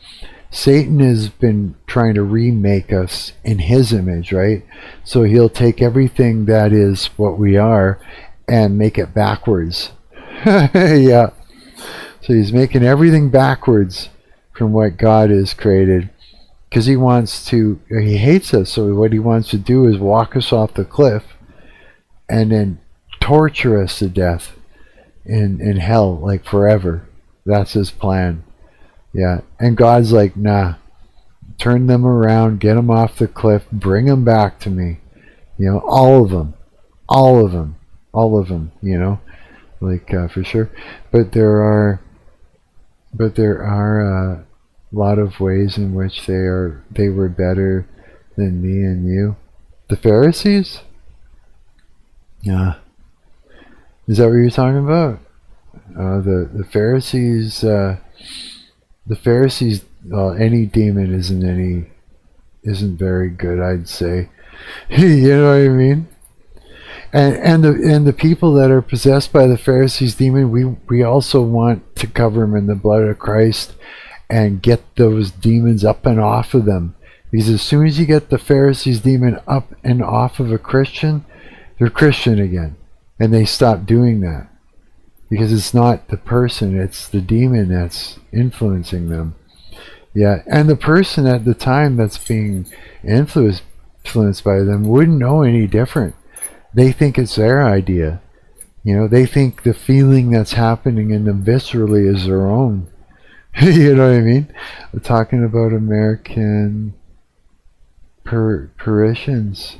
Satan has been trying to remake us in his image, right? So he'll take everything that is what we are and make it backwards. Yeah. So he's making everything backwards from what God has created, because he hates us. So what he wants to do is walk us off the cliff and then torture us to death in hell, like forever. That's his plan. Yeah. And God's like, nah, turn them around, get them off the cliff, bring them back to me. You know, all of them, you know, like for sure. But there are a lot of ways in which they were better than me and you. The Pharisees? Yeah. Is that what you're talking about? The Pharisees. The Pharisees. Any demon isn't very good, I'd say. You know what I mean? And the people that are possessed by the Pharisees demon, we also want to cover them in the blood of Christ and get those demons up and off of them. Because as soon as you get the Pharisees demon up and off of a Christian, they're Christian again. And they stop doing that. Because it's not the person, it's the demon that's influencing them. Yeah, and the person at the time that's being influenced by them wouldn't know any different. They think it's their idea. You know, they think the feeling that's happening in them viscerally is their own. You know what I mean? We're talking about American Parisians.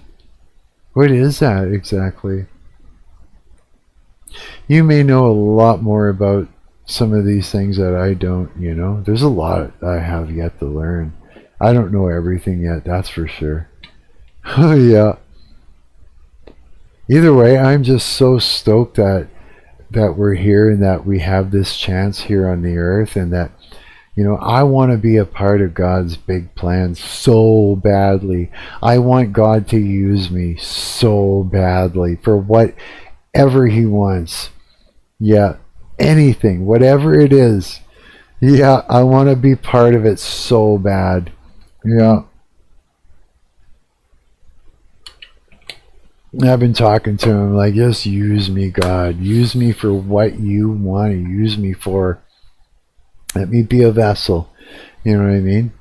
What is that exactly? You may know a lot more about some of these things that I don't, you know. There's a lot I have yet to learn. I don't know everything yet, that's for sure. Yeah. Either way, I'm just so stoked that we're here and that we have this chance here on the earth, and that, you know, I want to be a part of God's big plan so badly. I want God to use me so badly for whatever he wants. Yeah, anything, whatever it is. Yeah, I want to be part of it so bad. Yeah. I've been talking to him like, just use me, God. Use me for what you want to use me for. Let me be a vessel. You know what I mean?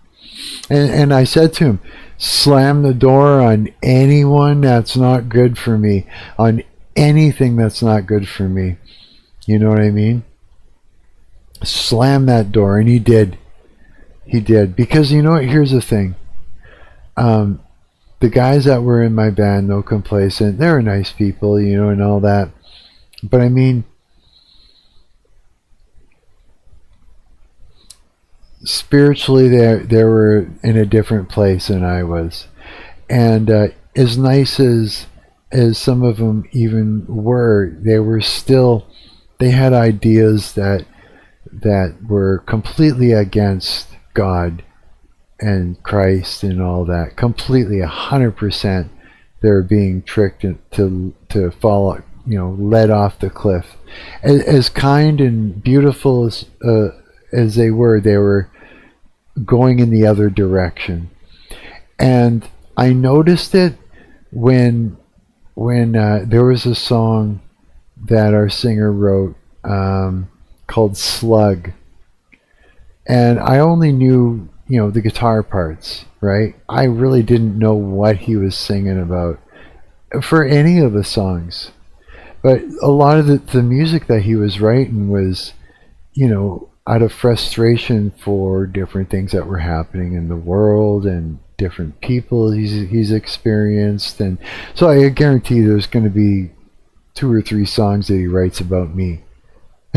And I said to him, slam the door on anyone that's not good for me. On anything that's not good for me. You know what I mean? Slam that door. And he did. He did. Because you know what? Here's the thing. The guys that were in my band, No Complacent, they were nice people, you know, and all that. But I mean, spiritually, they were in a different place than I was. And as nice as some of them even were, they were still, they had ideas that were completely against God and Christ and all that. Completely, 100%, they're being tricked to fall, you know, led off the cliff. As kind and beautiful as they were going in the other direction. And I noticed it when there was a song that our singer wrote called Slug. And I only knew, you know, the guitar parts, right? I really didn't know what he was singing about for any of the songs. But a lot of the music that he was writing was, you know, out of frustration for different things that were happening in the world and different people he's experienced. And so I guarantee there's going to be 2 or 3 songs that he writes about me.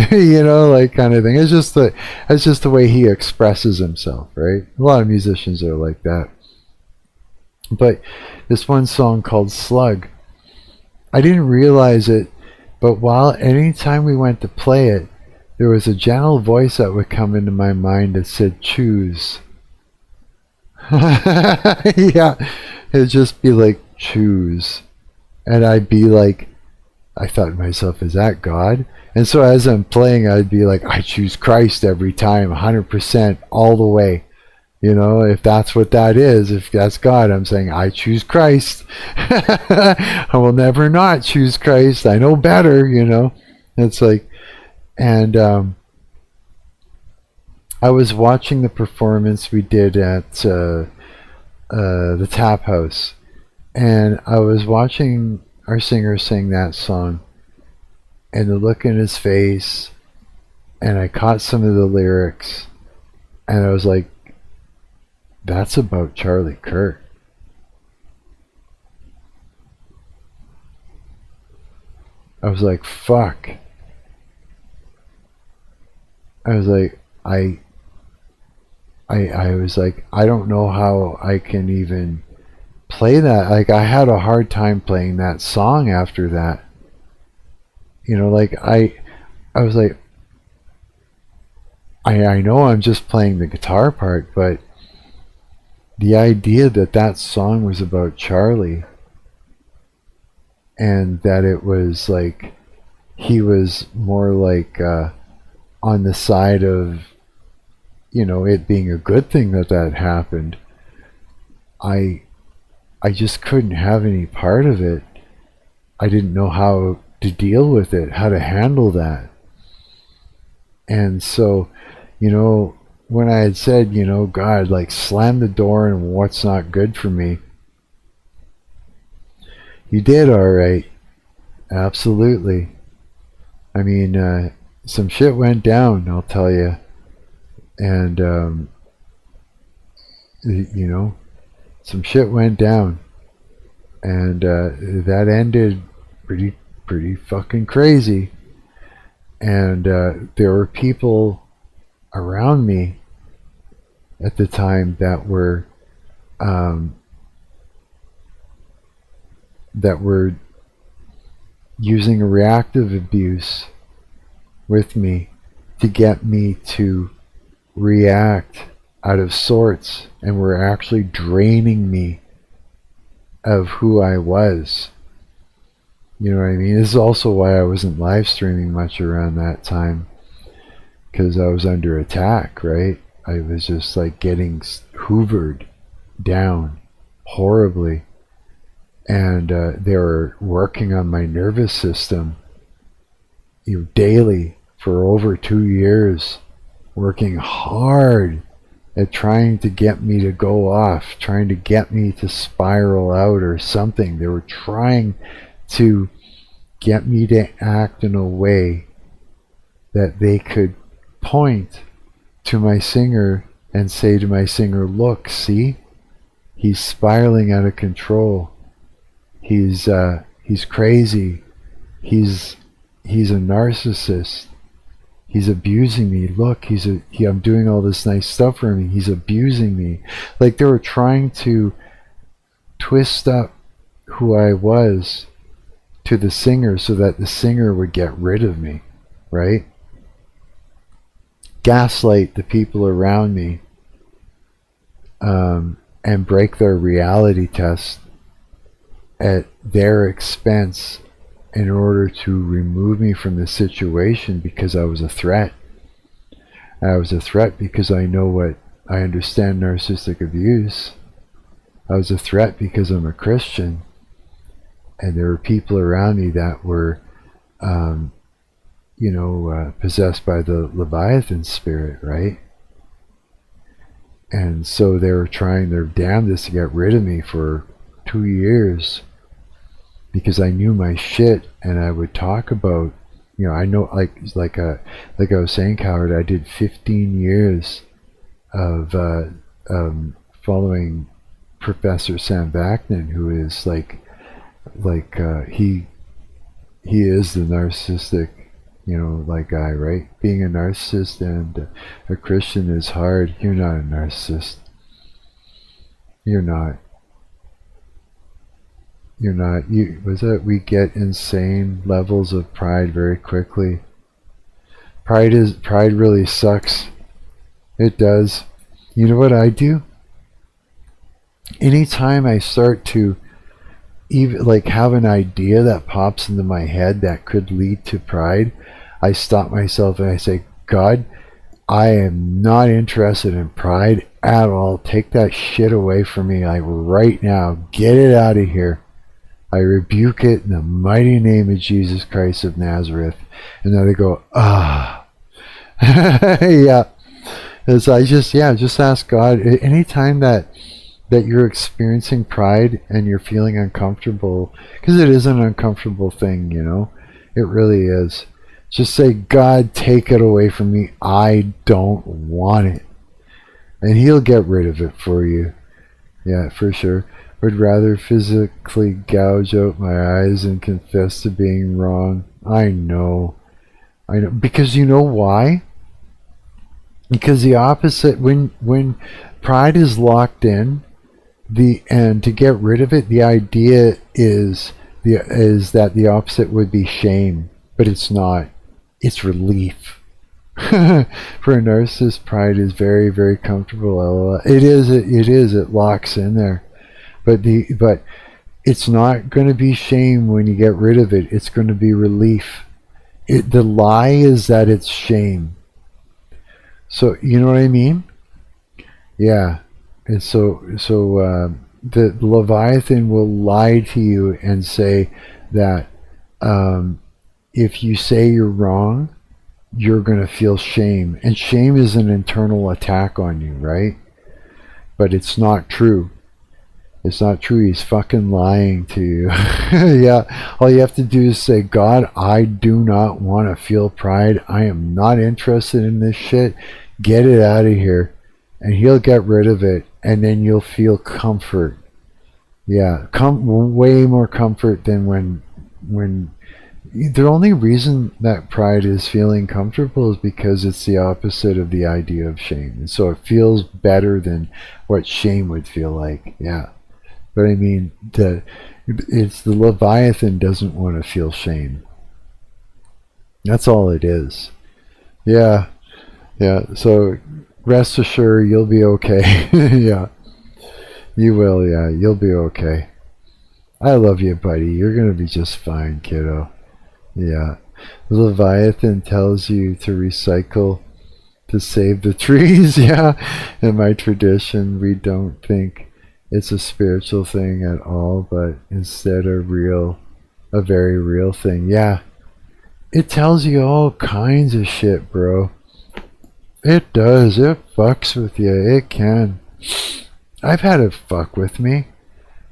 You know, like kind of thing. It's just the way he expresses himself, right? A lot of musicians are like that. But this one song called Slug, I didn't realize it, but anytime we went to play it, there was a gentle voice that would come into my mind that said, choose. Yeah, it'd just be like, choose. And I'd be like, I thought to myself, is that God? And so as I'm playing, I'd be like, I choose Christ every time, 100%, all the way. You know, if that's what that is, if that's God, I'm saying, I choose Christ. I will never not choose Christ. I know better, you know. It's like, and I was watching the performance we did at the Tap House, and I was watching our singer sing that song, and the look in his face, and I caught some of the lyrics, and I was like, that's about Charlie Kirk. I was like, fuck. I was like, I was like, I don't know how I can even play that. Like, I had a hard time playing that song after that. You know, like, I was like, I know I'm just playing the guitar part, but the idea that that song was about Charlie, and that it was like, he was more like on the side of, you know, it being a good thing that happened. I just couldn't have any part of it. I didn't know how to deal with it, how to handle that. And so, you know, when I had said, you know, God, like, slam the door and what's not good for me, you did all right. Absolutely. I mean, some shit went down, I'll tell you. And, you know, some shit went down. And that ended pretty fucking crazy. And there were people around me at the time that were using a reactive abuse with me to get me to react out of sorts, and were actually draining me of who I was. You know what I mean? This is also why I wasn't live streaming much around that time, because I was under attack, right? I was just like getting hoovered down horribly, and they were working on my nervous system, you know, daily for over 2 years, working hard at trying to get me to go off, trying to get me to spiral out or something. They were trying to get me to act in a way that they could point to my singer and say to my singer, look, see, he's spiraling out of control. He's crazy. He's a narcissist. He's abusing me. Look, I'm doing all this nice stuff for him. He's abusing me. Like, they were trying to twist up who I was to the singer so that the singer would get rid of me, right? Gaslight the people around me, and break their reality test at their expense in order to remove me from the situation, because I was a threat. I was a threat because I understand narcissistic abuse. I was a threat because I'm a Christian, and there were people around me that were possessed by the Leviathan spirit, right? And so they were trying their damnedest to get rid of me for 2 years, because I knew my shit, and I would talk about, you know, I know, like I was saying, Coward, I did 15 years of following Professor Sam Vaknin, who is he is the narcissistic guy, right? Being a narcissist and a Christian is hard. You're not a narcissist. You're not. You're not. We get insane levels of pride very quickly. Pride really sucks. It does. You know what I do? Anytime I start to even have an idea that pops into my head that could lead to pride, I stop myself and I say, God, I am not interested in pride at all. Take that shit away from me, right now. Get it out of here. I rebuke it in the mighty name of Jesus Christ of Nazareth. And then I go, yeah. As I just ask God, anytime that you're experiencing pride and you're feeling uncomfortable, because it is an uncomfortable thing, it really is. Just say, God, take it away from me. I don't want it. And he'll get rid of it for you. Yeah, for sure. Would rather physically gouge out my eyes and confess to being wrong. I know. Because you know why? Because the opposite, when pride is locked in, and to get rid of it, the idea is that the opposite would be shame, but it's not. It's relief. For a narcissist, pride is very, very comfortable. It is. It locks in there, but it's not going to be shame when you get rid of it. It's going to be relief. The lie is that it's shame. So you know what I mean? Yeah. And so the Leviathan will lie to you and say that if you say you're wrong, you're going to feel shame. And shame is an internal attack on you, right? But it's not true. It's not true. He's fucking lying to you. Yeah. All you have to do is say, God, I do not want to feel pride. I am not interested in this shit. Get it out of here. And he'll get rid of it. And then you'll feel comfort. Yeah. Way more comfort than when the only reason that pride is feeling comfortable is because it's the opposite of the idea of shame. And so it feels better than what shame would feel like. Yeah. But I mean, it's the Leviathan doesn't want to feel shame. That's all it is. Yeah. Yeah. So rest assured you'll be okay. Yeah. You will, yeah. You'll be okay. I love you, buddy. You're going to be just fine, kiddo. Yeah. The Leviathan tells you to recycle to save the trees. Yeah. In my tradition, we don't think it's a spiritual thing at all, but instead a very real thing. Yeah. It tells you all kinds of shit, bro. It does. It fucks with you. It can. I've had it fuck with me.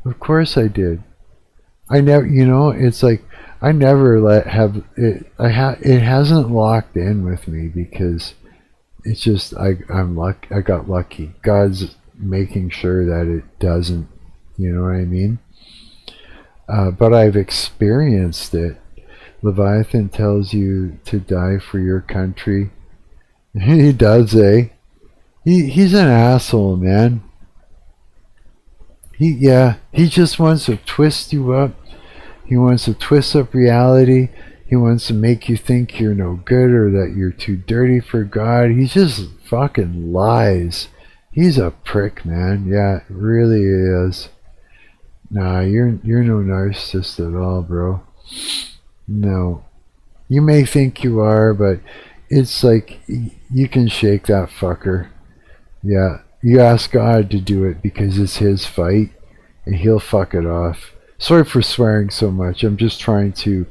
Of course I did. I never, it's like, I never have it. It hasn't locked in with me because it's just I got lucky. God's making sure that it doesn't. You know what I mean? But I've experienced it. Leviathan tells you to die for your country. He does, eh? He's an asshole, man. He just wants to twist you up. He wants to twist up reality. He wants to make you think you're no good or that you're too dirty for God. He just fucking lies. He's a prick, man. Yeah, really is. Nah, you're no narcissist at all, bro. No. You may think you are, but it's like you can shake that fucker. Yeah. You ask God to do it because it's his fight and he'll fuck it off. Sorry for swearing so much. I'm just trying to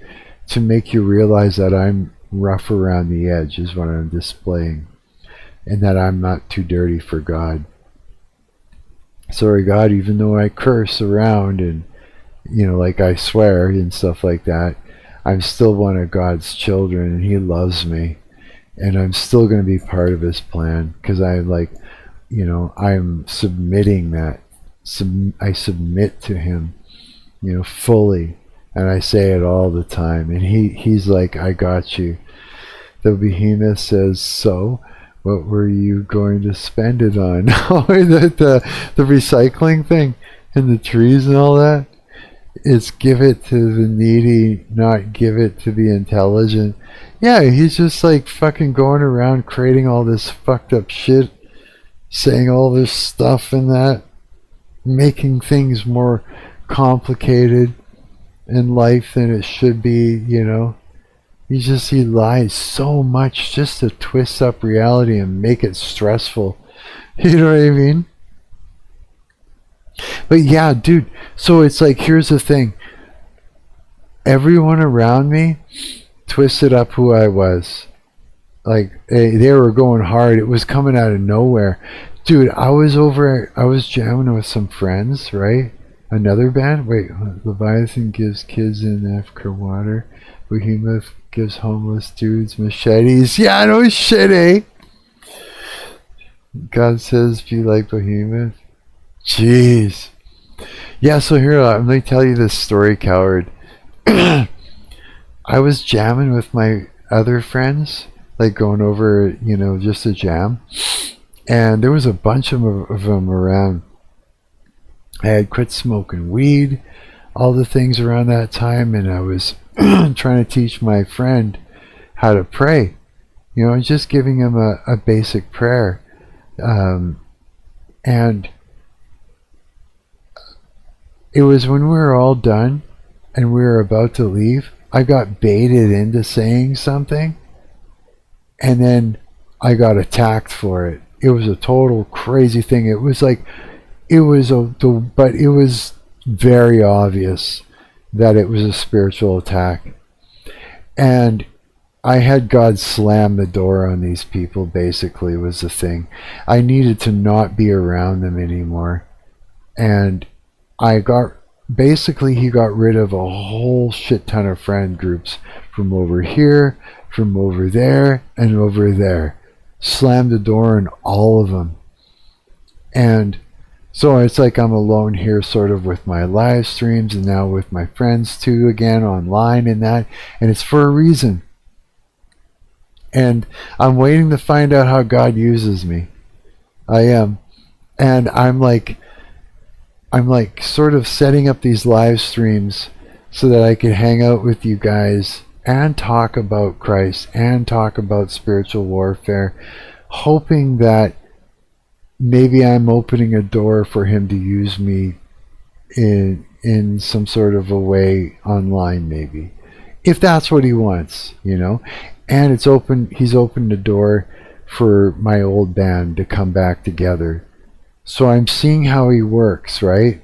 make you realize that I'm rough around the edge is what I'm displaying. And that I'm not too dirty for God. Sorry, God, even though I curse around and, like I swear and stuff like that, I'm still one of God's children and he loves me. And I'm still going to be part of his plan because I'm submitting that. I submit to him. Fully, and I say it all the time, and he's like, I got you. the behemoth says, so what were you going to spend it on? the recycling thing and the trees and all that. It's give it to the needy, not give it to the intelligent. Yeah, he's just like fucking going around creating all this fucked up shit, saying all this stuff and that, making things more complicated in life than it should be, you know. He lies so much just to twist up reality and make it stressful. You know what I mean? But yeah, dude, so it's like, here's the thing. Everyone around me twisted up who I was. Like, they were going hard. It was coming out of nowhere. Dude, I was jamming with some friends, right? Another band? Wait, Leviathan gives kids in Africa water. Behemoth gives homeless dudes machetes. Yeah, no shit, eh? God says, be like Behemoth. Jeez. Yeah, so here, let me tell you this story, coward. I was jamming with my other friends, like going over, you know, just a jam. And there was a bunch of them around. I had quit smoking weed, all the things around that time, and I was trying to teach my friend how to pray. You know, just giving him a basic prayer. And it was when we were all done and we were about to leave, I got baited into saying something, and then I got attacked for it. It was a total crazy thing. It was like, but it was very obvious that it was a spiritual attack. And I had God slam the door on these people, basically, was the thing. I needed to not be around them anymore. And he got rid of a whole shit ton of friend groups from over here, from over there, and over there. Slammed the door on all of them. And so it's like I'm alone here sort of with my live streams and now with my friends too, again online and that. And it's for a reason. And I'm waiting to find out how God uses me. I am. And I'm like sort of setting up these live streams so that I could hang out with you guys and talk about Christ and talk about spiritual warfare, hoping that maybe I'm opening a door for him to use me in some sort of a way online, maybe, if that's what he wants, you know. And he's opened the door for my old band to come back together. So I'm seeing how he works, right?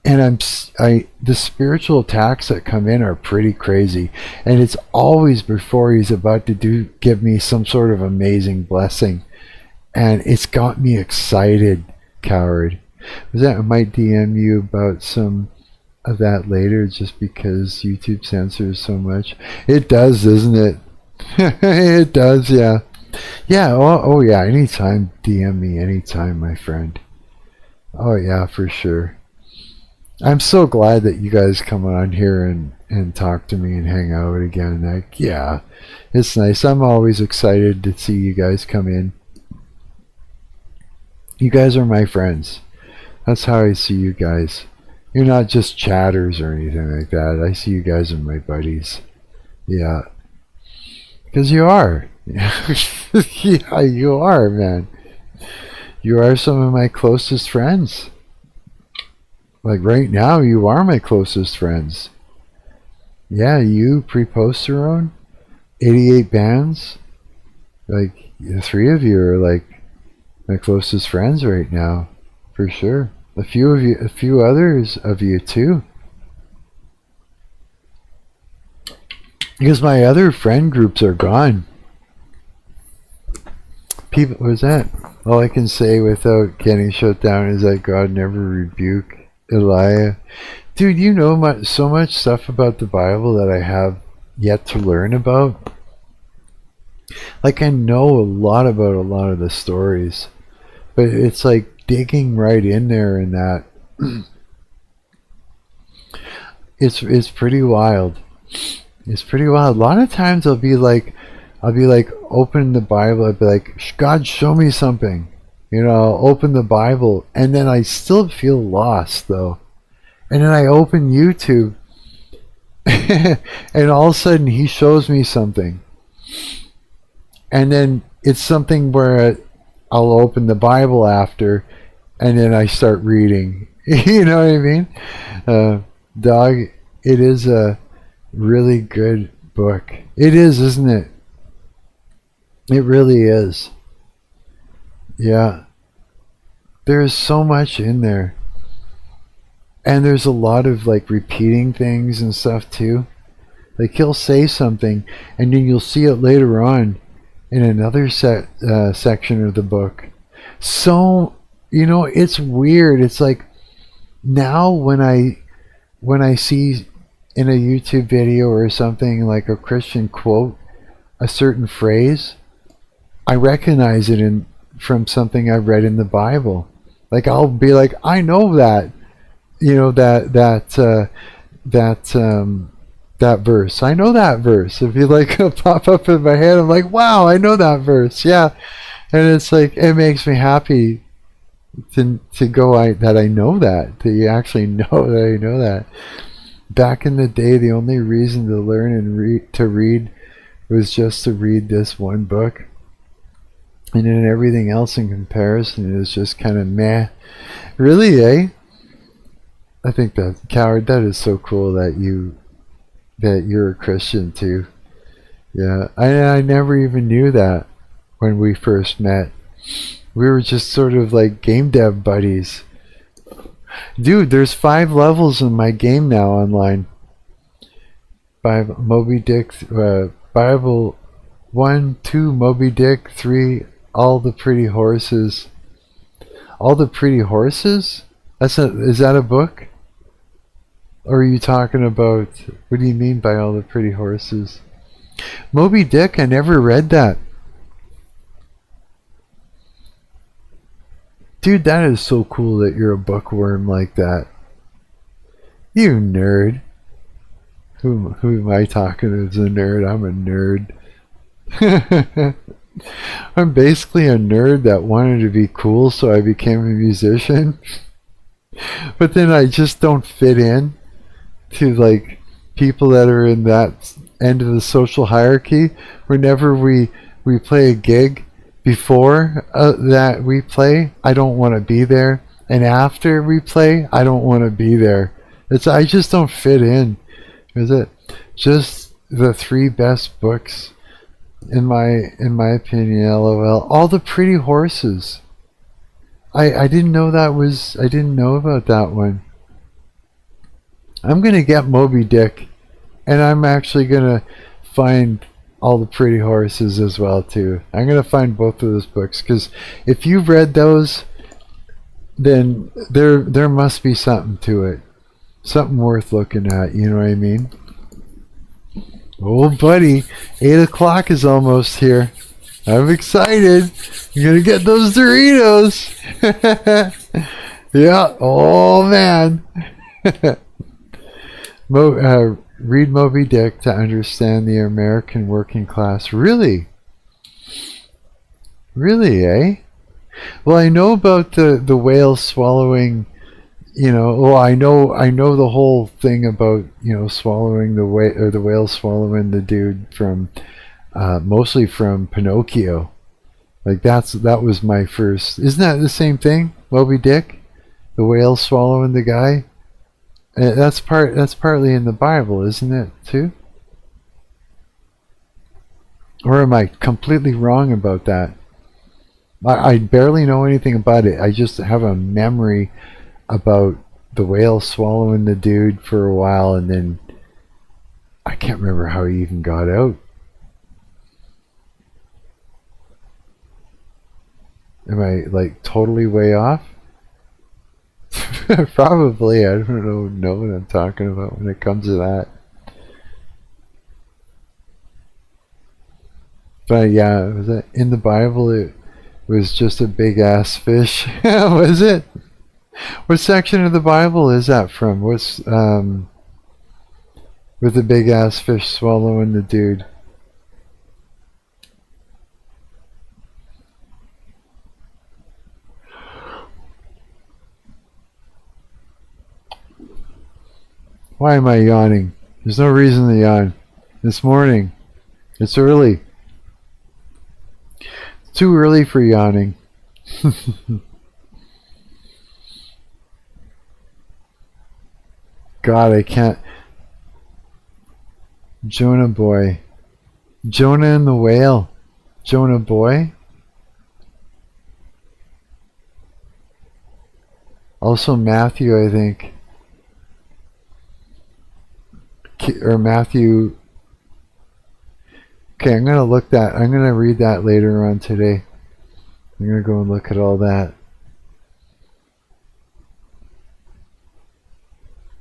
And the spiritual attacks that come in are pretty crazy, and it's always before he's about to give me some sort of amazing blessing, and it's got me excited, coward. I might DM you about some of that later, just because YouTube censors so much. It does, doesn't it? It does, yeah. Yeah. Oh yeah. Anytime, DM me anytime, my friend. Oh yeah, for sure. I'm so glad that you guys come on here and talk to me and hang out again. Like, yeah, it's nice. I'm always excited to see you guys come in. You guys are my friends. That's how I see you guys. You're not just chatters or anything like that. I see you guys as my buddies. Yeah. Because you are. Yeah, you are, man. You are some of my closest friends. Like right now, you are my closest friends. Yeah, you, Pre-Posterone, 88 bands. Like, the three of you are like my closest friends right now, for sure. A few others of you too. Because my other friend groups are gone. People, what was that? All I can say without getting shut down is that God never rebuked Elijah. Dude, you know so much stuff about the Bible that I have yet to learn about. Like, I know a lot about a lot of the stories, but it's like digging right in there in that. It's pretty wild. It's pretty wild. A lot of times I'll be like, I'll be like, open the Bible. I'll be like, God, show me something. You know, I'll open the Bible, and then I still feel lost, though. And then I open YouTube, and all of a sudden he shows me something. And then it's something where I'll open the Bible after, and then I start reading. You know what I mean? Dog, it is a really good book. It is, isn't it? It really is. Yeah. There's so much in there. And there's a lot of like repeating things and stuff too. Like he'll say something and then you'll see it later on in another section of the book. So, you know, it's weird. It's like now when I see in a YouTube video or something like a Christian quote a certain phrase, I recognize it from something I've read in the Bible. Like I'll be like, I know that, you know, that verse. I know that verse. If you like pop up in my head, I'm like, wow, I know that verse. Yeah, and it's like it makes me happy to go that I know that you actually know that I know that. Back in the day, the only reason to learn and read was just to read this one book. And then everything else in comparison is just kind of meh. Really, eh? I think that, Coward, that is so cool that you're a Christian too. Yeah, I never even knew that when we first met. We were just sort of like game dev buddies. Dude, there's 5 levels in my game now online. 5 Moby Dick, Bible 1, 2 Moby Dick, 3 All the Pretty Horses. All the Pretty Horses? Is that a book? Or are you talking about, what do you mean by All the Pretty Horses? Moby Dick, I never read that. Dude, that is so cool that you're a bookworm like that. You nerd. Who am I talking to as a nerd? I'm a nerd. I'm basically a nerd that wanted to be cool, so I became a musician. But then I just don't fit in to like people that are in that end of the social hierarchy. Whenever we play a gig, before that we play, I don't want to be there, and after we play, I don't want to be there. I just don't fit in. Is it just the 3 best books in my opinion? LOL. All the Pretty Horses. I didn't know I didn't know about that one. I'm gonna get Moby Dick, and I'm actually gonna find All the Pretty Horses as well too. I'm gonna find both of those books, because if you've read those, then there must be something to it, something worth looking at. You know what I mean? Oh, buddy, 8 o'clock is almost here. I'm excited. You're gonna get those Doritos. Yeah. Oh man. Read Moby Dick to understand the American working class. Really? Really, eh? Well, I know about the whale swallowing, you know, well, I know the whole thing about, you know, swallowing the whale, or the whale swallowing the dude from, mostly from Pinocchio. Like that was my first. Isn't that the same thing, Moby Dick? The whale swallowing the guy? That's partly in the Bible, isn't it, too? Or am I completely wrong about that? I barely know anything about it. I just have a memory about the whale swallowing the dude for a while, and then I can't remember how he even got out. Am I like totally way off? Probably. I don't know what I'm talking about when it comes to that. But yeah, was it in the Bible? It was just a big ass fish. Was it? What section of the Bible is that from? What's with the big ass fish swallowing the dude? Why am I yawning? There's no reason to yawn. This morning. It's early. It's too early for yawning. God, I can't. Jonah boy. Jonah and the whale. Jonah boy. Also Matthew, I think. Or Matthew. Okay, I'm gonna read that later on today. I'm gonna go and look at all that.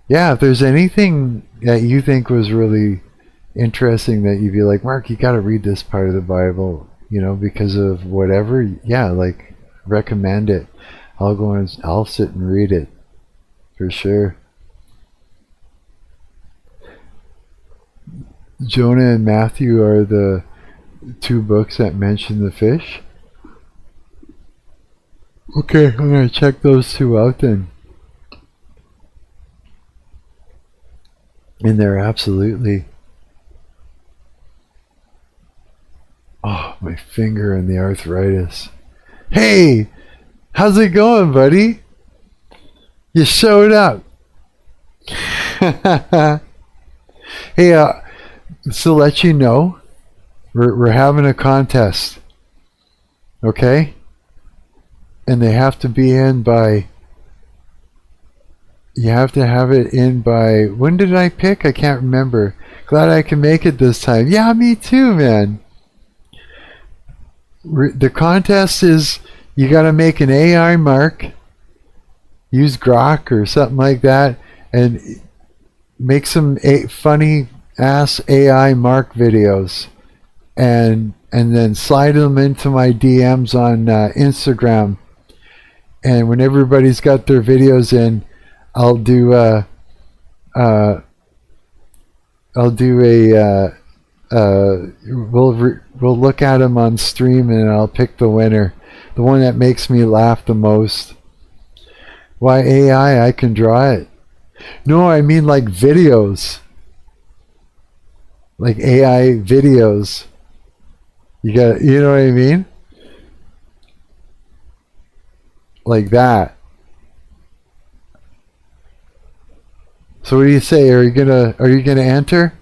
Yeah, if there's anything that you think was really interesting that you'd be like, Mark, you gotta read this part of the Bible, because of whatever, yeah, like, recommend it. I'll sit and read it. For sure. Jonah and Matthew are the two books that mention the fish. Okay, I'm gonna check those two out then. And they're absolutely... Oh, my finger and the arthritis. Hey! How's it going, buddy? You showed up. Hey, so let you know, we're having a contest. Okay? And they have to be in by... You have to have it in by... When did I pick? I can't remember. Glad I can make it this time. Yeah, me too, man. The contest is... You gotta make an AI Marc. Use Grok or something like that. And make some funny ass AI Marc videos. And then slide them into my DMs on Instagram. And when everybody's got their videos in... I'll do a we'll look at them on stream and I'll pick the winner, the one that makes me laugh the most. Why AI? I can draw it. No, I mean like videos, like AI videos. You know what I mean? Like that. So what do you say? Are you gonna enter?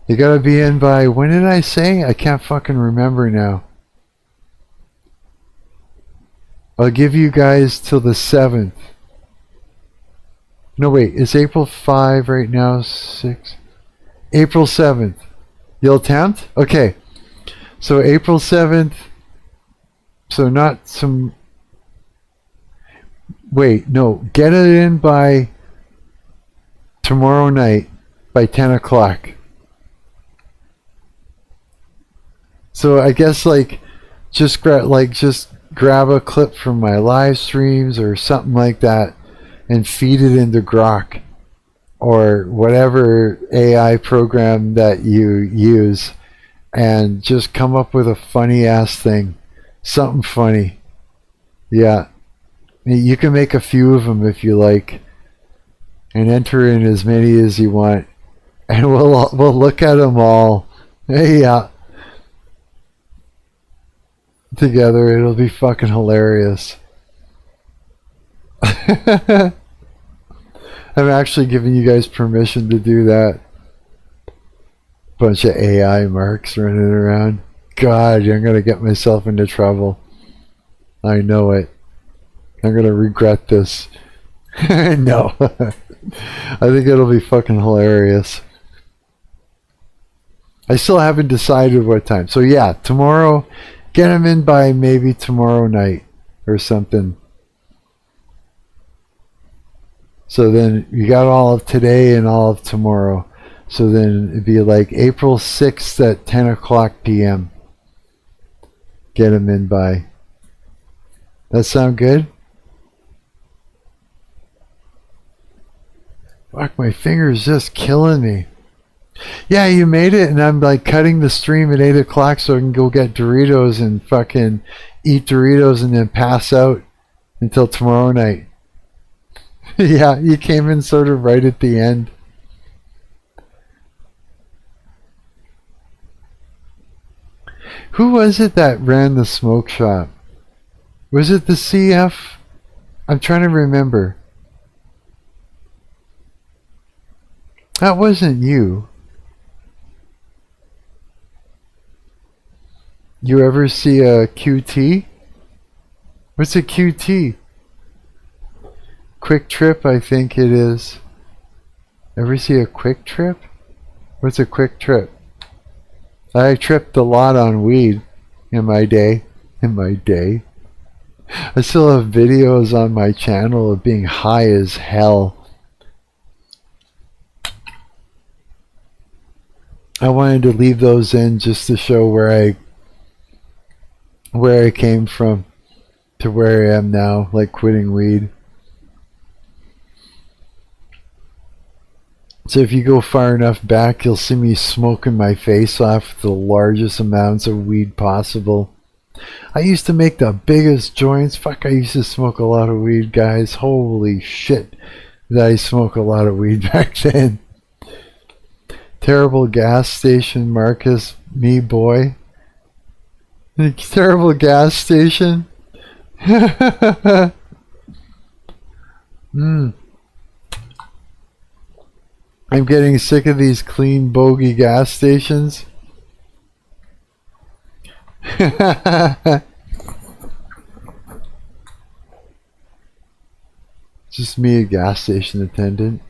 You gotta be in by, when did I say? I can't fucking remember now. I'll give you guys till the 7th. No wait, it's April 5 right now, 6. April 7th. You'll attempt? Okay. So April 7th. So not some... Wait, no. Get it in by tomorrow night by 10 o'clock. So I guess just grab a clip from my live streams or something like that and feed it into Grok or whatever AI program that you use and just come up with a funny ass thing. Something funny. Yeah. You can make a few of them if you like and enter in as many as you want and we'll look at them all. Yeah. Together. It'll be fucking hilarious. I'm actually giving you guys permission to do that. Bunch of AI Marcs running around. God, I'm gonna get myself into trouble. I know it. I'm gonna regret this. No. I think it'll be fucking hilarious. I still haven't decided what time. So yeah, tomorrow, get them in by maybe tomorrow night or something. So then you got all of today and all of tomorrow. So then it'd be like April 6th at 10 o'clock p.m. Get them in by. That sound good? Fuck, my finger's just killing me. Yeah, you made it, and I'm like cutting the stream at 8 o'clock so I can go get Doritos and fucking eat Doritos and then pass out until tomorrow night. Yeah, you came in sort of right at the end. Who was it that ran the smoke shop? Was it the CF? I'm trying to remember. That wasn't you. You ever see a QT? What's a QT? Quick Trip, I think it is. Ever see a Quick Trip? What's a Quick Trip? I tripped a lot on weed in my day. I still have videos on my channel of being high as hell. I wanted to leave those in just to show where I came from to where I am now, like quitting weed. So if you go far enough back, you'll see me smoking my face off with the largest amounts of weed possible. I used to make the biggest joints. Fuck, I used to smoke a lot of weed, guys. Holy shit, did I smoke a lot of weed back then. Terrible gas station, Marcus, me boy. Terrible gas station. I'm getting sick of these clean bogey gas stations. Just me, a gas station attendant.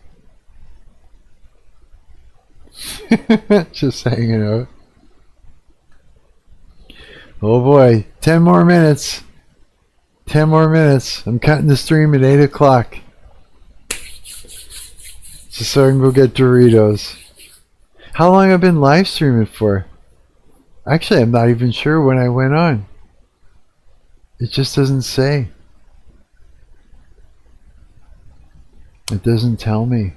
Just hanging out. Oh boy, 10 more minutes. 10 more minutes. I'm cutting the stream at 8 o'clock. Just so I can go get Doritos. How long have I been live streaming for? Actually, I'm not even sure when I went on. It just doesn't say. It doesn't tell me.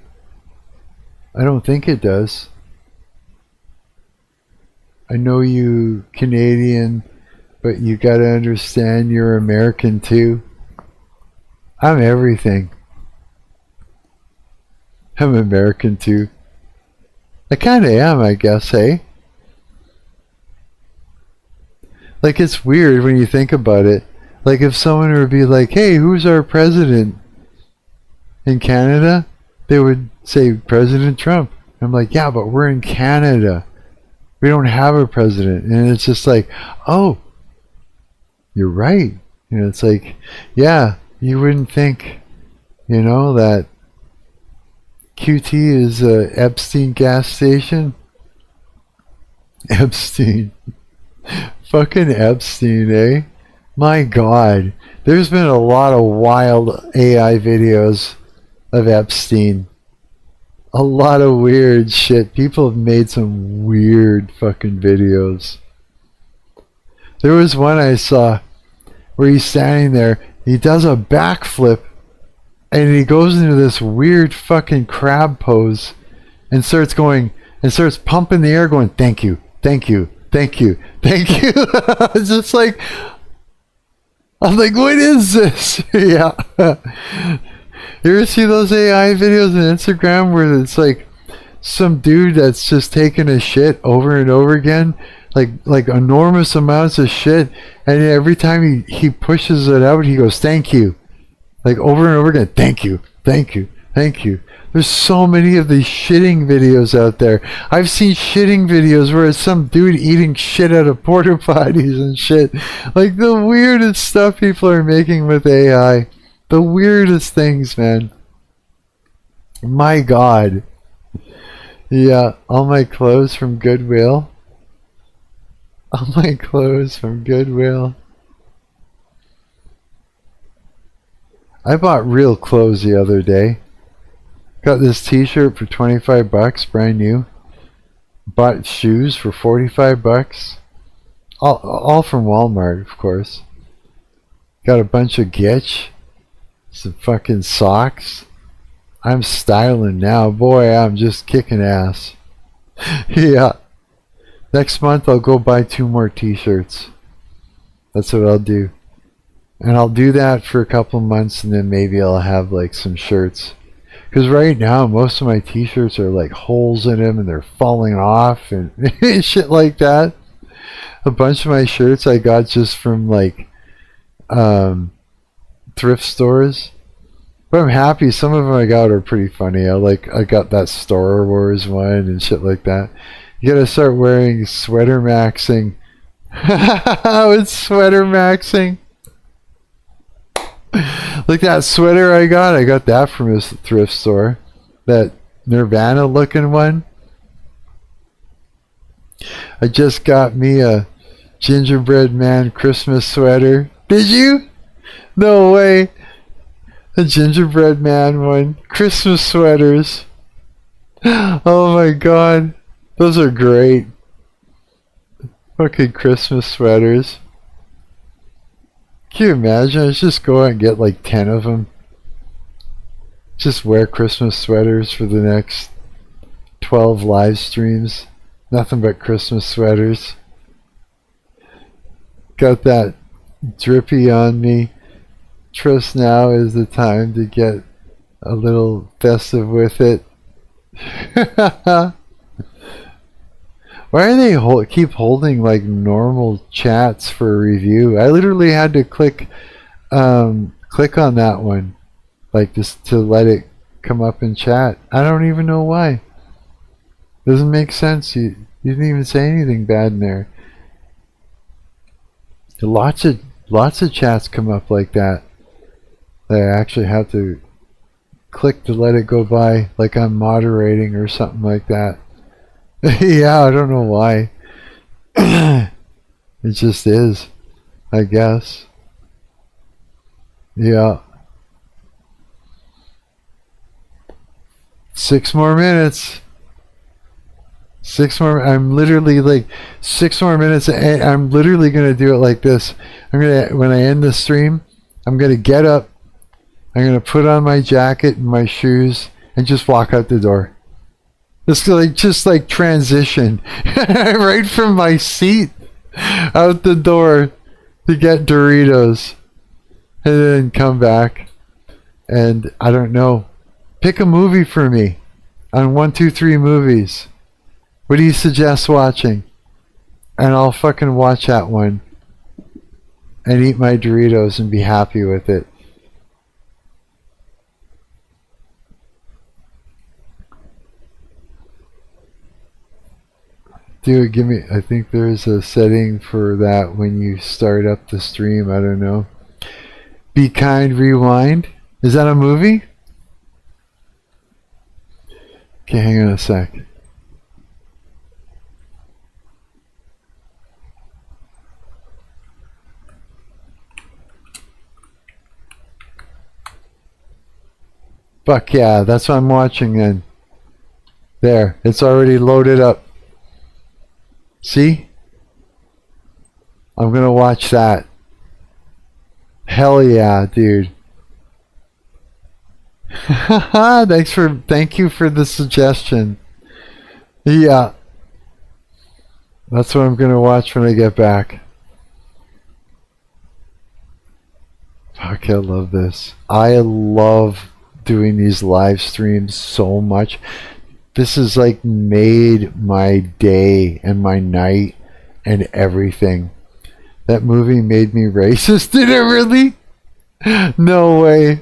I don't think it does. I know you Canadian, but you gotta understand you're American too. I'm everything. I'm American too. I kinda am, I guess, hey? Like, it's weird when you think about it. Like, if someone would be like, hey, who's our president in Canada? They would say President Trump. I'm like, yeah, but we're in Canada. We don't have a president. And it's just like, oh, you're right. You know, it's like, yeah, you wouldn't think, you know, that QT is a Epstein gas station. Epstein. Fucking Epstein, eh? My God. There's been a lot of wild AI videos of Epstein. A lot of weird shit. People have made some weird fucking videos. There was one I saw where he's standing there, he does a backflip, and he goes into this weird fucking crab pose and starts pumping the air going, thank you, thank you, thank you, thank you. It's just like, I'm like, what is this? Yeah. You ever see those AI videos on Instagram where it's like some dude that's just taking a shit over and over again, like enormous amounts of shit, and every time he pushes it out, he goes, thank you. Like over and over again, thank you, thank you, thank you. There's so many of these shitting videos out there. I've seen shitting videos where it's some dude eating shit out of porta potties and shit. Like the weirdest stuff people are making with AI. The weirdest things, man. My God. Yeah, all my clothes from Goodwill. All my clothes from Goodwill. I bought real clothes the other day. Got this t-shirt for 25 bucks, brand new. Bought shoes for 45 bucks. All from Walmart, of course. Got a bunch of Gitch. Some fucking socks. I'm styling now. Boy, I'm just kicking ass. Yeah. Next month I'll go buy 2 more t-shirts. That's what I'll do. And I'll do that for a couple months, and then maybe I'll have like some shirts. Because right now, most of my t-shirts are like holes in them and they're falling off and shit like that. A bunch of my shirts I got just from like thrift stores. But I'm happy. Some of them I got are pretty funny. I got that Star Wars one and shit like that. You gotta start wearing sweater maxing. It's sweater maxing. Like that sweater I got that from a thrift store. That Nirvana looking one. I just got me a gingerbread man Christmas sweater. Did you? No way. A gingerbread man one. Christmas sweaters. Oh my god. Those are great. Fucking Christmas sweaters. Can you imagine? I just go out and get like 10 of them. Just wear Christmas sweaters for the next 12 live streams. Nothing but Christmas sweaters. Got that drippy on me. Trust now is the time to get a little festive with it. Why are they keep holding like normal chats for a review? I literally had to click on that one, like just to let it come up in chat. I don't even know why. Doesn't make sense. You didn't even say anything bad in there. Lots of chats come up like that. I actually have to click to let it go by, like I'm moderating or something like that. Yeah, I don't know why. It just is, I guess. Yeah. 6 more minutes. 6 more. I'm literally like 6 more minutes. I'm literally gonna do it like this. When I end the stream, I'm gonna get up. I'm gonna put on my jacket and my shoes and just walk out the door. Just like transition right from my seat out the door to get Doritos, and then come back and I don't know. Pick a movie for me on 123 Movies. What do you suggest watching? And I'll fucking watch that one and eat my Doritos and be happy with it. Dude, give me, I think there's a setting for that when you start up the stream. I don't know. Be Kind, Rewind. Is that a movie? Okay, hang on a sec. Fuck yeah, that's what I'm watching then. There, it's already loaded up. See? I'm gonna watch that. Hell yeah, dude. Thank you for the suggestion. Yeah. That's what I'm gonna watch when I get back. Fuck, I love this. I love doing these live streams so much. This has like made my day and my night and everything. That movie made me racist, did it really? No way.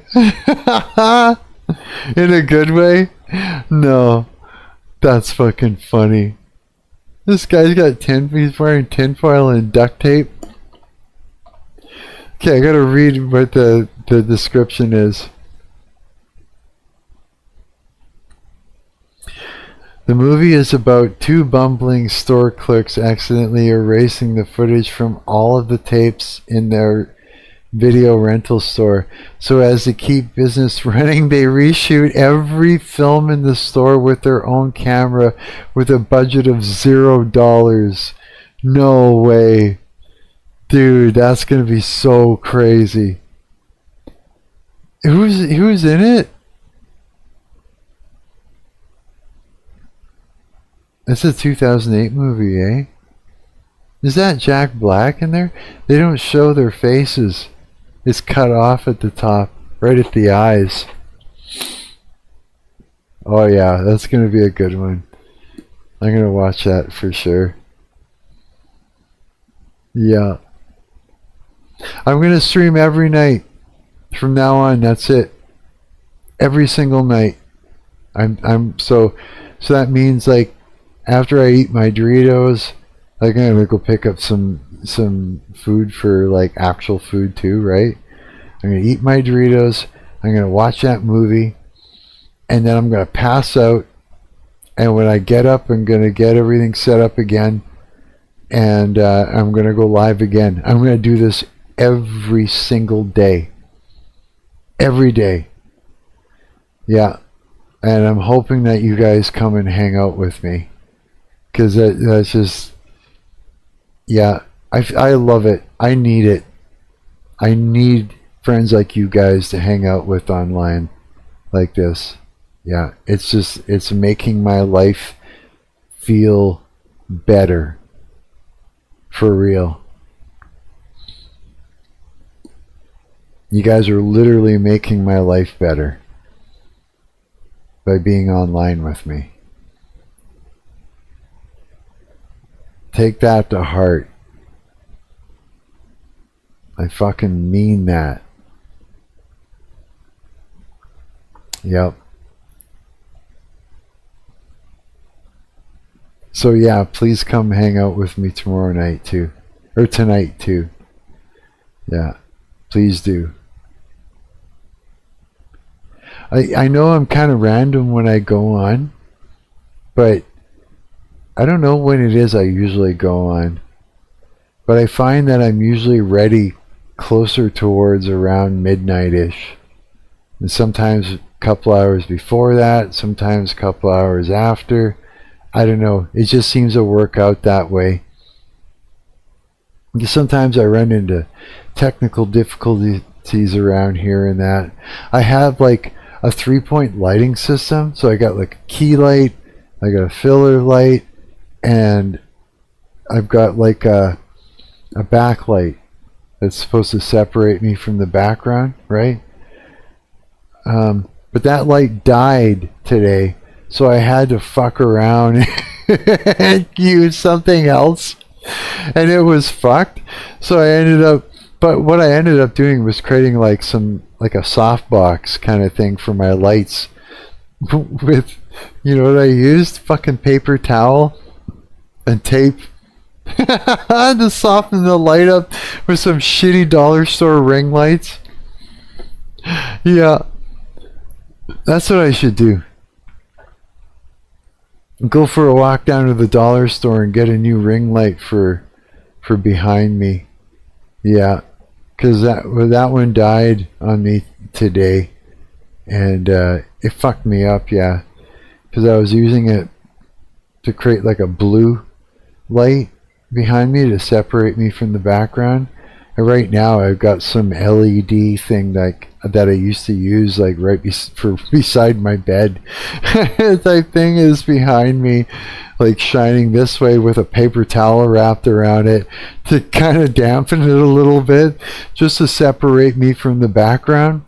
In a good way? No. That's fucking funny. This guy's got he's wearing tinfoil and duct tape. Okay, I gotta read what the description is. The movie is about 2 bumbling store clerks accidentally erasing the footage from all of the tapes in their video rental store. So as to keep business running, they reshoot every film in the store with their own camera with a budget of $0. No way. Dude, that's gonna be so crazy. Who's in it? It's a 2008 movie, eh? Is that Jack Black in there? They don't show their faces. is cut off at the top, right at the eyes. Oh yeah, that's gonna be a good one. I'm gonna watch that for sure. Yeah. I'm gonna stream every night from now on. That's it. Every single night. So that means like after I eat my Doritos, like I'm gonna go pick up some food for like actual food too, right? I'm gonna eat my Doritos. I'm gonna watch that movie, and then I'm gonna pass out. And when I get up, I'm gonna get everything set up again, and I'm gonna go live again. I'm gonna do this every single day. Every day. Yeah. And I'm hoping that you guys come and hang out with me. Because that's just... Yeah. I love it. I need it. I need friends like you guys to hang out with online like this. Yeah. It's making my life feel better. For real. You guys are literally making my life better by being online with me. Take that to heart. I fucking mean that. Yep. So yeah, please come hang out with me tomorrow night too. Or tonight too. Yeah. Please do. I know I'm kind of random when I go on, but I don't know when it is I usually go on. But I find that I'm usually ready closer towards around midnight-ish. And sometimes a couple hours before that, sometimes a couple hours after. I don't know. It just seems to work out that way. Sometimes I run into technical difficulties around here and that. I have like a 3-point lighting system, so I got like a key light, I got a filler light, and I've got like a backlight that's supposed to separate me from the background, right? But that light died today, so I had to fuck around and use something else, and it was fucked. So I ended up, but what I ended up doing was creating like a softbox kind of thing for my lights with, you know what I used? Fucking paper towel and tape to soften the light up with some shitty dollar store ring lights. Yeah, that's what I should do. Go for a walk down to the dollar store and get a new ring light for behind me. Yeah, because that one died on me today, and it fucked me up. Yeah, because I was using it to create like a blue light behind me to separate me from the background. And right now I've got some LED thing that I used to use like right beside my bed. That thing is behind me, like shining this way with a paper towel wrapped around it to kind of dampen it a little bit, just to separate me from the background.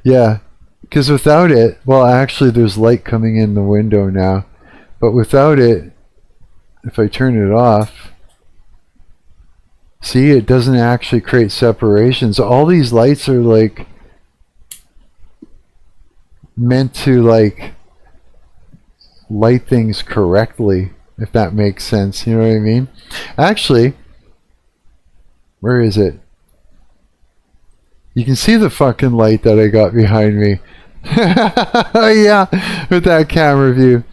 Yeah, because without it, well, actually there's light coming in the window now, but without it, if I turn it off, see, it doesn't actually create separations. All these lights are like meant to like light things correctly, if that makes sense. You know what I mean? Actually, where is it? You can see the fucking light that I got behind me. Yeah, with that camera view.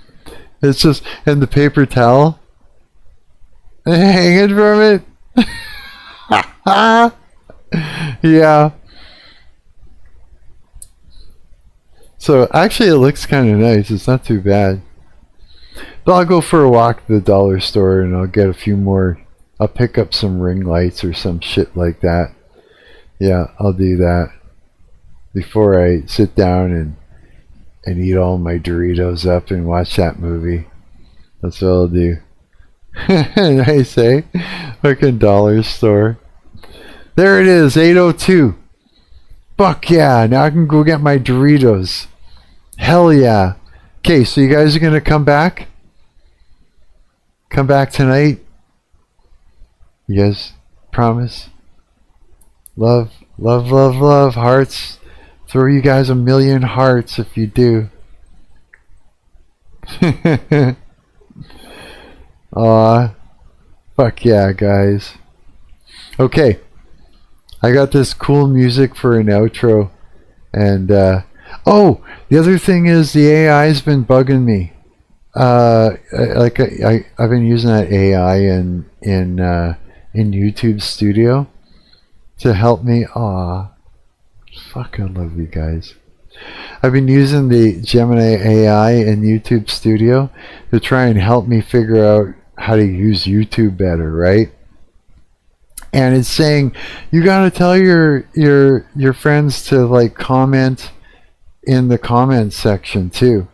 It's just, and the paper towel hanging from it. Yeah. So actually it looks kind of nice. It's not too bad. But I'll go for a walk to the dollar store and I'll get a few more. I'll pick up some ring lights or some shit like that. Yeah, I'll do that before I sit down and eat all my Doritos up and watch that movie. That's what I'll do. Nice, eh? Fucking dollar store. There it is, 8:02. Fuck yeah, now I can go get my Doritos. Hell yeah. Okay, so you guys are gonna come back? Come back tonight? You guys promise? Love, love, love, love, hearts. Throw you guys 1,000,000 hearts if you do. Aw. Fuck yeah, guys. Okay. I got this cool music for an outro. And, oh! The other thing is the AI's been bugging me. I've been using that AI in YouTube Studio to help me. Aw. Fuck, I love you guys. I've been using the Gemini AI in YouTube Studio to try and help me figure out how to use YouTube better, right? And it's saying you gotta tell your friends to like comment in the comments section too,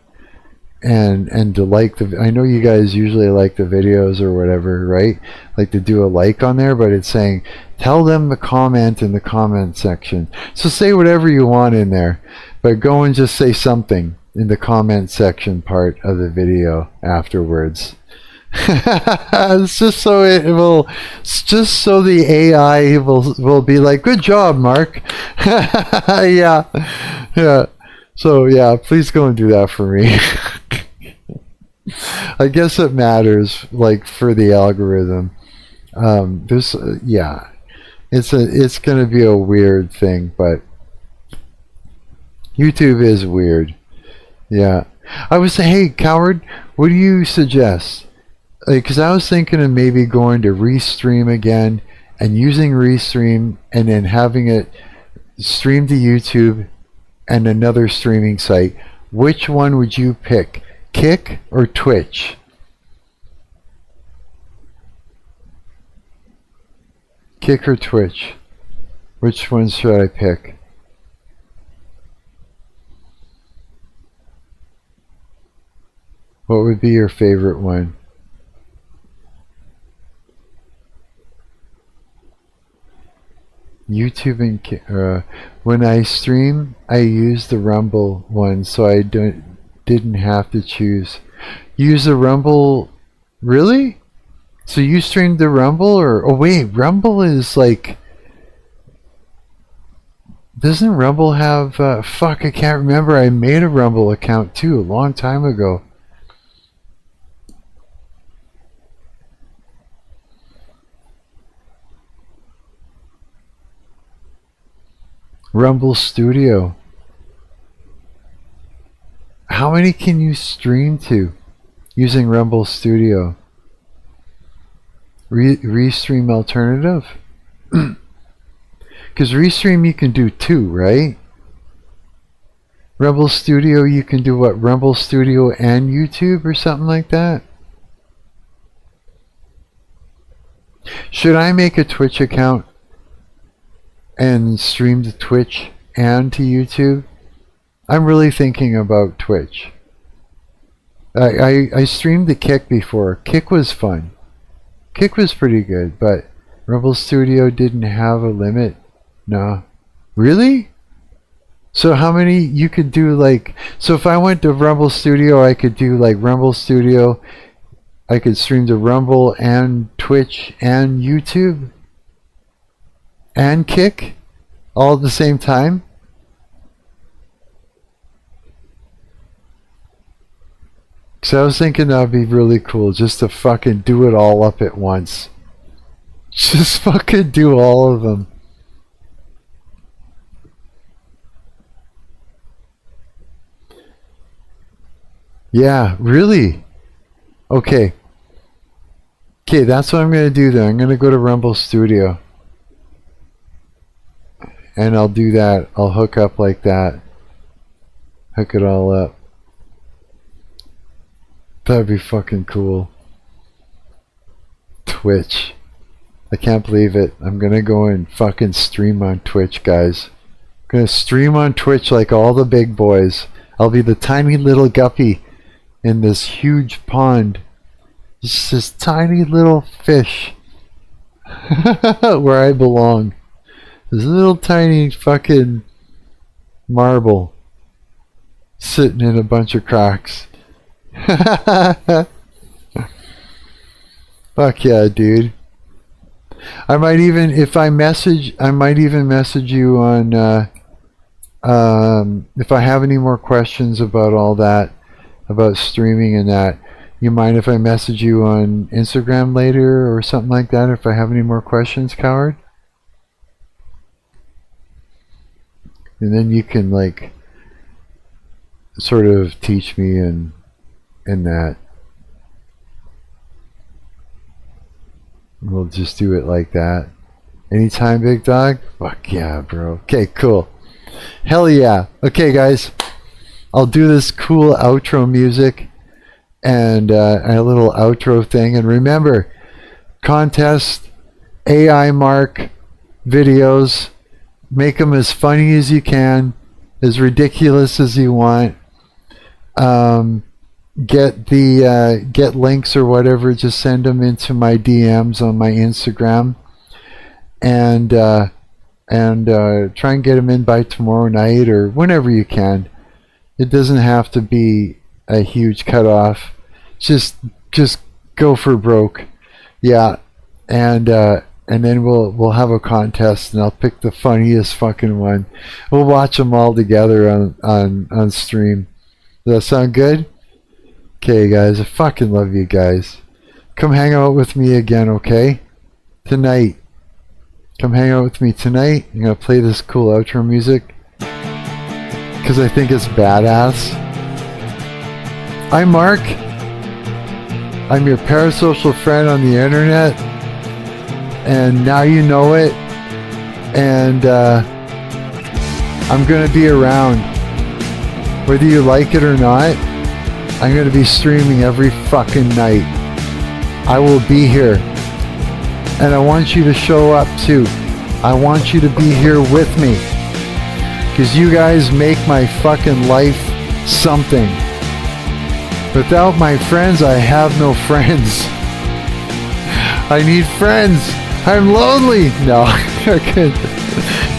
and to like the. I know you guys usually like the videos or whatever, right? Like to do a like on there, but it's saying tell them to comment in the comment section. So say whatever you want in there, but go and just say something in the comment section part of the video afterwards. It's just so it's just so the AI will be like, good job, Mark. Yeah. So yeah, please go and do that for me. I guess it matters, like for the algorithm. It's gonna be a weird thing, but YouTube is weird. Yeah, I would say, hey, Coward, what do you suggest? Because I was thinking of maybe going to Restream again and using Restream and then having it stream to YouTube and another streaming site. Which one would you pick? Kick or Twitch? Kick or Twitch? Which one should I pick? What would be your favorite one? YouTube and when I stream, I use the Rumble one, so I didn't have to choose. Use the Rumble, really? So you streamed the Rumble, or oh wait, Rumble is like. Doesn't Rumble have? Fuck, I can't remember. I made a Rumble account too a long time ago. Rumble Studio. How many can you stream to using Rumble Studio? Restream alternative? Because Restream you can do 2, right? Rumble Studio you can do what? Rumble Studio and YouTube or something like that? Should I make a Twitch account and stream to Twitch and to YouTube? I'm really thinking about Twitch. I streamed the Kick before. Kick was fun. Kick was pretty good, but Rumble Studio didn't have a limit. No. Really? So how many you could do, like, so if I went to Rumble Studio, I could do like Rumble Studio, I could stream to Rumble and Twitch and YouTube and Kick all at the same time? Because I was thinking that would be really cool, just to fucking do it all up at once. Just fucking do all of them. Yeah, really? Okay. Okay, that's what I'm going to do then. I'm going to go to Rumble Studio. And I'll do that. I'll hook up like that. Hook it all up. That'd be fucking cool. Twitch. I can't believe it. I'm gonna go and fucking stream on Twitch, guys. I'm gonna stream on Twitch like all the big boys. I'll be the tiny little guppy in this huge pond. Just this tiny little fish. Where I belong. This little tiny fucking marble sitting in a bunch of cracks. Fuck yeah, dude. I might even, if I message, I might even message you on, if I have any more questions about all that, about streaming and that. You mind if I message you on Instagram later or something like that if I have any more questions, coward? And then you can like sort of teach me and that. We'll just do it like that. Anytime, big dog? Fuck yeah, bro. Okay, cool. Hell yeah. Okay, guys. I'll do this cool outro music and a little outro thing. And remember, contest, AI Marc videos. Make them as funny as you can, as ridiculous as you want. Get links or whatever. Just send them into my DMs on my Instagram, and try and get them in by tomorrow night or whenever you can. It doesn't have to be a huge cutoff. Just go for broke, yeah. And then we'll have a contest, and I'll pick the funniest fucking one. We'll watch them all together on stream. Does that sound good? Okay, guys, I fucking love you guys. Come hang out with me again, okay? Tonight. Come hang out with me tonight. I'm gonna play this cool outro music because I think it's badass. I'm Marc. I'm your parasocial friend on the internet, and now you know it. And I'm gonna be around, whether you like it or not. I'm going to be streaming every fucking night. I will be here. And I want you to show up too. I want you to be here with me. Because you guys make my fucking life something. Without my friends, I have no friends. I need friends. I'm lonely. No,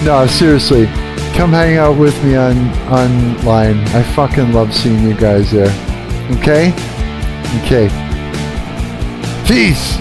no, seriously. Come hang out with me online. I fucking love seeing you guys there. Okay? Okay. Peace!